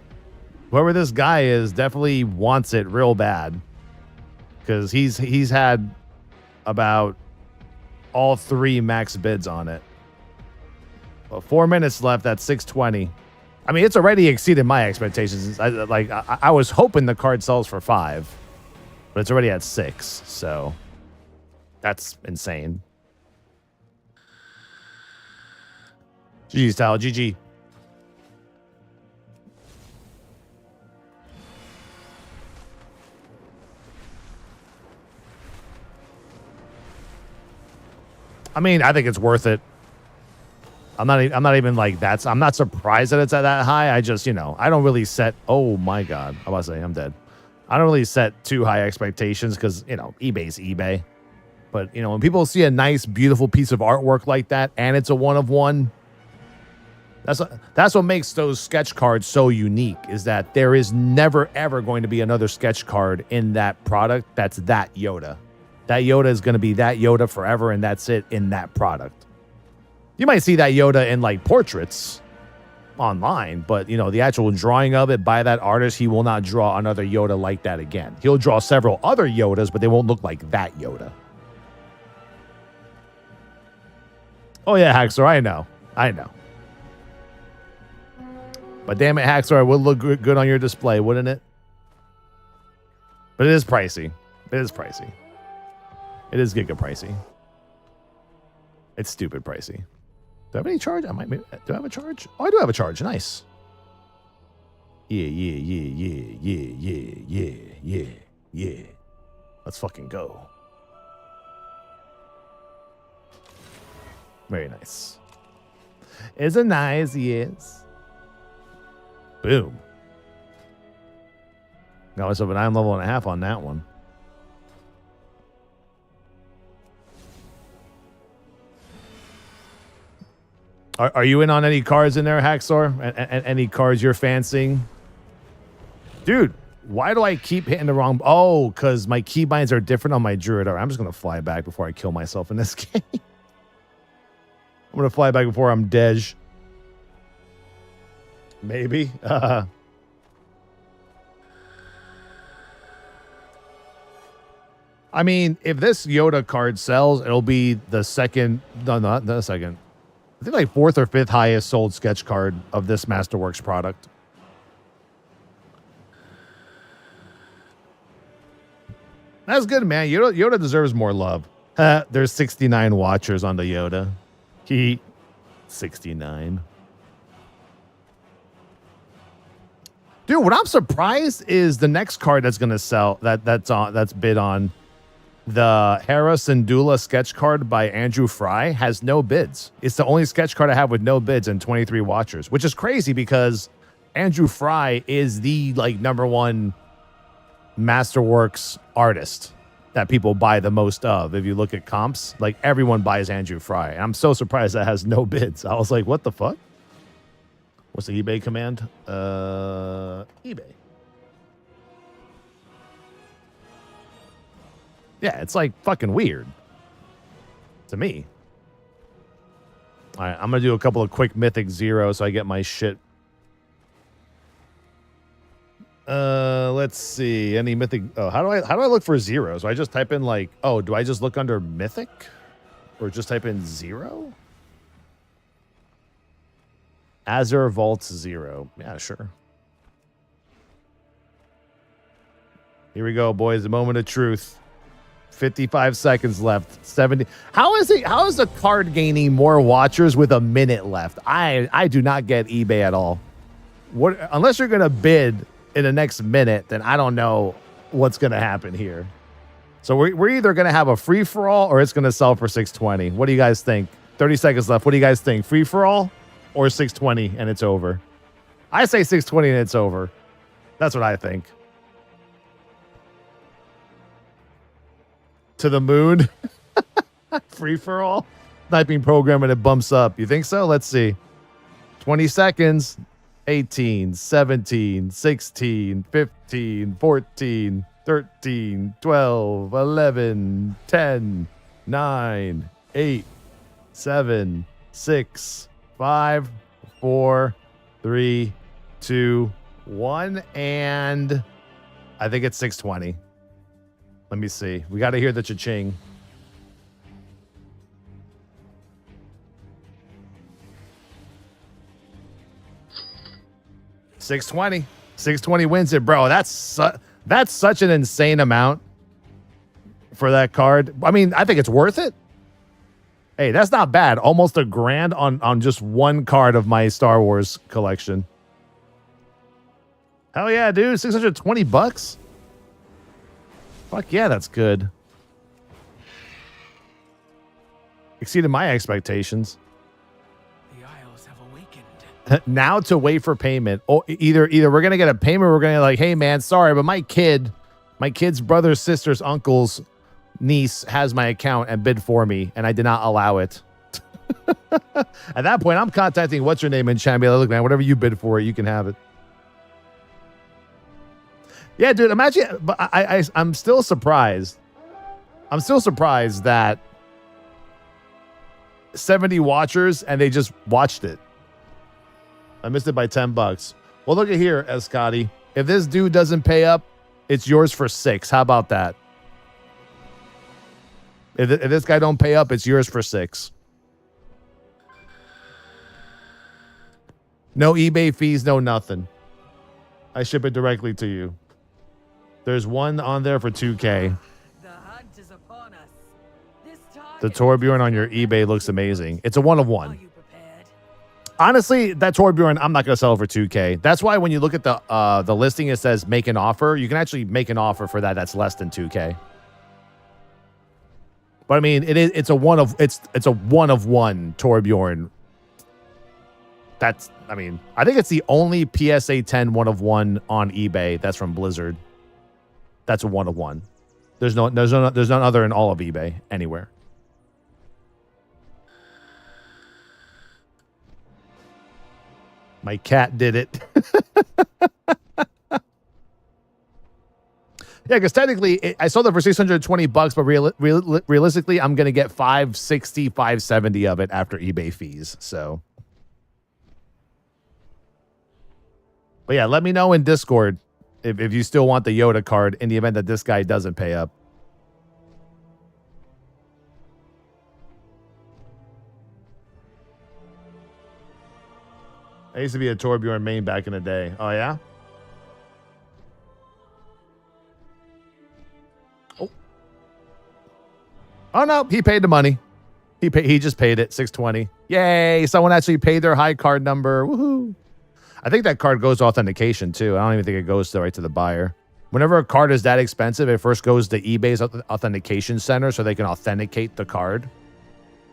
Whoever this guy is definitely wants it real bad, because he's had about all 3 max bids on it. Well, 4 minutes left at 620. I mean, it's already exceeded my expectations. I was hoping the card sells for 5, but it's already at 6, so that's insane. GG's, Towelliee. GG. I mean, I think it's worth it. I'm not even like that's. I'm not surprised that it's at that high. I just, I don't really set. Oh my God, I'm about to say I'm dead. I don't really set too high expectations because eBay's eBay. But when people see a nice, beautiful piece of artwork like that and it's a 1 of 1, that's what makes those sketch cards so unique. Is that there is never ever going to be another sketch card in that product that's that Yoda. That Yoda is going to be that Yoda forever, and that's it in that product. You might see that Yoda in like portraits online, but the actual drawing of it by that artist, he will not draw another Yoda like that again. He'll draw several other Yodas, but they won't look like that Yoda. Oh yeah, Haxor, I know. But damn it, Haxor, it would look good on your display, wouldn't it? But it is pricey. It is giga pricey. It's stupid pricey. Do I have any charge? Do I have a charge? Oh, I do have a charge. Nice. Yeah. Let's fucking go. Very nice. It's a nice, yes. Boom. Got myself a 9 level and a half on that one. Are you in on any cards in there, Haxor? And any cards you're fancying? Dude, why do I keep hitting the wrong... Oh, because my keybinds are different on my Druid. All right, I'm just going to fly back before I kill myself in this game. I'm going to fly back before I'm dead. Maybe. I mean, if this Yoda card sells, it'll be the second... No, not the second. I think like 4th or 5th highest sold sketch card of this Masterworks product. That's good, man. Yoda deserves more love. There's 69 watchers on the Yoda. 69. Dude, what I'm surprised is the next card that's gonna sell that's bid on. The Hera Syndulla sketch card by Andrew Fry has no bids. It's the only sketch card I have with no bids and 23 watchers, which is crazy because Andrew Fry is the like #1 Masterworks artist that people buy the most of. If you look at comps, like everyone buys Andrew Fry. And I'm so surprised that has no bids. I was like, what the fuck? What's the eBay command? eBay. Yeah, it's like fucking weird to me. All right, I'm gonna do a couple of quick Mythic zeros so I get my shit. Let's see. Any Mythic? Oh, how do I look for zeros? Do I just type in like? Oh, do I just look under Mythic, or just type in 0? Azure Vaults 0. Yeah, sure. Here we go, boys. The moment of truth. 55 seconds left. 70. How is the card gaining more watchers with a minute left? I do not get eBay at all. What, unless you're gonna bid in the next minute, then I don't know what's gonna happen here. So we're either gonna have a free for all or it's gonna sell for 620. What do you guys think? 30 seconds left. What do you guys think? Free for all or 620 and it's over? I say 620 and it's over. That's what I think. To the moon. Free for all. Sniping program and it bumps up. You think so? Let's see. 20 seconds. 18, 17, 16, 15, 14, 13, 12, 11, 10, 9, 8, 7, 6, 5, 4, 3, 2, 1. And I think it's 620. Let me see. We got to hear the cha-ching. $620. $620 wins it, bro. That's such an insane amount for that card. I mean, I think it's worth it. Hey, that's not bad. Almost $1,000 on just one card of my Star Wars collection. Hell yeah, dude. $620? Fuck yeah, that's good. Exceeded my expectations. The Isles have awakened. Now to wait for payment. Oh, either we're gonna get a payment or we're gonna like, hey man, sorry, but my kid's brother's sister's uncle's niece has my account and bid for me, and I did not allow it. At that point, I'm contacting what's her name in chat. Be like, look, man, whatever you bid for, you can have it. Yeah, dude, imagine, but I'm still surprised. I'm still surprised that 70 watchers and they just watched it. I missed it by $10. Well, look at here, Scotty. If this dude doesn't pay up, it's yours for 6. How about that? If this guy don't pay up, it's yours for 6. No eBay fees, no nothing. I ship it directly to you. There's one on there for 2K. The hunt is upon us. This The Torbjorn on your eBay looks amazing. It's a 1 of 1. Are you prepared? Honestly, that Torbjorn, I'm not going to sell it for 2K. That's why when you look at the listing, it says make an offer. You can actually make an offer for that's less than 2K. But I mean, it's a 1 of 1 Torbjorn. That's, I mean, I think it's the only PSA 10 1 of 1 on eBay that's from Blizzard. That's a 1 of 1. There's none other in all of eBay anywhere. My cat did it. Yeah, because technically, I sold it for $620, but realistically, I'm going to get $560, $570 of it after eBay fees. So, but yeah, let me know in Discord if you still want the Yoda card in the event that this guy doesn't pay up. I used to be a Torbjorn main back in the day. Oh, yeah? Oh, no, he paid the money. He just paid it, $620. Yay, someone actually paid their high card number. Woohoo. I think that card goes to authentication, too. I don't even think it goes right to the buyer. Whenever a card is that expensive, it first goes to eBay's authentication center so they can authenticate the card.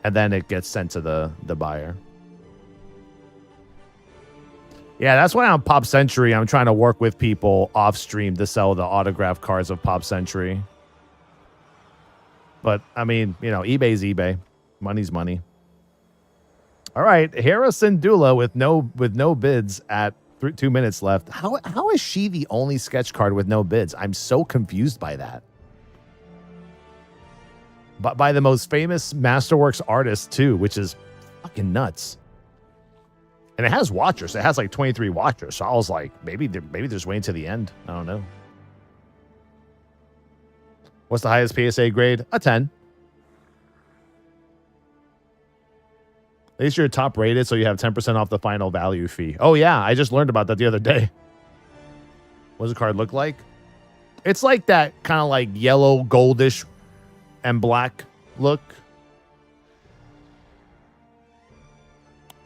And then it gets sent to the buyer. Yeah, that's why on Pop Century, I'm trying to work with people off stream to sell the autograph cards of Pop Century. But I mean, you know, eBay's eBay. Money's money. All right, Harrison Dula with no bids at 2 minutes left. How is she the only sketch card with no bids? I'm so confused by that. But by the most famous Masterworks artist too, which is fucking nuts. And it has watchers. It has like 23 watchers. So I was like, maybe they're just waiting to the end. I don't know. What's the highest PSA grade? A 10. At least you're top rated, so you have 10% off the final value fee. Oh yeah, I just learned about that the other day. What does the card look like? It's like that kind of like yellow, goldish, and black look.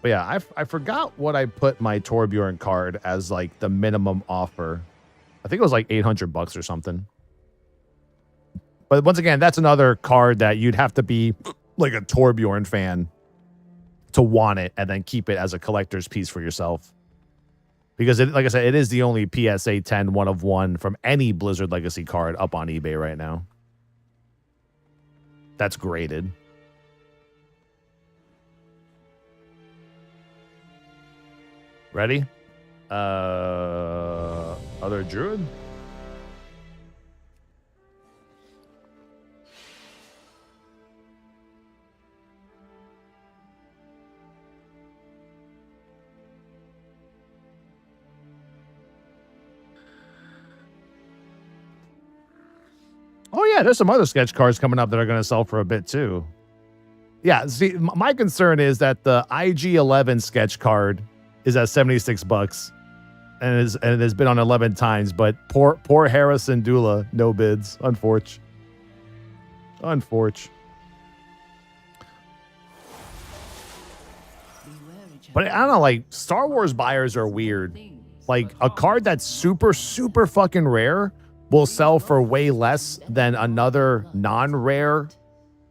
But yeah, I forgot what I put my Torbjorn card as like the minimum offer. I think it was like $800 or something. But once again, that's another card that you'd have to be like a Torbjorn fan to want it and then keep it as a collector's piece for yourself. Because it, like I said, it is the only PSA 10 one of one from any Blizzard Legacy card up on eBay right now. That's graded. Ready? Other Druid? Oh yeah, there's some other sketch cards coming up that are going to sell for a bit too. Yeah, see, my concern is that the IG-11 sketch card is at $76 and it has been on 11 times, but poor Harrison Dula, no bids, unfortunate. But I don't know, like Star Wars buyers are weird. Like a card that's super fucking rare will sell for way less than another non-rare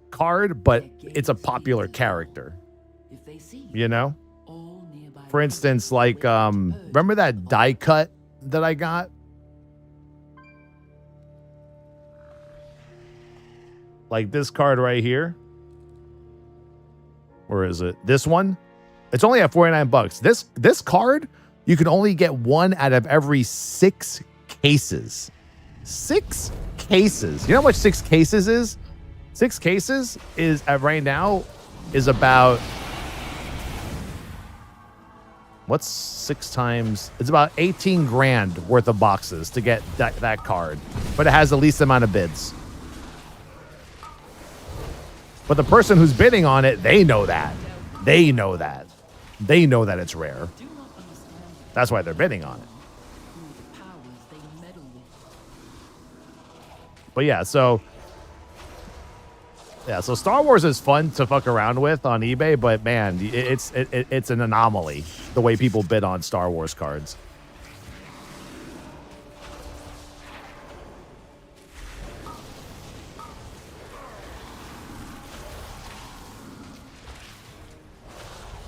card, but it's a popular character. You know? For instance, like, remember that die cut that I got? Like this card right here. Where is it? This one? It's only at $49. This card, you can only get one out of every 6 cases. 6 cases. You know how much 6 cases is? 6 cases is right now is about, what's 6 times? It's about 18 grand worth of boxes to get that card, but it has the least amount of bids. But the person who's bidding on it, they know that. They know that. They know that it's rare. That's why they're bidding on it. But yeah, so Star Wars is fun to fuck around with on eBay, but man, it's an anomaly the way people bid on Star Wars cards.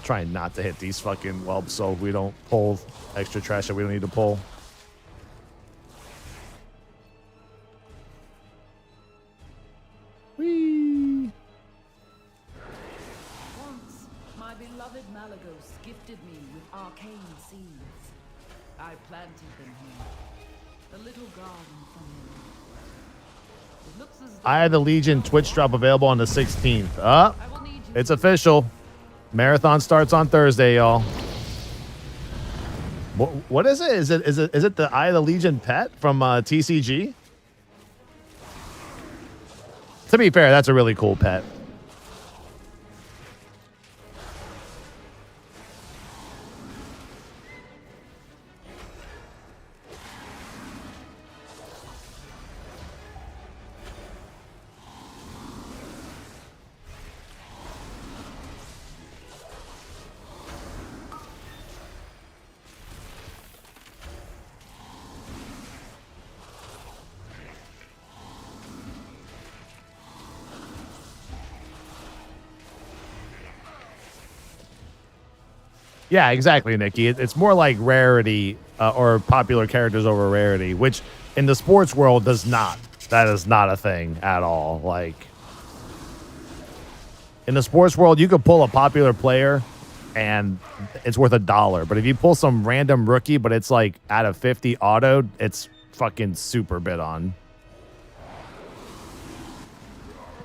Trying not to hit these fucking whelps so we don't pull extra trash that we don't need to pull. Whee! Once, my beloved Malagos gifted me with arcane seeds. I planted them here. The little garden from them. It looks as though I had the Legion Twitch drop available on the 16th. It's official. Marathon starts on Thursday, y'all. What is it? Is it the Eye of the Legion pet from TCG? To be fair, that's a really cool pet. Yeah, exactly, Nikki. It's more like rarity or popular characters over rarity, which in the sports world does not. That is not a thing at all. Like in the sports world, you could pull a popular player and it's worth $1. But if you pull some random rookie, but it's like out of 50 auto, it's fucking super bid on.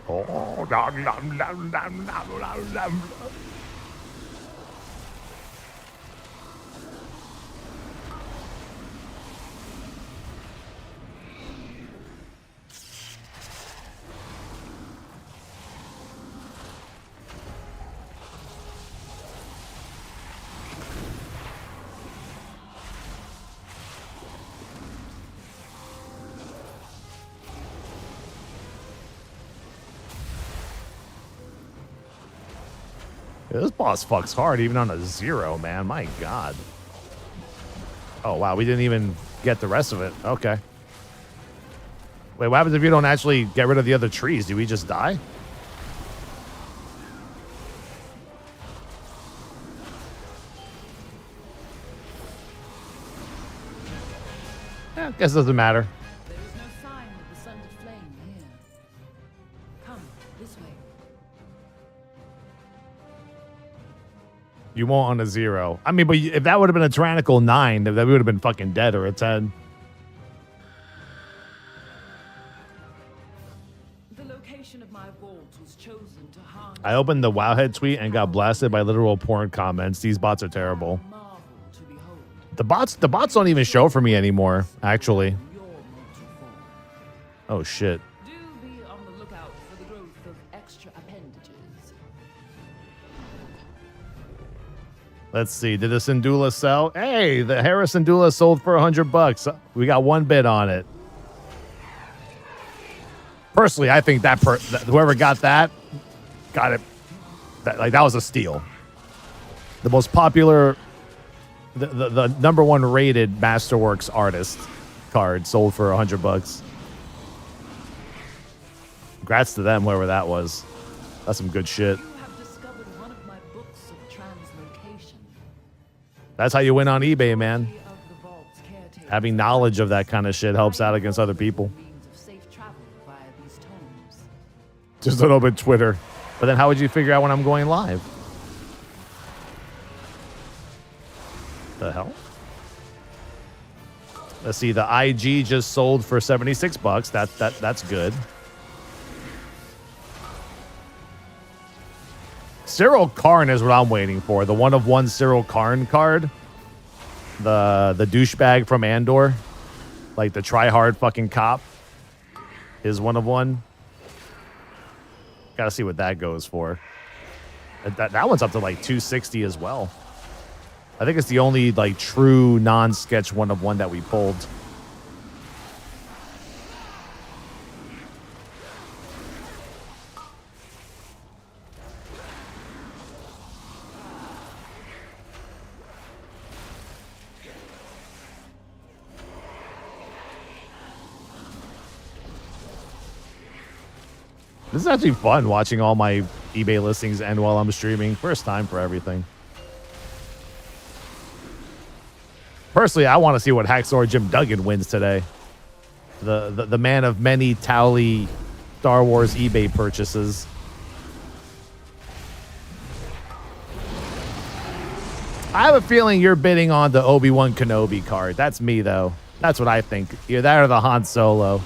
Oh, Yeah, this boss fucks hard even on a 0, man. My God. Oh, wow. We didn't even get the rest of it. Okay. Wait, what happens if you don't actually get rid of the other trees? Do we just die? Yeah, guess it doesn't matter. There is no sign of the sundered flame here. Come, this way. You won't on a 0. I mean, but if that would have been a tyrannical 9, then we would have been fucking dead, or a 10. The location of my vault was chosen to harness. I opened the Wowhead tweet and got blasted by literal porn comments. These bots are terrible. Marvel to behold. The bots don't even show for me anymore, actually. Your mortal form. Oh shit. Do be on the lookout for the growth of extra appendages. Let's see. Did the Syndulla sell? Hey, the Harris Syndulla sold for $100. We got one bid on it. Personally, I think that whoever got it. That was a steal. The most popular, the number 1 rated Masterworks artist card sold for $100. Congrats to them, whoever that was. That's some good shit. You have discovered one of my books of translocation. That's how you win on eBay, man. Of the vault's caretaker. Having knowledge of that kind of shit helps out against other people. Means of safe travel via these tomes. Just a little bit Twitter. But then how would you figure out when I'm going live? The hell? Let's see. The IG just sold for $76. That's good. Cyril Karn is what I'm waiting for. The 1/1 Cyril Karn card. The douchebag from Andor. Like the try-hard fucking cop. Is 1/1. Gotta see what that goes for. That one's up to like 260 as well. I think it's the only like true non-sketch 1/1 that we pulled. This is actually fun watching all my eBay listings end while I'm streaming. First time for everything. Personally, I want to see what Hacksaw Jim Duggan wins today. The man of many Towelliee Star Wars eBay purchases. I have a feeling you're bidding on the Obi-Wan Kenobi card. That's me, though. That's what I think. Either that or the Han Solo.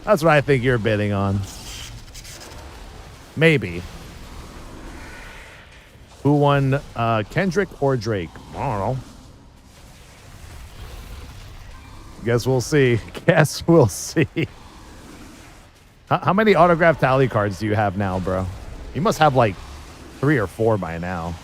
That's what I think you're bidding on. Maybe. Who won, Kendrick or Drake? I don't know. Guess we'll see. Guess we'll see. How many autographed Towelliee cards do you have now, bro? You must have like 3 or 4 by now.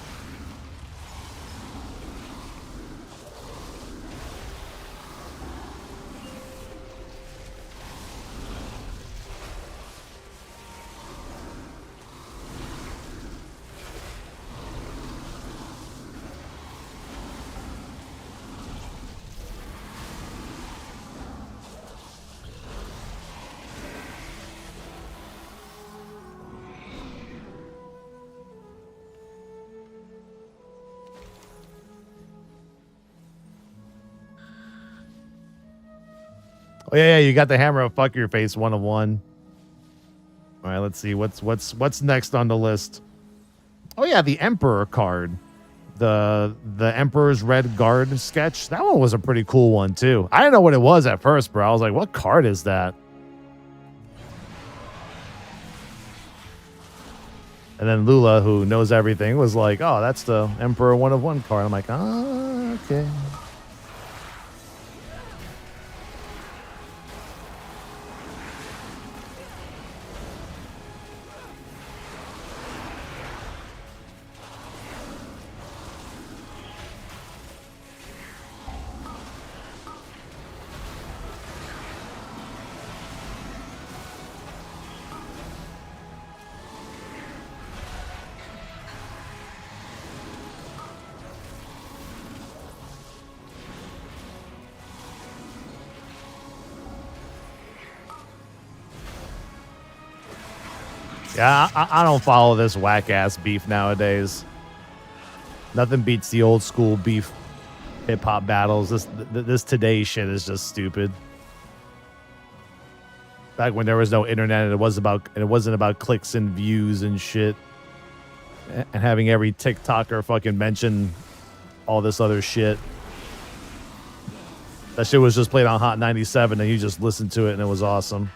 Oh yeah, you got the hammer of fuck your face 1 of 1. All right, let's see what's next on the list. Oh yeah, the Emperor card. The Emperor's Red Guard sketch. That one was a pretty cool one too. I didn't know what it was at first, bro. I was like, what card is that? And then Lula, who knows everything, was like, oh, that's the Emperor 1 of 1 card. I'm like, oh, okay. Yeah, I don't follow this whack-ass beef nowadays. Nothing beats the old school beef hip-hop battles. This today shit is just stupid. Back when there was no internet and it wasn't about clicks and views and shit. And having every TikToker fucking mention all this other shit. That shit was just played on Hot 97 and you just listened to it and it was awesome.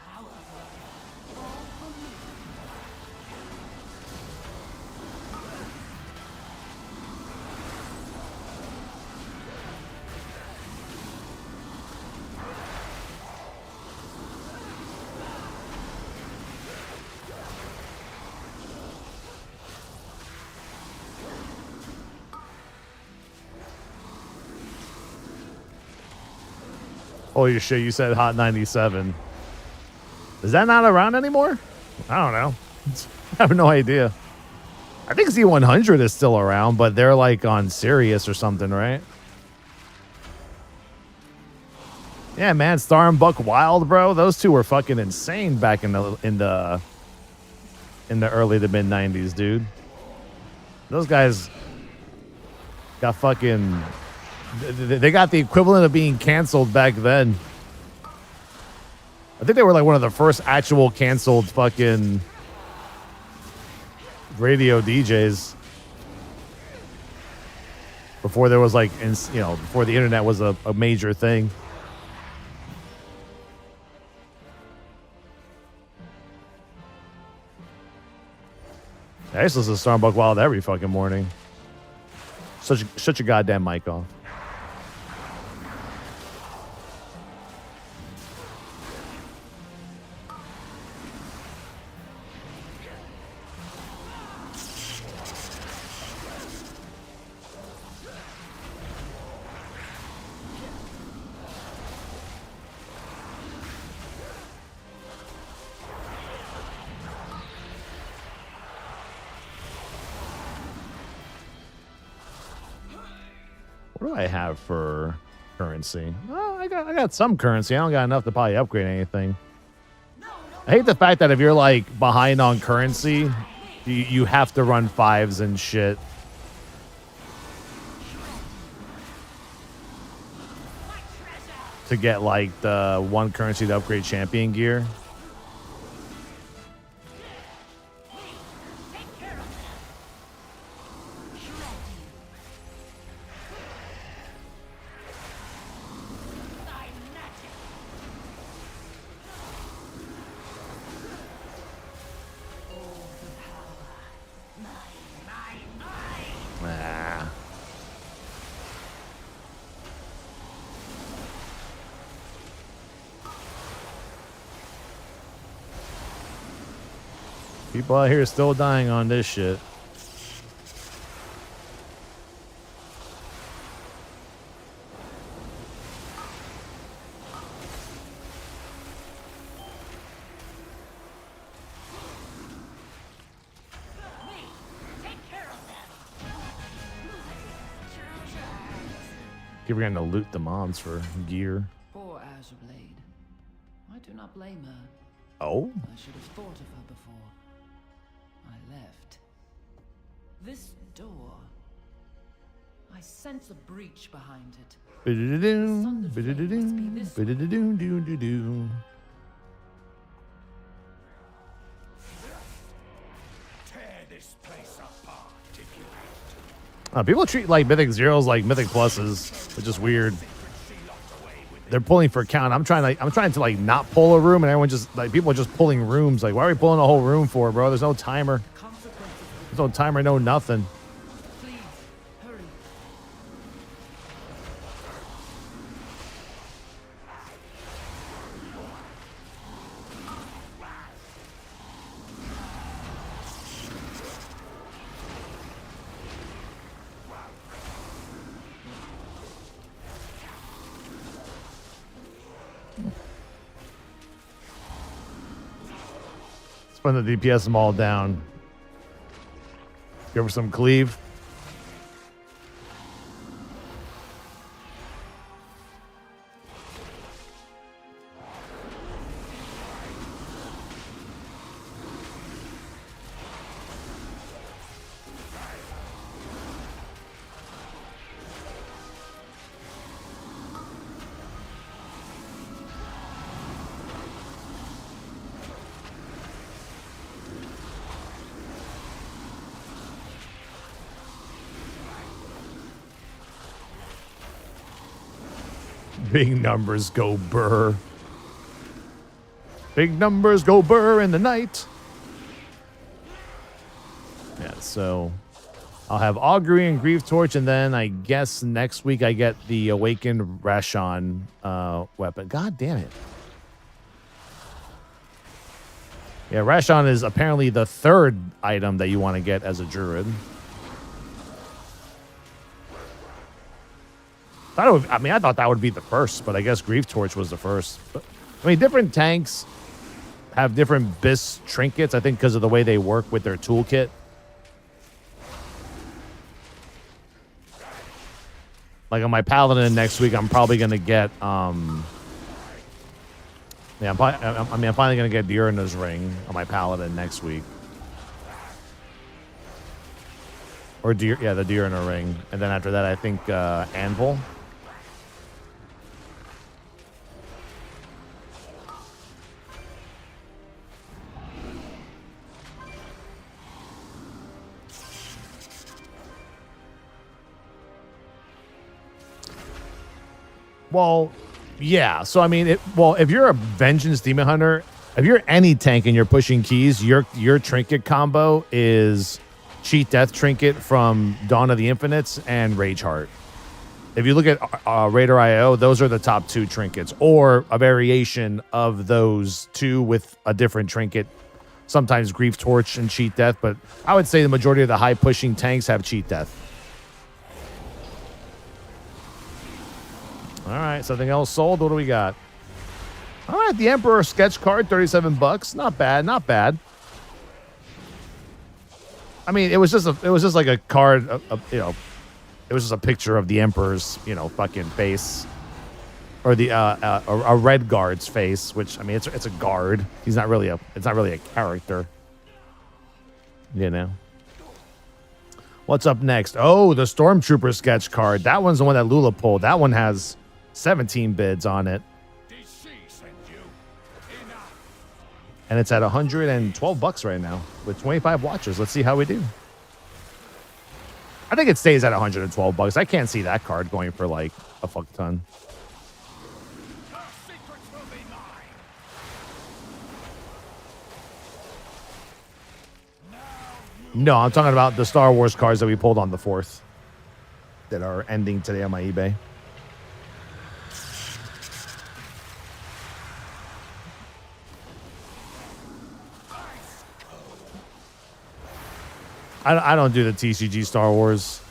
Oh, your shit, you said Hot 97. Is that not around anymore? I don't know. I have no idea. I think Z100 is still around, but they're like on Sirius or something, right? Yeah, man, Star and Buck Wild, bro. Those two were fucking insane back in the early to mid 90s, dude. Those guys got fucking... They got the equivalent of being canceled back then. I think they were like one of the first actual canceled fucking radio DJs. Before there was like, before the internet was a major thing. I used to listen to Starbuck Wild every fucking morning. Shut your goddamn mic off. What do I have for currency? Oh, I got some currency. I don't got enough to probably upgrade anything. I hate the fact that if you're like behind on currency, you have to run 5s and shit. To get like the 1 currency to upgrade champion gear. People out here still dying on this shit. Keep forgetting to loot the mobs for gear. Poor Azure Blade. I do not blame her. Oh? I should have thought of her before I left. This door. I sense a breach behind it. Ba-da-da-doom, ba-da-da-doom, ba-da-da-doom, doo-doo-doo. Tear this place apart if you have to. People treat like Mythic Zeros like Mythic Pluses, which is weird. They're pulling for count. I'm trying to like not pull a room, and everyone just like people are just pulling rooms. Like, why are we pulling a whole room for, bro? There's no timer. There's no timer, no nothing. Please, hurry. Spend the DPS them all down. Go for some cleave. Big numbers go burr. Big numbers go burr in the night. Yeah, so I'll have Augury and Grief Torch, and then I guess next week I get the Awakened Rashon weapon. God damn it. Yeah, Rashon is apparently the third item that you want to get as a druid. I thought that would be the first, but I guess Grief Torch was the first. But, I mean, different tanks have different BIS trinkets, I think, because of the way they work with their toolkit. Like on my Paladin next week, I'm probably gonna get I'm finally gonna get Diurna's ring on my Paladin next week. Or the Diurna ring, and then after that, I think Anvil. Well, yeah. So I mean, if you're a Vengeance Demon Hunter, if you're any tank and you're pushing keys, your trinket combo is Cheat Death Trinket from Dawn of the Infinites and Rage Heart. If you look at Raider IO, those are the top two trinkets, or a variation of those two with a different trinket. Sometimes Grief Torch and Cheat Death, but I would say the majority of the high pushing tanks have Cheat Death. All right, something else sold. What do we got? All right, the Emperor sketch card, $37. Not bad, not bad. I mean, it was just like a card, it was just a picture of the Emperor's, fucking face, or the a red guard's face. Which I mean, it's a guard. It's not really a character. What's up next? Oh, the Stormtrooper sketch card. That one's the one that Lula pulled. That one has 17 bids on it. And it's at $112 right now with 25 watchers. Let's see how we do. I think it stays at $112. I can't see that card going for like a fuck ton. No, I'm talking about the Star Wars cards that we pulled on the 4th that are ending today on my eBay. I don't do the TCG Star Wars.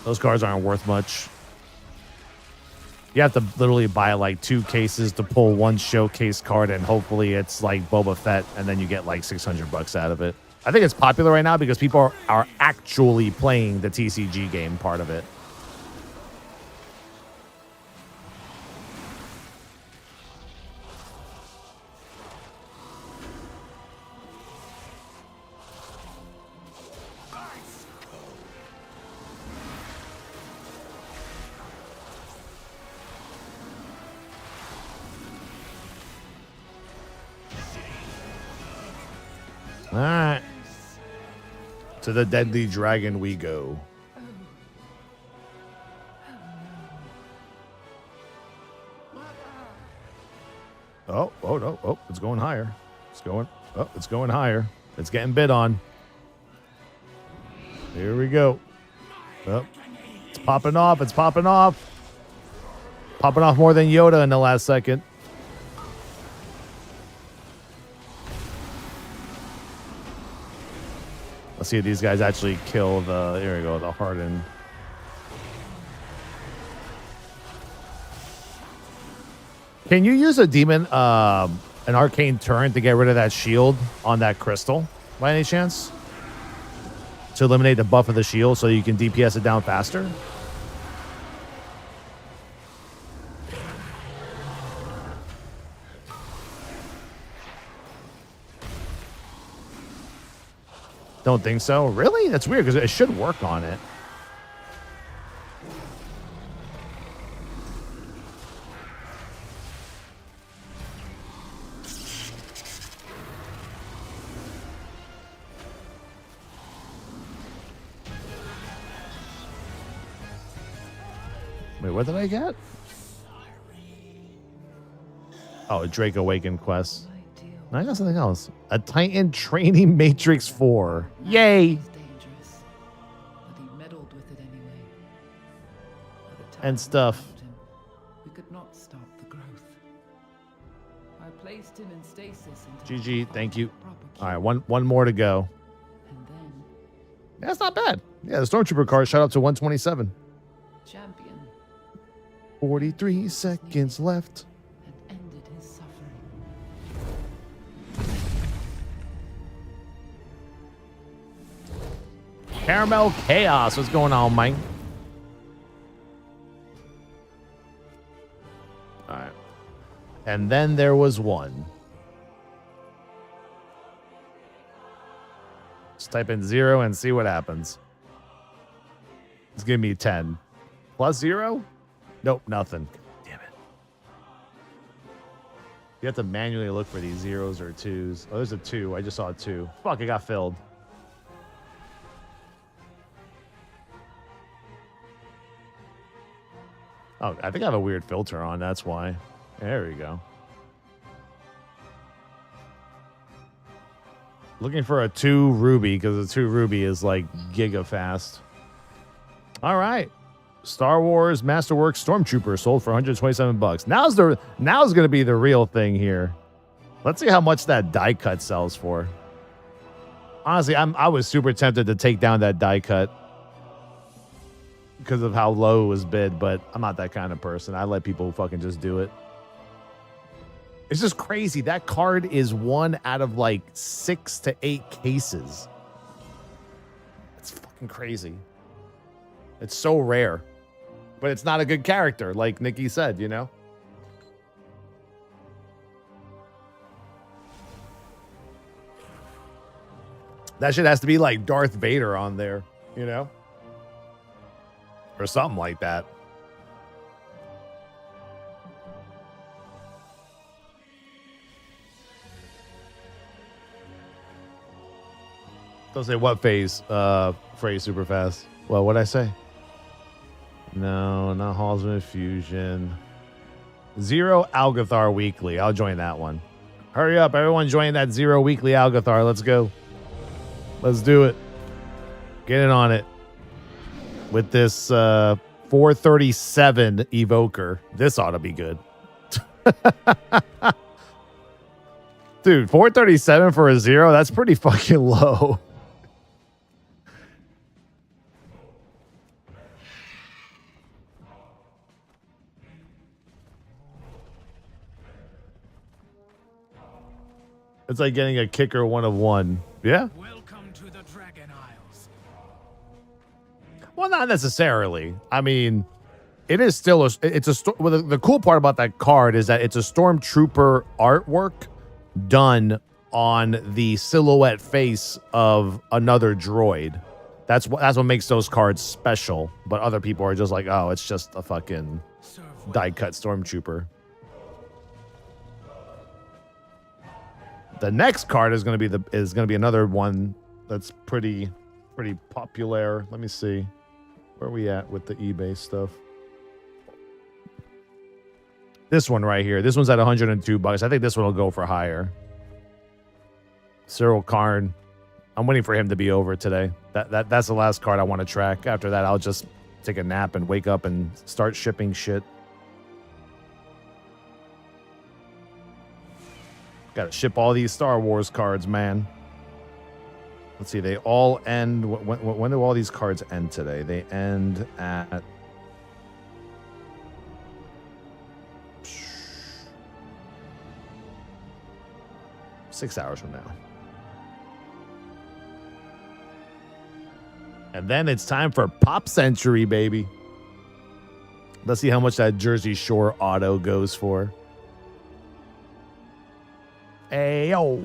Those cards aren't worth much. You have to literally buy like 2 cases to pull one showcase card, and hopefully it's like Boba Fett, and then you get like $600 out of it. I think it's popular right now because people are actually playing the TCG game part of it. To the deadly dragon we go. Oh, no. Oh, it's going higher. It's going higher. It's getting bid on. Here we go. Oh, it's popping off. It's popping off. Popping off more than Yoda in the last second. Let's see if these guys actually kill the, here we go, the hardened. Can you use a demon, an arcane turret to get rid of that shield on that crystal by any chance? To eliminate the buff of the shield so you can DPS it down faster? Don't think so. Really? That's weird because it should work on it. Wait, what did I get? Oh, a Drake Awakened quest. No, I got something else. A Titan Training Matrix 4. Yay! Dangerous, but he meddled with it anyway. By the time And we stuff. found him, we could not stop the growth. I placed him in stasis until GG, thank you. proper All right, one more to go. And then That's not bad. Yeah, the Stormtrooper card shot up to 127. champion 43 seconds left. had ended his suffering. Caramel Chaos. What's going on, Mike? All right. And then there was one. Let's type in 0 and see what happens. It's giving me 10. Plus 0? Nope, nothing. Damn it. You have to manually look for these 0s or 2s. Oh, there's a 2. I just saw a 2. Fuck, it got filled. Oh, I think I have a weird filter on. That's why. There we go. Looking for a 2 ruby because the 2 ruby is like giga fast. All right. Star Wars Masterworks Stormtrooper sold for $127. Now's going to be the real thing here. Let's see how much that die cut sells for. Honestly, I was super tempted to take down that die cut because of how low it was bid, but I'm not that kind of person. I let people fucking just do it. It's just crazy. That card is 1 out of like 6 to 8 cases. It's fucking crazy. It's so rare. But it's not a good character, like Nikki said, you know? That shit has to be like Darth Vader on there, you know? Or something like that. Don't say what phase, phrase super fast. Well, what'd I say? No, not Halls of Infusion. 0 Algathar Weekly. I'll join that one. Hurry up, everyone join that 0 Weekly Algathar. Let's go. Let's do it. Get in on it. With this 437 Evoker. This ought to be good. Dude, 437 for a 0? That's pretty fucking low. It's like getting a kicker 1 of 1. Yeah? Welcome to the Dragon Isles. Well, not necessarily. I mean, it is still well, the cool part about that card is that it's a Stormtrooper artwork done on the silhouette face of another droid. That's what makes those cards special. But other people are just like, oh, it's just a fucking die cut Stormtrooper. The next card is going to be another one that's pretty pretty popular. Let me see. Where are we at with the eBay stuff? This one right here. This one's at $102. I think this one will go for higher. Cyril Karn. I'm waiting for him to be over today. That's the last card I want to track. After that, I'll just take a nap and wake up and start shipping shit. Got to ship all these Star Wars cards, man. Let's see. They all end. When do all these cards end today? They end at 6 hours from now. And then it's time for Pop Century, baby. Let's see how much that Jersey Shore auto goes for. Ayo.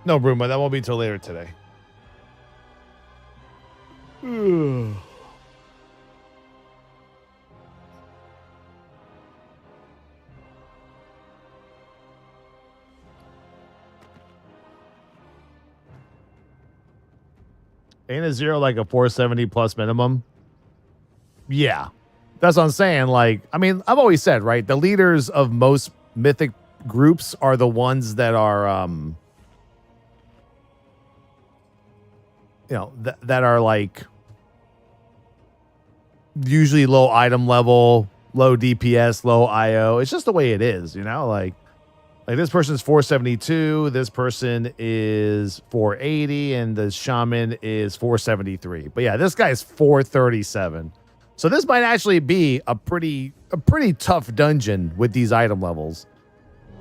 No, Bruma, that won't be till later today. Ain't a zero like a 470 plus minimum? Yeah. That's what I'm saying. Like, I mean, I've always said, right? The leaders of most mythic groups are the ones that are, you know, that are like usually low item level, low DPS, low IO. It's just the way it is, you know, like this person's 472, this person is 480, and the shaman is 473. But yeah, this guy's 437. So this might actually be a pretty tough dungeon with these item levels.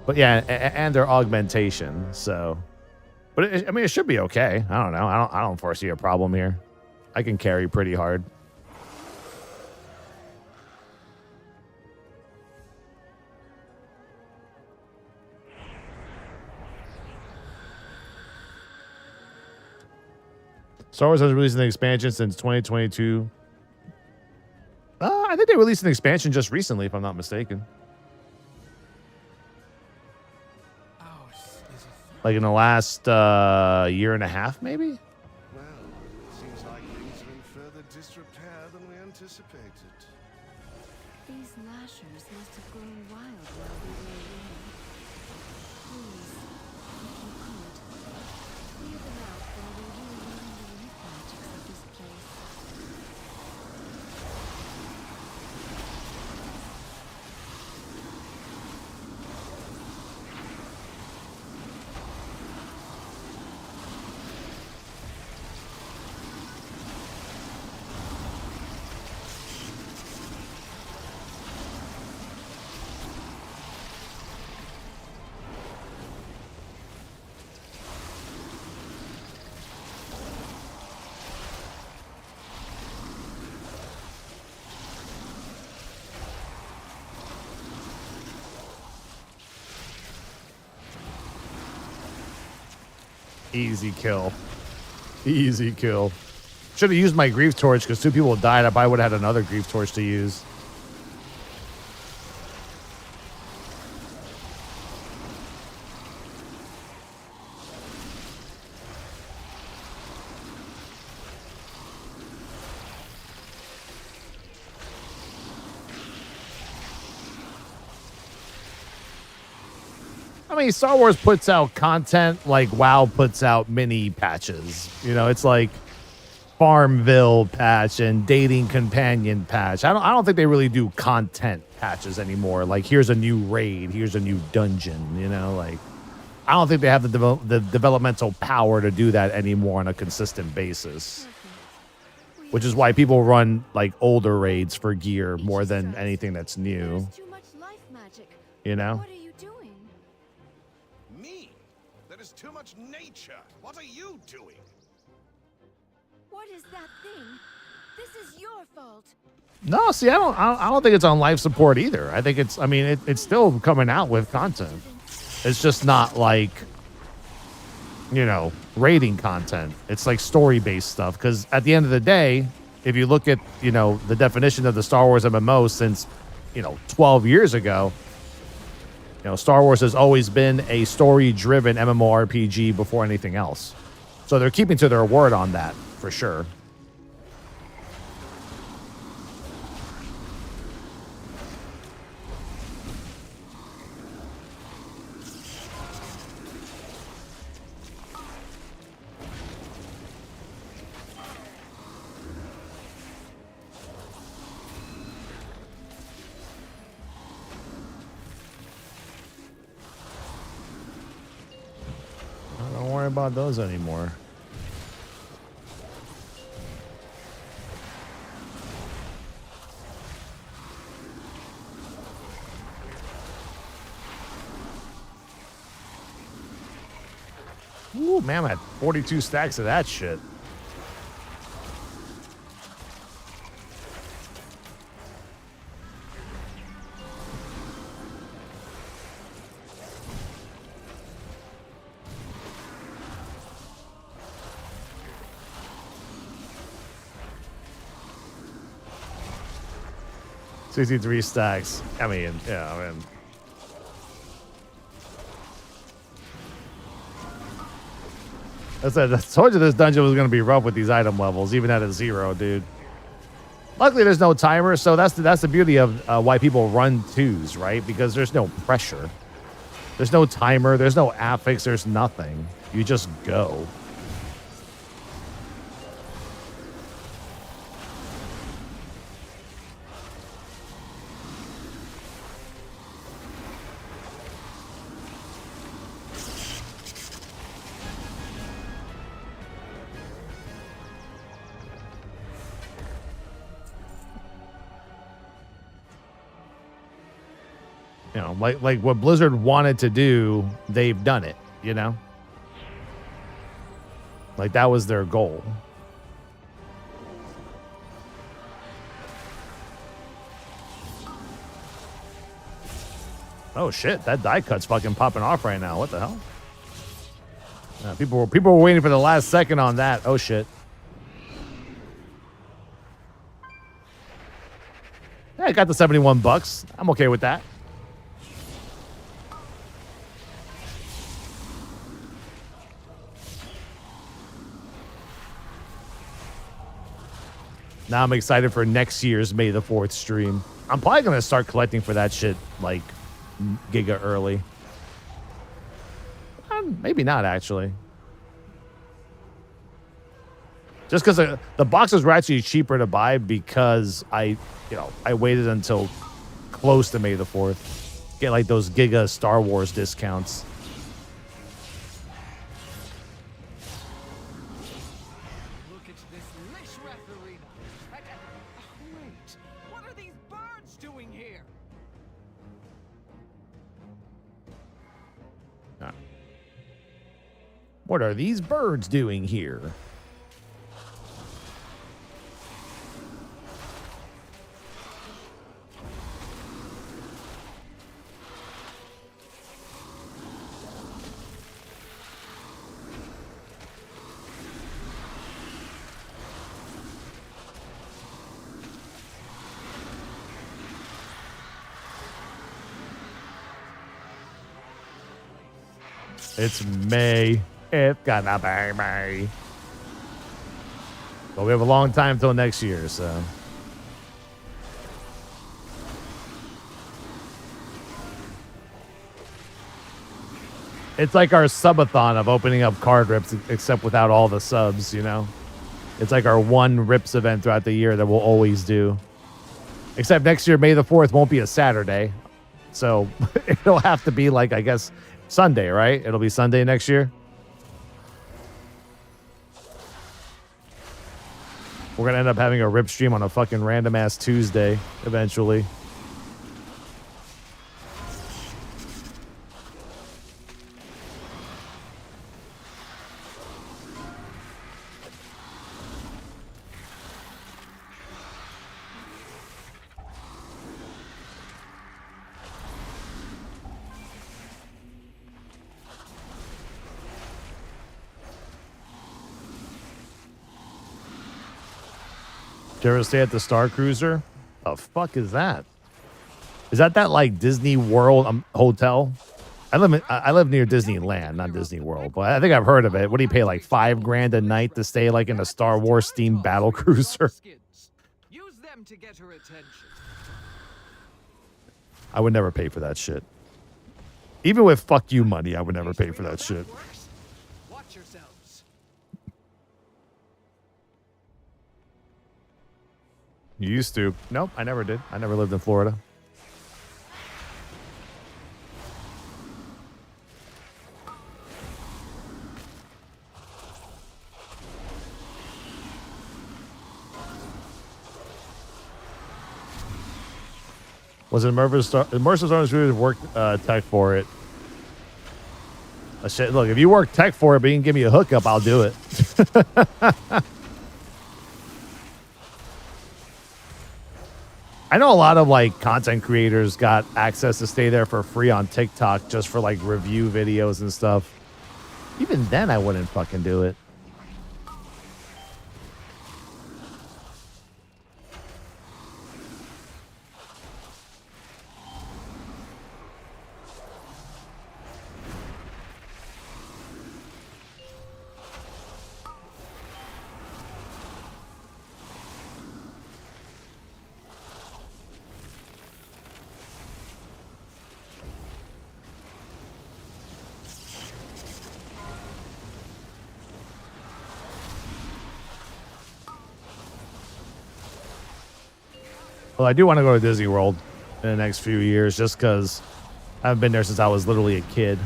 But yeah, and their augmentation. So, but I mean, it should be okay. I don't know. I don't foresee a problem here. I can carry pretty hard. Star Wars has released an expansion since 2022. I think they released an expansion just recently, if I'm not mistaken. Like in the last year and a half, maybe? Well, seems like things are in further disrepair than we anticipated. These lashers must have grown wild while we were away. Please, if you could, clear them out while we relearn the myth magics of this place. Easy kill. Easy kill. Should have used my grief torch because 2 people died. I probably would have had another grief torch to use. I mean, Star Wars puts out content like WoW puts out mini patches. You know, it's like Farmville patch and Dating Companion patch. I don't think they really do content patches anymore. Like, here's a new raid, here's a new dungeon. You know, like I don't think they have the developmental power to do that anymore on a consistent basis. Which is why people run like older raids for gear more than anything that's new. Too much life magic. You know. What are you doing? Me? There is too much nature. What are you doing? What is that thing? This is your fault. No, see, I don't think it's on life support either. I think I mean, it's still coming out with content. It's just not like you know, raiding content. It's like story-based stuff. Because at the end of the day, if you look at, you know, the definition of the Star Wars MMO since, you know, 12 years ago, you know, Star Wars has always been a story-driven MMORPG before anything else. So they're keeping to their word on that, for sure. Don't worry about those anymore. Ooh, man, I had 42 stacks of that shit. $63 stacks. I mean, yeah, I mean. I told you this dungeon was going to be rough with these item levels, even at a 0, dude. Luckily, there's no timer, so that's the beauty of why people run 2s, right? Because there's no pressure. There's no timer. There's no affix. There's nothing. You just go. You know, like what Blizzard wanted to do, they've done it, you know? Like that was their goal. Oh shit, that die cut's fucking popping off right now. What the hell? People were waiting for the last second on that. Oh shit. Yeah, I got the $71. I'm okay with that. Now I'm excited for next year's May the 4th stream. I'm probably going to start collecting for that shit, like, giga early. Maybe not, actually. Just because the boxes were actually cheaper to buy because I waited until close to May the 4th. Get, like, those giga Star Wars discounts. What are these birds doing here? It's May. It's gonna be May. But we have a long time till next year, so. It's like our subathon of opening up card rips, except without all the subs, you know? It's like our one rips event throughout the year that we'll always do. Except next year, May the 4th won't be a Saturday. So it'll have to be like, I guess, Sunday, right? It'll be Sunday next year. We're going to end up having a rip stream on a fucking random ass Tuesday eventually. Did you ever stay at the Star Cruiser? The fuck is that? Is that like Disney World hotel? I live near Disneyland, not Disney World, but I think I've heard of it. What do you pay, like $5,000 a night to stay like in a Star Wars themed battle cruiser? Use them to get her attention. I would never pay for that shit. Even with fuck you money, I would never pay for that shit. Watch yourselves. You used to. Nope, I never did. I never lived in Florida. Was it Mercer's owners who worked tech for it? Shit, look, if you work tech for it, but you can give me a hookup, I'll do it. I know a lot of like content creators got access to stay there for free on TikTok just for like review videos and stuff. Even then, I wouldn't fucking do it. Well, I do want to go to Disney World in the next few years just because I haven't been there since I was literally a kid.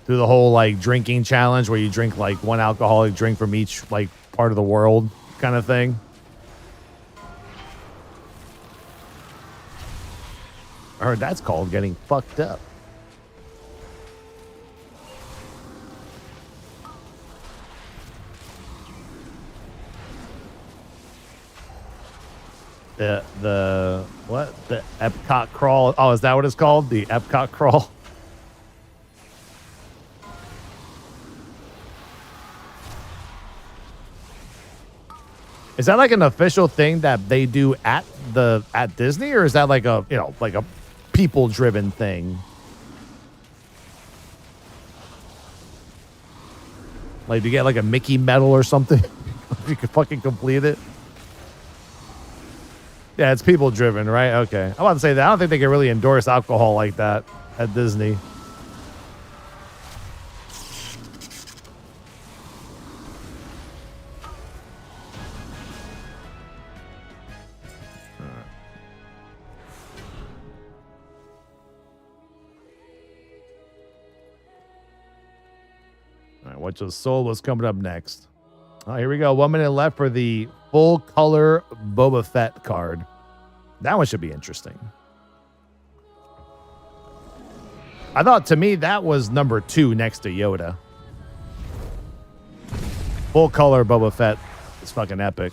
Do the whole like drinking challenge where you drink like one alcoholic drink from each like part of the world kind of thing. I heard that's called getting fucked up. The what? The Epcot crawl. Oh, is that what it's called? The Epcot crawl. Is that like an official thing that they do at Disney, or is that like a like a people driven thing? Like, do you get like a Mickey medal or something if you could fucking complete it? Yeah, it's people driven, right? Okay. I'm about to say that. I don't think they can really endorse alcohol like that at Disney. All right, Watch Your Soul was coming up next. Oh, here we go. 1 minute left for the full color Boba Fett card. That one should be interesting. I thought, to me, that was number 2 next to Yoda. Full color Boba Fett is fucking epic.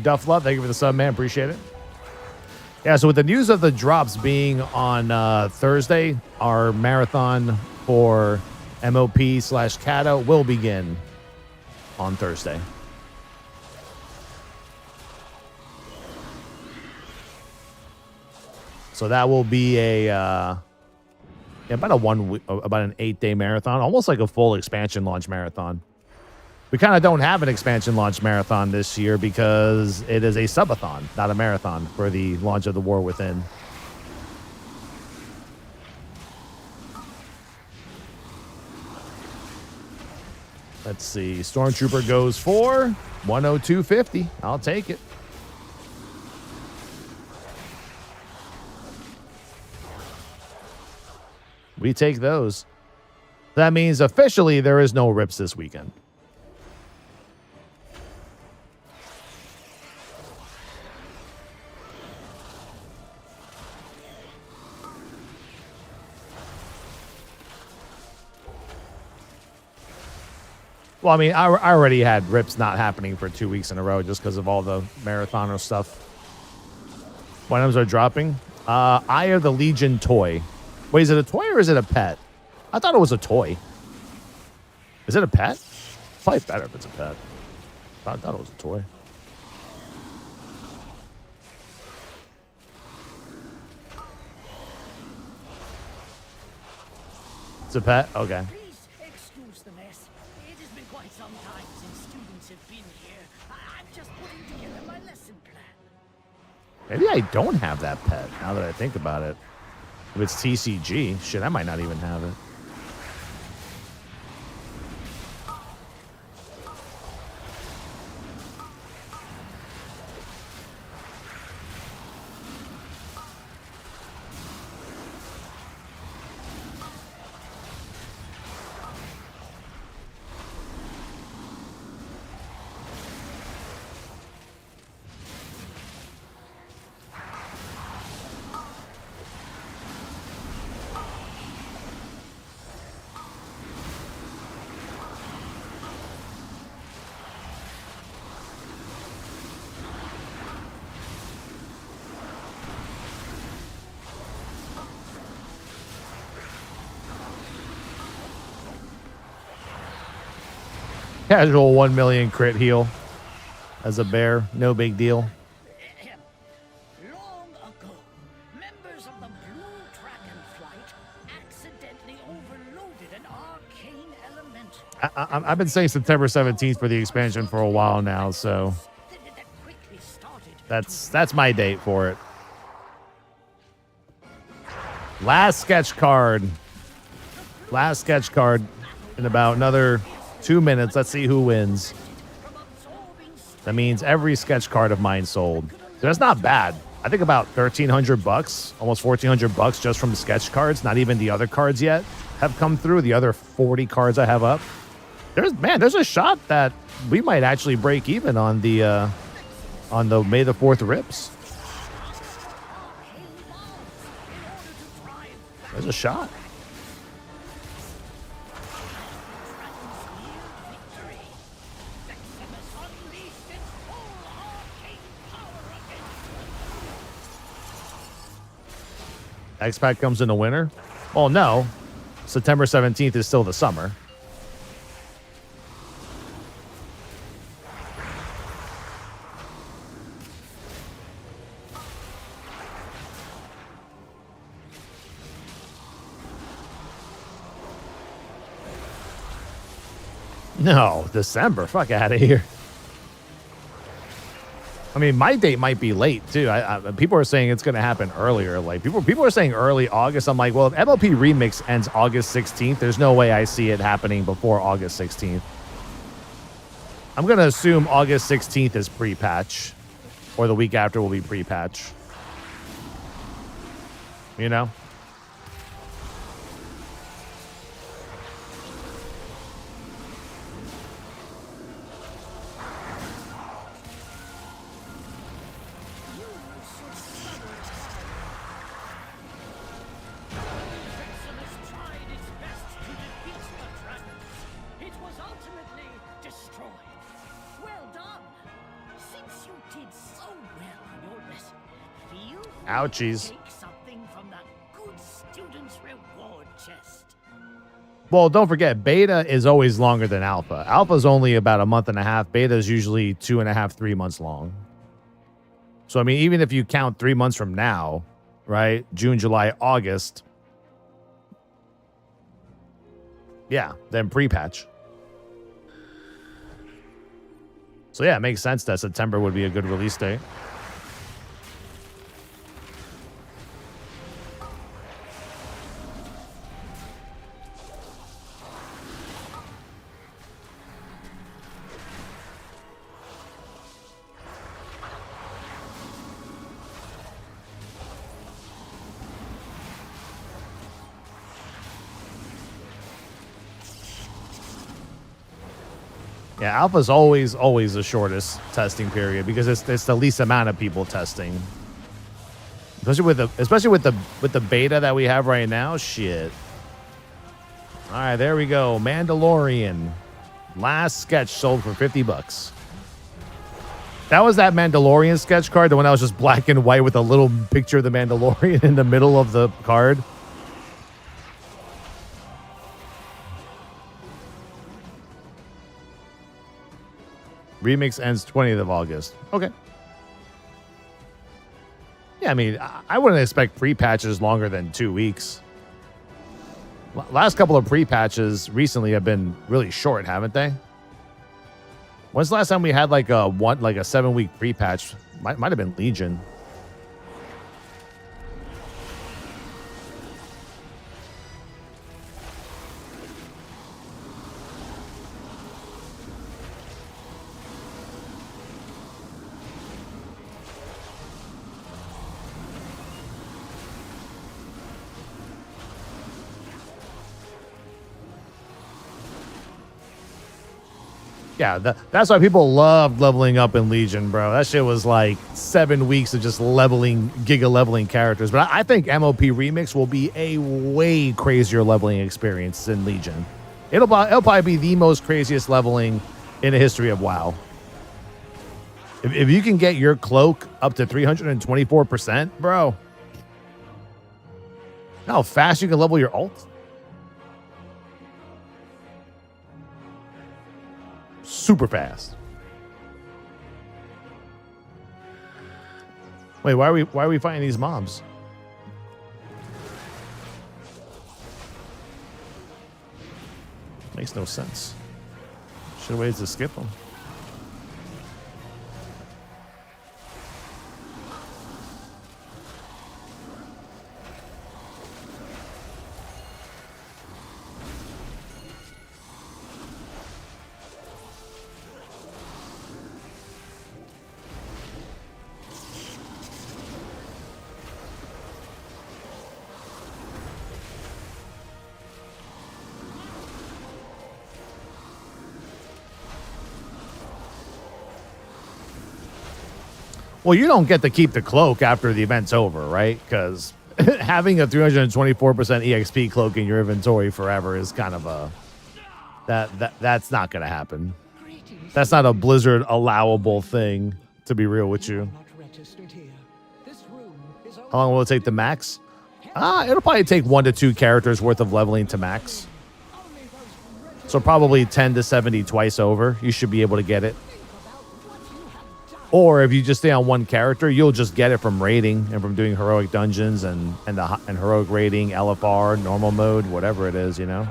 Duff Love, thank you for the sub, man. Appreciate it. Yeah, so with the news of the drops being on Thursday, our marathon for MOP/Cato will begin on Thursday. So that will be about an 8-day marathon, almost like a full expansion launch marathon. We kind of don't have an expansion launch marathon this year because it is a subathon, not a marathon, for the launch of the War Within. Let's see. Stormtrooper goes for 102.50. I'll take it. We take those. That means officially there is no rips this weekend. Well, I mean, I already had rips not happening for 2 weeks in a row just because of all the marathoner stuff. What items are dropping? Eye of the Legion toy. Wait, is it a toy or is it a pet? I thought it was a toy. Is it a pet? It's probably better if it's a pet. I thought it was a toy. It's a pet? Okay. Please excuse the mess. It has been quite some time since students have been here. I'm just putting together my lesson plan. Maybe I don't have that pet now that I think about it. If it's TCG, shit, I might not even have it. Casual 1 million crit heal as a bear. No big deal. Long ago, members of the Blue Dragonflight accidentally overloaded an arcane elemental. I've been saying September 17th for the expansion for a while now, so that's my date for it. Last sketch card. Last sketch card in about another 2 minutes. Let's see who wins. That means every sketch card of mine sold. That's not bad. I think about $1,300, almost $1,400 just from the sketch cards. Not even the other cards yet have come through. The other 40 cards I have up. There's a shot that we might actually break even on the May the 4th rips. There's a shot. X-Pack comes in the winter? Well, no. September 17th is still the summer. No, December. Fuck out of here. I mean, my date might be late too. People are saying it's going to happen earlier. Like people are saying early August. I'm like, well, if MLP Remix ends August 16th, there's no way I see it happening before August 16th. I'm going to assume August 16th is pre-patch, or the week after will be pre-patch. You know? Ouchies. Well, don't forget, beta is always longer than alpha. Alpha is only about a month and a half. Beta is usually 2.5, 3 months long. So, I mean, even if you count 3 months from now, right? June, July, August. Yeah, then pre-patch. So, yeah, it makes sense that September would be a good release date. Yeah, alpha's always the shortest testing period because it's the least amount of people testing. Especially with the beta that we have right now. Shit. All right, there we go. Mandalorian. Last sketch sold for $50. That was that Mandalorian sketch card, the one that was just black and white with a little picture of the Mandalorian in the middle of the card. Remix ends 20th of August. Okay. Yeah, I mean, I wouldn't expect pre-patches longer than 2 weeks. Last couple of pre-patches recently have been really short, haven't they? When's the last time we had like a 7-week pre-patch? Might have been Legion. Yeah, that's why people loved leveling up in Legion, bro. That shit was like 7 weeks of just giga leveling characters. But I think MOP Remix will be a way crazier leveling experience in Legion. It'll probably be the most craziest leveling in the history of WoW. If you can get your cloak up to 324%, bro. You know how fast you can level your ult? Super fast. Wait, why are we fighting these mobs? Makes no sense. Should have waited to skip them. Well, you don't get to keep the cloak after the event's over, right? Because having a 324% EXP cloak in your inventory forever is kind of a... That's not going to happen. That's not a Blizzard allowable thing, to be real with you. How long will it take to max? It'll probably take 1 to 2 characters worth of leveling to max. So probably 10 to 70 twice over. You should be able to get it. Or if you just stay on one character, you'll just get it from raiding and from doing heroic dungeons and heroic raiding, LFR, normal mode, whatever it is, you know?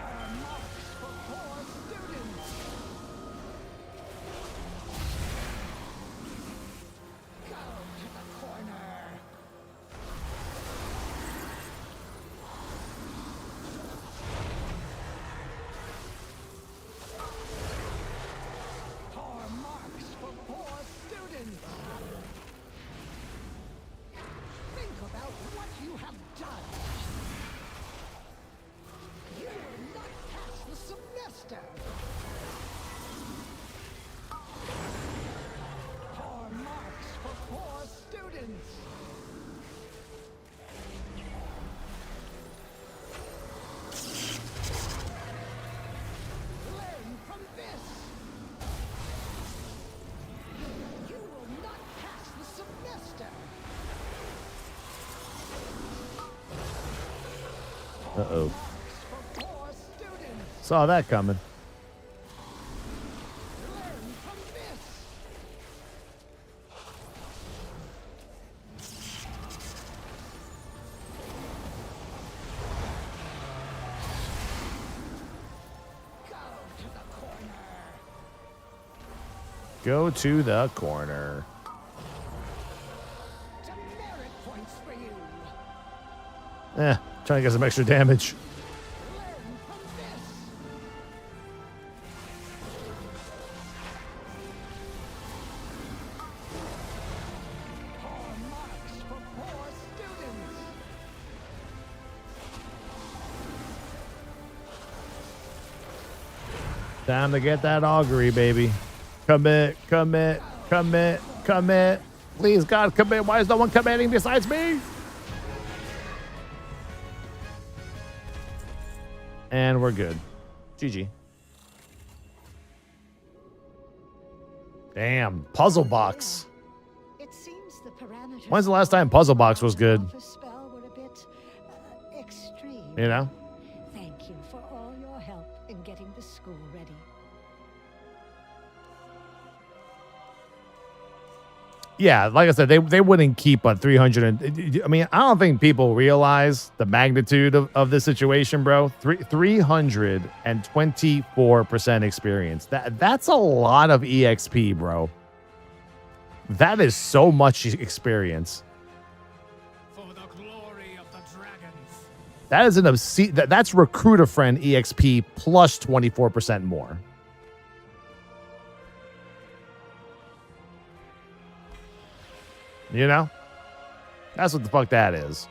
Uh-oh. Saw that coming. Go to the corner. Trying to get some extra damage. Time to get that augury, baby. Commit, commit, commit, commit. Please, God, commit. Why is no one committing besides me? And we're good. GG. Damn, puzzle box. It seems the parameters. When's the last time puzzle box was good? The spell were a bit extreme. You know? Thank you for all your help in getting the school ready. Yeah, like I said, they wouldn't keep a 300. I mean, I don't think people realize the magnitude of this situation, bro. 324% experience. That's a lot of EXP, bro. That is so much experience. For the glory of the dragons. That is an obscene. That's recruit a friend EXP plus 24% more. You know? That's what the fuck that is.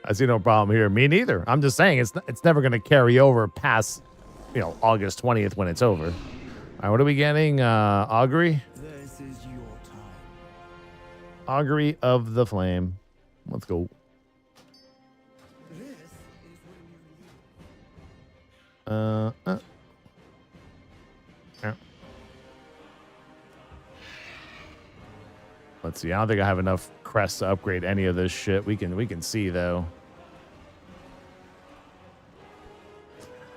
I see no problem here. Me neither. I'm just saying it's never going to carry over past, August 20th when it's over. All right, what are we getting? Augury? This is your time. Augury of the Flame. Let's go. Yeah. Let's see. I don't think I have enough crests to upgrade any of this shit. We can see though.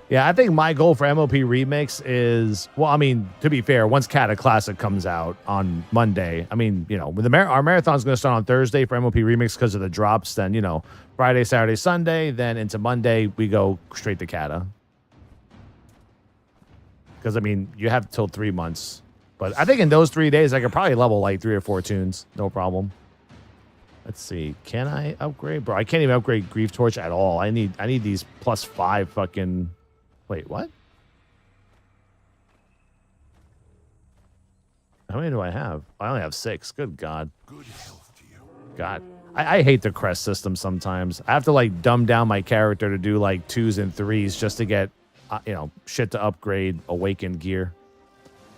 Yeah, I think my goal for MLP Remix is, well, I mean, to be fair, once Cata Classic comes out on Monday, I mean, with our marathon's going to start on Thursday for MLP Remix because of the drops. Then, Friday, Saturday, Sunday, then into Monday, we go straight to Cata. Because, I mean, you have till 3 months. But I think in those 3 days, I could probably level like 3 or 4 tunes. No problem. Let's see. Can I upgrade? Bro, I can't even upgrade Grief Torch at all. I need these +5 fucking... Wait, what? How many do I have? I only have 6. Good God. Good health to you. God. I hate the crest system sometimes. I have to like dumb down my character to do like 2s and 3s just to get... shit to upgrade awakened gear.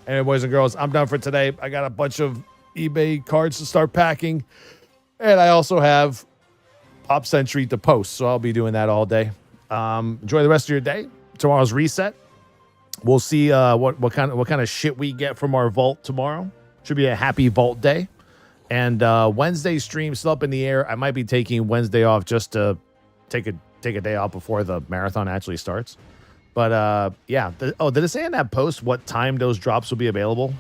Anyway, boys and girls, I'm done for today. I got a bunch of eBay cards to start packing. And I also have Pop Century to post, so I'll be doing that all day. Enjoy the rest of your day. Tomorrow's reset. We'll see what kind of shit we get from our vault tomorrow. Should be a happy vault day. And Wednesday stream still up in the air. I might be taking Wednesday off just to take a day off before the marathon actually starts. But, yeah. Did it say in that post what time those drops will be available?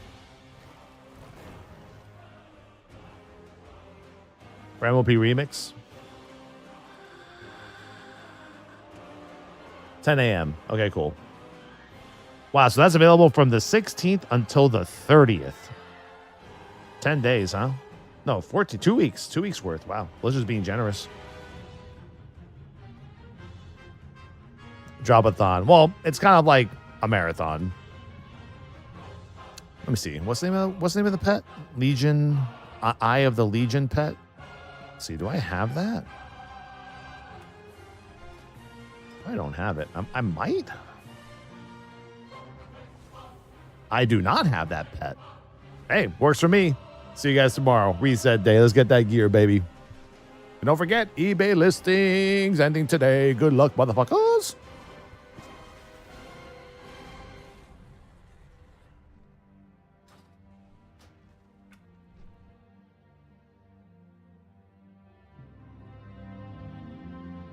For MLP Remix? 10 a.m. Okay, cool. Wow, so that's available from the 16th until the 30th. 10 days, huh? No, 14. 2 weeks. 2 weeks worth. Wow. Blizzard's being generous. Drop-a-thon. Well, it's kind of like a marathon. Let me see. What's the name of the pet? Legion. Eye of the Legion pet. Let's see. Do I have that? I don't have it. I might. I do not have that pet. Hey, works for me. See you guys tomorrow. Reset day. Let's get that gear, baby. And don't forget, eBay listings ending today. Good luck, motherfuckers.